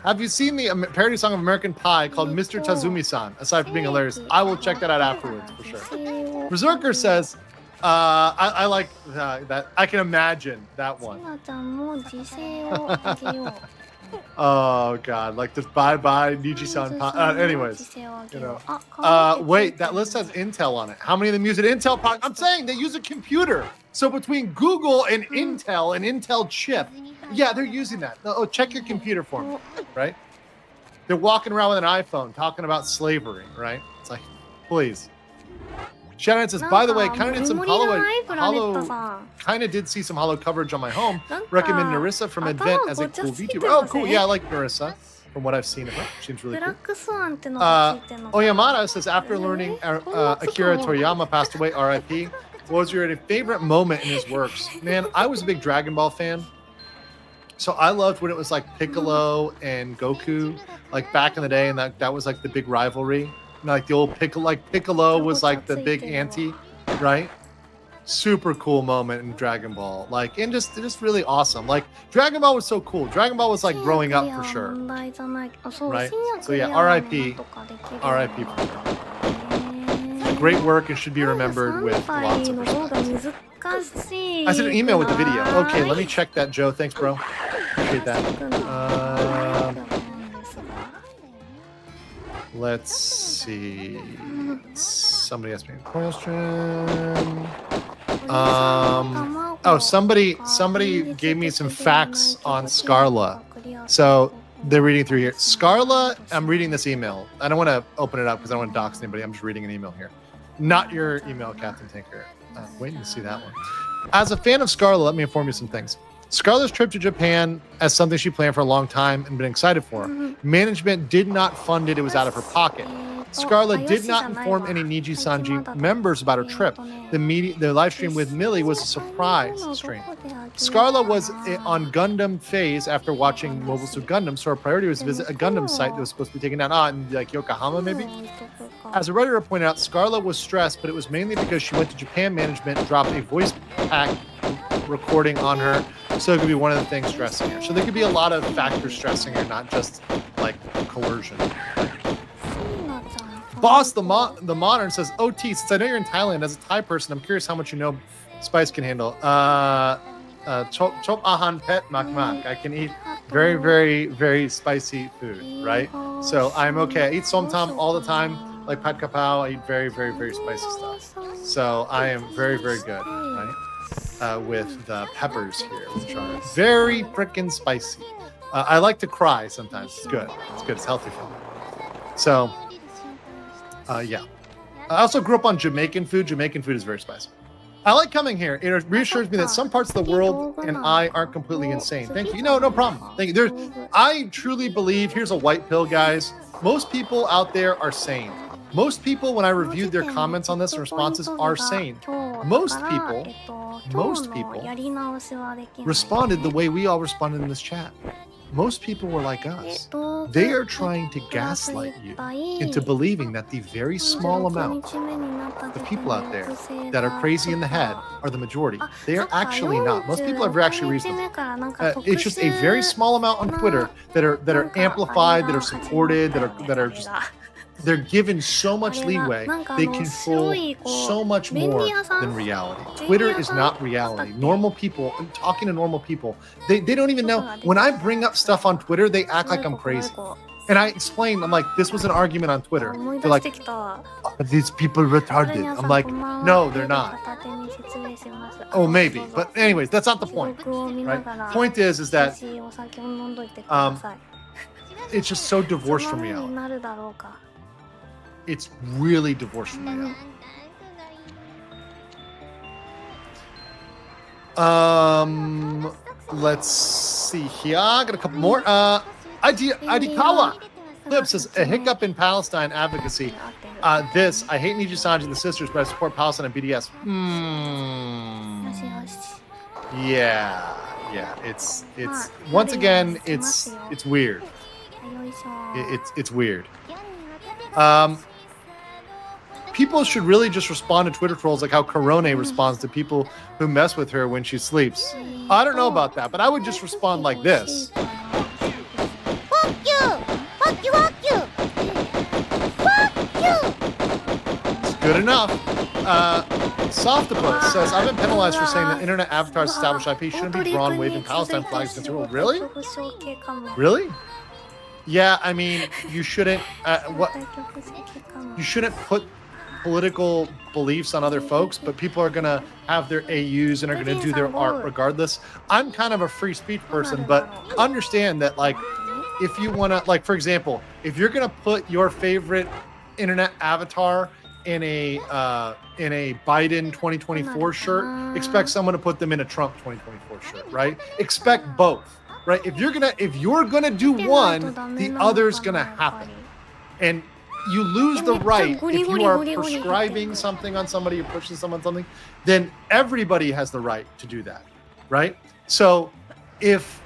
Have you seen the parody song of American Pie called Mr. Tazumi-san? Aside from being hilarious, I will check that out afterwards for sure. Berserker says, I like that. I can imagine that one. Oh God, like this bye Niji-san. Anyways, wait, that list has Intel on it. How many of them use an Intel product? I'm saying they use a computer. So between Google and Intel, an Intel chip, yeah, they're using that. Oh, check your computer for me, right? They're walking around with an iPhone talking about slavery, right? It's like, please. Shannon says, by the way, kind of did some did see some Holo coverage on my home. Recommend Narissa from Advent as a cool VTuber. Oh, cool. Yeah, I like Narissa from what I've seen of her. Seems really cool. Oyamada says, after learning Akira Toriyama passed away, RIP, what was your favorite moment in his works? Man, I was a big Dragon Ball fan. So I loved when it was like Piccolo and Goku, like back in the day, and that was like the big rivalry. Like the old Piccolo was like the big auntie, right? Super cool moment in Dragon Ball. Like, and just really awesome. Like, Dragon Ball was so cool. Dragon Ball was like growing up for sure. Right? So yeah, RIP. great work and should be remembered with lots of respect. I sent an email with the video. Okay, let me check that, Joe. Thanks, bro. Appreciate that. Let's see. Somebody asked me a question. Oh, somebody gave me some facts on Scarla. So they're reading through here. Scarla, I'm reading this email. I don't want to open it up because I don't want to dox anybody. I'm just reading an email here. Not your email, Captain Tinker. Waiting to see that one. As a fan of Scarla, let me inform you some things. Scarlett's trip to Japan as something she planned for a long time and been excited for. Management did not fund it. It was out of her pocket. Scarlett did not inform any Niji Sanji members about her trip. The live stream with Millie was a surprise stream. Scarlett was on Gundam phase after watching Mobile Suit Gundam, so her priority was to visit a Gundam site that was supposed to be taken down in like Yokohama, maybe? As a Redditor pointed out, Scarlett was stressed, but it was mainly because she went to Japan management and dropped a voice pack recording on her, so it could be one of the things stressing her. So there could be a lot of factors stressing her, not just like coercion. Boss the Modern says, OT, since I know you're in Thailand, as a Thai person, I'm curious how much you know spice can handle. Chop ahan pet mak mak. I can eat very, very, very spicy food, right? So I'm okay. I eat somtam all the time, like pad kapao. I eat very, very, very spicy stuff. So I am very, very good, right? With the peppers here, which are very freaking spicy. I like to cry sometimes. It's good. It's good. It's healthy for me. So, yeah. I also grew up on Jamaican food. Jamaican food is very spicy. I like coming here. It reassures me that some parts of the world and I aren't completely insane. Thank you. No problem. Thank you. I truly believe, here's a white pill, guys. Most people out there are sane. Most people, when I reviewed their comments on this and responses, are sane. Most people responded the way we all responded in this chat. Most people were like us. They are trying to gaslight you into believing that the very small amount of people out there that are crazy in the head are the majority. They are actually not. Most people are actually reasonable. It's just a very small amount on Twitter that are amplified, that are supported, that are just... They're given so much leeway, they control so much more than reality. Twitter is not reality. Normal people, I'm talking to normal people, they don't even know. When I bring up stuff on Twitter, they act like I'm crazy. And I explain, I'm like, this was an argument on Twitter. They're like, are these people retarded? I'm like, no, they're not. Oh, maybe. But anyways, that's not the point, right? Point is that it's just so divorced from reality. It's really divorced from reality. Let's see here. I got a couple more. Idikawa Clip says, a hiccup in Palestine advocacy. I hate Niji Sanji and the sisters, but I support Palestine and BDS. Yeah. It's once again, it's weird. It's weird. People should really just respond to Twitter trolls like how Korone responds to people who mess with her when she sleeps. I don't know about that, but I would just respond like this. Fuck you! Fuck you! Fuck you! Fuck you! It's good enough. Softopus says, I've been penalized for saying that internet avatars established IP shouldn't be drawn waving Palestine flags against the world. Really? Really? Yeah, I mean, you shouldn't. You shouldn't put political beliefs on other folks, but people are gonna have their AUs and are gonna do their art regardless. I'm kind of a free speech person, but understand that, like, if you wanna, like, for example, if you're gonna put your favorite internet avatar in a Biden 2024 shirt, expect someone to put them in a Trump 2024 shirt, right? Expect both. Right? If you're gonna do one, the other's gonna happen. And you lose the right if you are prescribing something on somebody, you're pushing someone something, then everybody has the right to do that. Right? So if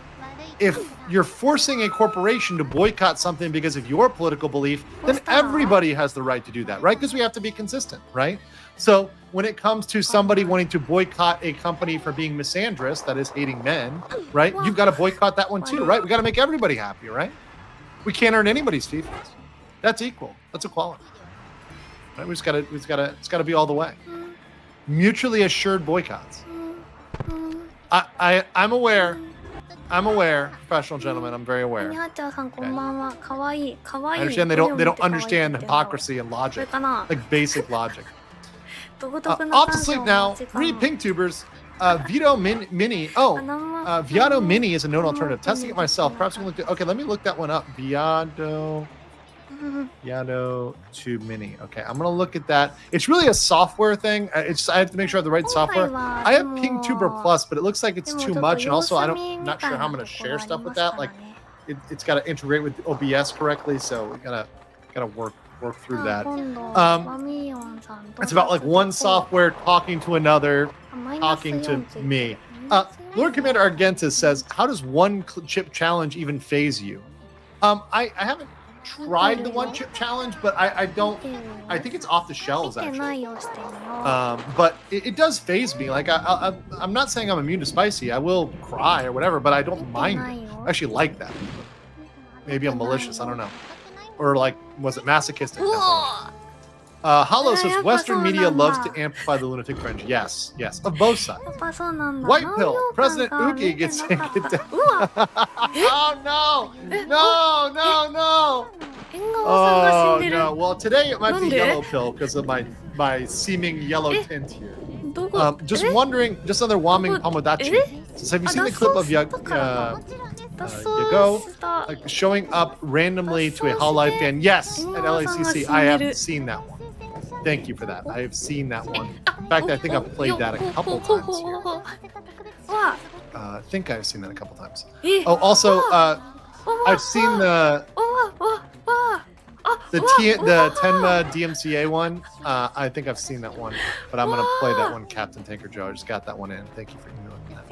you're forcing a corporation to boycott something because of your political belief, then everybody has the right to do that, right? Because we have to be consistent, right? So when it comes to somebody wanting to boycott a company for being misandrous, that is hating men, right? You've got to boycott that one too, right? We got to make everybody happy, right? We can't earn anybody's feelings. That's equal. That's equality. Right? It's gotta be all the way. Mutually assured boycotts. I'm aware. Professional gentlemen, I'm very aware. I understand they don't understand hypocrisy and logic, like basic logic. Off to sleep now. 3 pink tubers. Vito Mini. Viado Mini is a known alternative. Testing it myself. Perhaps we can look at. Okay, let me look that one up. Viado to Mini. Okay, I'm gonna look at that. It's really a software thing. I have to make sure I have the right software. I have Pink Tuber Plus, but it looks like it's too much, and also I'm not sure how I'm gonna share stuff with that. Like, it's got to integrate with OBS correctly, so we gotta work through that. It's about like one software talking to another, talking to me. Lord Commander Argentis says, "How does one chip challenge even phase you?" I haven't tried the one chip challenge, but I think it's off the shelves actually. But it does phase me. Like I'm not saying I'm immune to spicy. I will cry or whatever, but I don't mind it. I actually like that. Maybe I'm malicious. I don't know. Or like, was it masochistic? Hollow says Western media loves to amplify the lunatic fringe. Yes, of both sides. White pill. President Uki gets taken down. Oh no! Oh no! Well, today it might be yellow pill because of my seeming yellow tint here. Just wondering, just another Waming Pomodachi. Says, have you seen the clip of Yago showing up randomly to a Hololive fan? Yes, at LACC. I have seen that one. Thank you for that. I have seen that one. In fact, I think I've played that a couple times here. I think I've seen that a couple times. Oh, also, I've seen the Tenma DMCA one. I think I've seen that one, but I'm gonna play that one, Captain Tanker Joe. I just got that one in. Thank you for emailing that.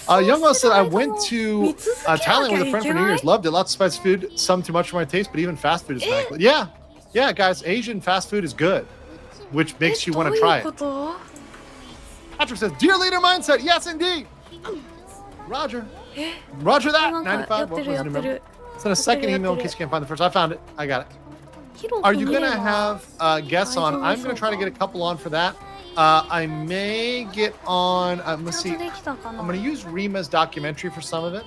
Youngmo said, I went to Thailand with a friend for New Year's. Loved it. Lots of spicy food. Some too much for my taste, but even fast food is nice. Yeah, guys. Asian fast food is good, which makes you want to try it. Patrick says, dear leader mindset. Yes, indeed. Roger that. 95. Send a second email in case you can't find the first. I found it. I got it. Are you going to have guests on? I'm going to try to get a couple on for that. I may get on, let's see, I'm going to use Rima's documentary for some of it.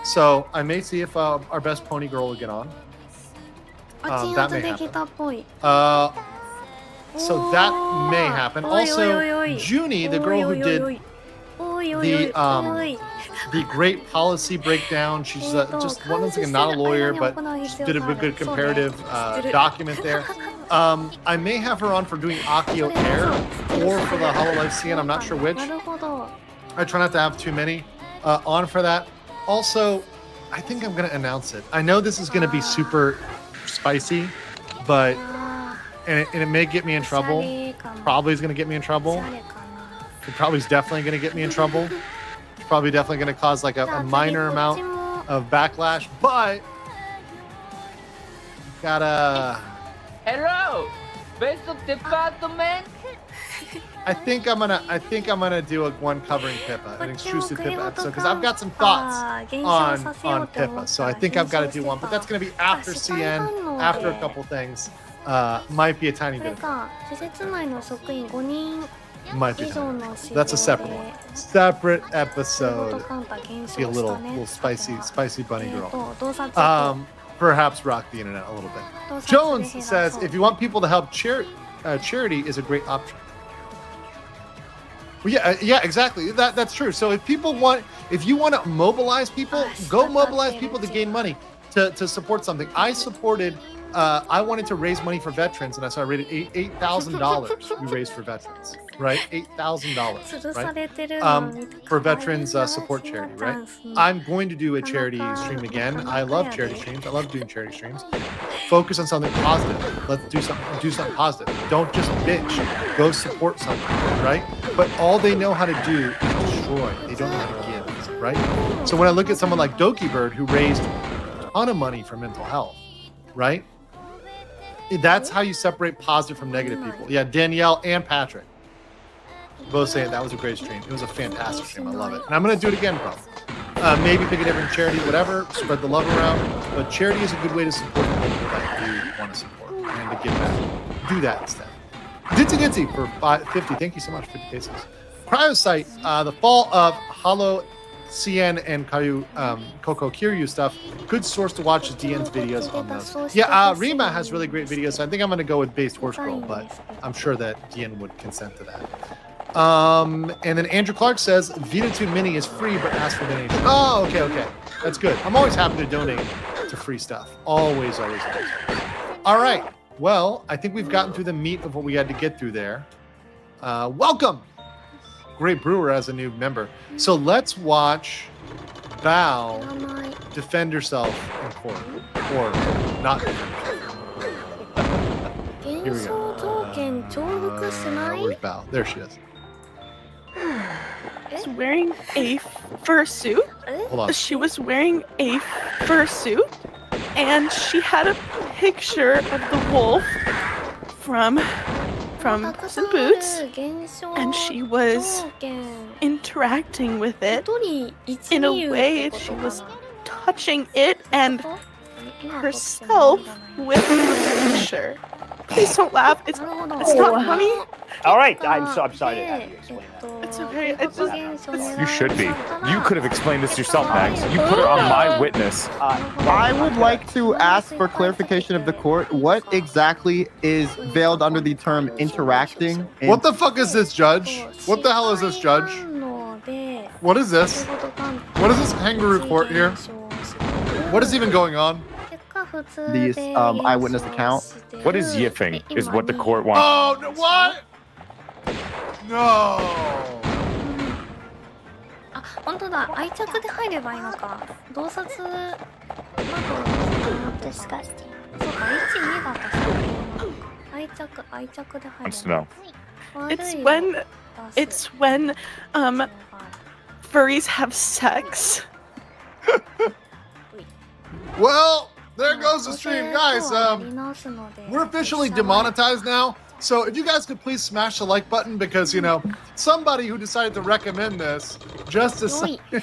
So I may see if our best pony girl will get on. That may happen. So that may happen. Also, Junie, the girl who did the great policy breakdown, she's just one thing, not a lawyer, but she did a good comparative document there. I may have her on for doing Akio Air or for the Hololive CN. I'm not sure which. I try not to have too many on for that. Also, I think I'm going to announce it. I know this is going to be super spicy, but and it may get me in trouble. Probably is going to get me in trouble. It probably is definitely going to get me in trouble. It's probably definitely going to cause like a minor amount of backlash, but gotta. Hello, best of department. I think I'm gonna do one covering Pippa, an exclusive Pippa episode, because I've got some thoughts on Pippa. So I think I've got to do one, but that's gonna be after CN, after a couple things. Might be a tiny bit. Might be. That's a separate one. Separate episode. Be a little spicy bunny girl. Perhaps rock the internet a little bit. Jones says, if you want people to help, charity is a great option. Well, yeah, exactly. That's true. So if you want to mobilize people, go mobilize people to gain money to support something. I wanted to raise money for veterans, and so I rated $8,000 we raised for veterans, right? $8,000, right? For veterans support charity, right? I'm going to do a charity stream again. I love charity streams. I love doing charity streams. Focus on something positive. Let's do something positive. Don't just bitch. Go support something, right? But all they know how to do is destroy. They don't know how to give, right? So when I look at someone like Doki Bird, who raised a ton of money for mental health, right? That's how you separate positive from negative people. Yeah, Danielle and Patrick both saying that was a great stream. It was a fantastic stream. I love it. And I'm going to do it again, probably. Maybe pick a different charity, whatever. Spread the love around. But charity is a good way to support the people that you want to support. and to get back. Do that instead. Ditzy for 50. Thank you so much, 50 pesos. Cryosite, the fall of Holo Cien and Kayu Coco Kiryu stuff. Good source to watch is DN's videos on those. Yeah, Rima has really great videos, so I think I'm going to go with Based Horse Girl, but I'm sure that DN would consent to that. And then Andrew Clark says, Vita2 Mini is free, but asks for donation. Oh, okay. That's good. I'm always happy to donate to free stuff. Always. All right. Well, I think we've gotten through the meat of what we had to get through there. Welcome! Great Brewer as a new member. So let's watch Val defend herself in court. Or not defend herself. Here we go. Where's Val? There she is. She's wearing a fursuit. Hold on. She was wearing a fursuit, and she had a picture of the wolf from Puss in Boots, and she was interacting with it in a way. She was touching it and herself with the picture. Please don't laugh. It's not funny. All right, I'm sorry to have you explain that. It's okay. You should be. You could have explained this yourself, Max. You put her on my witness. I would like to ask for clarification of the court. What exactly is veiled under the term interacting? What the fuck is this, Judge? What the hell is this, Judge? What is this? What is this kangaroo court here? What is even going on? The eyewitness account. What is yiffing is what the court wants. Oh, no, what? No. 本当だ、愛着で入ればいいのか。洞察などなどしかして。そうか、1、2だった。愛着で入れば。It's when furries have sex. Well, there goes the stream, guys. We're officially demonetized now. So if you guys could please smash the like button, because, you know, somebody who decided to recommend this just decided to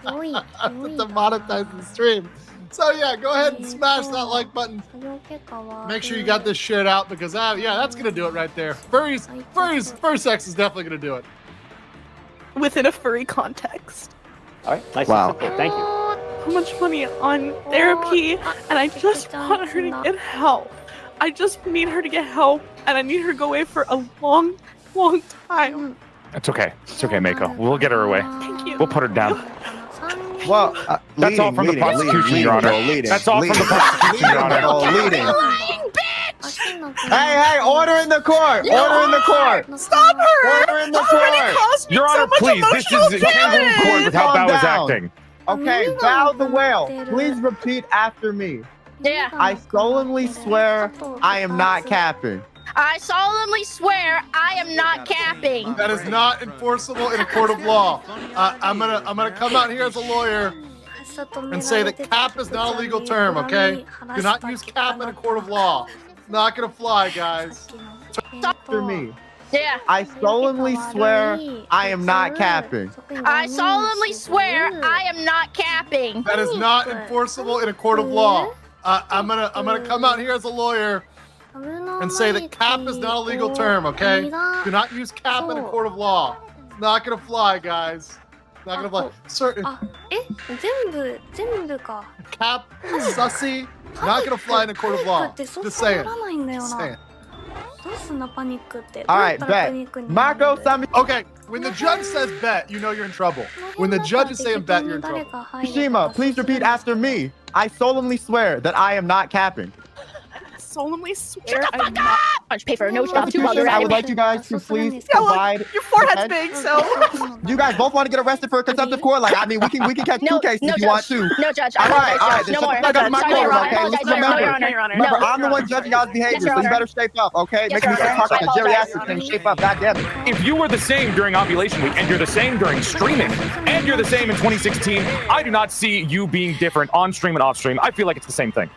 demonetize the stream. So yeah, go ahead and smash that like button. Make sure you got this shared out, because yeah, that's gonna do it right there. Fur sex is definitely gonna do it. Within a furry context. All right, nice. Wow. Thank you. So much money on therapy, and I just want her to get help. I just need her to get help, and I need her to go away for a long, long time. It's okay. It's okay, Mako. We'll get her away. Thank you. We'll put her down. Well, that's all from the prosecution, Your Honor. That's all from the prosecution, Your Honor. Hey, order in the court! Order in the court! Stop her! Order in the court! Your Honor, please, this is kangaroo court with how Val is acting. Okay, Val the whale, please repeat after me. Yeah. I solemnly swear I am not capping. I solemnly swear I am not capping. That is not enforceable in a court of law. I'm gonna come out here as a lawyer and say that cap is not a legal term, okay? Do not use cap in a court of law. It's not gonna fly, guys. After me. Yeah. I solemnly swear I am not capping. I solemnly swear I am not capping. That is not enforceable in a court of law. I'm gonna come out here as a lawyer and say that cap is not a legal term, okay? Do not use cap in a court of law. It's not gonna fly, guys. It's not gonna fly. Certain cap, sussy, not gonna fly in a court of law. Just saying. Just saying. Alright, bet. Marco, okay, when the judge says bet, you know you're in trouble. When the judge is saying bet, you're in trouble. Shima, please repeat after me. I solemnly swear that I am not capping. Solemnly swear I'm not. I should pay for a no job too. I would like you guys to please provide. Your forehead's big, so. You guys both want to get arrested for contempt of court? Like, I mean, we can catch two cases if you want to. No, Judge. All right. No more. Remember, I'm the one judging y'all's behavior, so you better shape up, okay? Making me talk like a geriatric thing. Shape up, goddamn it. If you were the same during ovulation week, and you're the same during streaming, and you're the same in 2016, I do not see you being different on stream and off stream. I feel like it's the same thing.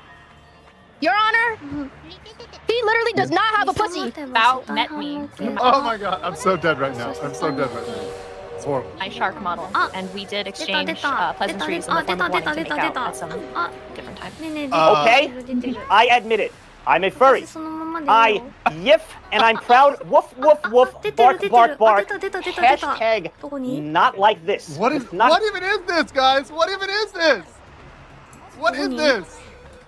Your Honor, he literally does not have a pussy. Val met me. Oh my god, I'm so dead right now. I'm so dead right now. my shark model, and we did exchange pleasantries in the form of wanting to make out at some different time. Okay, I admit it. I'm a furry. I yiff, and I'm proud. Woof, woof, woof. Bark, bark, bark. Hashtag not like this. What even is this, guys? What even is this? What is this?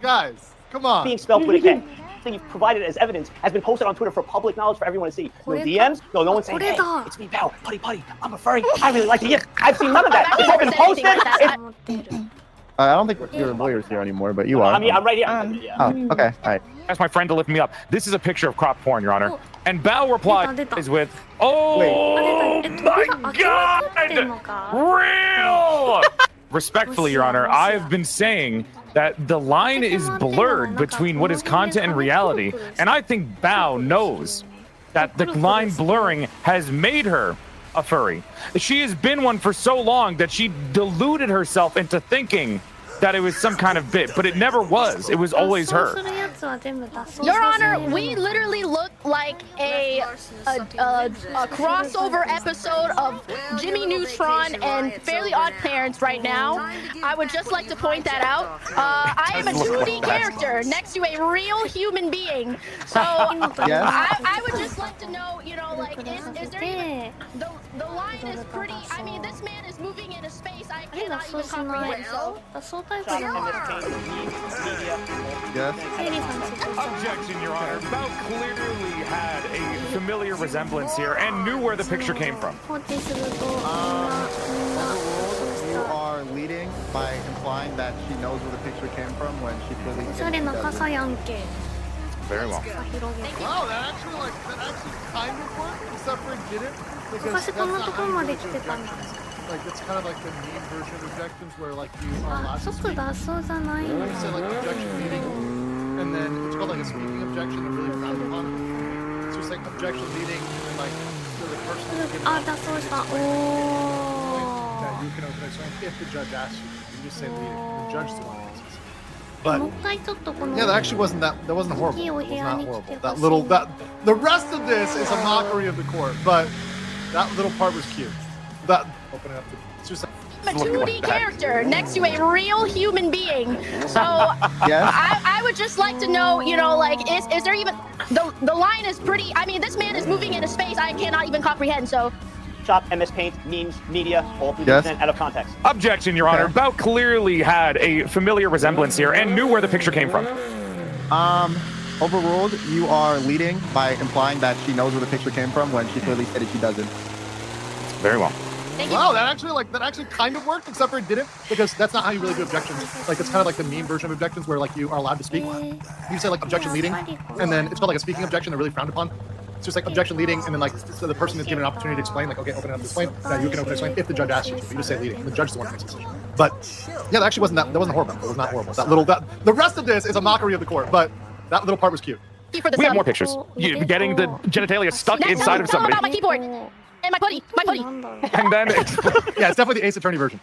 Guys, come on. Being spelled with a K. Thing you've provided as evidence has been posted on Twitter for public knowledge for everyone to see. No DMs, no one saying, hey, it's me, pal, putty, I'm a furry, I really like to yiff. I've seen none of that. It's all been posted. I don't think your lawyer's here anymore, but you are. I mean, I'm right here. Oh, okay, all right. Asked my friend to lift me up. This is a picture of crop porn, Your Honor. And Bao replied is with, oh my God, real! Respectfully, Your Honor, I've been saying that the line is blurred between what is content and reality. And I think Bao knows that the line blurring has made her a furry. She has been one for so long that she deluded herself into thinking that it was some kind of bit, but it never was. It was always her. Your Honor, we literally look like a crossover episode of Jimmy Neutron and Fairly Odd Parents right now. I would just like to point that out. I am a 2D character next to a real human being. So I would just like to know, you know, like, is there even, the line is pretty, I mean, this man is moving in a space I cannot even comprehend, so. Yes. Objection, Your Honor. Bao clearly had a familiar resemblance here and knew where the picture came from. You are leading by implying that she knows where the picture came from when she clearly doesn't. Very well. Wow, that actually kind of worked, except for it didn't. Because that's not how you do objections. Like, it's kind of like the mean version of objections where, like, you are allowed to speak. You say, like, objection leading, and then it's called, like, a speaking objection and really frowned upon. It's just, like, objection leading, and, like, so the person is given that you can open it if the judge asks you. You just say leading. The judge is the one who asks. But yeah, that actually wasn't that wasn't horrible. It was not horrible. The rest of this is a mockery of the court, but that little part was cute. That opening up to just I'm a 2D character next to a real human being. So I would just like to know, you know, like, is there even the line is pretty, I mean, this man is moving in a space I cannot even comprehend, so. Shop, MS Paint, memes, media, all 3% out of context. Objection, Your Honor. Bao clearly had a familiar resemblance here and knew where the picture came from. Overruled. You are leading by implying that she knows where the picture came from when she clearly stated she doesn't. Very well. Wow, that actually kind of worked, except for it didn't, because that's not how you really do objections. Like, it's kind of like the mean version of objections where, like, you are allowed to speak. You say, like, objection leading, and then it's called, like, a speaking objection they're really frowned upon. It's just like objection leading, and then, like, so the person is given an opportunity to explain, like, okay, open it up to explain. Now you can open it to explain if the judge asks you to. You just say leading, and the judge is the one who makes the decision. But yeah, that actually wasn't horrible. It was not horrible. The rest of this is a mockery of the court, but that little part was cute. We have more pictures. You getting the genitalia stuck inside of somebody. About my keyboard. And my putty. And then yeah, it's definitely the Ace Attorney version.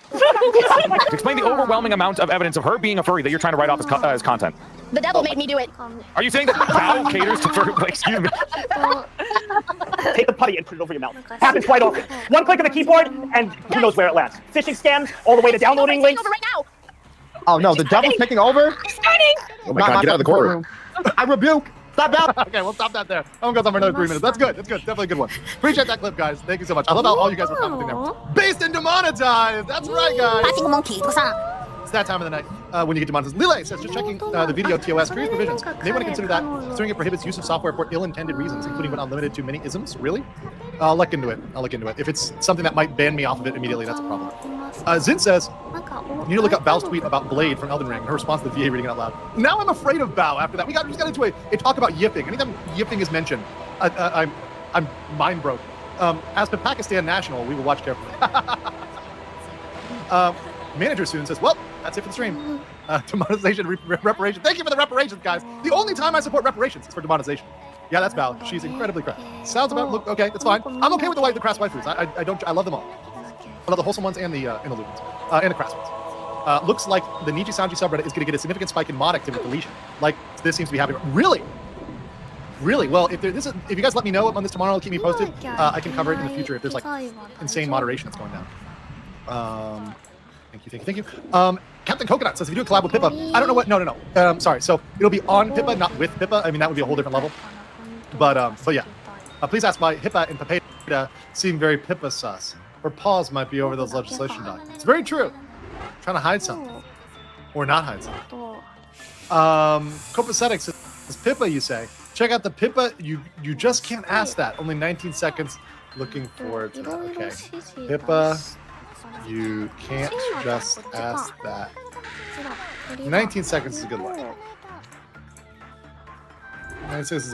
Explain the overwhelming amount of evidence of her being a furry that you're trying to write off as content. The devil made me do it. Are you saying that Bao caters to furry? Excuse me. Take the putty and put it over your mouth. Happens quite often. One click of the keyboard, and who knows where it lands. Phishing scams, all the way to downloading links. Oh no, the devil's taking over? Oh my God, get out of the courtroom. I rebuke. Stop that. Okay, we'll stop that there. I won't go on for another 3 minutes. That's good. Definitely a good one. Appreciate that clip, guys. Thank you so much. I love how all you guys were commenting there. Based and demonetized. That's right, guys. It's that time of the night when you get demonetized. Lile says, just checking the video TOS. Curious provisions. May want to consider that, considering it prohibits use of software for ill-intended reasons, including but not limited to many isms. Really? I'll look into it. If it's something that might ban me off of it immediately, that's a problem. Zin says, you need to look up Bao's tweet about Blade from Elden Ring and her response to the VA reading it out loud. Now I'm afraid of Bao after that. We just got into a talk about yipping. Anytime yipping is mentioned, I'm mind broke. As the Pakistan national, we will watch carefully. Manager soon says, well, that's it for the stream. Demonetization, reparation. Thank you for the reparations, guys. The only time I support reparations is for demonetization. Yeah, that's Bao. She's incredibly crass. Sounds about okay. That's fine. I'm okay with the crass waifus. I love them all. I love the wholesome ones and the lewd ones, and the crass ones. Looks like the Nichi Sanji subreddit is going to get a significant spike in mod activity deletion. Like this seems to be happening. Really? Really? Well, if you guys let me know on this tomorrow, keep me posted. I can cover it in the future if there's like insane moderation that's going down. Thank you. Captain Coconut says if you do a collab with Pippa, I don't know what. No. Sorry. So it'll be on Pippa, not with Pippa. I mean, that would be a whole different level. But yeah. Please ask why Hippa and Papeta seem very Pippa sus. Her paws might be over those legislation documents. It's very true. Trying to hide something. Or not hide something. Copacetic says Pippa, you say. Check out the Pippa. You just can't ask that. Only 19 seconds. Looking forward to that. Okay. Pippa, you can't just ask that. 19 seconds is a good one. 9 seconds is